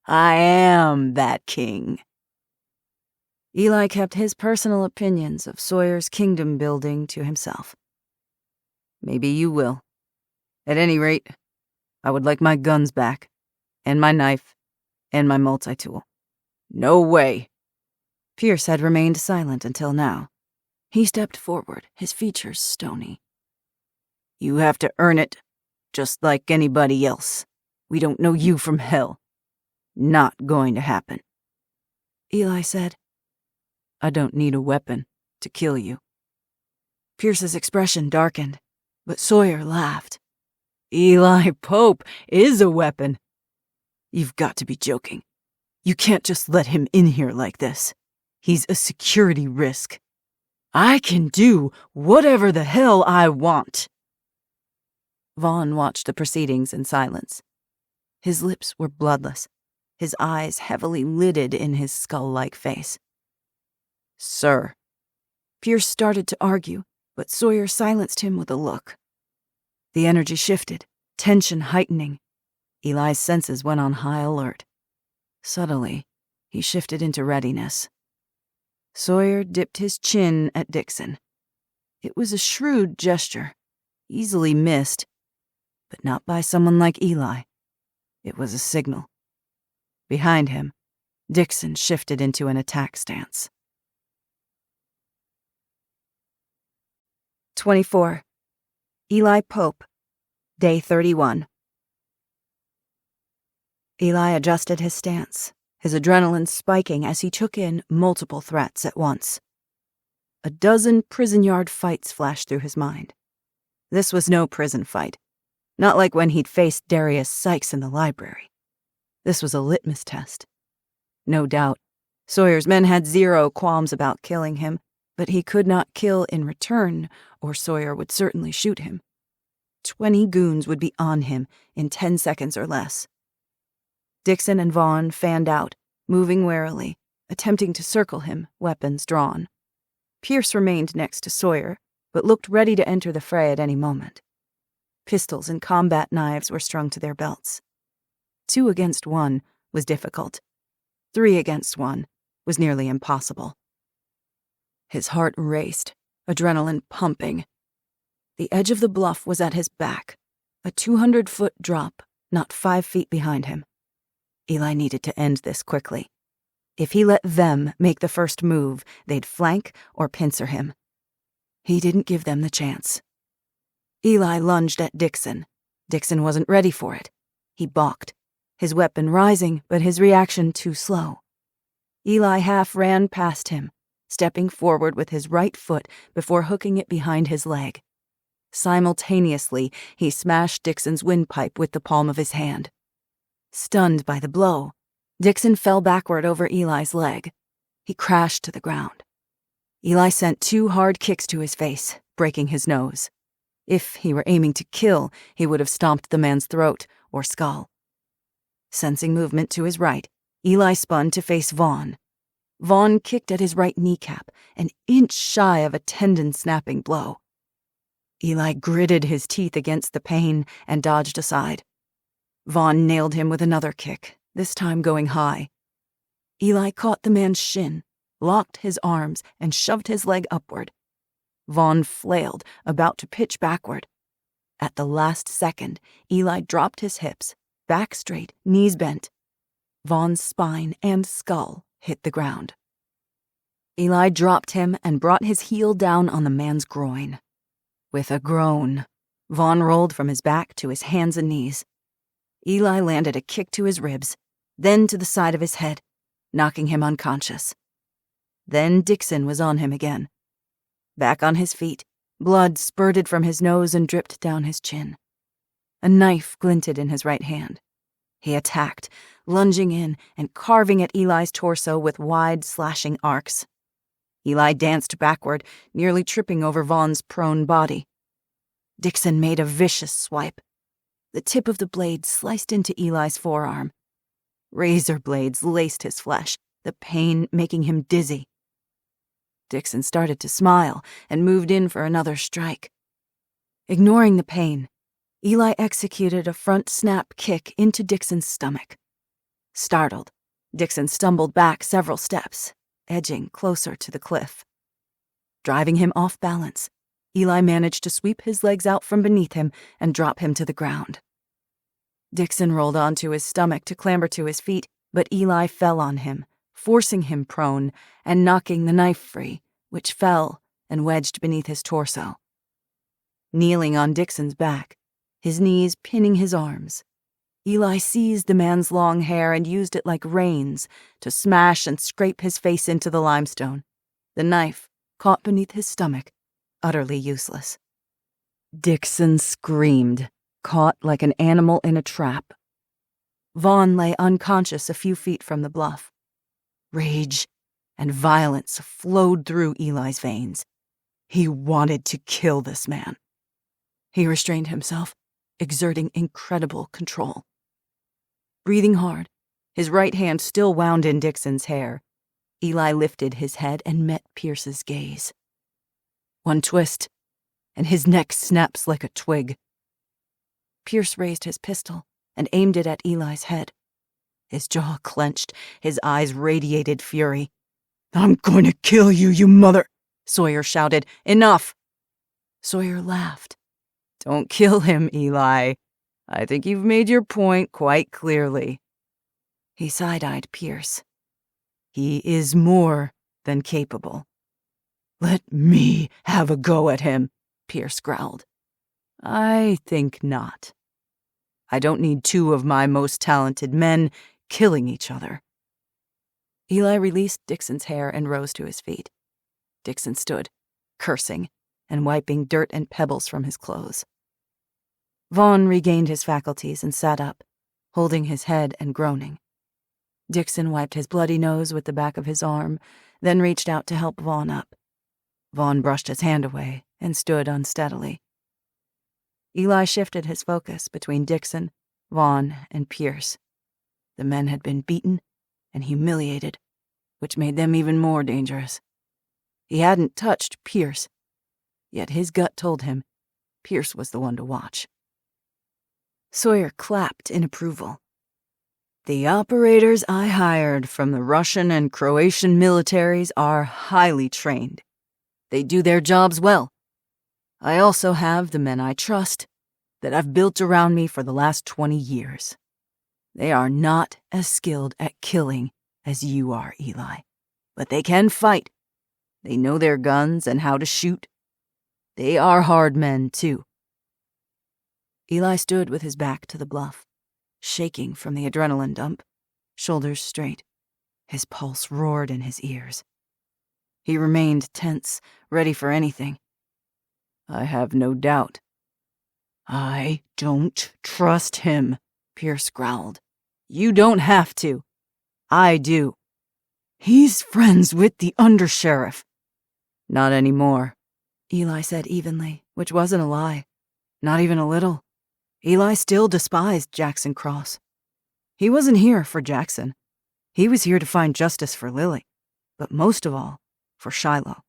I am that king. Eli kept his personal opinions of Sawyer's kingdom building to himself. Maybe you will. At any rate, I would like my guns back, and my knife, and my multi-tool. No way. Pierce had remained silent until now. He stepped forward, his features stony. You have to earn it, just like anybody else. We don't know you from hell. Not going to happen. Eli said, I don't need a weapon to kill you. Pierce's expression darkened, but Sawyer laughed. Eli Pope is a weapon. You've got to be joking. You can't just let him in here like this. He's a security risk. I can do whatever the hell I want. Vaughn watched the proceedings in silence. His lips were bloodless, his eyes heavily lidded in his skull-like face. Sir. Pierce started to argue, but Sawyer silenced him with a look. The energy shifted, tension heightening. Eli's senses went on high alert. Subtly, he shifted into readiness. Sawyer dipped his chin at Dixon. It was a shrewd gesture, easily missed, but not by someone like Eli. It was a signal. Behind him, Dixon shifted into an attack stance. 24. Eli Pope, Day 31. Eli adjusted his stance, his adrenaline spiking as he took in multiple threats at once. A dozen prison yard fights flashed through his mind. This was no prison fight, not like when he'd faced Darius Sykes in the library. This was a litmus test. No doubt, Sawyer's men had zero qualms about killing him, but he could not kill in return, or Sawyer would certainly shoot him. 20 goons would be on him in 10 seconds or less. Dixon and Vaughn fanned out, moving warily, attempting to circle him, weapons drawn. Pierce remained next to Sawyer, but looked ready to enter the fray at any moment. Pistols and combat knives were strung to their belts. 2 against 1 was difficult. 3 against 1 was nearly impossible. His heart raced, adrenaline pumping. The edge of the bluff was at his back, a 200-foot drop, not 5 feet behind him. Eli needed to end this quickly. If he let them make the first move, they'd flank or pincer him. He didn't give them the chance. Eli lunged at Dixon. Dixon wasn't ready for it. He balked, his weapon rising, but his reaction too slow. Eli half ran past him, stepping forward with his right foot before hooking it behind his leg. Simultaneously, he smashed Dixon's windpipe with the palm of his hand. Stunned by the blow, Dixon fell backward over Eli's leg. He crashed to the ground. Eli sent 2 hard kicks to his face, breaking his nose. If he were aiming to kill, he would have stomped the man's throat or skull. Sensing movement to his right, Eli spun to face Vaughn. Vaughn kicked at his right kneecap, an inch shy of a tendon-snapping blow. Eli gritted his teeth against the pain and dodged aside. Vaughn nailed him with another kick, this time going high. Eli caught the man's shin, locked his arms, and shoved his leg upward. Vaughn flailed, about to pitch backward. At the last second, Eli dropped his hips, back straight, knees bent. Vaughn's spine and skull hit the ground. Eli dropped him and brought his heel down on the man's groin. With a groan, Vaughn rolled from his back to his hands and knees. Eli landed a kick to his ribs, then to the side of his head, knocking him unconscious. Then Dixon was on him again. Back on his feet, blood spurted from his nose and dripped down his chin. A knife glinted in his right hand. He attacked, lunging in and carving at Eli's torso with wide, slashing arcs. Eli danced backward, nearly tripping over Vaughn's prone body. Dixon made a vicious swipe. The tip of the blade sliced into Eli's forearm. Razor blades laced his flesh, the pain making him dizzy. Dixon started to smile and moved in for another strike. Ignoring the pain, Eli executed a front snap kick into Dixon's stomach. Startled, Dixon stumbled back several steps, edging closer to the cliff. Driving him off balance, Eli managed to sweep his legs out from beneath him and drop him to the ground. Dixon rolled onto his stomach to clamber to his feet, but Eli fell on him, forcing him prone and knocking the knife free, which fell and wedged beneath his torso. Kneeling on Dixon's back, his knees pinning his arms, Eli seized the man's long hair and used it like reins to smash and scrape his face into the limestone, the knife caught beneath his stomach, utterly useless. Dixon screamed, caught like an animal in a trap. Vaughn lay unconscious a few feet from the bluff. Rage and violence flowed through Eli's veins. He wanted to kill this man. He restrained himself, exerting incredible control. Breathing hard, his right hand still wound in Dixon's hair, Eli lifted his head and met Pierce's gaze. One twist, and his neck snaps like a twig. Pierce raised his pistol and aimed it at Eli's head. His jaw clenched, his eyes radiated fury. "I'm going to kill you, you mother!" Sawyer shouted. "Enough!" Sawyer laughed. "Don't kill him, Eli. I think you've made your point quite clearly." He side-eyed Pierce. "He is more than capable." "Let me have a go at him," Pierce growled. "I think not. I don't need two of my most talented men killing each other." Eli released Dixon's hair and rose to his feet. Dixon stood, cursing and wiping dirt and pebbles from his clothes. Vaughn regained his faculties and sat up, holding his head and groaning. Dixon wiped his bloody nose with the back of his arm, then reached out to help Vaughn up. Vaughn brushed his hand away and stood unsteadily. Eli shifted his focus between Dixon, Vaughn, and Pierce. The men had been beaten and humiliated, which made them even more dangerous. He hadn't touched Pierce, yet his gut told him Pierce was the one to watch. Sawyer clapped in approval. "The operators I hired from the Russian and Croatian militaries are highly trained. They do their jobs well. I also have the men I trust that I've built around me for the last 20 years. They are not as skilled at killing as you are, Eli, but they can fight. They know their guns and how to shoot. They are hard men, too." Eli stood with his back to the bluff, shaking from the adrenaline dump, shoulders straight. His pulse roared in his ears. He remained tense, ready for anything. "I have no doubt." "I don't trust him," Pierce growled. "You don't have to. I do. He's friends with the Undersheriff." "Not anymore," Eli said evenly, which wasn't a lie. Not even a little. Eli still despised Jackson Cross. He wasn't here for Jackson. He was here to find justice for Lily, but most of all, for Shiloh.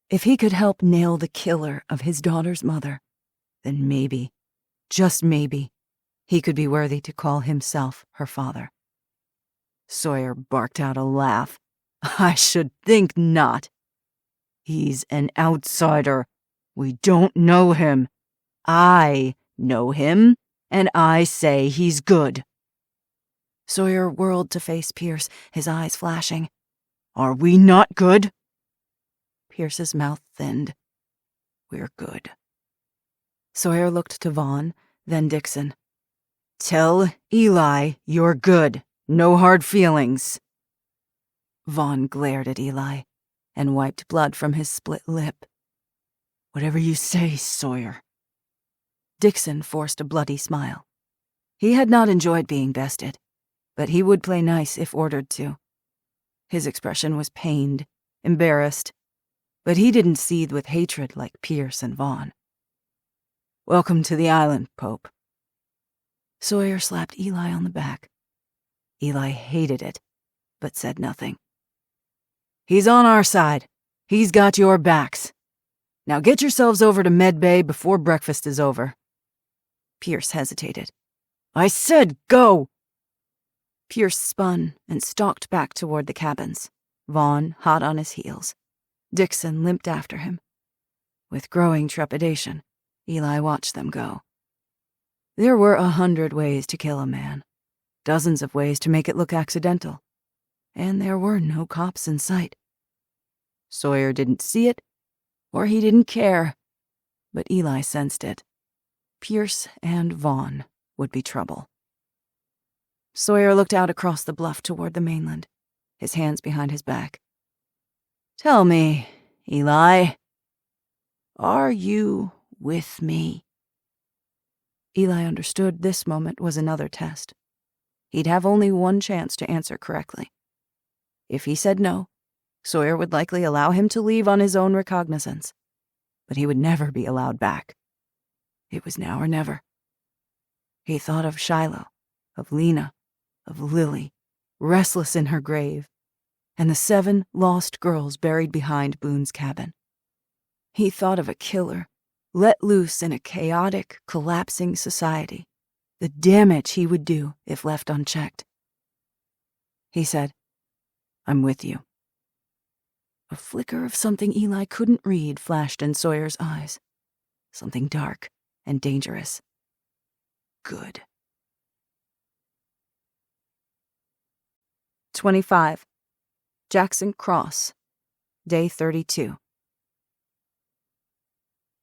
If he could help nail the killer of his daughter's mother, then maybe, just maybe, he could be worthy to call himself her father. Sawyer barked out a laugh. "I should think not. He's an outsider. We don't know him. I know him, and I say he's good." Sawyer whirled to face Pierce, his eyes flashing. "Are we not good?" Pierce's mouth thinned. "We're good." Sawyer looked to Vaughn, then Dixon. "Tell Eli you're good. No hard feelings." Vaughn glared at Eli and wiped blood from his split lip. "Whatever you say, Sawyer." Dixon forced a bloody smile. He had not enjoyed being bested, but he would play nice if ordered to. His expression was pained, embarrassed, but he didn't seethe with hatred like Pierce and Vaughn. "Welcome to the island, Pope." Sawyer slapped Eli on the back. Eli hated it, but said nothing. "He's on our side. He's got your backs. Now get yourselves over to Med Bay before breakfast is over." Pierce hesitated. "I said go!" Pierce spun and stalked back toward the cabins, Vaughn hot on his heels. Dixon limped after him. With growing trepidation, Eli watched them go. There were 100 ways to kill a man, dozens of ways to make it look accidental, and there were no cops in sight. Sawyer didn't see it, or he didn't care, but Eli sensed it. Pierce and Vaughn would be trouble. Sawyer looked out across the bluff toward the mainland, his hands behind his back. "Tell me, Eli, are you with me?" Eli understood this moment was another test. He'd have only one chance to answer correctly. If he said no, Sawyer would likely allow him to leave on his own recognizance, but he would never be allowed back. It was now or never. He thought of Shiloh, of Lena, of Lily, restless in her grave, and the 7 lost girls buried behind Boone's cabin. He thought of a killer let loose in a chaotic, collapsing society, the damage he would do if left unchecked. He said, "I'm with you." A flicker of something Eli couldn't read flashed in Sawyer's eyes. Something dark and dangerous. Good. 25. Jackson Cross, Day 32.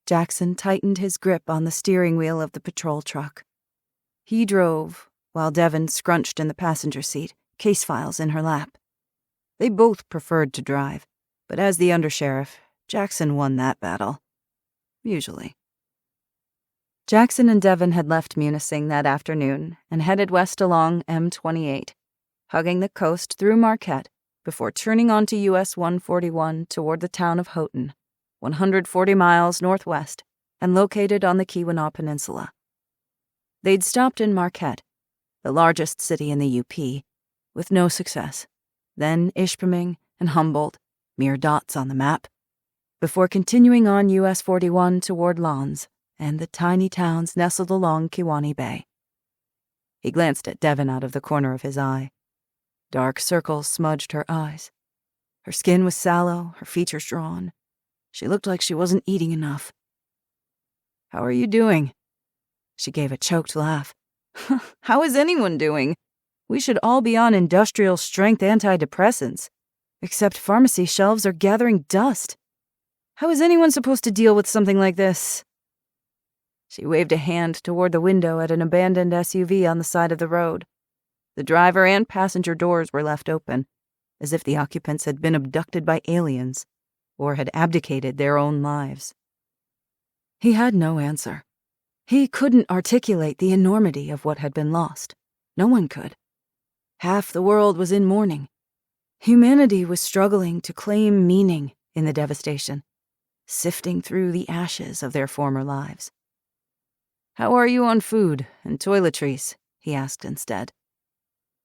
Jackson tightened his grip on the steering wheel of the patrol truck. He drove, while Devon scrunched in the passenger seat, case files in her lap. They both preferred to drive, but as the Undersheriff, Jackson won that battle. Usually. Jackson and Devon had left Munising that afternoon and headed west along M28, hugging the coast through Marquette before turning onto US 141 toward the town of Houghton, 140 miles northwest and located on the Keweenaw Peninsula. They'd stopped in Marquette, the largest city in the UP, with no success, then Ishpeming and Humboldt, mere dots on the map, before continuing on US 41 toward Lons and the tiny towns nestled along Kewanee Bay. He glanced at Devon out of the corner of his eye. Dark circles smudged her eyes. Her skin was sallow, her features drawn. She looked like she wasn't eating enough. "How are you doing?" She gave a choked laugh. "How is anyone doing? We should all be on industrial-strength antidepressants, except pharmacy shelves are gathering dust. How is anyone supposed to deal with something like this?" She waved a hand toward the window at an abandoned SUV on the side of the road. The driver and passenger doors were left open, as if the occupants had been abducted by aliens or had abdicated their own lives. He had no answer. He couldn't articulate the enormity of what had been lost. No one could. Half the world was in mourning. Humanity was struggling to claim meaning in the devastation, sifting through the ashes of their former lives. "How are you on food and toiletries?" he asked instead.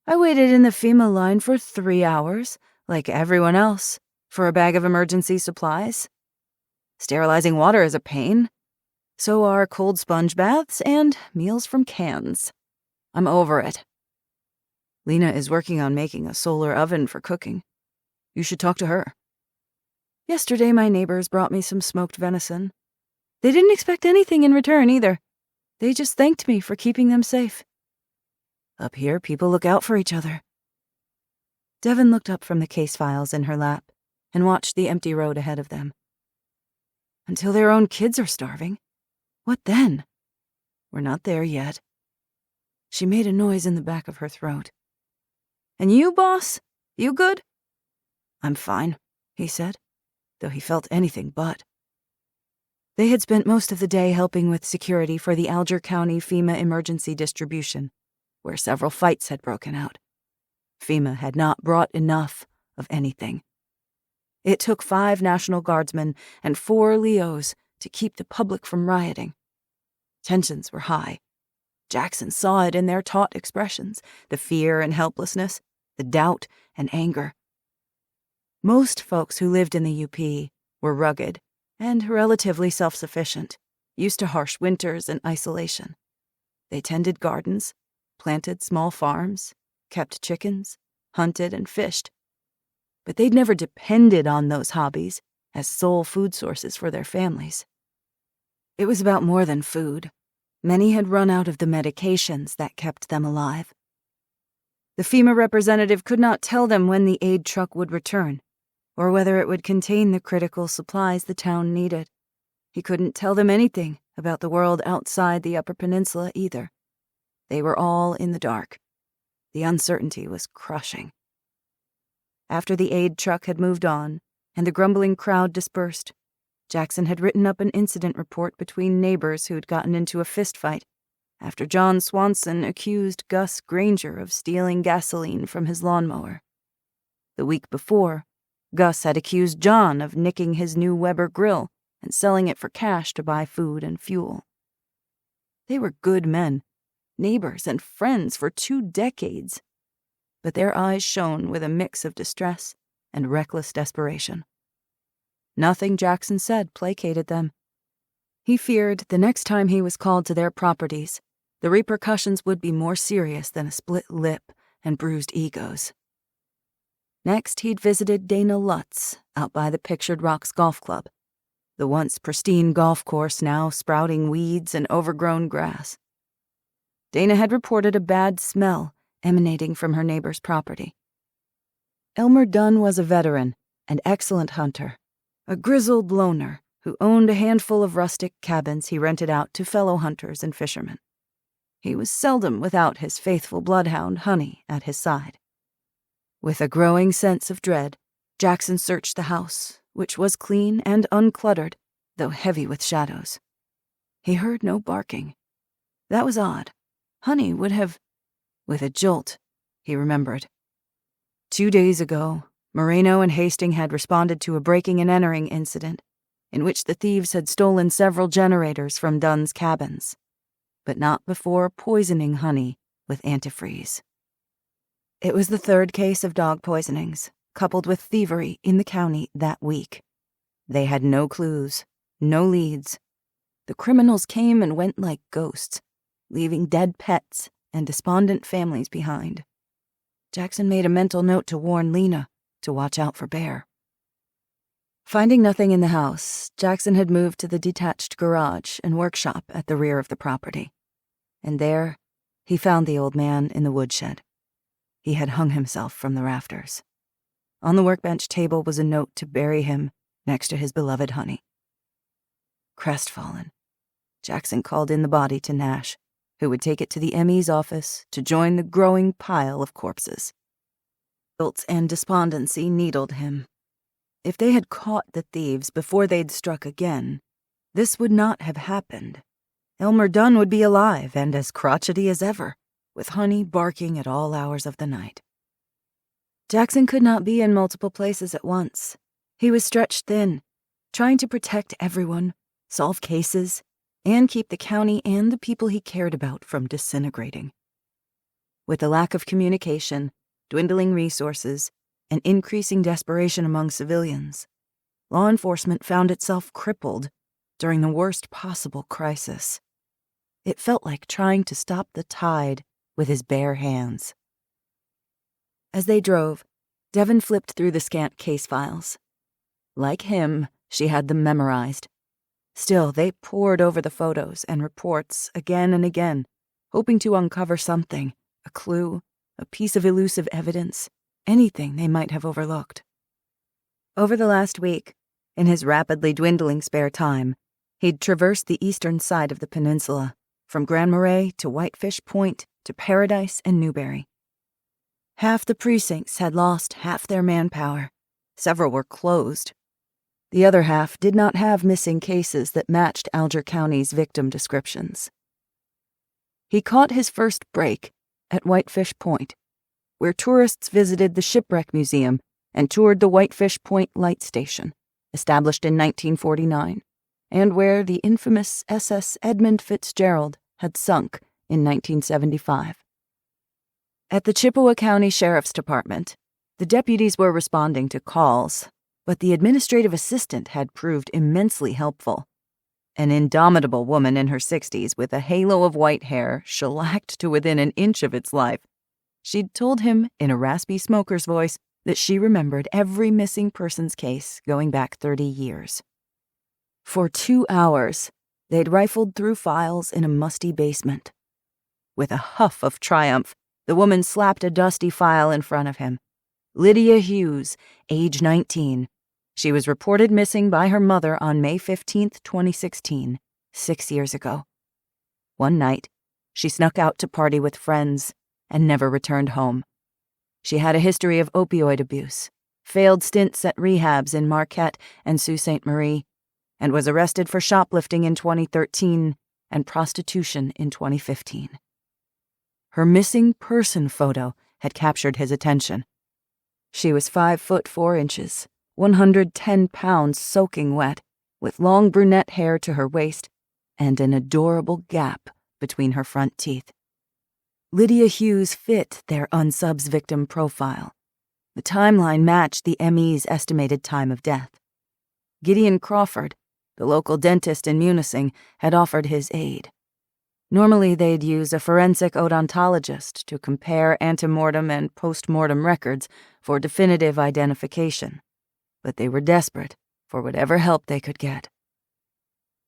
"I waited in the FEMA line for 3 hours, like everyone else, for a bag of emergency supplies. Sterilizing water is a pain. So are cold sponge baths and meals from cans. I'm over it. Lena is working on making a solar oven for cooking. You should talk to her. Yesterday my neighbors brought me some smoked venison. They didn't expect anything in return either. They just thanked me for keeping them safe. Up here, people look out for each other." Devon looked up from the case files in her lap and watched the empty road ahead of them. "Until their own kids are starving. What then? We're not there yet." She made a noise in the back of her throat. "And you, boss? You good?" "I'm fine," he said, though he felt anything but. They had spent most of the day helping with security for the Alger County FEMA emergency distribution, where several fights had broken out. FEMA had not brought enough of anything. It took 5 National Guardsmen and 4 Leos to keep the public from rioting. Tensions were high. Jackson saw it in their taut expressions, the fear and helplessness, the doubt and anger. Most folks who lived in the UP were rugged and relatively self-sufficient, used to harsh winters and isolation. They tended gardens, planted small farms, kept chickens, hunted and fished. but they'd never depended on those hobbies as sole food sources for their families. It was about more than food. Many had run out of the medications that kept them alive. The FEMA representative could not tell them when the aid truck would return, or whether it would contain the critical supplies the town needed. He couldn't tell them anything about the world outside the Upper Peninsula either. They were all in the dark. The uncertainty was crushing. After the aid truck had moved on, and the grumbling crowd dispersed, Jackson had written up an incident report between neighbors who'd gotten into a fistfight after John Swanson accused Gus Granger of stealing gasoline from his lawnmower. The week before, Gus had accused John of nicking his new Weber grill and selling it for cash to buy food and fuel. They were good men, neighbors and friends for 2 decades, but their eyes shone with a mix of distress and reckless desperation. Nothing Jackson said placated them. He feared the next time he was called to their properties, the repercussions would be more serious than a split lip and bruised egos. Next, he'd visited Dana Lutz out by the Pictured Rocks Golf Club, the once pristine golf course now sprouting weeds and overgrown grass. Dana had reported a bad smell emanating from her neighbor's property. Elmer Dunn was a veteran, an excellent hunter, a grizzled loner who owned a handful of rustic cabins he rented out to fellow hunters and fishermen. He was seldom without his faithful bloodhound, Honey, at his side. With a growing sense of dread, Jackson searched the house, which was clean and uncluttered, though heavy with shadows. He heard no barking. That was odd. Honey would have... With a jolt, he remembered. 2 days ago, Moreno and Hastings had responded to a breaking and entering incident in which the thieves had stolen several generators from Dunn's cabins, but not before poisoning Honey with antifreeze. It was the 3rd case of dog poisonings, coupled with thievery in the county that week. They had no clues, no leads. The criminals came and went like ghosts, leaving dead pets and despondent families behind. Jackson made a mental note to warn Lena to watch out for Bear. Finding nothing in the house, Jackson had moved to the detached garage and workshop at the rear of the property. And there, he found the old man in the woodshed. He had hung himself from the rafters. On the workbench table was a note to bury him next to his beloved Honey. Crestfallen, Jackson called in the body to Nash, who would take it to the ME's office to join the growing pile of corpses. Guilt and despondency needled him. If they had caught the thieves before they'd struck again, this would not have happened. Elmer Dunn would be alive and as crotchety as ever, with Honey barking at all hours of the night. Jackson could not be in multiple places at once. He was stretched thin, trying to protect everyone, solve cases, and keep the county and the people he cared about from disintegrating. With the lack of communication, dwindling resources, and increasing desperation among civilians, law enforcement found itself crippled during the worst possible crisis. It felt like trying to stop the tide with his bare hands. As they drove, Devon flipped through the scant case files. Like him, she had them memorized. Still, they pored over the photos and reports again and again, hoping to uncover something, a clue, a piece of elusive evidence, anything they might have overlooked. Over the last week, in his rapidly dwindling spare time, he'd traversed the eastern side of the peninsula, from Grand Marais to Whitefish Point to Paradise and Newberry. Half the precincts had lost half their manpower. Several were closed. The other half did not have missing cases that matched Alger County's victim descriptions. He caught his first break at Whitefish Point, where tourists visited the Shipwreck Museum and toured the Whitefish Point Light Station, established in 1949, and where the infamous SS Edmund Fitzgerald had sunk in 1975. At the Chippewa County Sheriff's Department, the deputies were responding to calls, but the administrative assistant had proved immensely helpful. An indomitable woman in her 60s with a halo of white hair shellacked to within an inch of its life. She'd told him, in a raspy smoker's voice, that she remembered every missing persons case going back 30 years. For 2 hours, they'd rifled through files in a musty basement. With a huff of triumph, the woman slapped a dusty file in front of him. Lydia Hughes, age 19. She was reported missing by her mother on May 15, 2016, 6 years ago. One night, she snuck out to party with friends and never returned home. She had a history of opioid abuse, failed stints at rehabs in Marquette and Sault Ste. Marie, and was arrested for shoplifting in 2013 and prostitution in 2015. Her missing person photo had captured his attention. She was 5 foot 4 inches, 110 pounds soaking wet, with long brunette hair to her waist and an adorable gap between her front teeth. Lydia Hughes fit their unsubs victim profile. The timeline matched the ME's estimated time of death. Gideon Crawford, the local dentist in Munising, had offered his aid. Normally, they'd use a forensic odontologist to compare antemortem and postmortem records for definitive identification, but they were desperate for whatever help they could get.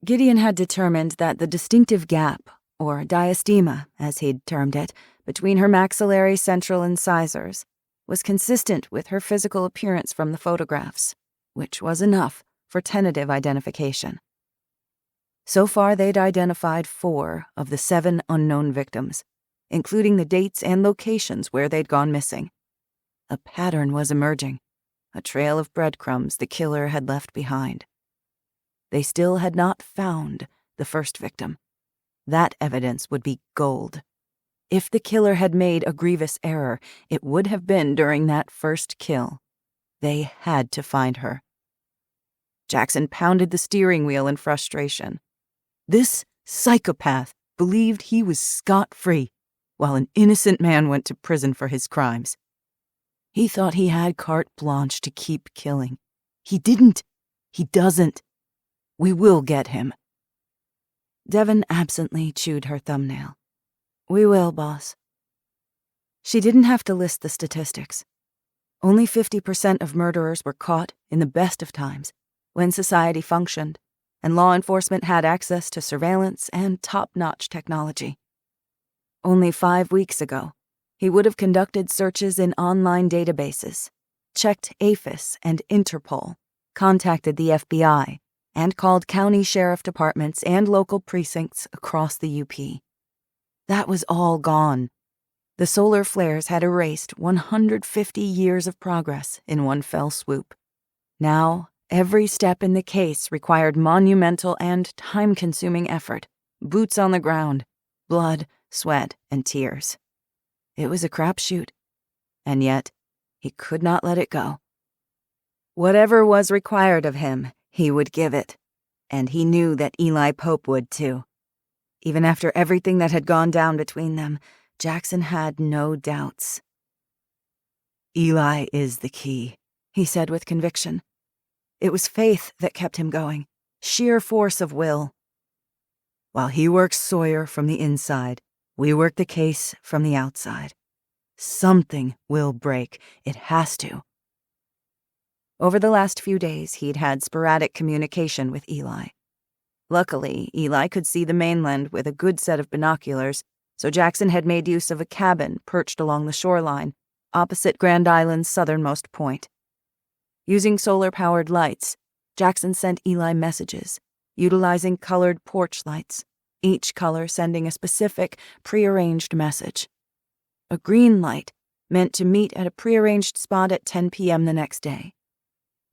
Gideon had determined that the distinctive gap, or diastema, as he'd termed it, between her maxillary central incisors was consistent with her physical appearance from the photographs, which was enough for tentative identification. So far, they'd identified 4 of the 7 unknown victims, including the dates and locations where they'd gone missing. A pattern was emerging, a trail of breadcrumbs the killer had left behind. They still had not found the first victim. That evidence would be gold. If the killer had made a grievous error, it would have been during that first kill. They had to find her. Jackson pounded the steering wheel in frustration. This psychopath believed he was scot-free, while an innocent man went to prison for his crimes. He thought he had carte blanche to keep killing. He didn't. He doesn't. We will get him. Devon absently chewed her thumbnail. We will, boss. She didn't have to list the statistics. Only 50% of murderers were caught in the best of times, when society functioned, and law enforcement had access to surveillance and top-notch technology. Only 5 weeks ago, he would have conducted searches in online databases, checked APHIS and Interpol, contacted the FBI, and called county sheriff departments and local precincts across the UP. That was all gone. The solar flares had erased 150 years of progress in one fell swoop. Now, every step in the case required monumental and time-consuming effort, boots on the ground, blood, sweat, and tears. It was a crapshoot, and yet he could not let it go. Whatever was required of him, he would give it, and he knew that Eli Pope would too. Even after everything that had gone down between them, Jackson had no doubts. Eli is the key, he said with conviction. It was faith that kept him going, sheer force of will. While he works Sawyer from the inside, we work the case from the outside. Something will break. It has to. Over the last few days, he'd had sporadic communication with Eli. Luckily, Eli could see the mainland with a good set of binoculars, so Jackson had made use of a cabin perched along the shoreline, opposite Grand Island's southernmost point. Using solar-powered lights, Jackson sent Eli messages, utilizing colored porch lights, each color sending a specific, prearranged message. A green light meant to meet at a prearranged spot at 10 p.m. the next day.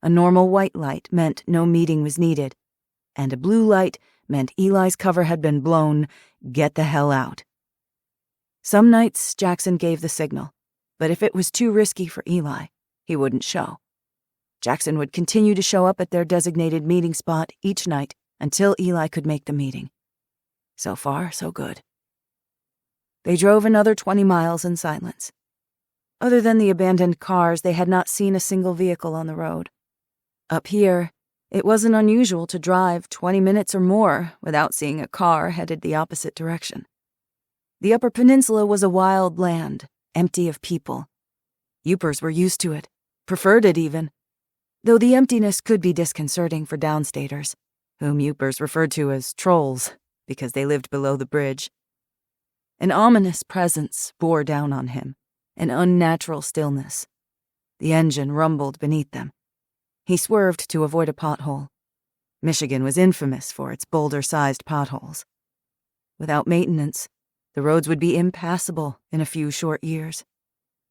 A normal white light meant no meeting was needed, and a blue light meant Eli's cover had been blown, get the hell out. Some nights Jackson gave the signal, but if it was too risky for Eli, he wouldn't show. Jackson would continue to show up at their designated meeting spot each night until Eli could make the meeting. So far, so good. They drove another 20 miles in silence. Other than the abandoned cars, they had not seen a single vehicle on the road. Up here, it wasn't unusual to drive 20 minutes or more without seeing a car headed the opposite direction. The Upper Peninsula was a wild land, empty of people. Yoopers were used to it, preferred it even. Though the emptiness could be disconcerting for downstaters, whom Yoopers referred to as trolls because they lived below the bridge. An ominous presence bore down on him, an unnatural stillness. The engine rumbled beneath them. He swerved to avoid a pothole. Michigan was infamous for its boulder-sized potholes. Without maintenance, the roads would be impassable in a few short years,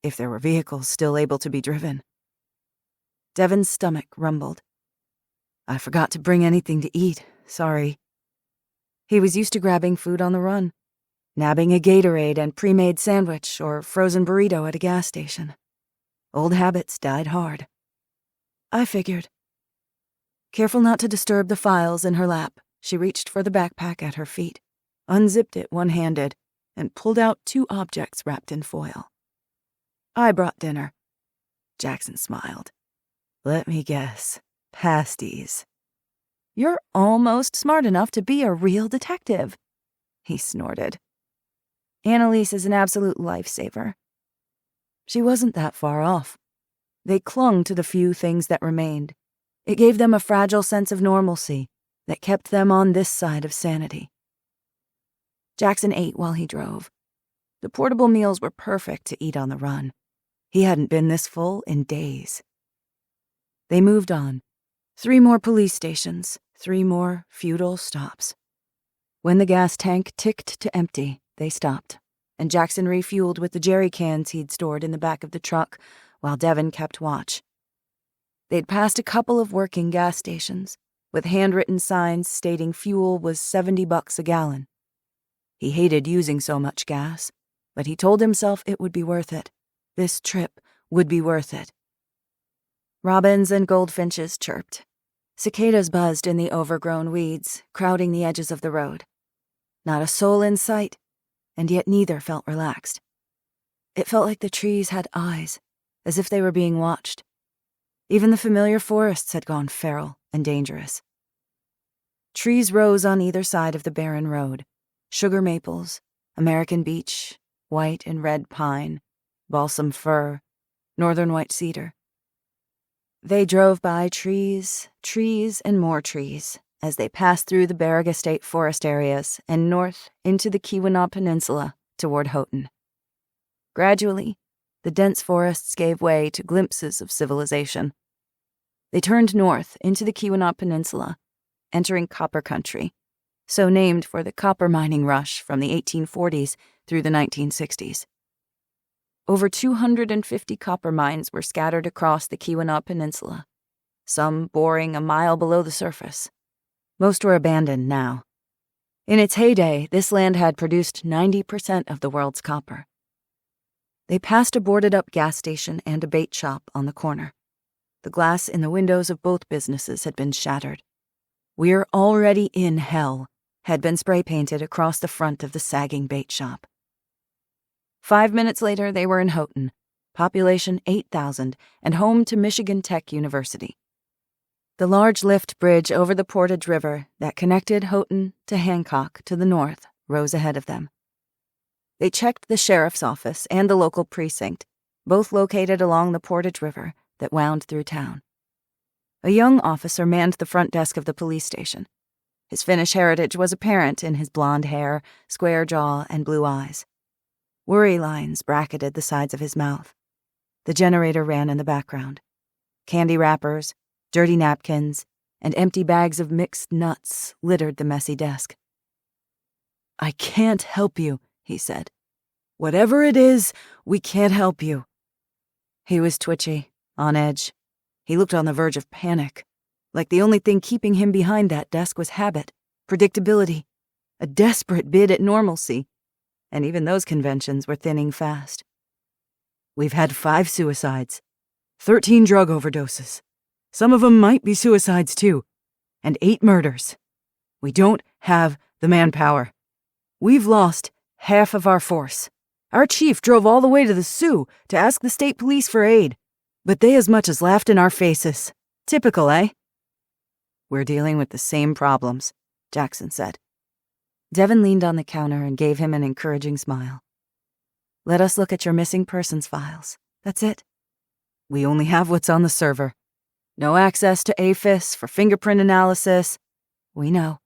if there were vehicles still able to be driven. Devon's stomach rumbled. I forgot to bring anything to eat, sorry. He was used to grabbing food on the run, nabbing a Gatorade and pre-made sandwich or frozen burrito at a gas station. Old habits died hard. I figured. Careful not to disturb the files in her lap, she reached for the backpack at her feet, unzipped it one-handed, and pulled out 2 objects wrapped in foil. I brought dinner. Jackson smiled. Let me guess. Pasties. You're almost smart enough to be a real detective, he snorted. Annalise is an absolute lifesaver. She wasn't that far off. They clung to the few things that remained. It gave them a fragile sense of normalcy that kept them on this side of sanity. Jackson ate while he drove. The portable meals were perfect to eat on the run. He hadn't been this full in days. They moved on. 3 more police stations, 3 more futile stops. When the gas tank ticked to empty, they stopped, and Jackson refueled with the jerry cans he'd stored in the back of the truck while Devon kept watch. They'd passed a couple of working gas stations, with handwritten signs stating fuel was $70 a gallon. He hated using so much gas, but he told himself it would be worth it. This trip would be worth it. Robins and goldfinches chirped. Cicadas buzzed in the overgrown weeds, crowding the edges of the road. Not a soul in sight, and yet neither felt relaxed. It felt like the trees had eyes, as if they were being watched. Even the familiar forests had gone feral and dangerous. Trees rose on either side of the barren road. Sugar maples, American beech, white and red pine, balsam fir, northern white cedar. They drove by trees, trees, and more trees as they passed through the Barriga State Forest areas and north into the Keweenaw Peninsula toward Houghton. Gradually, the dense forests gave way to glimpses of civilization. They turned north into the Keweenaw Peninsula, entering copper country, so named for the copper mining rush from the 1840s through the 1960s. Over 250 copper mines were scattered across the Keweenaw Peninsula, some boring a mile below the surface. Most were abandoned now. In its heyday, this land had produced 90% of the world's copper. They passed a boarded-up gas station and a bait shop on the corner. The glass in the windows of both businesses had been shattered. "We're already in hell," had been spray-painted across the front of the sagging bait shop. 5 minutes later, they were in Houghton, population 8,000, and home to Michigan Tech University. The large lift bridge over the Portage River that connected Houghton to Hancock to the north rose ahead of them. They checked the sheriff's office and the local precinct, both located along the Portage River that wound through town. A young officer manned the front desk of the police station. His Finnish heritage was apparent in his blonde hair, square jaw, and blue eyes. Worry lines bracketed the sides of his mouth. The generator ran in the background. Candy wrappers, dirty napkins, and empty bags of mixed nuts littered the messy desk. "I can't help you," he said. "Whatever it is, we can't help you." He was twitchy, on edge. He looked on the verge of panic, like the only thing keeping him behind that desk was habit, predictability, a desperate bid at normalcy, and even those conventions were thinning fast. "We've had 5 suicides, 13 drug overdoses. Some of them might be suicides too, and 8 murders. We don't have the manpower. We've lost half of our force. Our chief drove all the way to the Sioux to ask the state police for aid, but they as much as laughed in our faces. Typical, eh?" "We're dealing with the same problems," Jackson said. Devon leaned on the counter and gave him an encouraging smile. "Let us look at your missing persons files. That's it. We only have what's on the server. No access to AFIS for fingerprint analysis. We know.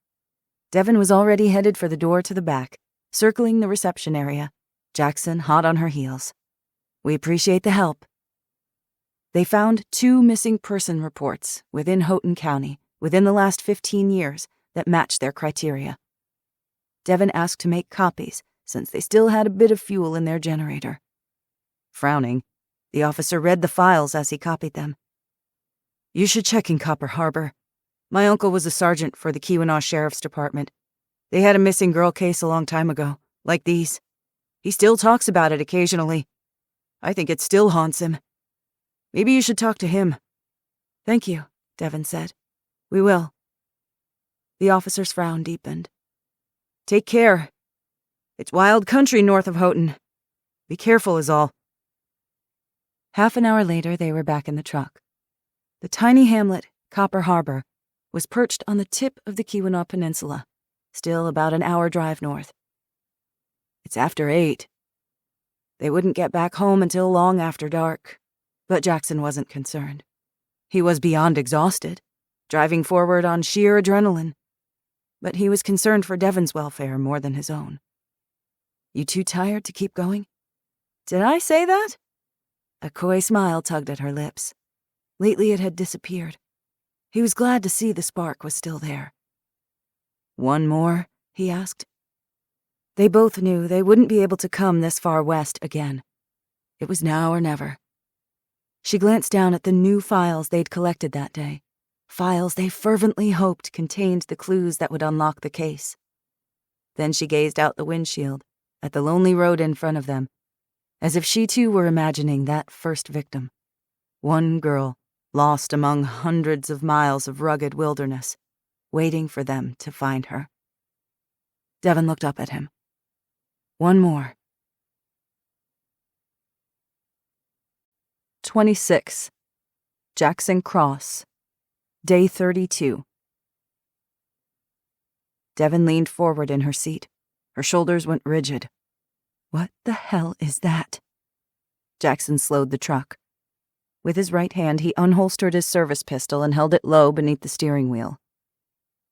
Devin was already headed for the door to the back, circling the reception area, Jackson hot on her heels. We appreciate the help. They found 2 missing person reports within Houghton County within the last 15 years that matched their criteria. Devin asked to make copies since they still had a bit of fuel in their generator. Frowning, the officer read the files as he copied them. You should check in Copper Harbor. My uncle was a sergeant for the Keweenaw Sheriff's Department. They had a missing girl case a long time ago, like these. He still talks about it occasionally. I think it still haunts him. Maybe you should talk to him. Thank you, Devin said. We will. The officer's frown deepened. Take care. It's wild country north of Houghton. Be careful is all. Half an hour later, they were back in the truck. The tiny hamlet, Copper Harbor, was perched on the tip of the Keweenaw Peninsula, still about an hour drive north. It's after 8. They wouldn't get back home until long after dark, but Jackson wasn't concerned. He was beyond exhausted, driving forward on sheer adrenaline, but he was concerned for Devin's welfare more than his own. You too tired to keep going? Did I say that? A coy smile tugged at her lips. Lately it had disappeared. He was glad to see the spark was still there. One more? He asked. They both knew they wouldn't be able to come this far west again. It was now or never. She glanced down at the new files they'd collected that day, files they fervently hoped contained the clues that would unlock the case. Then she gazed out the windshield, at the lonely road in front of them, as if she too were imagining that first victim. One girl, lost among hundreds of miles of rugged wilderness, waiting for them to find her. Devin looked up at him. One more. 26. Jackson Cross. Day 32. Devin leaned forward in her seat. Her shoulders went rigid. What the hell is that? Jackson slowed the truck. With his right hand, he unholstered his service pistol and held it low beneath the steering wheel.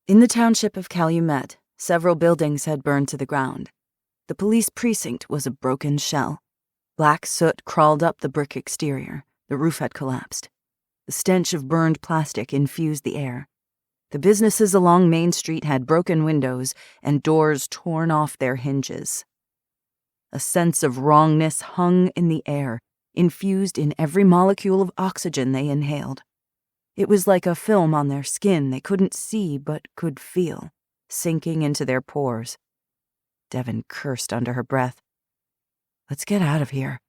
In the township of Calumet, several buildings had burned to the ground. The police precinct was a broken shell. Black soot crawled up the brick exterior. The roof had collapsed. The stench of burned plastic infused the air. The businesses along Main Street had broken windows and doors torn off their hinges. A sense of wrongness hung in the air, infused in every molecule of oxygen they inhaled. It was like a film on their skin they couldn't see but could feel, sinking into their pores. Devin cursed under her breath. Let's get out of here.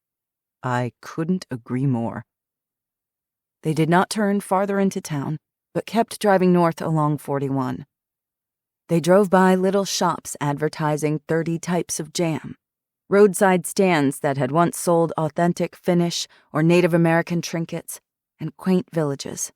I couldn't agree more. They did not turn farther into town, but kept driving north along 41. They drove by little shops advertising 30 types of jam, roadside stands that had once sold authentic Finnish or Native American trinkets, and quaint villages.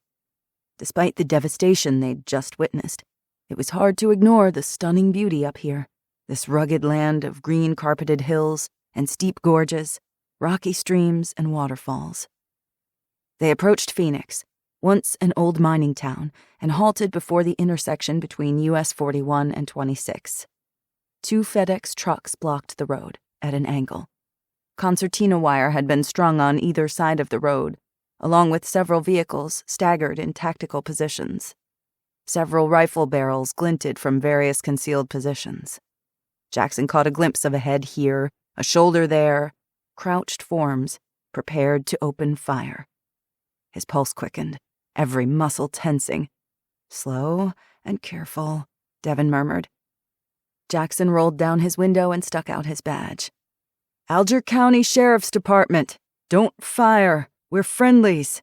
Despite the devastation they'd just witnessed, it was hard to ignore the stunning beauty up here, this rugged land of green-carpeted hills and steep gorges, rocky streams and waterfalls. They approached Phoenix, once an old mining town, and halted before the intersection between US 41 and 26. 2 FedEx trucks blocked the road, at an angle. Concertina wire had been strung on either side of the road, along with several vehicles staggered in tactical positions. Several rifle barrels glinted from various concealed positions. Jackson caught a glimpse of a head here, a shoulder there, crouched forms, prepared to open fire. His pulse quickened, every muscle tensing. Slow and careful, Devin murmured. Jackson rolled down his window and stuck out his badge. Alger County Sheriff's Department. Don't fire. We're friendlies.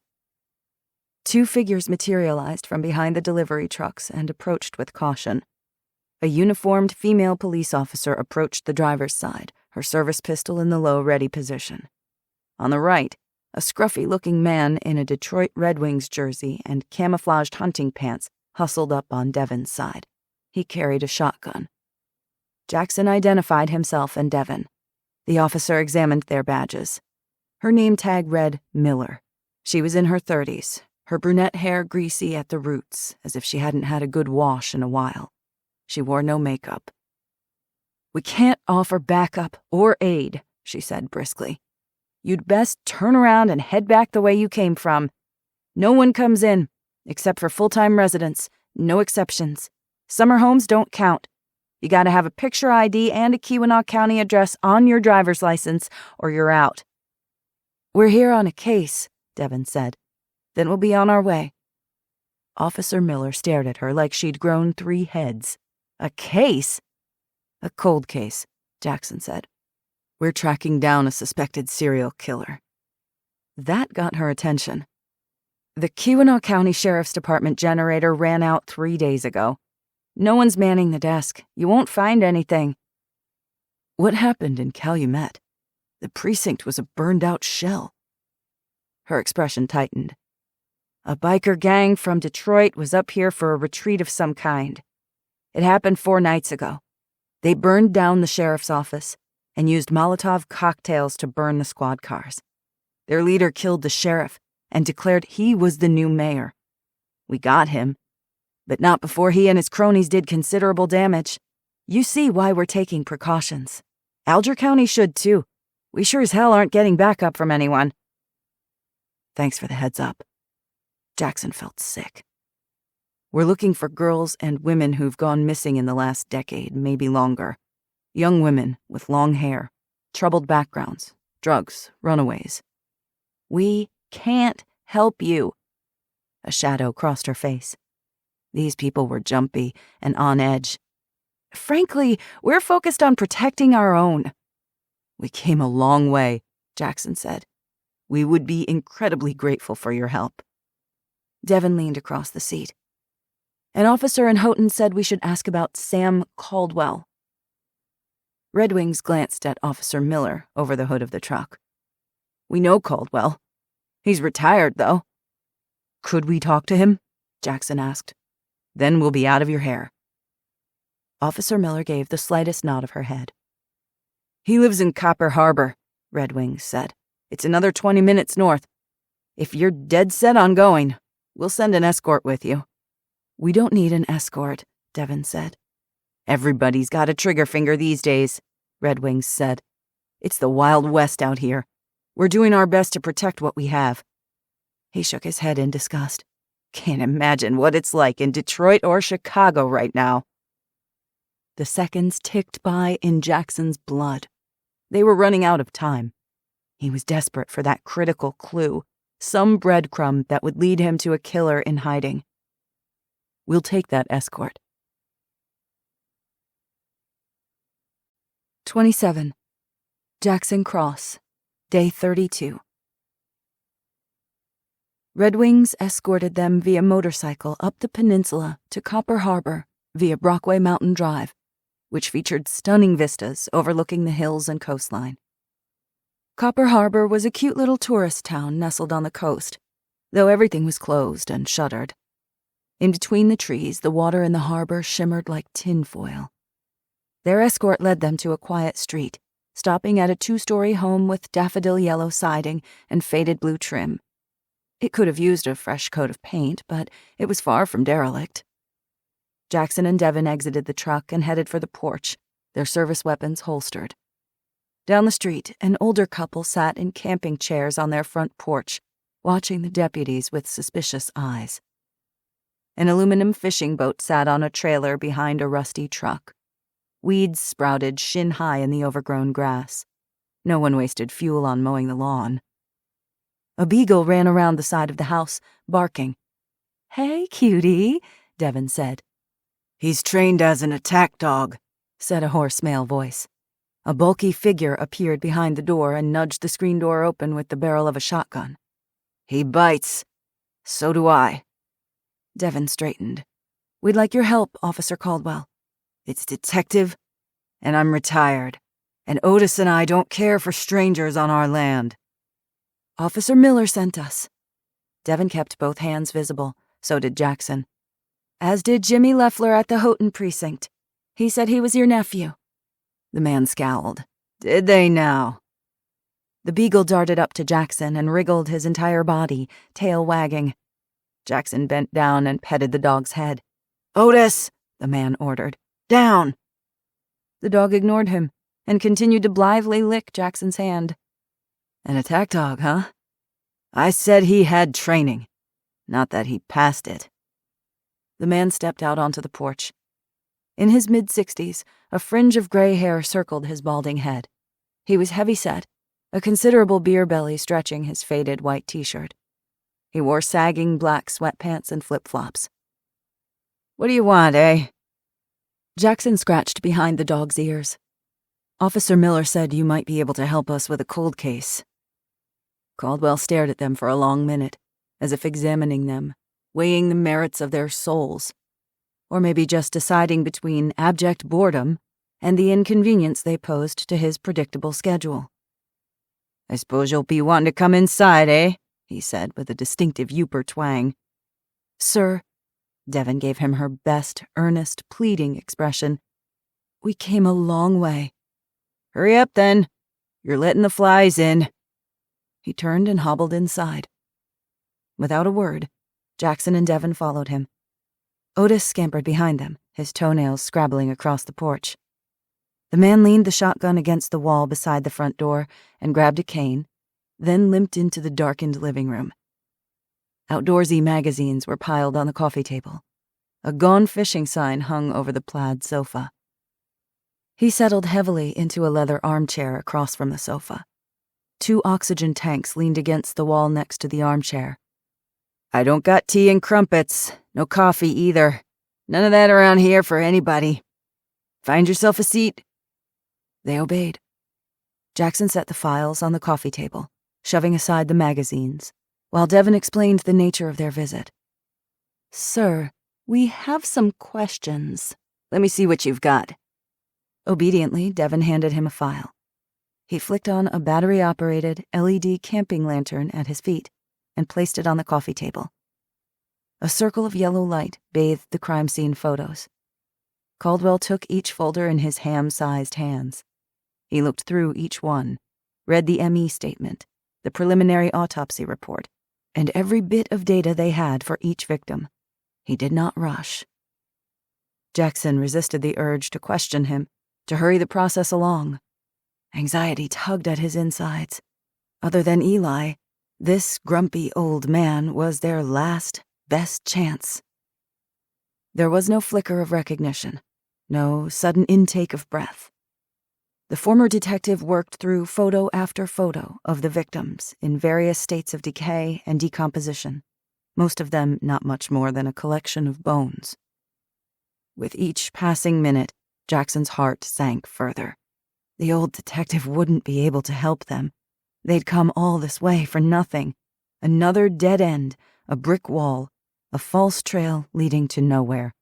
2 figures materialized from behind the delivery trucks and approached with caution. A uniformed female police officer approached the driver's side, her service pistol in the low ready position. On the right, a scruffy-looking man in a Detroit Red Wings jersey and camouflaged hunting pants hustled up on Devin's side. He carried a shotgun. Jackson identified himself and Devin. The officer examined their badges. Her name tag read Miller. She was in her 30s, her brunette hair greasy at the roots, as if she hadn't had a good wash in a while. She wore no makeup. "We can't offer backup or aid," she said briskly. "You'd best turn around and head back the way you came from. No one comes in, except for full-time residents, no exceptions. Summer homes don't count. You gotta have a picture ID and a Keweenaw County address on your driver's license, or you're out." "We're here on a case," Devin said. "Then we'll be on our way." Officer Miller stared at her like she'd grown 3 heads. "A case?" "A cold case," Jackson said. "We're tracking down a suspected serial killer." That got her attention. "The Keweenaw County Sheriff's Department generator ran out 3 days ago. No one's manning the desk. You won't find anything." "What happened in Calumet? The precinct was a burned-out shell." Her expression tightened. "A biker gang from Detroit was up here for a retreat of some kind. It happened 4 nights ago. They burned down the sheriff's office and used Molotov cocktails to burn the squad cars. Their leader killed the sheriff and declared he was the new mayor. We got him, but not before he and his cronies did considerable damage. You see why we're taking precautions. Alger County should too. We sure as hell aren't getting backup from anyone." "Thanks for the heads up." Jackson felt sick. "We're looking for girls and women who've gone missing in the last decade, maybe longer. Young women with long hair, troubled backgrounds, drugs, runaways." "We can't help you." A shadow crossed her face. These people were jumpy and on edge. "Frankly, we're focused on protecting our own." "We came a long way," Jackson said. "We would be incredibly grateful for your help." Devin leaned across the seat. "An officer in Houghton said we should ask about Sam Caldwell." Red Wings glanced at Officer Miller over the hood of the truck. "We know Caldwell. He's retired, though." "Could we talk to him?" Jackson asked. "Then we'll be out of your hair." Officer Miller gave the slightest nod of her head. "He lives in Copper Harbor," Red Wings said. "It's another 20 minutes north. If you're dead set on going, we'll send an escort with you." "We don't need an escort," Devin said. "Everybody's got a trigger finger these days," Red Wings said. "It's the Wild West out here. We're doing our best to protect what we have." He shook his head in disgust. "Can't imagine what it's like in Detroit or Chicago right now." The seconds ticked by in Jackson's blood. They were running out of time. He was desperate for that critical clue, some breadcrumb that would lead him to a killer in hiding. "We'll take that escort." 27. Jackson Cross, Day 32. Red Wings escorted them via motorcycle up the peninsula to Copper Harbor via Brockway Mountain Drive, which featured stunning vistas overlooking the hills and coastline. Copper Harbor was a cute little tourist town nestled on the coast, though everything was closed and shuttered. In between the trees, the water in the harbor shimmered like tinfoil. Their escort led them to a quiet street, stopping at a 2-story home with daffodil yellow siding and faded blue trim. It could have used a fresh coat of paint, but it was far from derelict. Jackson and Devin exited the truck and headed for the porch, their service weapons holstered. Down the street, an older couple sat in camping chairs on their front porch, watching the deputies with suspicious eyes. An aluminum fishing boat sat on a trailer behind a rusty truck. Weeds sprouted shin-high in the overgrown grass. No one wasted fuel on mowing the lawn. A beagle ran around the side of the house, barking. "Hey, cutie," Devin said. "He's trained as an attack dog," said a hoarse male voice. A bulky figure appeared behind the door and nudged the screen door open with the barrel of a shotgun. "He bites. So do I." Devin straightened. "We'd like your help, Officer Caldwell." "It's detective, and I'm retired, and Otis and I don't care for strangers on our land." "Officer Miller sent us." Devin kept both hands visible, so did Jackson. "As did Jimmy Leffler at the Houghton precinct. He said he was your nephew." The man scowled. "Did they now?" The beagle darted up to Jackson and wriggled his entire body, tail wagging. Jackson bent down and petted the dog's head. "Otis," the man ordered. "Down!" The dog ignored him and continued to blithely lick Jackson's hand. "An attack dog, huh? I said he had training, not that he passed it." The man stepped out onto the porch. In his mid-60s, a fringe of gray hair circled his balding head. He was heavy-set, a considerable beer belly stretching his faded white t-shirt. He wore sagging black sweatpants and flip-flops. "What do you want, eh?" Jackson scratched behind the dog's ears. "Officer Miller said you might be able to help us with a cold case." Caldwell stared at them for a long minute, as if examining them, weighing the merits of their souls, or maybe just deciding between abject boredom and the inconvenience they posed to his predictable schedule. "I suppose you'll be wanting to come inside, eh?" he said with a distinctive Yooper twang. "Sir," Devon gave him her best, earnest, pleading expression, "we came a long way." "Hurry up, then. You're letting the flies in." He turned and hobbled inside. Without a word, Jackson and Devon followed him. Otis scampered behind them, his toenails scrabbling across the porch. The man leaned the shotgun against the wall beside the front door and grabbed a cane, then limped into the darkened living room. Outdoorsy magazines were piled on the coffee table. A Gone Fishing sign hung over the plaid sofa. He settled heavily into a leather armchair across from the sofa. 2 oxygen tanks leaned against the wall next to the armchair. "I don't got tea and crumpets. No coffee either. None of that around here for anybody. Find yourself a seat." They obeyed. Jackson set the files on the coffee table, shoving aside the magazines, while Devon explained the nature of their visit. "Sir, we have some questions." "Let me see what you've got." Obediently, Devon handed him a file. He flicked on a battery-operated LED camping lantern at his feet and placed it on the coffee table. A circle of yellow light bathed the crime scene photos. Caldwell took each folder in his ham-sized hands. He looked through each one, read the ME statement, the preliminary autopsy report, and every bit of data they had for each victim. He did not rush. Jackson resisted the urge to question him, to hurry the process along. Anxiety tugged at his insides. Other than Eli, this grumpy old man was their last, best chance. There was no flicker of recognition, no sudden intake of breath. The former detective worked through photo after photo of the victims in various states of decay and decomposition, most of them not much more than a collection of bones. With each passing minute, Jackson's heart sank further. The old detective wouldn't be able to help them. They'd come all this way for nothing. Another dead end, a brick wall, a false trail leading to nowhere.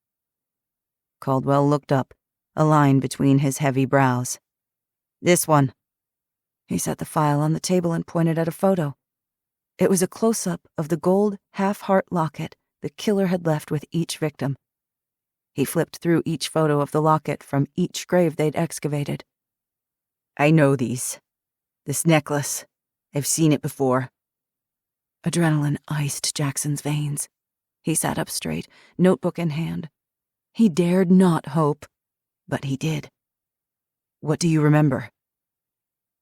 Caldwell looked up, a line between his heavy brows. "This one." He set the file on the table and pointed at a photo. It was a close-up of the gold half-heart locket the killer had left with each victim. He flipped through each photo of the locket from each grave they'd excavated. "I know these. This necklace. I've seen it before." Adrenaline iced Jackson's veins. He sat up straight, notebook in hand. He dared not hope, but he did. "What do you remember?"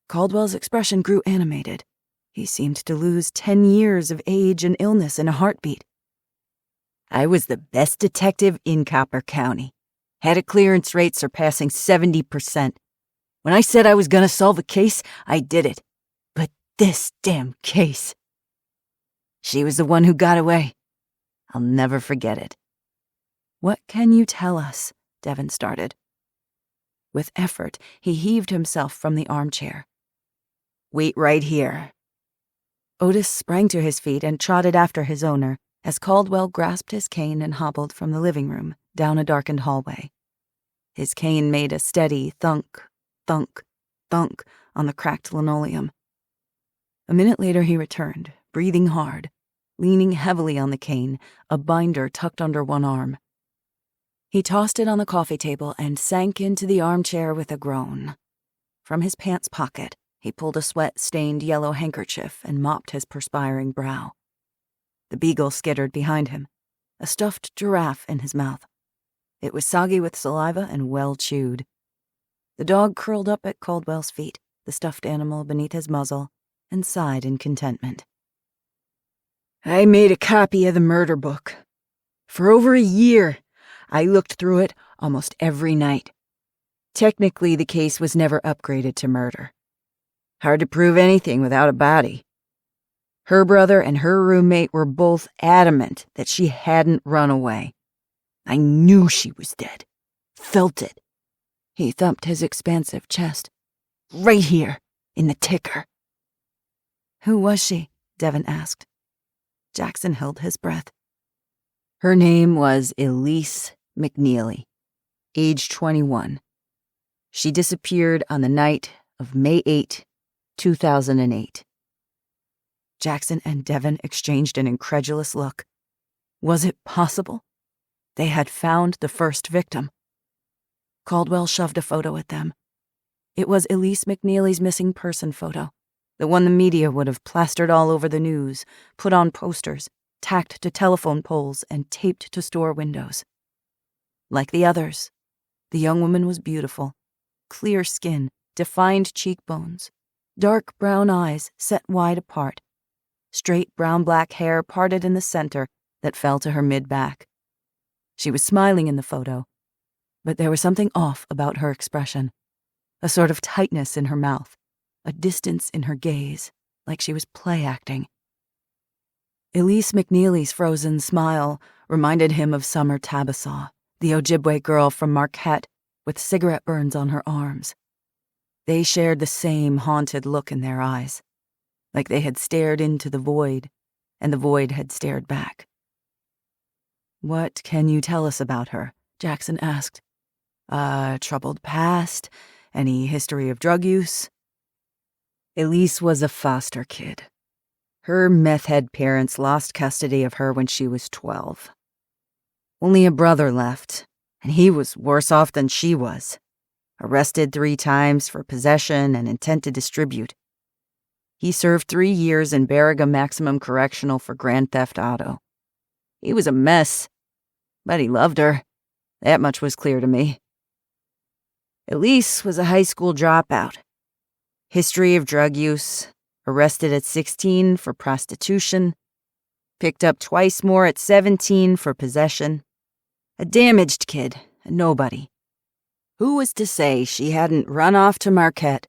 Caldwell's expression grew animated. He seemed to lose 10 years of age and illness in a heartbeat. "I was the best detective in Copper County. Had a clearance rate surpassing 70%. When I said I was gonna solve a case, I did it. But this damn case. She was the one who got away. I'll never forget it." "What can you tell us?" Devon started. With effort, he heaved himself from the armchair. "Wait right here." Otis sprang to his feet and trotted after his owner as Caldwell grasped his cane and hobbled from the living room down a darkened hallway. His cane made a steady thunk, thunk, thunk on the cracked linoleum. A minute later he returned, breathing hard, leaning heavily on the cane, a binder tucked under one arm. He tossed it on the coffee table and sank into the armchair with a groan. From his pants pocket, He pulled a sweat-stained yellow handkerchief and mopped his perspiring brow. The beagle skittered behind him, a stuffed giraffe in his mouth. It was soggy with saliva and well chewed. The dog curled up at Caldwell's feet, the stuffed animal beneath his muzzle, and sighed in contentment. I made a copy of the murder book. For over a year, I looked through it almost every night. Technically, the case was never upgraded to murder. Hard to prove anything without a body. Her brother and her roommate were both adamant that she hadn't run away. I knew she was dead. Felt it. He thumped his expansive chest. Right here, in the ticker. Who was she? Devin asked. Jackson held his breath. Her name was Elise McNeely, age 21. She disappeared on the night of May 8, 2008. Jackson and Devin exchanged an incredulous look. Was it possible? They had found the first victim. Caldwell shoved a photo at them. It was Elise McNeely's missing person photo, the one the media would have plastered all over the news, put on posters, tacked to telephone poles, and taped to store windows. Like the others, the young woman was beautiful. Clear skin, defined cheekbones, dark brown eyes set wide apart, straight brown-black hair parted in the center that fell to her mid-back. She was smiling in the photo, but there was something off about her expression, a sort of tightness in her mouth, a distance in her gaze, like she was play-acting. Elise McNeely's frozen smile reminded him of Summer Tabasaw, the Ojibwe girl from Marquette with cigarette burns on her arms. They shared the same haunted look in their eyes, like they had stared into the void, and the void had stared back. "What can you tell us about her?" Jackson asked. Troubled past? Any history of drug use?" Elise was a foster kid. Her meth-head parents lost custody of her when she was 12. Only a brother left, and he was worse off than she was. Arrested 3 times for possession and intent to distribute. He served 3 years in Baraga Maximum Correctional for grand theft auto. He was a mess, but he loved her. That much was clear to me. Elise was a high school dropout. History of drug use, arrested at 16 for prostitution, picked up twice more at 17 for possession. A damaged kid, a nobody. Who was to say she hadn't run off to Marquette,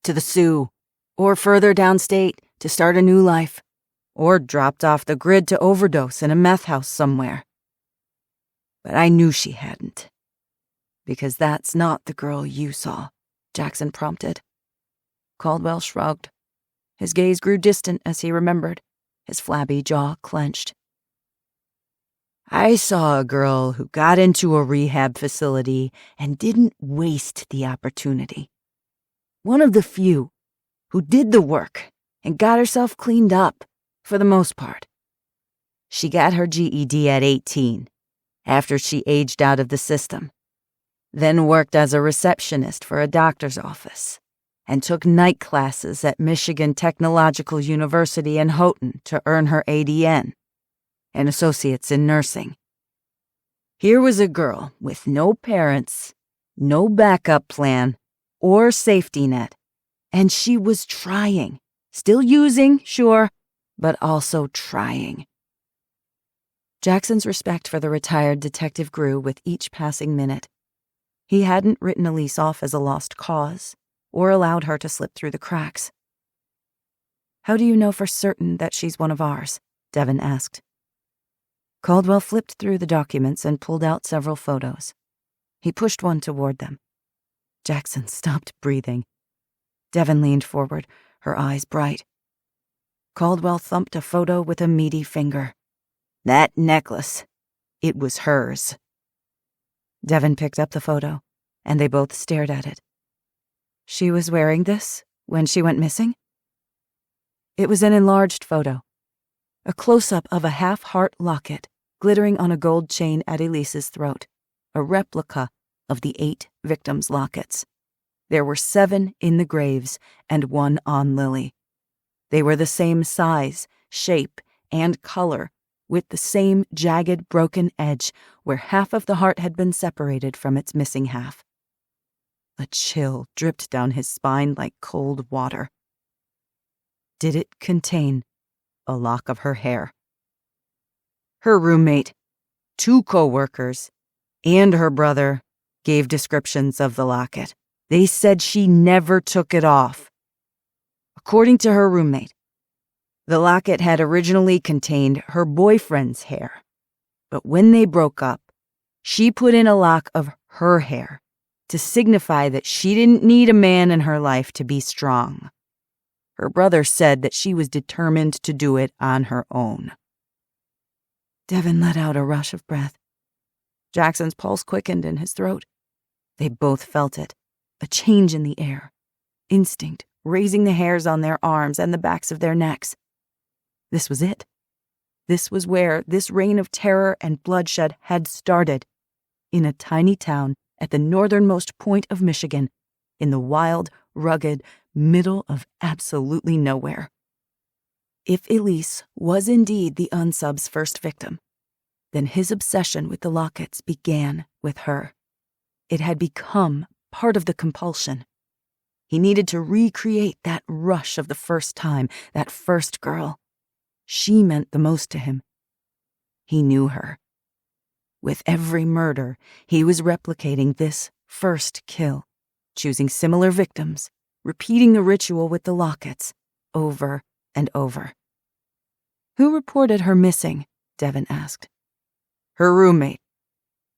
to the Sioux, or further downstate to start a new life, or dropped off the grid to overdose in a meth house somewhere? But I knew she hadn't. "Because that's not the girl you saw," Jackson prompted. Caldwell shrugged. His gaze grew distant as he remembered, his flabby jaw clenched. I saw a girl who got into a rehab facility and didn't waste the opportunity. One of the few who did the work and got herself cleaned up, for the most part. She got her GED at 18, after she aged out of the system, then worked as a receptionist for a doctor's office, and took night classes at Michigan Technological University in Houghton to earn her ADN, an associate's in nursing. Here was a girl with no parents, no backup plan, or safety net, and she was trying, still using, sure, but also trying. Jackson's respect for the retired detective grew with each passing minute. He hadn't written Elise off as a lost cause, or allowed her to slip through the cracks. "How do you know for certain that she's one of ours?" Devin asked. Caldwell flipped through the documents and pulled out several photos. He pushed one toward them. Jackson stopped breathing. Devin leaned forward, her eyes bright. Caldwell thumped a photo with a meaty finger. That necklace. It was hers. Devin picked up the photo, and they both stared at it. She was wearing this when she went missing? It was an enlarged photo. A close-up of a half-heart locket glittering on a gold chain at Elise's throat, a replica of the 8 victims' lockets. There were 7 in the graves and 1 on Lily. They were the same size, shape, and color, with the same jagged, broken edge where half of the heart had been separated from its missing half. A chill dripped down his spine like cold water. Did it contain a lock of her hair? Her roommate, 2 co-workers, and her brother gave descriptions of the locket. They said she never took it off. According to her roommate, the locket had originally contained her boyfriend's hair, but when they broke up, she put in a lock of her hair to signify that she didn't need a man in her life to be strong. Her brother said that she was determined to do it on her own. Devin let out a rush of breath. Jackson's pulse quickened in his throat. They both felt it, a change in the air. Instinct, raising the hairs on their arms and the backs of their necks. This was it. This was where this reign of terror and bloodshed had started, in a tiny town at the northernmost point of Michigan, in the wild, rugged middle of absolutely nowhere. If Elise was indeed the unsub's first victim, then his obsession with the lockets began with her. It had become part of the compulsion. He needed to recreate that rush of the first time, that first girl. She meant the most to him. He knew her. With every murder, he was replicating this first kill, choosing similar victims, repeating the ritual with the lockets, over and over. Who reported her missing? Devin asked. Her roommate.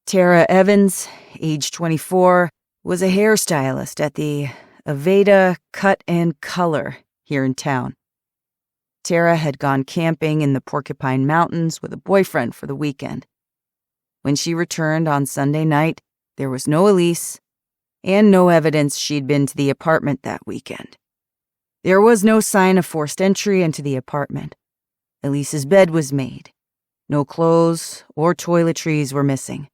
Tara Evans, age 24, was a hairstylist at the Aveda Cut and Color here in town. Tara had gone camping in the Porcupine Mountains with a boyfriend for the weekend. When she returned on Sunday night, there was no Elise and no evidence she'd been to the apartment that weekend. There was no sign of forced entry into the apartment. Elise's bed was made. No clothes or toiletries were missing.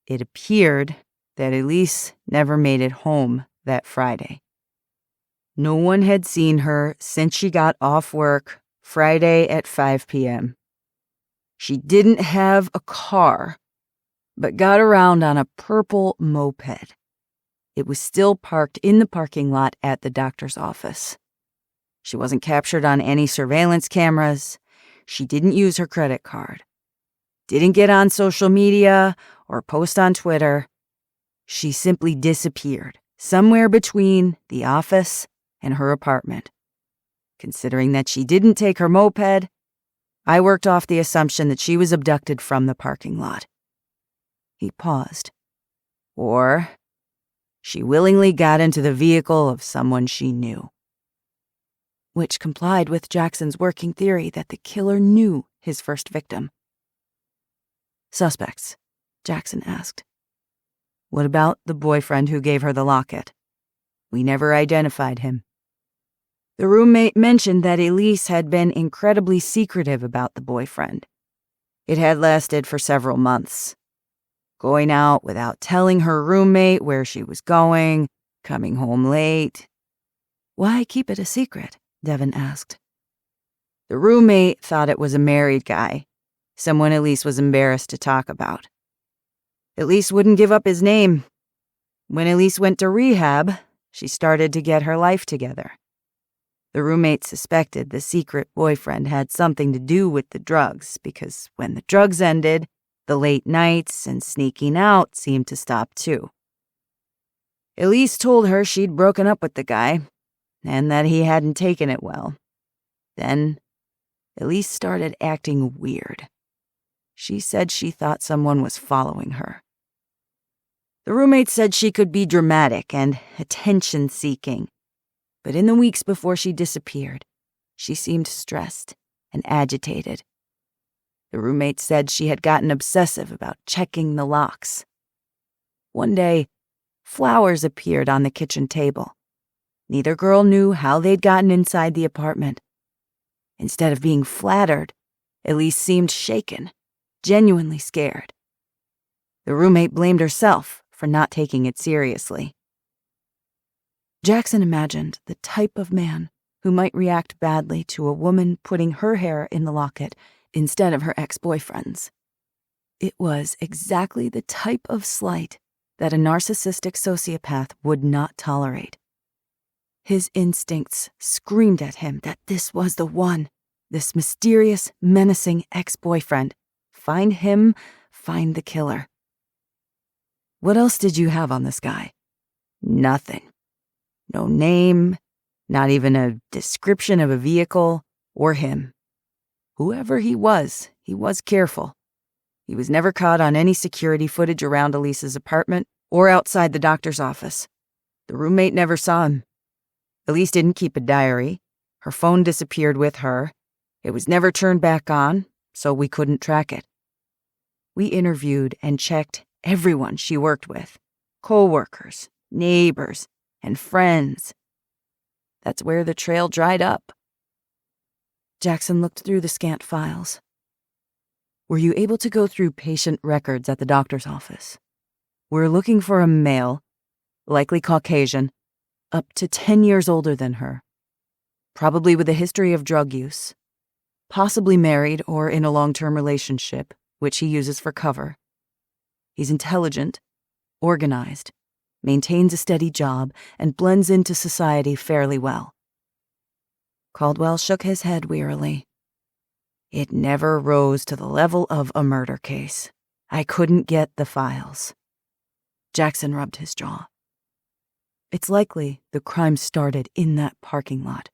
It appeared that Elise never made it home that Friday. No one had seen her since she got off work Friday at 5 p.m. She didn't have a car, but got around on a purple moped. It was still parked in the parking lot at the doctor's office. She wasn't captured on any surveillance cameras. She didn't use her credit card. Didn't get on social media or post on Twitter. She simply disappeared somewhere between the office and her apartment. Considering that she didn't take her moped, I worked off the assumption that she was abducted from the parking lot. He paused. Or she willingly got into the vehicle of someone she knew. Which complied with Jackson's working theory that the killer knew his first victim. Suspects, Jackson asked. What about the boyfriend who gave her the locket? We never identified him. The roommate mentioned that Elise had been incredibly secretive about the boyfriend. It had lasted for several months. Going out without telling her roommate where she was going, coming home late. Why keep it a secret? Devin asked. The roommate thought it was a married guy, someone Elise was embarrassed to talk about. Elise wouldn't give up his name. When Elise went to rehab, she started to get her life together. The roommate suspected the secret boyfriend had something to do with the drugs because when the drugs ended, the late nights and sneaking out seemed to stop too. Elise told her she'd broken up with the guy and that he hadn't taken it well. Then, Elise started acting weird. She said she thought someone was following her. The roommate said she could be dramatic and attention-seeking, but in the weeks before she disappeared, she seemed stressed and agitated. The roommate said she had gotten obsessive about checking the locks. One day, flowers appeared on the kitchen table. Neither girl knew how they'd gotten inside the apartment. Instead of being flattered, Elise seemed shaken, genuinely scared. The roommate blamed herself for not taking it seriously. Jackson imagined the type of man who might react badly to a woman putting her hair in the locket instead of her ex-boyfriend's. It was exactly the type of slight that a narcissistic sociopath would not tolerate. His instincts screamed at him that this was the one, this mysterious, menacing ex-boyfriend. Find him, find the killer. What else did you have on this guy? Nothing. No name, not even a description of a vehicle or him. Whoever he was careful. He was never caught on any security footage around Elise's apartment or outside the doctor's office. The roommate never saw him. Elise didn't keep a diary. Her phone disappeared with her. It was never turned back on, so we couldn't track it. We interviewed and checked everyone she worked with, co-workers, neighbors, and friends. That's where the trail dried up. Jackson looked through the scant files. Were you able to go through patient records at the doctor's office? We're looking for a male, likely Caucasian, up to 10 years older than her, probably with a history of drug use, possibly married or in a long-term relationship, which he uses for cover. He's intelligent, organized, maintains a steady job, and blends into society fairly well. Caldwell shook his head wearily. It never rose to the level of a murder case. I couldn't get the files. Jackson rubbed his jaw. It's likely the crime started in that parking lot.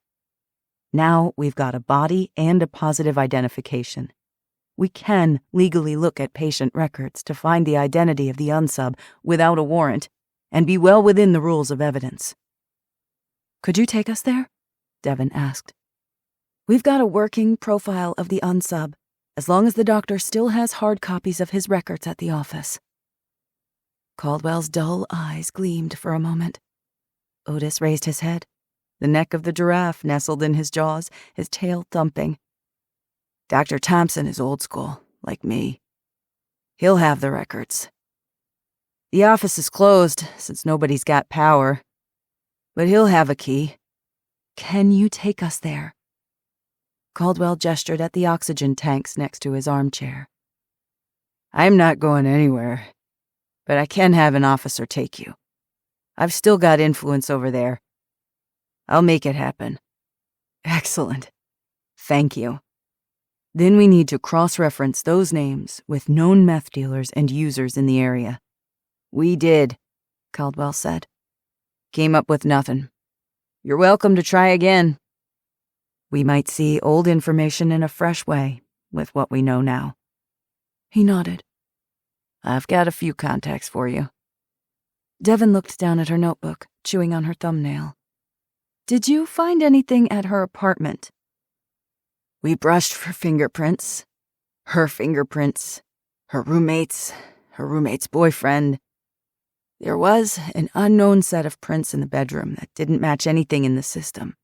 Now we've got a body and a positive identification. We can legally look at patient records to find the identity of the unsub without a warrant and be well within the rules of evidence. Could you take us there? Devon asked. We've got a working profile of the unsub, as long as the doctor still has hard copies of his records at the office. Caldwell's dull eyes gleamed for a moment. Otis raised his head, the neck of the giraffe nestled in his jaws, his tail thumping. Dr. Thompson is old school, like me. He'll have the records. The office is closed since nobody's got power, but he'll have a key. Can you take us there? Caldwell gestured at the oxygen tanks next to his armchair. I'm not going anywhere, but I can have an officer take you. I've still got influence over there. I'll make it happen. Excellent. Thank you. Then we need to cross-reference those names with known meth dealers and users in the area. We did, Caldwell said. Came up with nothing. You're welcome to try again. We might see old information in a fresh way with what we know now. He nodded. I've got a few contacts for you. Devon looked down at her notebook, chewing on her thumbnail. Did you find anything at her apartment? We brushed for fingerprints. Her fingerprints. Her roommate's boyfriend. There was an unknown set of prints in the bedroom that didn't match anything in the system.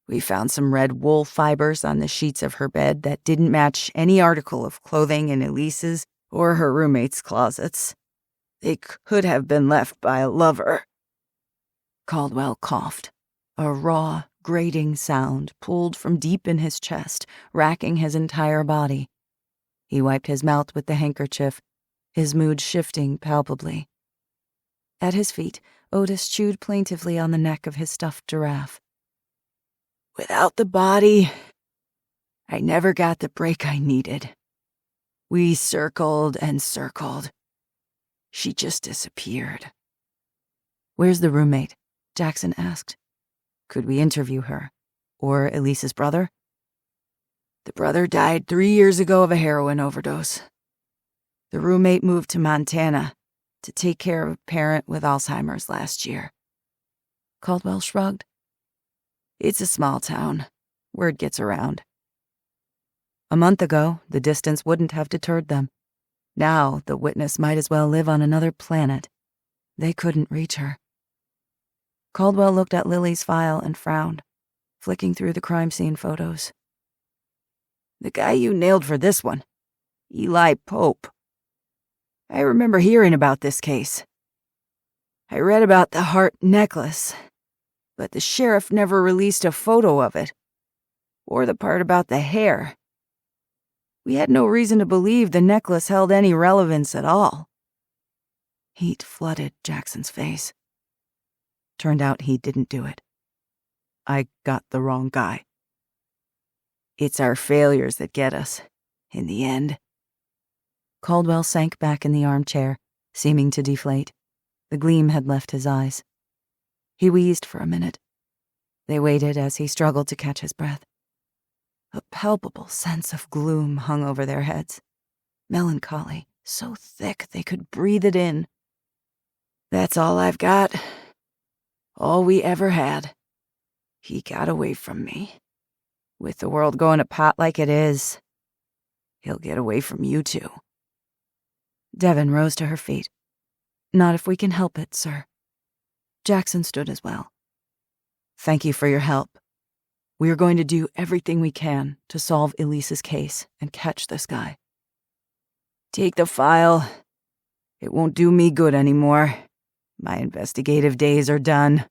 We found some red wool fibers on the sheets of her bed that didn't match any article of clothing in Elise's or her roommate's closets. They could have been left by a lover. Caldwell coughed, a raw, grating sound pulled from deep in his chest, racking his entire body. He wiped his mouth with the handkerchief, his mood shifting palpably. At his feet, Otis chewed plaintively on the neck of his stuffed giraffe. Without the body, I never got the break I needed. We circled and circled. She just disappeared. Where's the roommate? Jackson asked. Could we interview her? Or Elise's brother? The brother died 3 years ago of a heroin overdose. The roommate moved to Montana to take care of a parent with Alzheimer's last year. Caldwell shrugged. It's a small town. Word gets around. A month ago, the distance wouldn't have deterred them. Now, the witness might as well live on another planet. They couldn't reach her. Caldwell looked at Lily's file and frowned, flicking through the crime scene photos. The guy you nailed for this one, Eli Pope. I remember hearing about this case. I read about the heart necklace but the sheriff never released a photo of it, or the part about the hair. We had no reason to believe the necklace held any relevance at all." Heat flooded Jackson's face. Turned out he didn't do it. I got the wrong guy. It's our failures that get us, in the end. Caldwell sank back in the armchair, seeming to deflate. The gleam had left his eyes. He wheezed for a minute. They waited as he struggled to catch his breath. A palpable sense of gloom hung over their heads. Melancholy, so thick they could breathe it in. "That's all I've got. All we ever had. He got away from me. With the world going to pot like it is, he'll get away from you too." Devon rose to her feet. "Not if we can help it, sir." Jackson stood as well. "Thank you for your help. We are going to do everything we can to solve Elise's case and catch this guy." "Take the file. It won't do me good anymore. My investigative days are done."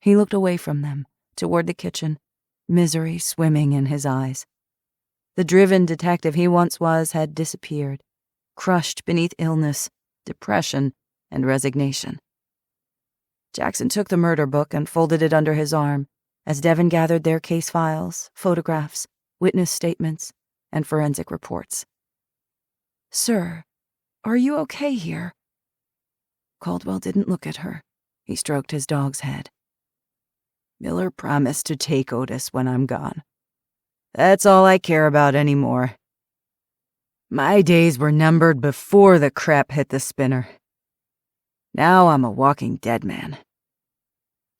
He looked away from them, toward the kitchen, misery swimming in his eyes. The driven detective he once was had disappeared, crushed beneath illness, depression, and resignation. Jackson took the murder book and folded it under his arm as Devon gathered their case files, photographs, witness statements, and forensic reports. "Sir, are you okay here?" Caldwell didn't look at her. He stroked his dog's head. "Miller promised to take Otis when I'm gone. That's all I care about anymore. My days were numbered before the crap hit the spinner. Now I'm a walking dead man.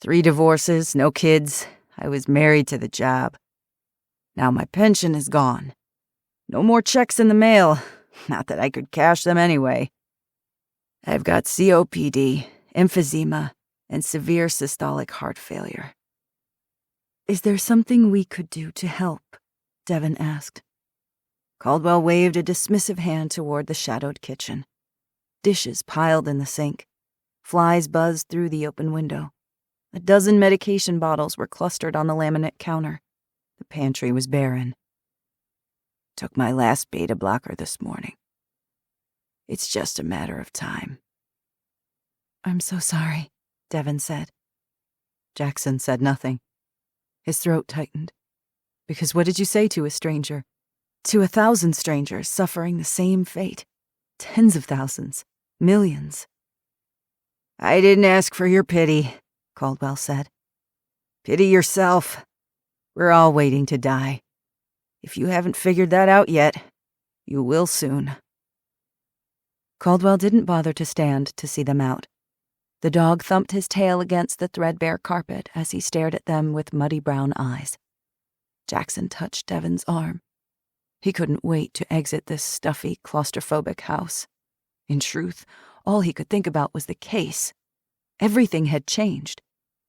3 divorces, no kids. I was married to the job. Now my pension is gone. No more checks in the mail. Not that I could cash them anyway. I've got COPD, emphysema, and severe systolic heart failure." "Is there something we could do to help?" Devon asked. Caldwell waved a dismissive hand toward the shadowed kitchen. Dishes piled in the sink. Flies buzzed through the open window. A dozen medication bottles were clustered on the laminate counter. The pantry was barren. "Took my last beta blocker this morning. It's just a matter of time." "I'm so sorry," Devon said. Jackson said nothing. His throat tightened. Because what did you say to a stranger? To 1,000 strangers suffering the same fate. Tens of thousands. Millions. "I didn't ask for your pity," Caldwell said. "Pity yourself. We're all waiting to die. If you haven't figured that out yet, you will soon." Caldwell didn't bother to stand to see them out. The dog thumped his tail against the threadbare carpet as he stared at them with muddy brown eyes. Jackson touched Devon's arm. He couldn't wait to exit this stuffy, claustrophobic house. In truth, all he could think about was the case. Everything had changed.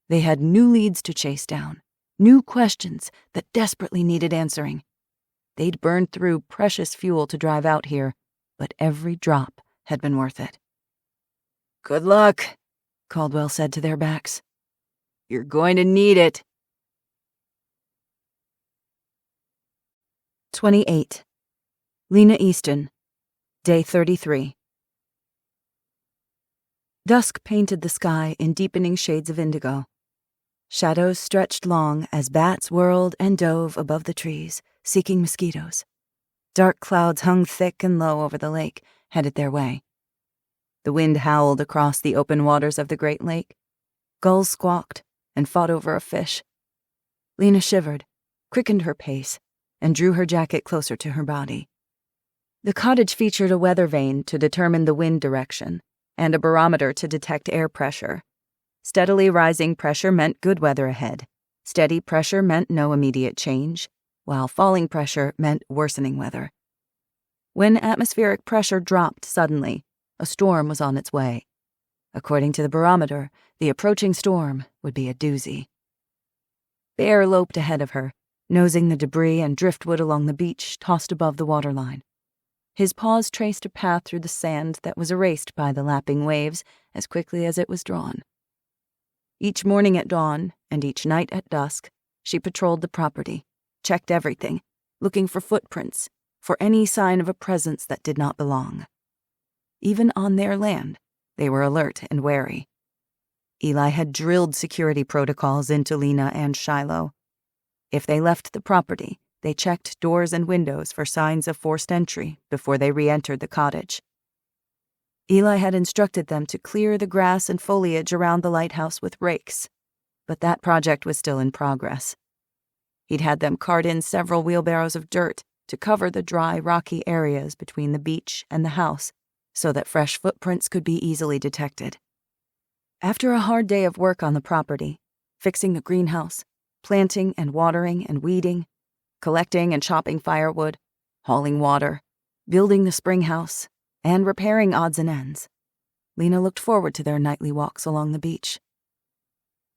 They had new leads to chase down, new questions that desperately needed answering. They'd burned through precious fuel to drive out here, but every drop had been worth it. "Good luck," Caldwell said to their backs. "You're going to need it." 28. Lena Easton, Day 33. Dusk painted the sky in deepening shades of indigo. Shadows stretched long as bats whirled and dove above the trees, seeking mosquitoes. Dark clouds hung thick and low over the lake, headed their way. The wind howled across the open waters of the Great Lake. Gulls squawked and fought over a fish. Lena shivered, quickened her pace, and drew her jacket closer to her body. The cottage featured a weather vane to determine the wind direction, and a barometer to detect air pressure. Steadily rising pressure meant good weather ahead. Steady pressure meant no immediate change, while falling pressure meant worsening weather. When atmospheric pressure dropped suddenly, a storm was on its way. According to the barometer, the approaching storm would be a doozy. Bear loped ahead of her, nosing the debris and driftwood along the beach tossed above the waterline. His paws traced a path through the sand that was erased by the lapping waves as quickly as it was drawn. Each morning at dawn and each night at dusk, she patrolled the property, checked everything, looking for footprints, for any sign of a presence that did not belong. Even on their land, they were alert and wary. Eli had drilled security protocols into Lena and Shiloh. If they left the property, they checked doors and windows for signs of forced entry before they re-entered the cottage. Eli had instructed them to clear the grass and foliage around the lighthouse with rakes, but that project was still in progress. He'd had them cart in several wheelbarrows of dirt to cover the dry, rocky areas between the beach and the house so that fresh footprints could be easily detected. After a hard day of work on the property, fixing the greenhouse, planting and watering and weeding, collecting and chopping firewood, hauling water, building the spring house, and repairing odds and ends, Lena looked forward to their nightly walks along the beach.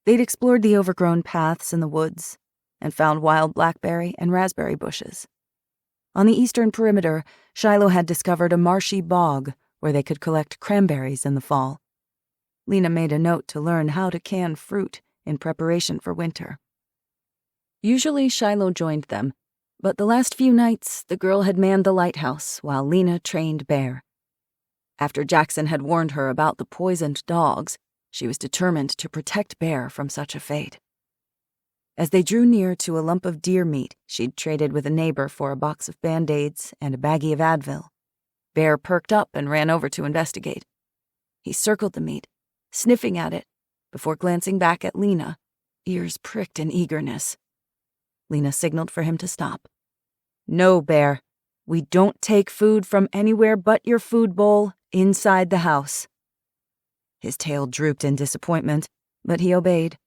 They'd explored the overgrown paths in the woods and found wild blackberry and raspberry bushes. On the eastern perimeter, Shiloh had discovered a marshy bog where they could collect cranberries in the fall. Lena made a note to learn how to can fruit in preparation for winter. Usually Shiloh joined them, but the last few nights the girl had manned the lighthouse while Lena trained Bear. After Jackson had warned her about the poisoned dogs, she was determined to protect Bear from such a fate. As they drew near to a lump of deer meat she'd traded with a neighbor for a box of Band-Aids and a baggie of Advil, Bear perked up and ran over to investigate. He circled the meat, sniffing at it, before glancing back at Lena, ears pricked in eagerness. Lena signaled for him to stop. "No, Bear. We don't take food from anywhere but your food bowl inside the house." His tail drooped in disappointment, but he obeyed.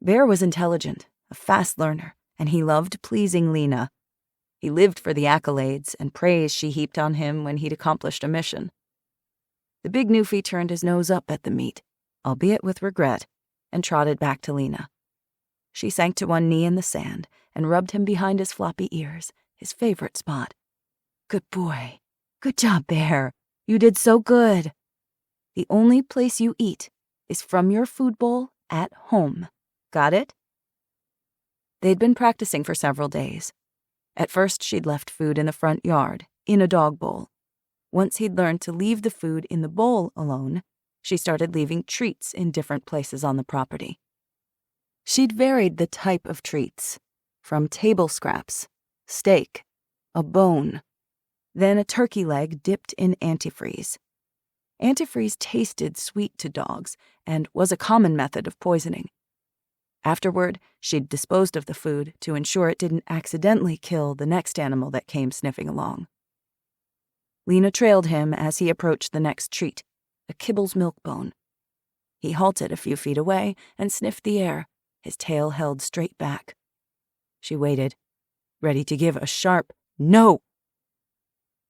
Bear was intelligent, a fast learner, and he loved pleasing Lena. He lived for the accolades and praise she heaped on him when he'd accomplished a mission. The big newfie turned his nose up at the meat, albeit with regret, and trotted back to Lena. She sank to one knee in the sand and rubbed him behind his floppy ears, his favorite spot. "Good boy. Good job, Bear. You did so good. The only place you eat is from your food bowl at home. Got it?" They'd been practicing for several days. At first, she'd left food in the front yard, in a dog bowl. Once he'd learned to leave the food in the bowl alone, she started leaving treats in different places on the property. She'd varied the type of treats, from table scraps, steak, a bone, then a turkey leg dipped in antifreeze. Antifreeze tasted sweet to dogs and was a common method of poisoning. Afterward, she'd disposed of the food to ensure it didn't accidentally kill the next animal that came sniffing along. Lena trailed him as he approached the next treat, a kibble's milk bone. He halted a few feet away and sniffed the air, his tail held straight back. She waited, ready to give a sharp no.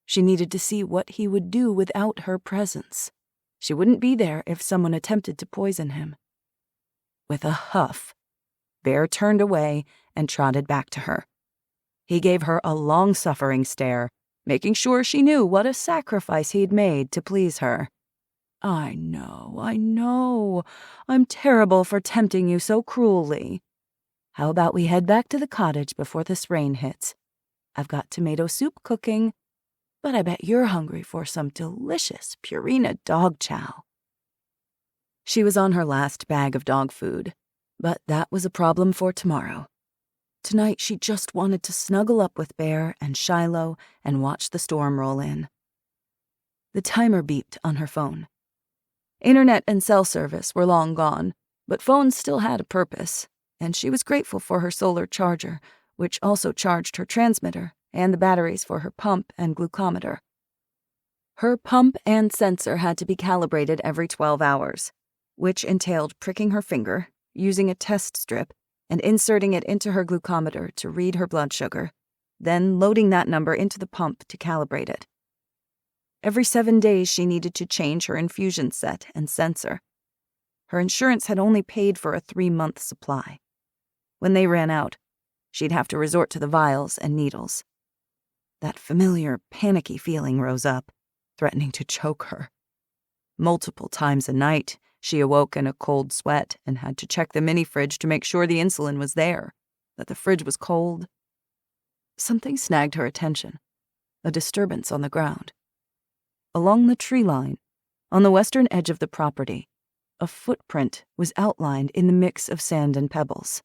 She needed to see what he would do without her presence. She wouldn't be there if someone attempted to poison him. With a huff, Bear turned away and trotted back to her. He gave her a long-suffering stare, making sure she knew what a sacrifice he'd made to please her. I know. I'm terrible for tempting you so cruelly. How about we head back to the cottage before this rain hits? I've got tomato soup cooking, but I bet you're hungry for some delicious Purina dog chow." She was on her last bag of dog food, but that was a problem for tomorrow. Tonight she just wanted to snuggle up with Bear and Shiloh and watch the storm roll in. The timer beeped on her phone. Internet and cell service were long gone, but phones still had a purpose, and she was grateful for her solar charger, which also charged her transmitter and the batteries for her pump and glucometer. Her pump and sensor had to be calibrated every 12 hours, which entailed pricking her finger, using a test strip, and inserting it into her glucometer to read her blood sugar, then loading that number into the pump to calibrate it. Every 7 days she needed to change her infusion set and sensor. Her insurance had only paid for a 3-month supply. When they ran out, she'd have to resort to the vials and needles. That familiar, panicky feeling rose up, threatening to choke her. Multiple times a night, She awoke in a cold sweat and had to check the mini-fridge to make sure the insulin was there, that the fridge was cold. Something snagged her attention, a disturbance on the ground. Along the tree line, on the western edge of the property, a footprint was outlined in the mix of sand and pebbles.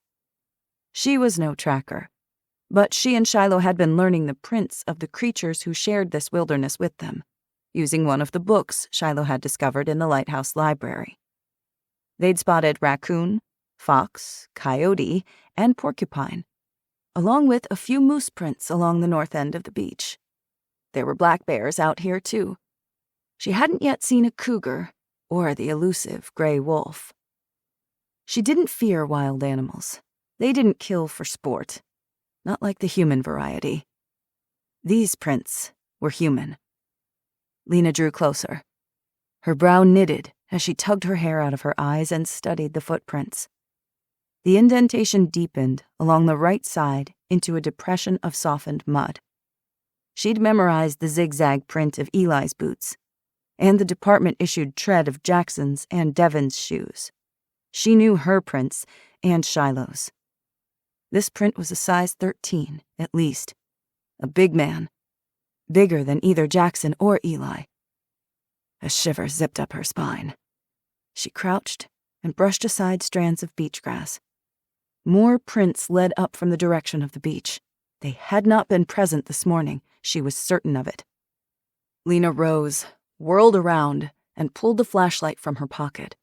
She was no tracker, but she and Shiloh had been learning the prints of the creatures who shared this wilderness with them, using one of the books Shiloh had discovered in the lighthouse library. They'd spotted raccoon, fox, coyote, and porcupine, along with a few moose prints along the north end of the beach. There were black bears out here, too. She hadn't yet seen a cougar or the elusive gray wolf. She didn't fear wild animals. They didn't kill for sport, not like the human variety. These prints were human. Lena drew closer. Her brow knitted as she tugged her hair out of her eyes and studied the footprints. The indentation deepened along the right side into a depression of softened mud. She'd memorized the zigzag print of Eli's boots and the department-issued tread of Jackson's and Devon's shoes. She knew her prints and Shiloh's. This print was a size 13, at least. A big man. Bigger than either Jackson or Eli. A shiver zipped up her spine. She crouched and brushed aside strands of beach grass. More prints led up from the direction of the beach. They had not been present this morning. She was certain of it. Lena rose, whirled around, and pulled the flashlight from her pocket.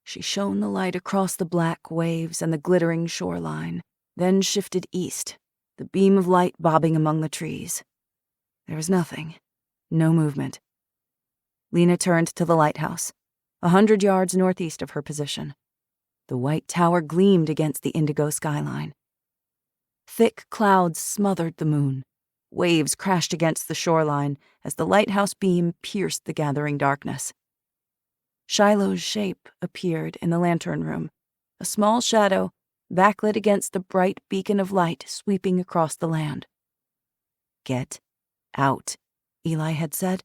She shone the light across the black waves and the glittering shoreline, then shifted east, the beam of light bobbing among the trees. There was nothing. No movement. Lena turned to the lighthouse, 100 yards northeast of her position. The white tower gleamed against the indigo skyline. Thick clouds smothered the moon. Waves crashed against the shoreline as the lighthouse beam pierced the gathering darkness. Shiloh's shape appeared in the lantern room, a small shadow backlit against the bright beacon of light sweeping across the land. "Get out," Eli had said.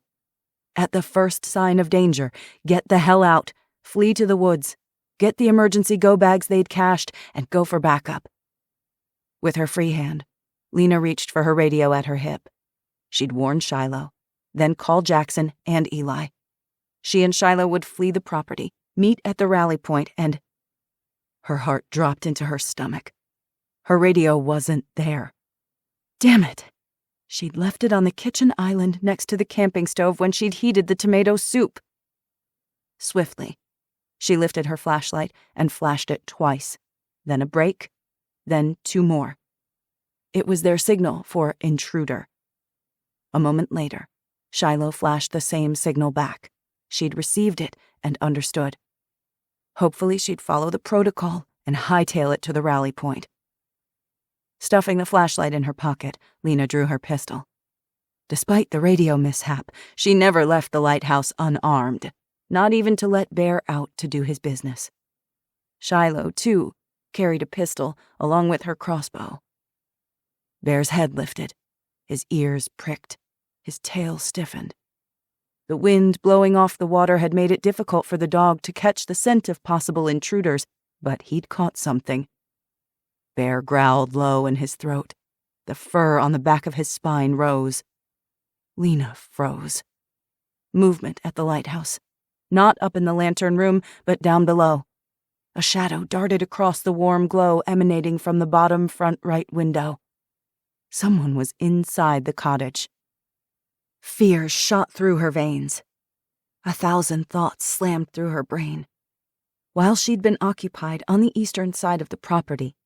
"At the first sign of danger, get the hell out, flee to the woods, get the emergency go bags they'd cached, and go for backup." With her free hand, Lena reached for her radio at her hip. She'd warn Shiloh, then call Jackson and Eli. She and Shiloh would flee the property, meet at the rally point, and... Her heart dropped into her stomach. Her radio wasn't there. Damn it! She'd left it on the kitchen island next to the camping stove when she'd heated the tomato soup. Swiftly, she lifted her flashlight and flashed it twice, then a break, then 2 more. It was their signal for intruder. A moment later, Shiloh flashed the same signal back. She'd received it and understood. Hopefully she'd follow the protocol and hightail it to the rally point. Stuffing the flashlight in her pocket, Lena drew her pistol. Despite the radio mishap, she never left the lighthouse unarmed, not even to let Bear out to do his business. Shiloh, too, carried a pistol along with her crossbow. Bear's head lifted, his ears pricked, his tail stiffened. The wind blowing off the water had made it difficult for the dog to catch the scent of possible intruders, but he'd caught something. Bear growled low in his throat. The fur on the back of his spine rose. Lena froze. Movement at the lighthouse. Not up in the lantern room, but down below. A shadow darted across the warm glow emanating from the bottom front right window. Someone was inside the cottage. Fear shot through her veins. 1,000 thoughts slammed through her brain. While she'd been occupied on the eastern side of the property,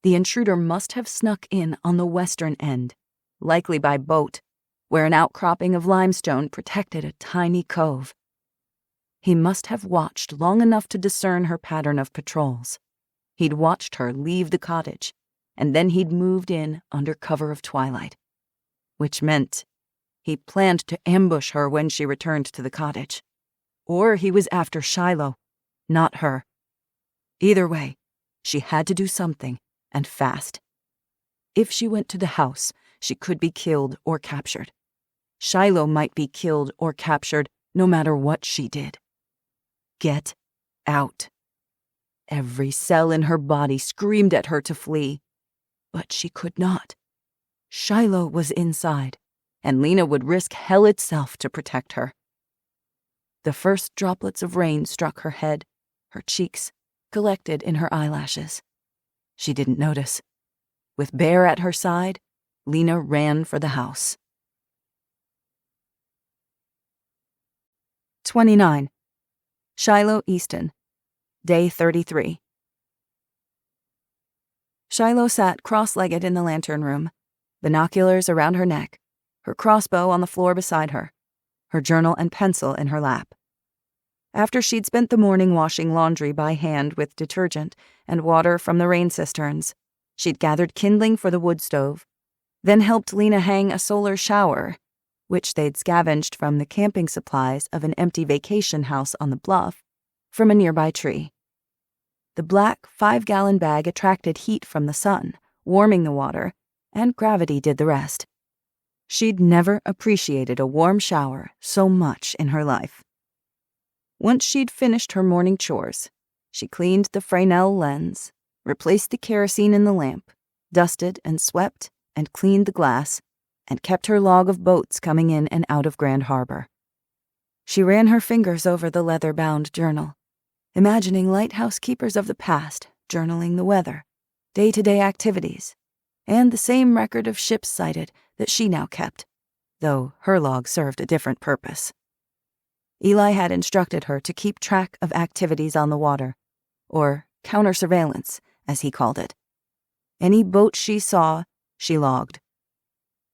the intruder must have snuck in on the western end, likely by boat, where an outcropping of limestone protected a tiny cove. He must have watched long enough to discern her pattern of patrols. He'd watched her leave the cottage, and then he'd moved in under cover of twilight, which meant he planned to ambush her when she returned to the cottage. Or he was after Shiloh, not her. Either way, she had to do something, and fast. If she went to the house, she could be killed or captured. Shiloh might be killed or captured no matter what she did. Get Out. Every cell in her body screamed at her to flee, but she could not. Shiloh was inside, and Lena would risk hell itself to protect her. The first droplets of rain struck her head, her cheeks, collected in her eyelashes. She didn't notice. With Bear at her side, Lena ran for the house. 29. Shiloh Easton, Day 33. Shiloh sat cross-legged in the lantern room, binoculars around her neck, her crossbow on the floor beside her, her journal and pencil in her lap. After she'd spent the morning washing laundry by hand with detergent and water from the rain cisterns, she'd gathered kindling for the wood stove, then helped Lena hang a solar shower, which they'd scavenged from the camping supplies of an empty vacation house on the bluff, from a nearby tree. The black 5-gallon bag attracted heat from the sun, warming the water, and gravity did the rest. She'd never appreciated a warm shower so much in her life. Once she'd finished her morning chores, she cleaned the Fresnel lens, replaced the kerosene in the lamp, dusted and swept and cleaned the glass, and kept her log of boats coming in and out of Grand Harbor. She ran her fingers over the leather-bound journal, imagining lighthouse keepers of the past journaling the weather, day-to-day activities, and the same record of ships sighted that she now kept, though her log served a different purpose. Eli had instructed her to keep track of activities on the water, or counter-surveillance, as he called it. Any boat she saw, she logged.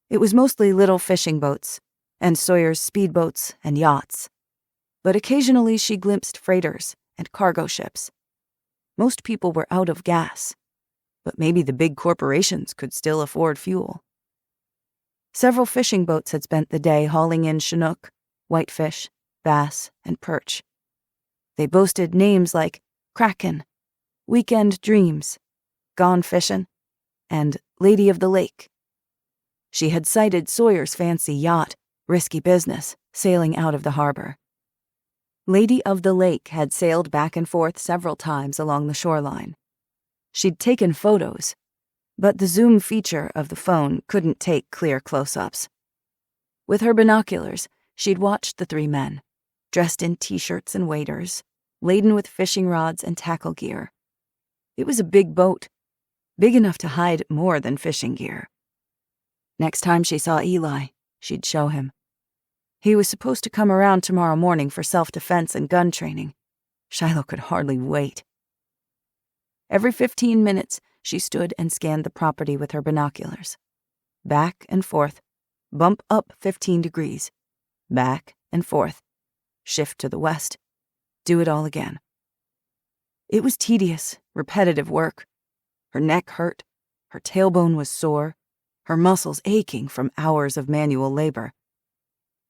It was mostly little fishing boats, and Sawyer's speedboats and yachts, but occasionally she glimpsed freighters and cargo ships. Most people were out of gas, but maybe the big corporations could still afford fuel. Several fishing boats had spent the day hauling in Chinook, whitefish, bass, and perch. They boasted names like Kraken, Weekend Dreams, Gone Fishin', and Lady of the Lake. She had sighted Sawyer's fancy yacht, Risky Business, sailing out of the harbor. Lady of the Lake had sailed back and forth several times along the shoreline. She'd taken photos, but the zoom feature of the phone couldn't take clear close-ups. With her binoculars, she'd watched the three men, dressed in t-shirts and waders, laden with fishing rods and tackle gear. It was a big boat, big enough to hide more than fishing gear. Next time she saw Eli, she'd show him. He was supposed to come around tomorrow morning for self-defense and gun training. Shiloh could hardly wait. Every 15 minutes, she stood and scanned the property with her binoculars. Back and forth, bump up 15 degrees. Back and forth, shift to the west, do it all again. It was tedious, repetitive work. Her neck hurt, her tailbone was sore, her muscles aching from hours of manual labor.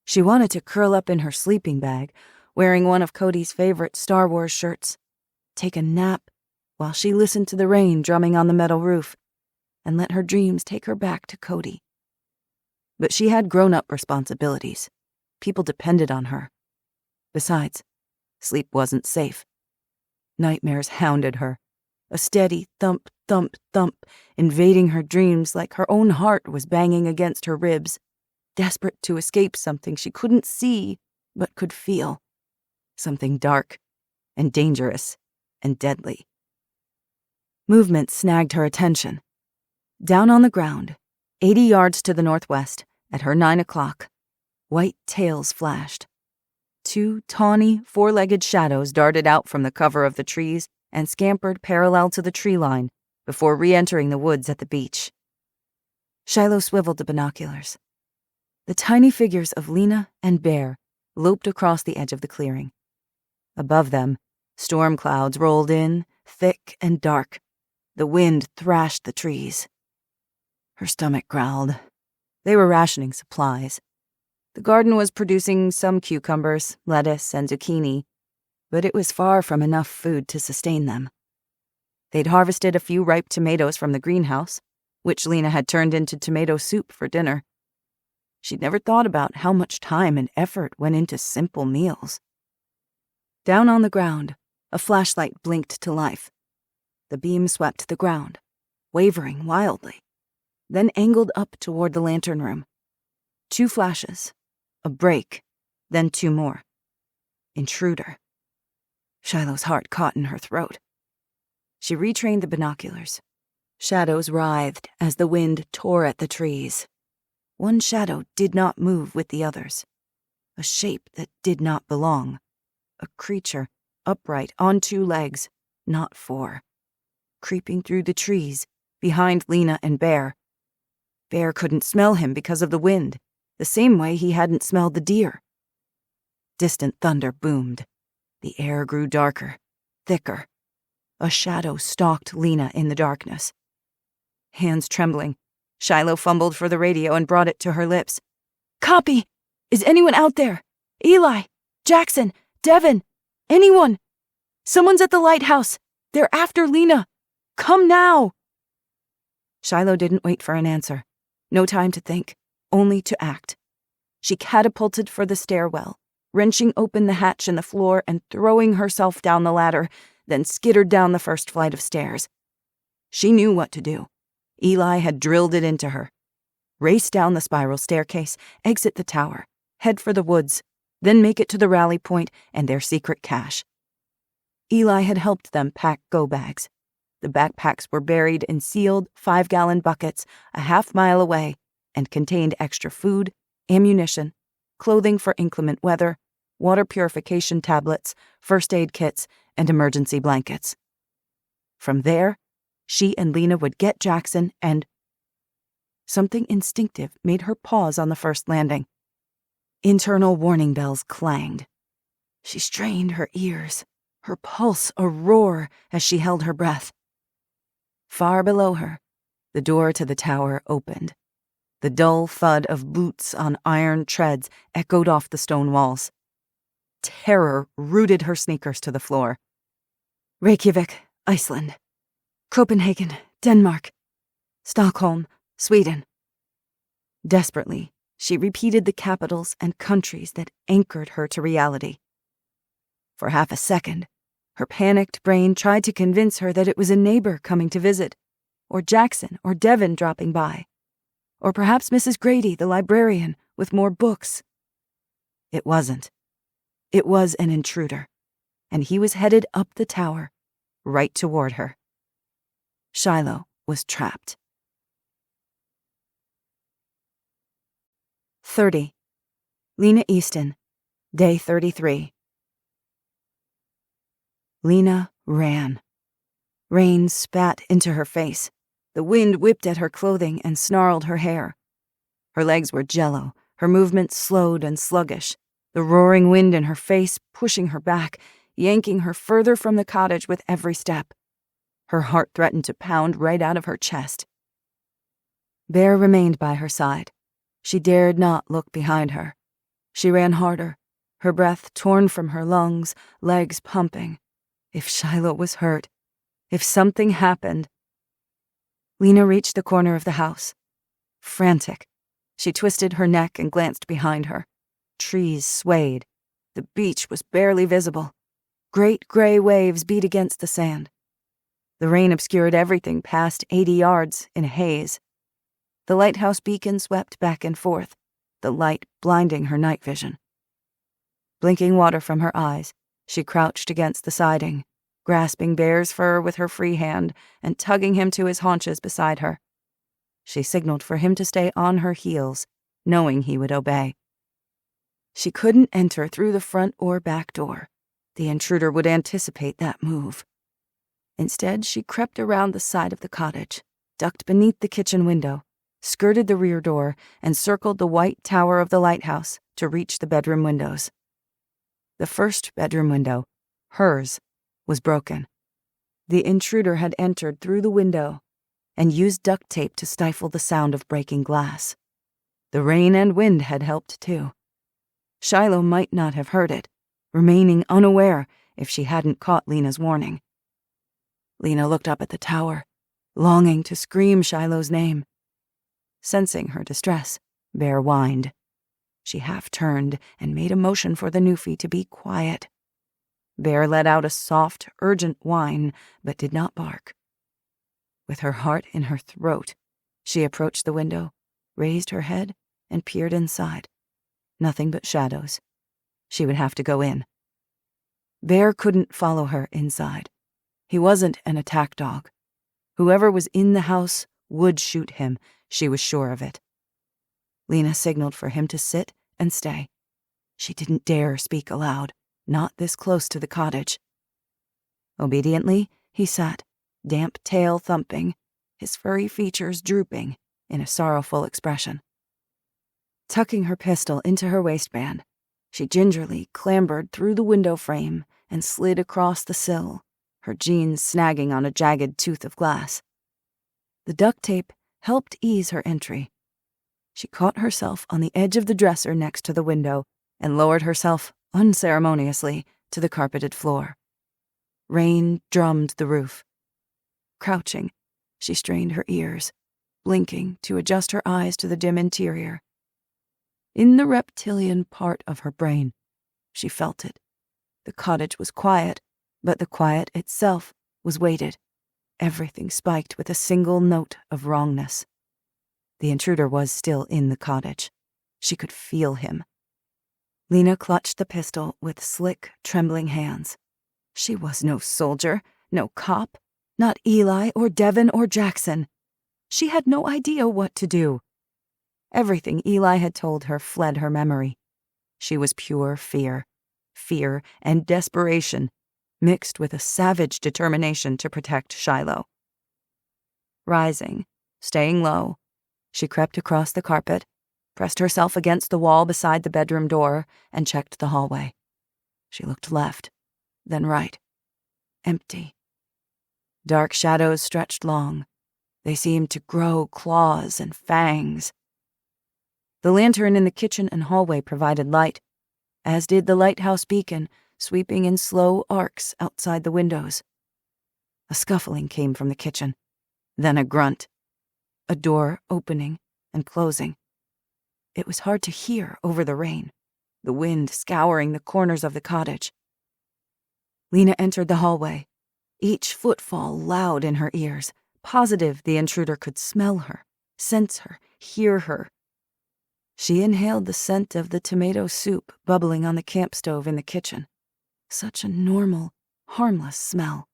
She wanted to curl up in her sleeping bag, wearing one of Cody's favorite Star Wars shirts, take a nap while she listened to the rain drumming on the metal roof, and let her dreams take her back to Cody. But she had grown-up responsibilities. People depended on her. Besides, sleep wasn't safe. Nightmares hounded her, a steady thump, thump, thump, invading her dreams like her own heart was banging against her ribs, desperate to escape something she couldn't see but could feel, something dark and dangerous and deadly. Movement snagged her attention. Down on the ground, 80 yards to the northwest, at her 9 o'clock, white tails flashed. 2 tawny, 4-legged shadows darted out from the cover of the trees and scampered parallel to the tree line before re-entering the woods at the beach. Shiloh swiveled the binoculars. The tiny figures of Lena and Bear loped across the edge of the clearing. Above them, storm clouds rolled in, thick and dark. The wind thrashed the trees. Her stomach growled. They were rationing supplies. The garden was producing some cucumbers, lettuce, and zucchini, but it was far from enough food to sustain them. They'd harvested a few ripe tomatoes from the greenhouse, which Lena had turned into tomato soup for dinner. She'd never thought about how much time and effort went into simple meals. Down on the ground, A flashlight blinked to life. The beam swept the ground, wavering wildly, then angled up toward the lantern room. 2 flashes, a break, then 2 more. Intruder. Shiloh's heart caught in her throat. She retrained the binoculars. Shadows writhed as the wind tore at the trees. One shadow did not move with the others. A shape that did not belong. A creature, upright on 2 legs, not 4. Creeping through the trees, behind Lena and Bear. Bear couldn't smell him because of the wind, the same way he hadn't smelled the deer. Distant thunder boomed. The air grew darker, thicker. A shadow stalked Lena in the darkness. Hands trembling, Shiloh fumbled for the radio and brought it to her lips. "Copy! Is anyone out there? Eli, Jackson, Devin, anyone? Someone's at the lighthouse. They're after Lena. Come now!" Shiloh didn't wait for an answer. No time to think, only to act. She catapulted for the stairwell, wrenching open the hatch in the floor and throwing herself down the ladder, then skittered down the first flight of stairs. She knew what to do. Eli had drilled it into her. Race down the spiral staircase, exit the tower, head for the woods, then make it to the rally point and their secret cache. Eli had helped them pack go-bags. The backpacks were buried in sealed 5-gallon buckets a half-mile away and contained extra food, ammunition, clothing for inclement weather, water purification tablets, first aid kits, and emergency blankets. From there, she and Lena would get Jackson and... Something instinctive made her pause on the first landing. Internal warning bells clanged. She strained her ears, her pulse a roar as she held her breath. Far below her, the door to the tower opened. The dull thud of boots on iron treads echoed off the stone walls. Terror rooted her sneakers to the floor. Reykjavik, Iceland. Copenhagen, Denmark. Stockholm, Sweden. Desperately, she repeated the capitals and countries that anchored her to reality. For half a second, her panicked brain tried to convince her that it was a neighbor coming to visit, or Jackson or Devin dropping by, or perhaps Mrs. Grady, the librarian, with more books. It wasn't. It was an intruder, and he was headed up the tower, right toward her. Shiloh was trapped. 30. Lena Easton, day 33. Lena ran. Rain spat into her face. The wind whipped at her clothing and snarled her hair. Her legs were jello, her movements slowed and sluggish, the roaring wind in her face pushing her back, yanking her further from the cottage with every step. Her heart threatened to pound right out of her chest. Bear remained by her side. She dared not look behind her. She ran harder, her breath torn from her lungs, legs pumping. If Shiloh was hurt, if something happened. Lena reached the corner of the house. Frantic, she twisted her neck and glanced behind her. Trees swayed. The beach was barely visible. Great gray waves beat against the sand. The rain obscured everything past 80 yards in a haze. The lighthouse beacon swept back and forth, the light blinding her night vision. Blinking water from her eyes, she crouched against the siding, grasping Bear's fur with her free hand and tugging him to his haunches beside her. She signaled for him to stay on her heels, knowing he would obey. She couldn't enter through the front or back door. The intruder would anticipate that move. Instead, she crept around the side of the cottage, ducked beneath the kitchen window, skirted the rear door, and circled the white tower of the lighthouse to reach the bedroom windows. The first bedroom window, hers, was broken. The intruder had entered through the window and used duct tape to stifle the sound of breaking glass. The rain and wind had helped too. Shiloh might not have heard it, remaining unaware if she hadn't caught Lena's warning. Lena looked up at the tower, longing to scream Shiloh's name. Sensing her distress, Bear whined. She half turned and made a motion for the newfie to be quiet. Bear let out a soft, urgent whine, but did not bark. With her heart in her throat, she approached the window, raised her head, and peered inside. Nothing but shadows. She would have to go in. Bear couldn't follow her inside. He wasn't an attack dog. Whoever was in the house would shoot him, she was sure of it. Lena signaled for him to sit and stay. She didn't dare speak aloud, not this close to the cottage. Obediently, he sat, damp tail thumping, his furry features drooping in a sorrowful expression. Tucking her pistol into her waistband, she gingerly clambered through the window frame and slid across the sill, her jeans snagging on a jagged tooth of glass. The duct tape helped ease her entry. She caught herself on the edge of the dresser next to the window and lowered herself unceremoniously to the carpeted floor. Rain drummed the roof. Crouching, she strained her ears, blinking to adjust her eyes to the dim interior. In the reptilian part of her brain, she felt it. The cottage was quiet, but the quiet itself was weighted. Everything spiked with a single note of wrongness. The intruder was still in the cottage. She could feel him. Lena clutched the pistol with slick, trembling hands. She was no soldier, no cop, not Eli or Devon or Jackson. She had no idea what to do. Everything Eli had told her fled her memory. She was pure fear and desperation, mixed with a savage determination to protect Shiloh. Rising, staying low, she crept across the carpet, pressed herself against the wall beside the bedroom door, and checked the hallway. She looked left, then right. Empty. Dark shadows stretched long. They seemed to grow claws and fangs. The lantern in the kitchen and hallway provided light, as did the lighthouse beacon, sweeping in slow arcs outside the windows. A scuffling came from the kitchen, then a grunt, a door opening and closing. It was hard to hear over the rain, the wind scouring the corners of the cottage. Lena entered the hallway, each footfall loud in her ears, positive the intruder could smell her, sense her, hear her. She inhaled the scent of the tomato soup bubbling on the camp stove in the kitchen. Such a normal, harmless smell.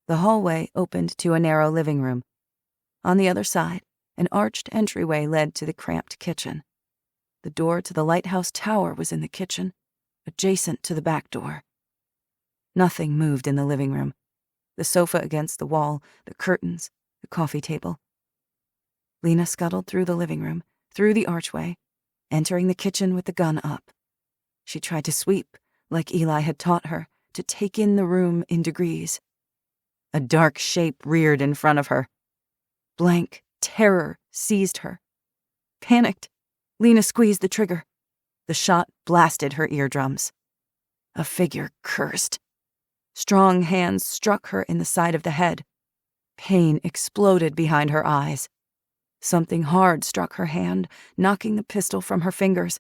The hallway opened to a narrow living room. On the other side, an arched entryway led to the cramped kitchen. The door to the lighthouse tower was in the kitchen, adjacent to the back door. Nothing moved in the living room. The sofa against the wall, the curtains, the coffee table. Lena scuttled through the living room, through the archway, entering the kitchen with the gun up. She tried to sweep, like Eli had taught her, to take in the room in degrees. A dark shape reared in front of her. Blank terror seized her. Panicked, Lena squeezed the trigger. The shot blasted her eardrums. A figure cursed. Strong hands struck her in the side of the head. Pain exploded behind her eyes. Something hard struck her hand, knocking the pistol from her fingers.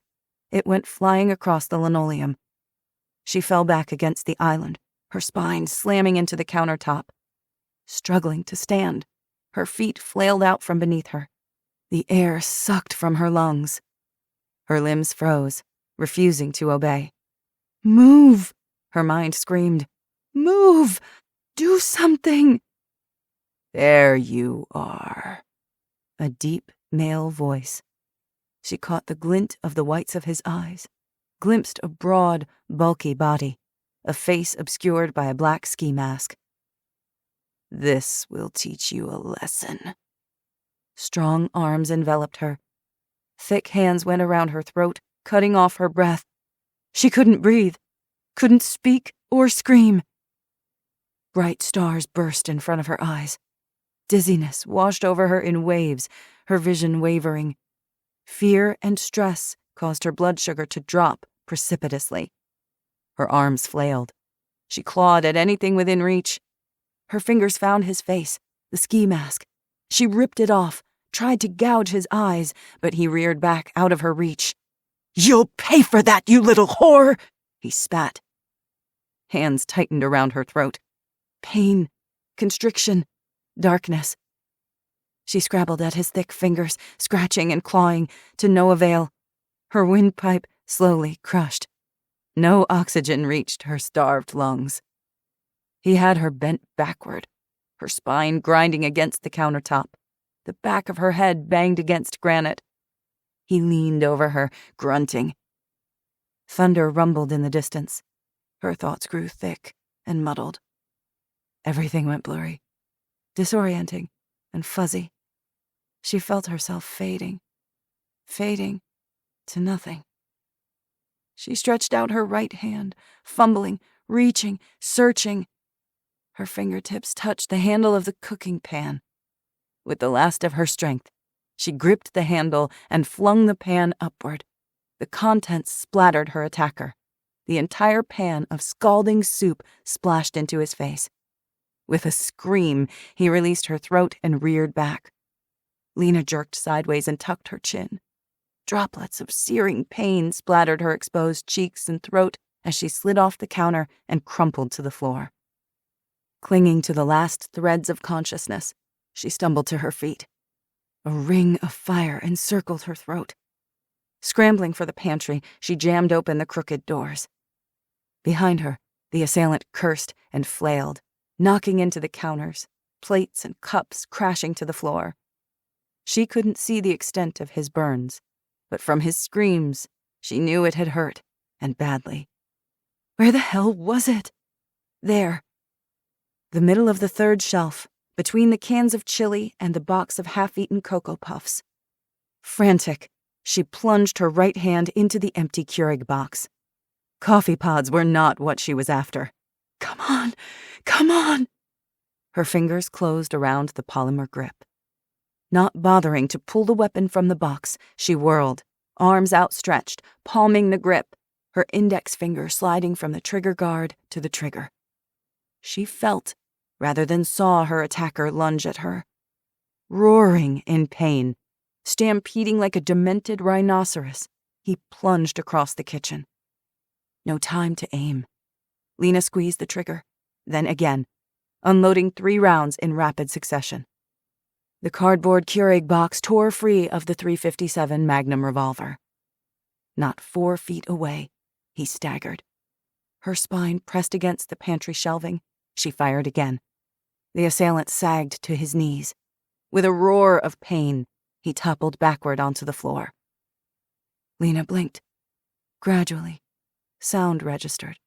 It went flying across the linoleum. She fell back against the island, her spine slamming into the countertop. Struggling to stand, her feet flailed out from beneath her. The air sucked from her lungs. Her limbs froze, refusing to obey. "Move!" her mind screamed. "Move! Do something!" "There you are." A deep male voice. She caught the glint of the whites of his eyes, glimpsed a broad, bulky body, a face obscured by a black ski mask. "This will teach you a lesson." Strong arms enveloped her. Thick hands went around her throat, cutting off her breath. She couldn't breathe, couldn't speak or scream. Bright stars burst in front of her eyes. Dizziness washed over her in waves, her vision wavering. Fear and stress caused her blood sugar to drop precipitously. Her arms flailed. She clawed at anything within reach. Her fingers found his face, the ski mask. She ripped it off, tried to gouge his eyes, but he reared back out of her reach. "You'll pay for that, you little whore!" he spat. Hands tightened around her throat. Pain, constriction, darkness. She scrabbled at his thick fingers, scratching and clawing, to no avail. Her windpipe slowly crushed. No oxygen reached her starved lungs. He had her bent backward, her spine grinding against the countertop. The back of her head banged against granite. He leaned over her, grunting. Thunder rumbled in the distance. Her thoughts grew thick and muddled. Everything went blurry, disorienting, and fuzzy. She felt herself fading to nothing. She stretched out her right hand, fumbling, reaching, searching. Her fingertips touched the handle of the cooking pan. With the last of her strength, she gripped the handle and flung the pan upward. The contents splattered her attacker. The entire pan of scalding soup splashed into his face. With a scream, he released her throat and reared back. Lena jerked sideways and tucked her chin. Droplets of searing pain splattered her exposed cheeks and throat as she slid off the counter and crumpled to the floor. Clinging to the last threads of consciousness, she stumbled to her feet. A ring of fire encircled her throat. Scrambling for the pantry, she jammed open the crooked doors. Behind her, the assailant cursed and flailed, knocking into the counters, plates and cups crashing to the floor. She couldn't see the extent of his burns, but from his screams, she knew it had hurt, and badly. Where the hell was it? There. The middle of the third shelf, between the cans of chili and the box of half-eaten Cocoa Puffs. Frantic, she plunged her right hand into the empty Keurig box. Coffee pods were not what she was after. Come on, come on! Her fingers closed around the polymer grip. Not bothering to pull the weapon from the box, she whirled, arms outstretched, palming the grip, her index finger sliding from the trigger guard to the trigger. She felt, rather than saw, her attacker lunge at her. Roaring in pain, stampeding like a demented rhinoceros, he plunged across the kitchen. No time to aim. Lena squeezed the trigger, then again, unloading 3 rounds in rapid succession. The cardboard Keurig box tore free of the .357 Magnum revolver. Not 4 feet away, he staggered. Her spine pressed against the pantry shelving. She fired again. The assailant sagged to his knees. With a roar of pain, he toppled backward onto the floor. Lena blinked. Gradually, sound registered.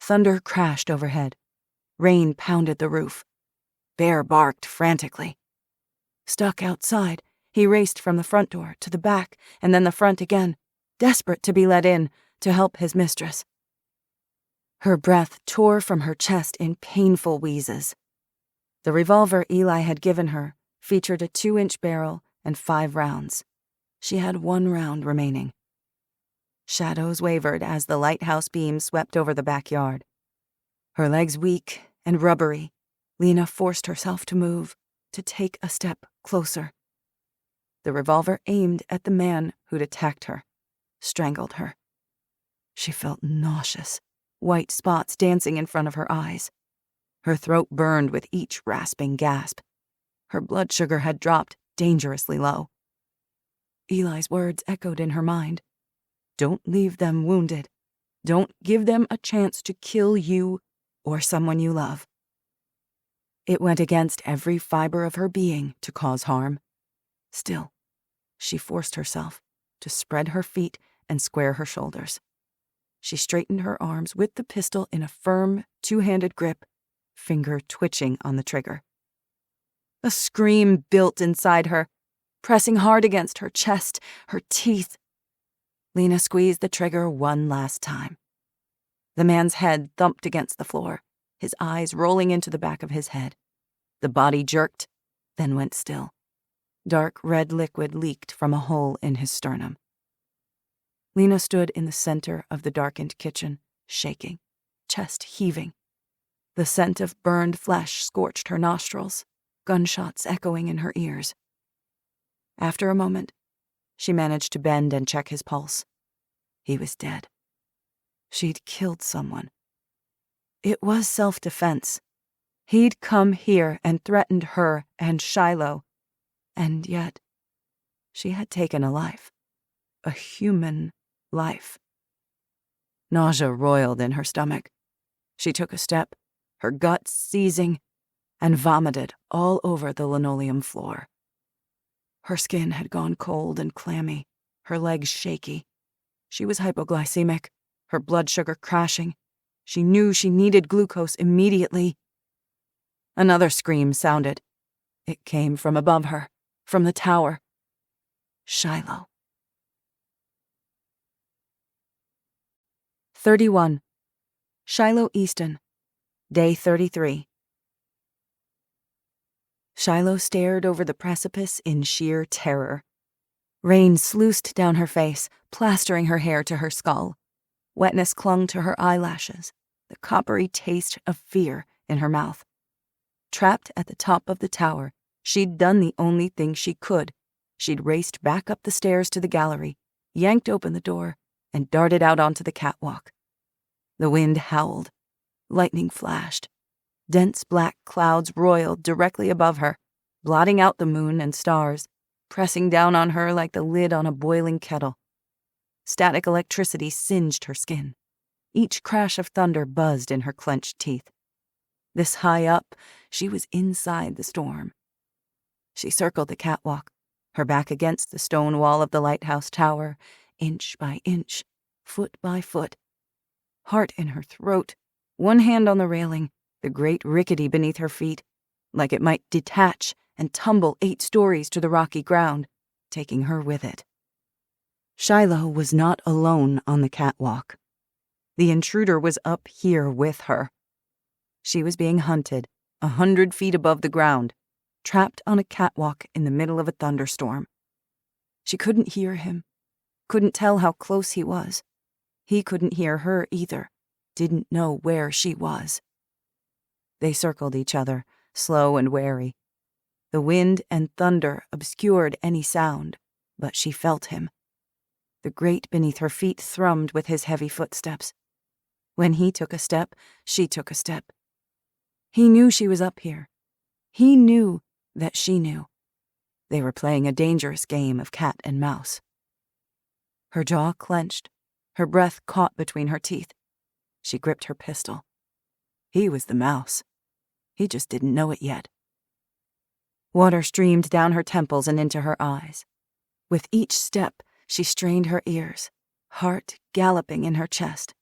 Thunder crashed overhead. Rain pounded the roof. Bear barked frantically. Stuck outside, he raced from the front door to the back and then the front again, desperate to be let in to help his mistress. Her breath tore from her chest in painful wheezes. The revolver Eli had given her featured a 2-inch barrel and 5 rounds. She had 1 round remaining. Shadows wavered as the lighthouse beam swept over the backyard. Her legs weak and rubbery, Lena forced herself to move, to take a step closer. The revolver aimed at the man who'd attacked her, strangled her. She felt nauseous, white spots dancing in front of her eyes. Her throat burned with each rasping gasp. Her blood sugar had dropped dangerously low. Eli's words echoed in her mind. Don't leave them wounded. Don't give them a chance to kill you or someone you love. It went against every fiber of her being to cause harm. Still, she forced herself to spread her feet and square her shoulders. She straightened her arms with the pistol in a firm, 2-handed grip, finger twitching on the trigger. A scream built inside her, pressing hard against her chest, her teeth. Lena squeezed the trigger one last time. The man's head thumped against the floor, his eyes rolling into the back of his head. The body jerked, then went still. Dark red liquid leaked from a hole in his sternum. Lena stood in the center of the darkened kitchen, shaking, chest heaving. The scent of burned flesh scorched her nostrils, gunshots echoing in her ears. After a moment, she managed to bend and check his pulse. He was dead. She'd killed someone. It was self-defense. He'd come here and threatened her and Shiloh, and yet she had taken a life. A human life. Nausea roiled in her stomach. She took a step, her guts seizing, and vomited all over the linoleum floor. Her skin had gone cold and clammy, her legs shaky. She was hypoglycemic, her blood sugar crashing. She knew she needed glucose immediately. Another scream sounded. It came from above her, from the tower. Shiloh. 31. Shiloh Easton. Day 33. Shiloh stared over the precipice in sheer terror. Rain sluiced down her face, plastering her hair to her skull. Wetness clung to her eyelashes, the coppery taste of fear in her mouth. Trapped at the top of the tower, she'd done the only thing she could. She'd raced back up the stairs to the gallery, yanked open the door, and darted out onto the catwalk. The wind howled. Lightning flashed. Dense black clouds roiled directly above her, blotting out the moon and stars, pressing down on her like the lid on a boiling kettle. Static electricity singed her skin. Each crash of thunder buzzed in her clenched teeth. This high up, she was inside the storm. She circled the catwalk, her back against the stone wall of the lighthouse tower, inch by inch, foot by foot. Heart in her throat, one hand on the railing, the grate rickety beneath her feet, like it might detach and tumble 8 stories to the rocky ground, taking her with it. Shiloh was not alone on the catwalk. The intruder was up here with her. She was being hunted 100 feet above the ground, trapped on a catwalk in the middle of a thunderstorm. She couldn't hear him, couldn't tell how close he was. He couldn't hear her either, didn't know where she was. They circled each other, slow and wary. The wind and thunder obscured any sound, but she felt him. The grate beneath her feet thrummed with his heavy footsteps. When he took a step, she took a step. He knew she was up here. He knew that she knew. They were playing a dangerous game of cat and mouse. Her jaw clenched, her breath caught between her teeth. She gripped her pistol. He was the mouse. He just didn't know it yet. Water streamed down her temples and into her eyes. With each step, she strained her ears, heart galloping in her chest,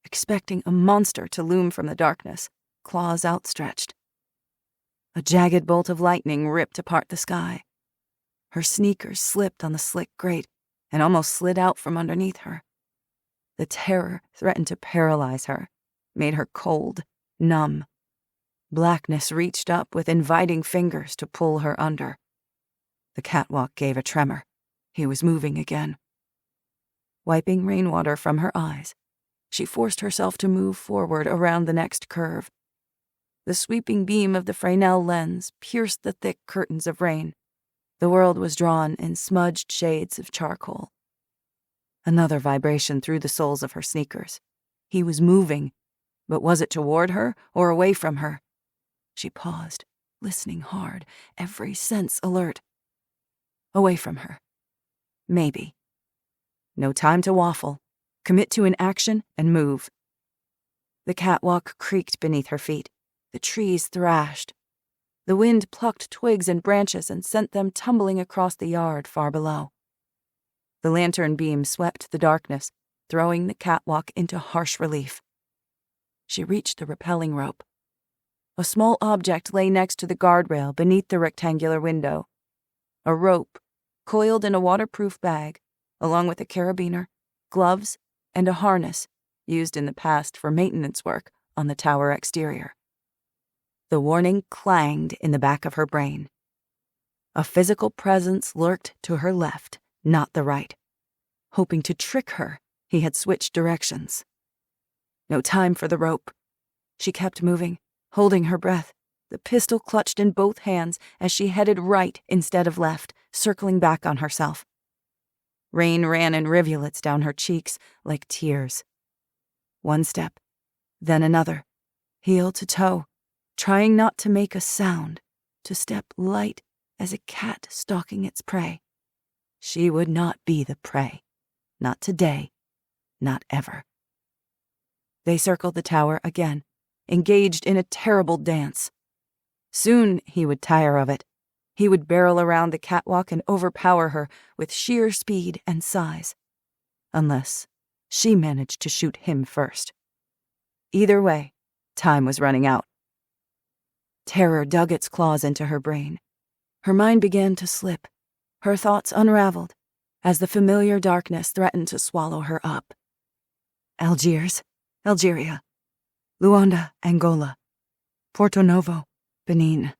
expecting a monster to loom from the darkness, claws outstretched. A jagged bolt of lightning ripped apart the sky. Her sneakers slipped on the slick grate and almost slid out from underneath her. The terror threatened to paralyze her, made her cold, numb. Blackness reached up with inviting fingers to pull her under. The catwalk gave a tremor. He was moving again. Wiping rainwater from her eyes, she forced herself to move forward around the next curve. The sweeping beam of the Fresnel lens pierced the thick curtains of rain. The world was drawn in smudged shades of charcoal. Another vibration through the soles of her sneakers. He was moving, but was it toward her or away from her? She paused, listening hard, every sense alert. Away from her. Maybe. No time to waffle. Commit to an action and move. The catwalk creaked beneath her feet. The trees thrashed. The wind plucked twigs and branches and sent them tumbling across the yard far below. The lantern beam swept the darkness, throwing the catwalk into harsh relief. She reached the rappelling rope. A small object lay next to the guardrail beneath the rectangular window. A rope, coiled in a waterproof bag, along with a carabiner, gloves, and a harness used in the past for maintenance work on the tower exterior. The warning clanged in the back of her brain. A physical presence lurked to her left, not the right. Hoping to trick her, he had switched directions. No time for the rope. She kept moving, holding her breath, the pistol clutched in both hands as she headed right instead of left, circling back on herself. Rain ran in rivulets down her cheeks like tears. One step, then another. heel to toe, trying not to make a sound, to step light as a cat stalking its prey. She would not be the prey. Not today. Not ever. They circled the tower again, engaged in a terrible dance. Soon he would tire of it. He would barrel around the catwalk and overpower her with sheer speed and size. Unless she managed to shoot him first. Either way, time was running out. Terror dug its claws into her brain. Her mind began to slip. Her thoughts unraveled as the familiar darkness threatened to swallow her up. Algiers, Algeria. Luanda, Angola. Porto Novo, Benin.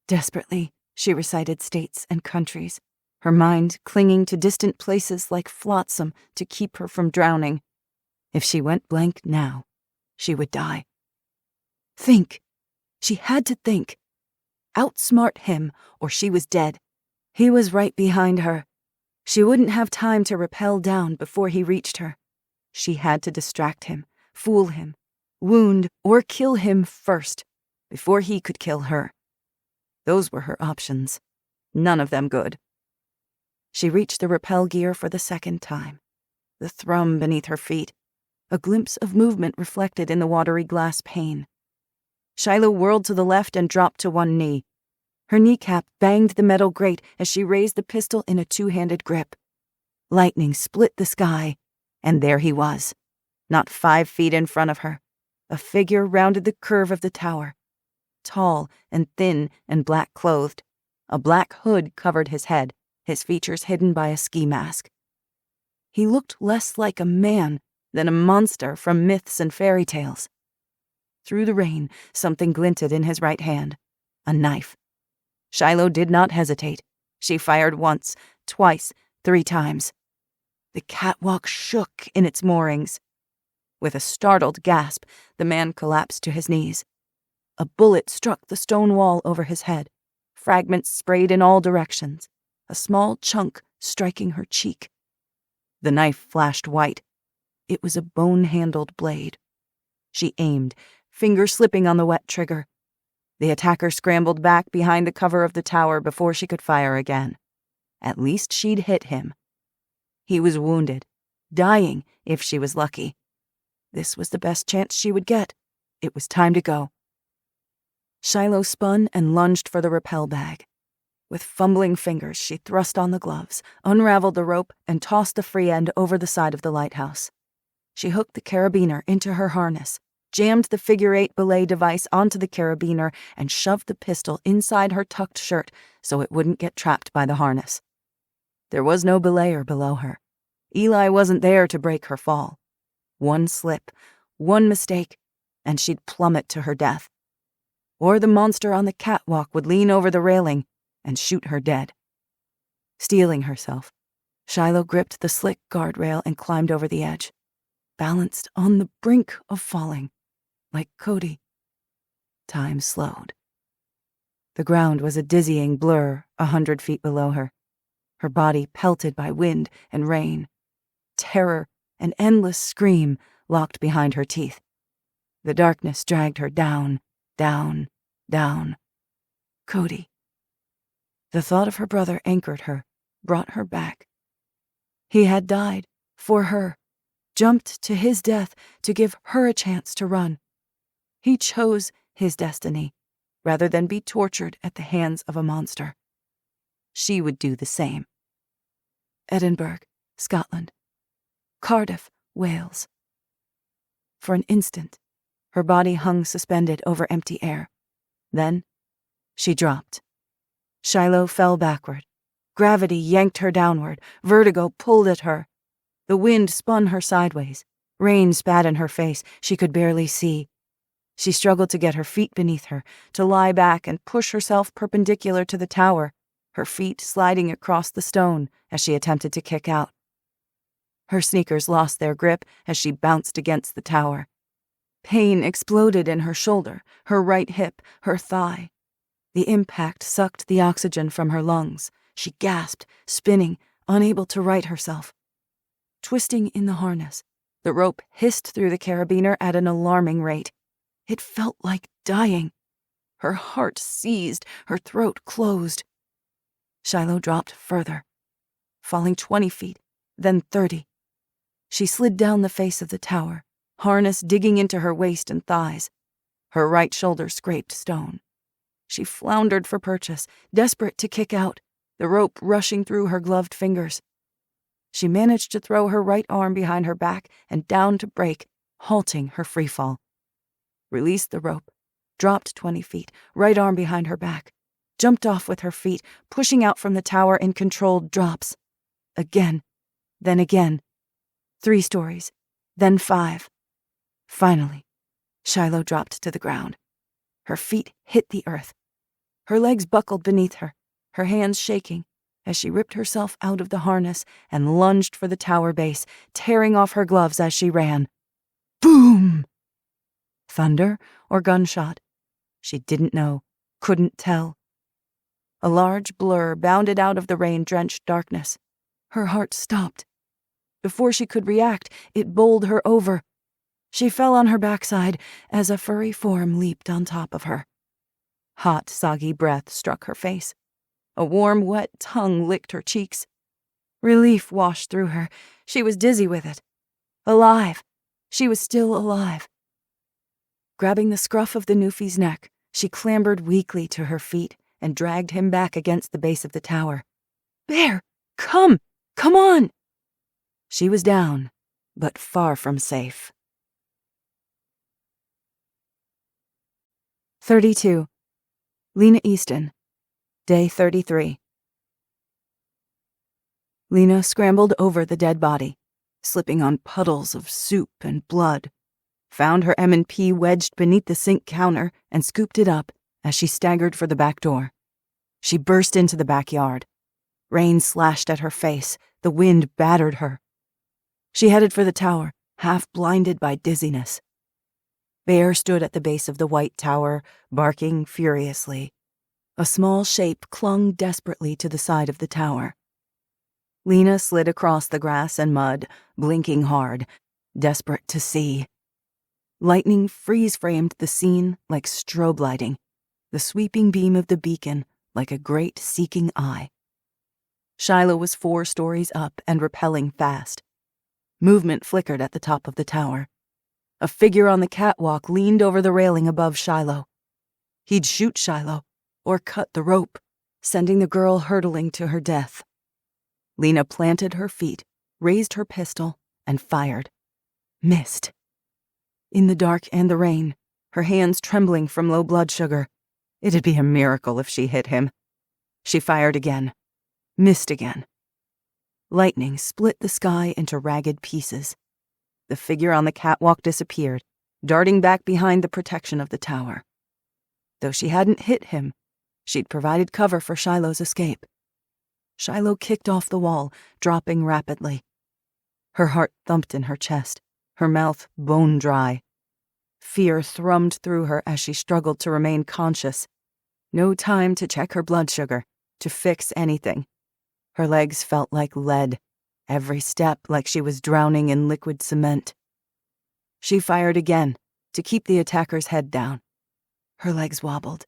Desperately, she recited states and countries, her mind clinging to distant places like flotsam to keep her from drowning. If she went blank now, she would die. Think. She had to think. Outsmart him, or she was dead. He was right behind her. She wouldn't have time to rappel down before he reached her. She had to distract him, fool him, wound or kill him first, before he could kill her. Those were her options. None of them good. She reached the rappel gear for the second time. The thrum beneath her feet, a glimpse of movement reflected in the watery glass pane. Shiloh whirled to the left and dropped to one knee. Her kneecap banged the metal grate as she raised the pistol in a two-handed grip. Lightning split the sky, and there he was, not 5 feet in front of her. A figure rounded the curve of the tower. Tall and thin and black-clothed. A black hood covered his head, his features hidden by a ski mask. He looked less like a man than a monster from myths and fairy tales. Through the rain, something glinted in his right hand. A knife. Shiloh did not hesitate. She fired once, twice, 3 times. The catwalk shook in its moorings. With a startled gasp, the man collapsed to his knees. A bullet struck the stone wall over his head. Fragments sprayed in all directions, a small chunk striking her cheek. The knife flashed white. It was a bone-handled blade. She aimed, finger slipping on the wet trigger. The attacker scrambled back behind the cover of the tower before she could fire again. At least she'd hit him. He was wounded, dying if she was lucky. This was the best chance she would get. It was time to go. Shiloh spun and lunged for the rappel bag. With fumbling fingers, she thrust on the gloves, unraveled the rope, and tossed the free end over the side of the lighthouse. She hooked the carabiner into her harness, jammed the figure-8 belay device onto the carabiner, and shoved the pistol inside her tucked shirt so it wouldn't get trapped by the harness. There was no belayer below her. Eli wasn't there to break her fall. One slip, one mistake, and she'd plummet to her death. Or the monster on the catwalk would lean over the railing and shoot her dead. Steeling herself, Shiloh gripped the slick guardrail and climbed over the edge, balanced on the brink of falling, like Cody. Time slowed. The ground was a dizzying blur 100 feet below her, her body pelted by wind and rain. Terror, an endless scream, locked behind her teeth. The darkness dragged her down, down, down. Cody. The thought of her brother anchored her, brought her back. He had died, for her, jumped to his death to give her a chance to run. He chose his destiny, rather than be tortured at the hands of a monster. She would do the same. Edinburgh, Scotland. Cardiff, Wales. For an instant, her body hung suspended over empty air. Then, she dropped. Shiloh fell backward. Gravity yanked her downward. Vertigo pulled at her. The wind spun her sideways. Rain spat in her face. She could barely see. She struggled to get her feet beneath her, to lie back and push herself perpendicular to the tower, her feet sliding across the stone as she attempted to kick out. Her sneakers lost their grip as she bounced against the tower. Pain exploded in her shoulder, her right hip, her thigh. The impact sucked the oxygen from her lungs. She gasped, spinning, unable to right herself. Twisting in the harness, the rope hissed through the carabiner at an alarming rate. It felt like dying. Her heart seized, her throat closed. Shiloh dropped further, falling 20 feet, then 30. She slid down the face of the tower, harness digging into her waist and thighs. Her right shoulder scraped stone. She floundered for purchase, desperate to kick out, the rope rushing through her gloved fingers. She managed to throw her right arm behind her back and down to break, halting her freefall. Released the rope, dropped 20 feet, right arm behind her back, jumped off with her feet, pushing out from the tower in controlled drops. Again, then again. 3 stories, then 5. Finally, Shiloh dropped to the ground. Her feet hit the earth. Her legs buckled beneath her, her hands shaking, as she ripped herself out of the harness and lunged for the tower base, tearing off her gloves as she ran. Boom! Thunder or gunshot? She didn't know, couldn't tell. A large blur bounded out of the rain-drenched darkness. Her heart stopped. Before she could react, it bowled her over. She fell on her backside as a furry form leaped on top of her. Hot, soggy breath struck her face. A warm, wet tongue licked her cheeks. Relief washed through her. She was dizzy with it. Alive. She was still alive. Grabbing the scruff of the Newfie's neck, she clambered weakly to her feet and dragged him back against the base of the tower. Bear, come! Come on! She was down, but far from safe. 32. Lena Easton, Day 33. Lena scrambled over the dead body, slipping on puddles of soup and blood, found her M&P wedged beneath the sink counter and scooped it up as she staggered for the back door. She burst into the backyard. Rain slashed at her face, the wind battered her. She headed for the tower, half blinded by dizziness. Bear stood at the base of the white tower, barking furiously. A small shape clung desperately to the side of the tower. Lena slid across the grass and mud, blinking hard, desperate to see. Lightning freeze-framed the scene like strobe lighting, the sweeping beam of the beacon like a great seeking eye. Shiloh was 4 stories up and rappelling fast. Movement flickered at the top of the tower. A figure on the catwalk leaned over the railing above Shiloh. He'd shoot Shiloh, or cut the rope, sending the girl hurtling to her death. Lena planted her feet, raised her pistol, and fired. Missed. In the dark and the rain, her hands trembling from low blood sugar, it'd be a miracle if she hit him. She fired again. Missed again. Lightning split the sky into ragged pieces. The figure on the catwalk disappeared, darting back behind the protection of the tower. Though she hadn't hit him, she'd provided cover for Shiloh's escape. Shiloh kicked off the wall, dropping rapidly. Her heart thumped in her chest, her mouth bone dry. Fear thrummed through her as she struggled to remain conscious. No time to check her blood sugar, to fix anything. Her legs felt like lead, every step like she was drowning in liquid cement. She fired again, to keep the attacker's head down. Her legs wobbled.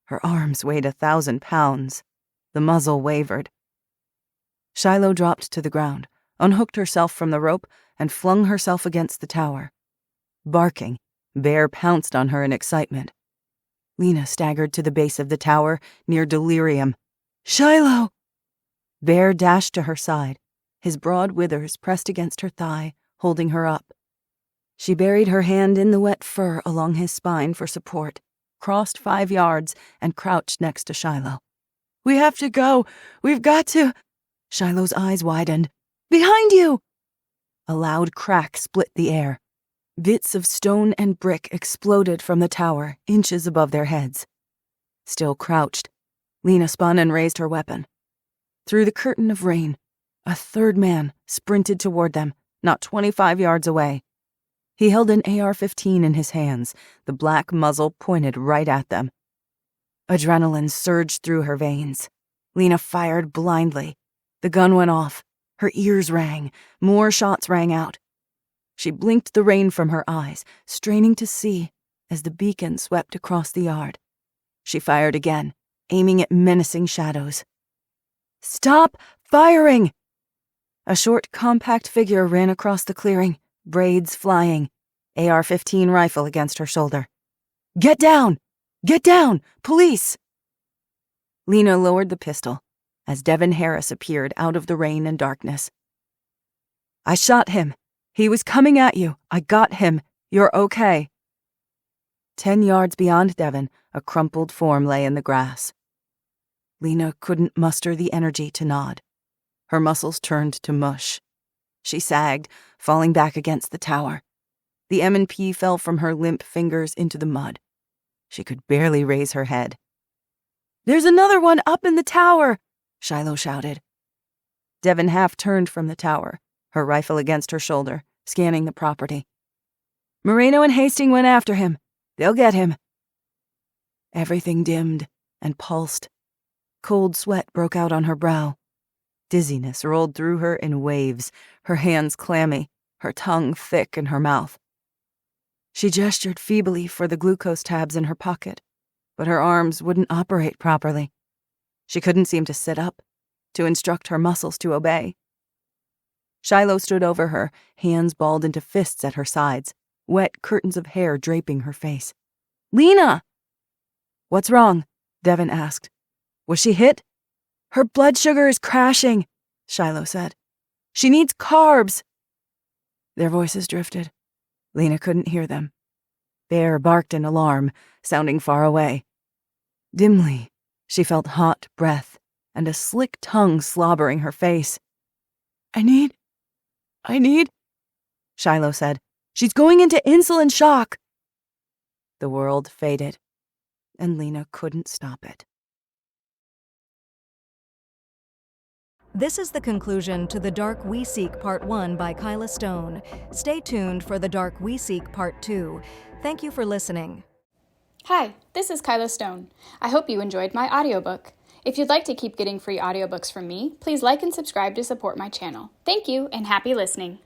Her arms weighed 1,000 pounds. The muzzle wavered. Shiloh dropped to the ground, unhooked herself from the rope, and flung herself against the tower. Barking, Bear pounced on her in excitement. Lena staggered to the base of the tower, near delirium. Shiloh! Bear dashed to her side, his broad withers pressed against her thigh, holding her up. She buried her hand in the wet fur along his spine for support, crossed 5 yards, and crouched next to Shiloh. We have to go. We've got to. Shiloh's eyes widened. Behind you! A loud crack split the air. Bits of stone and brick exploded from the tower, inches above their heads. Still crouched, Lena spun and raised her weapon. Through the curtain of rain, a third man sprinted toward them, not 25 yards away. He held an AR-15 in his hands, the black muzzle pointed right at them. Adrenaline surged through her veins. Lena fired blindly. The gun went off. Her ears rang. More shots rang out. She blinked the rain from her eyes, straining to see, as the beacon swept across the yard. She fired again, aiming at menacing shadows. "Stop firing!" A short, compact figure ran across the clearing, braids flying, AR-15 rifle against her shoulder. "Get down! Get down! Police!" Lena lowered the pistol as Devin Harris appeared out of the rain and darkness. "I shot him. He was coming at you. I got him. You're okay." 10 yards beyond Devin, a crumpled form lay in the grass. Lena couldn't muster the energy to nod. Her muscles turned to mush. She sagged, falling back against the tower. The M&P fell from her limp fingers into the mud. She could barely raise her head. "There's another one up in the tower!" Shiloh shouted. Devin half turned from the tower, her rifle against her shoulder, scanning the property. "Moreno and Hastings went after him. They'll get him." Everything dimmed and pulsed. Cold sweat broke out on her brow. Dizziness rolled through her in waves, her hands clammy, her tongue thick in her mouth. She gestured feebly for the glucose tabs in her pocket, but her arms wouldn't operate properly. She couldn't seem to sit up, to instruct her muscles to obey. Shiloh stood over her, hands balled into fists at her sides, wet curtains of hair draping her face. "Lena!" "What's wrong?" Devin asked. "Was she hit?" "Her blood sugar is crashing," Shiloh said. "She needs carbs." Their voices drifted. Lena couldn't hear them. Bear barked in alarm, sounding far away. Dimly, she felt hot breath and a slick tongue slobbering her face. I need, Shiloh said. "She's going into insulin shock." The world faded, and Lena couldn't stop it. This is the conclusion to The Dark We Seek Part 1 by Kyla Stone. Stay tuned for The Dark We Seek Part 2. Thank you for listening. Hi, this is Kyla Stone. I hope you enjoyed my audiobook. If you'd like to keep getting free audiobooks from me, please like and subscribe to support my channel. Thank you, and happy listening.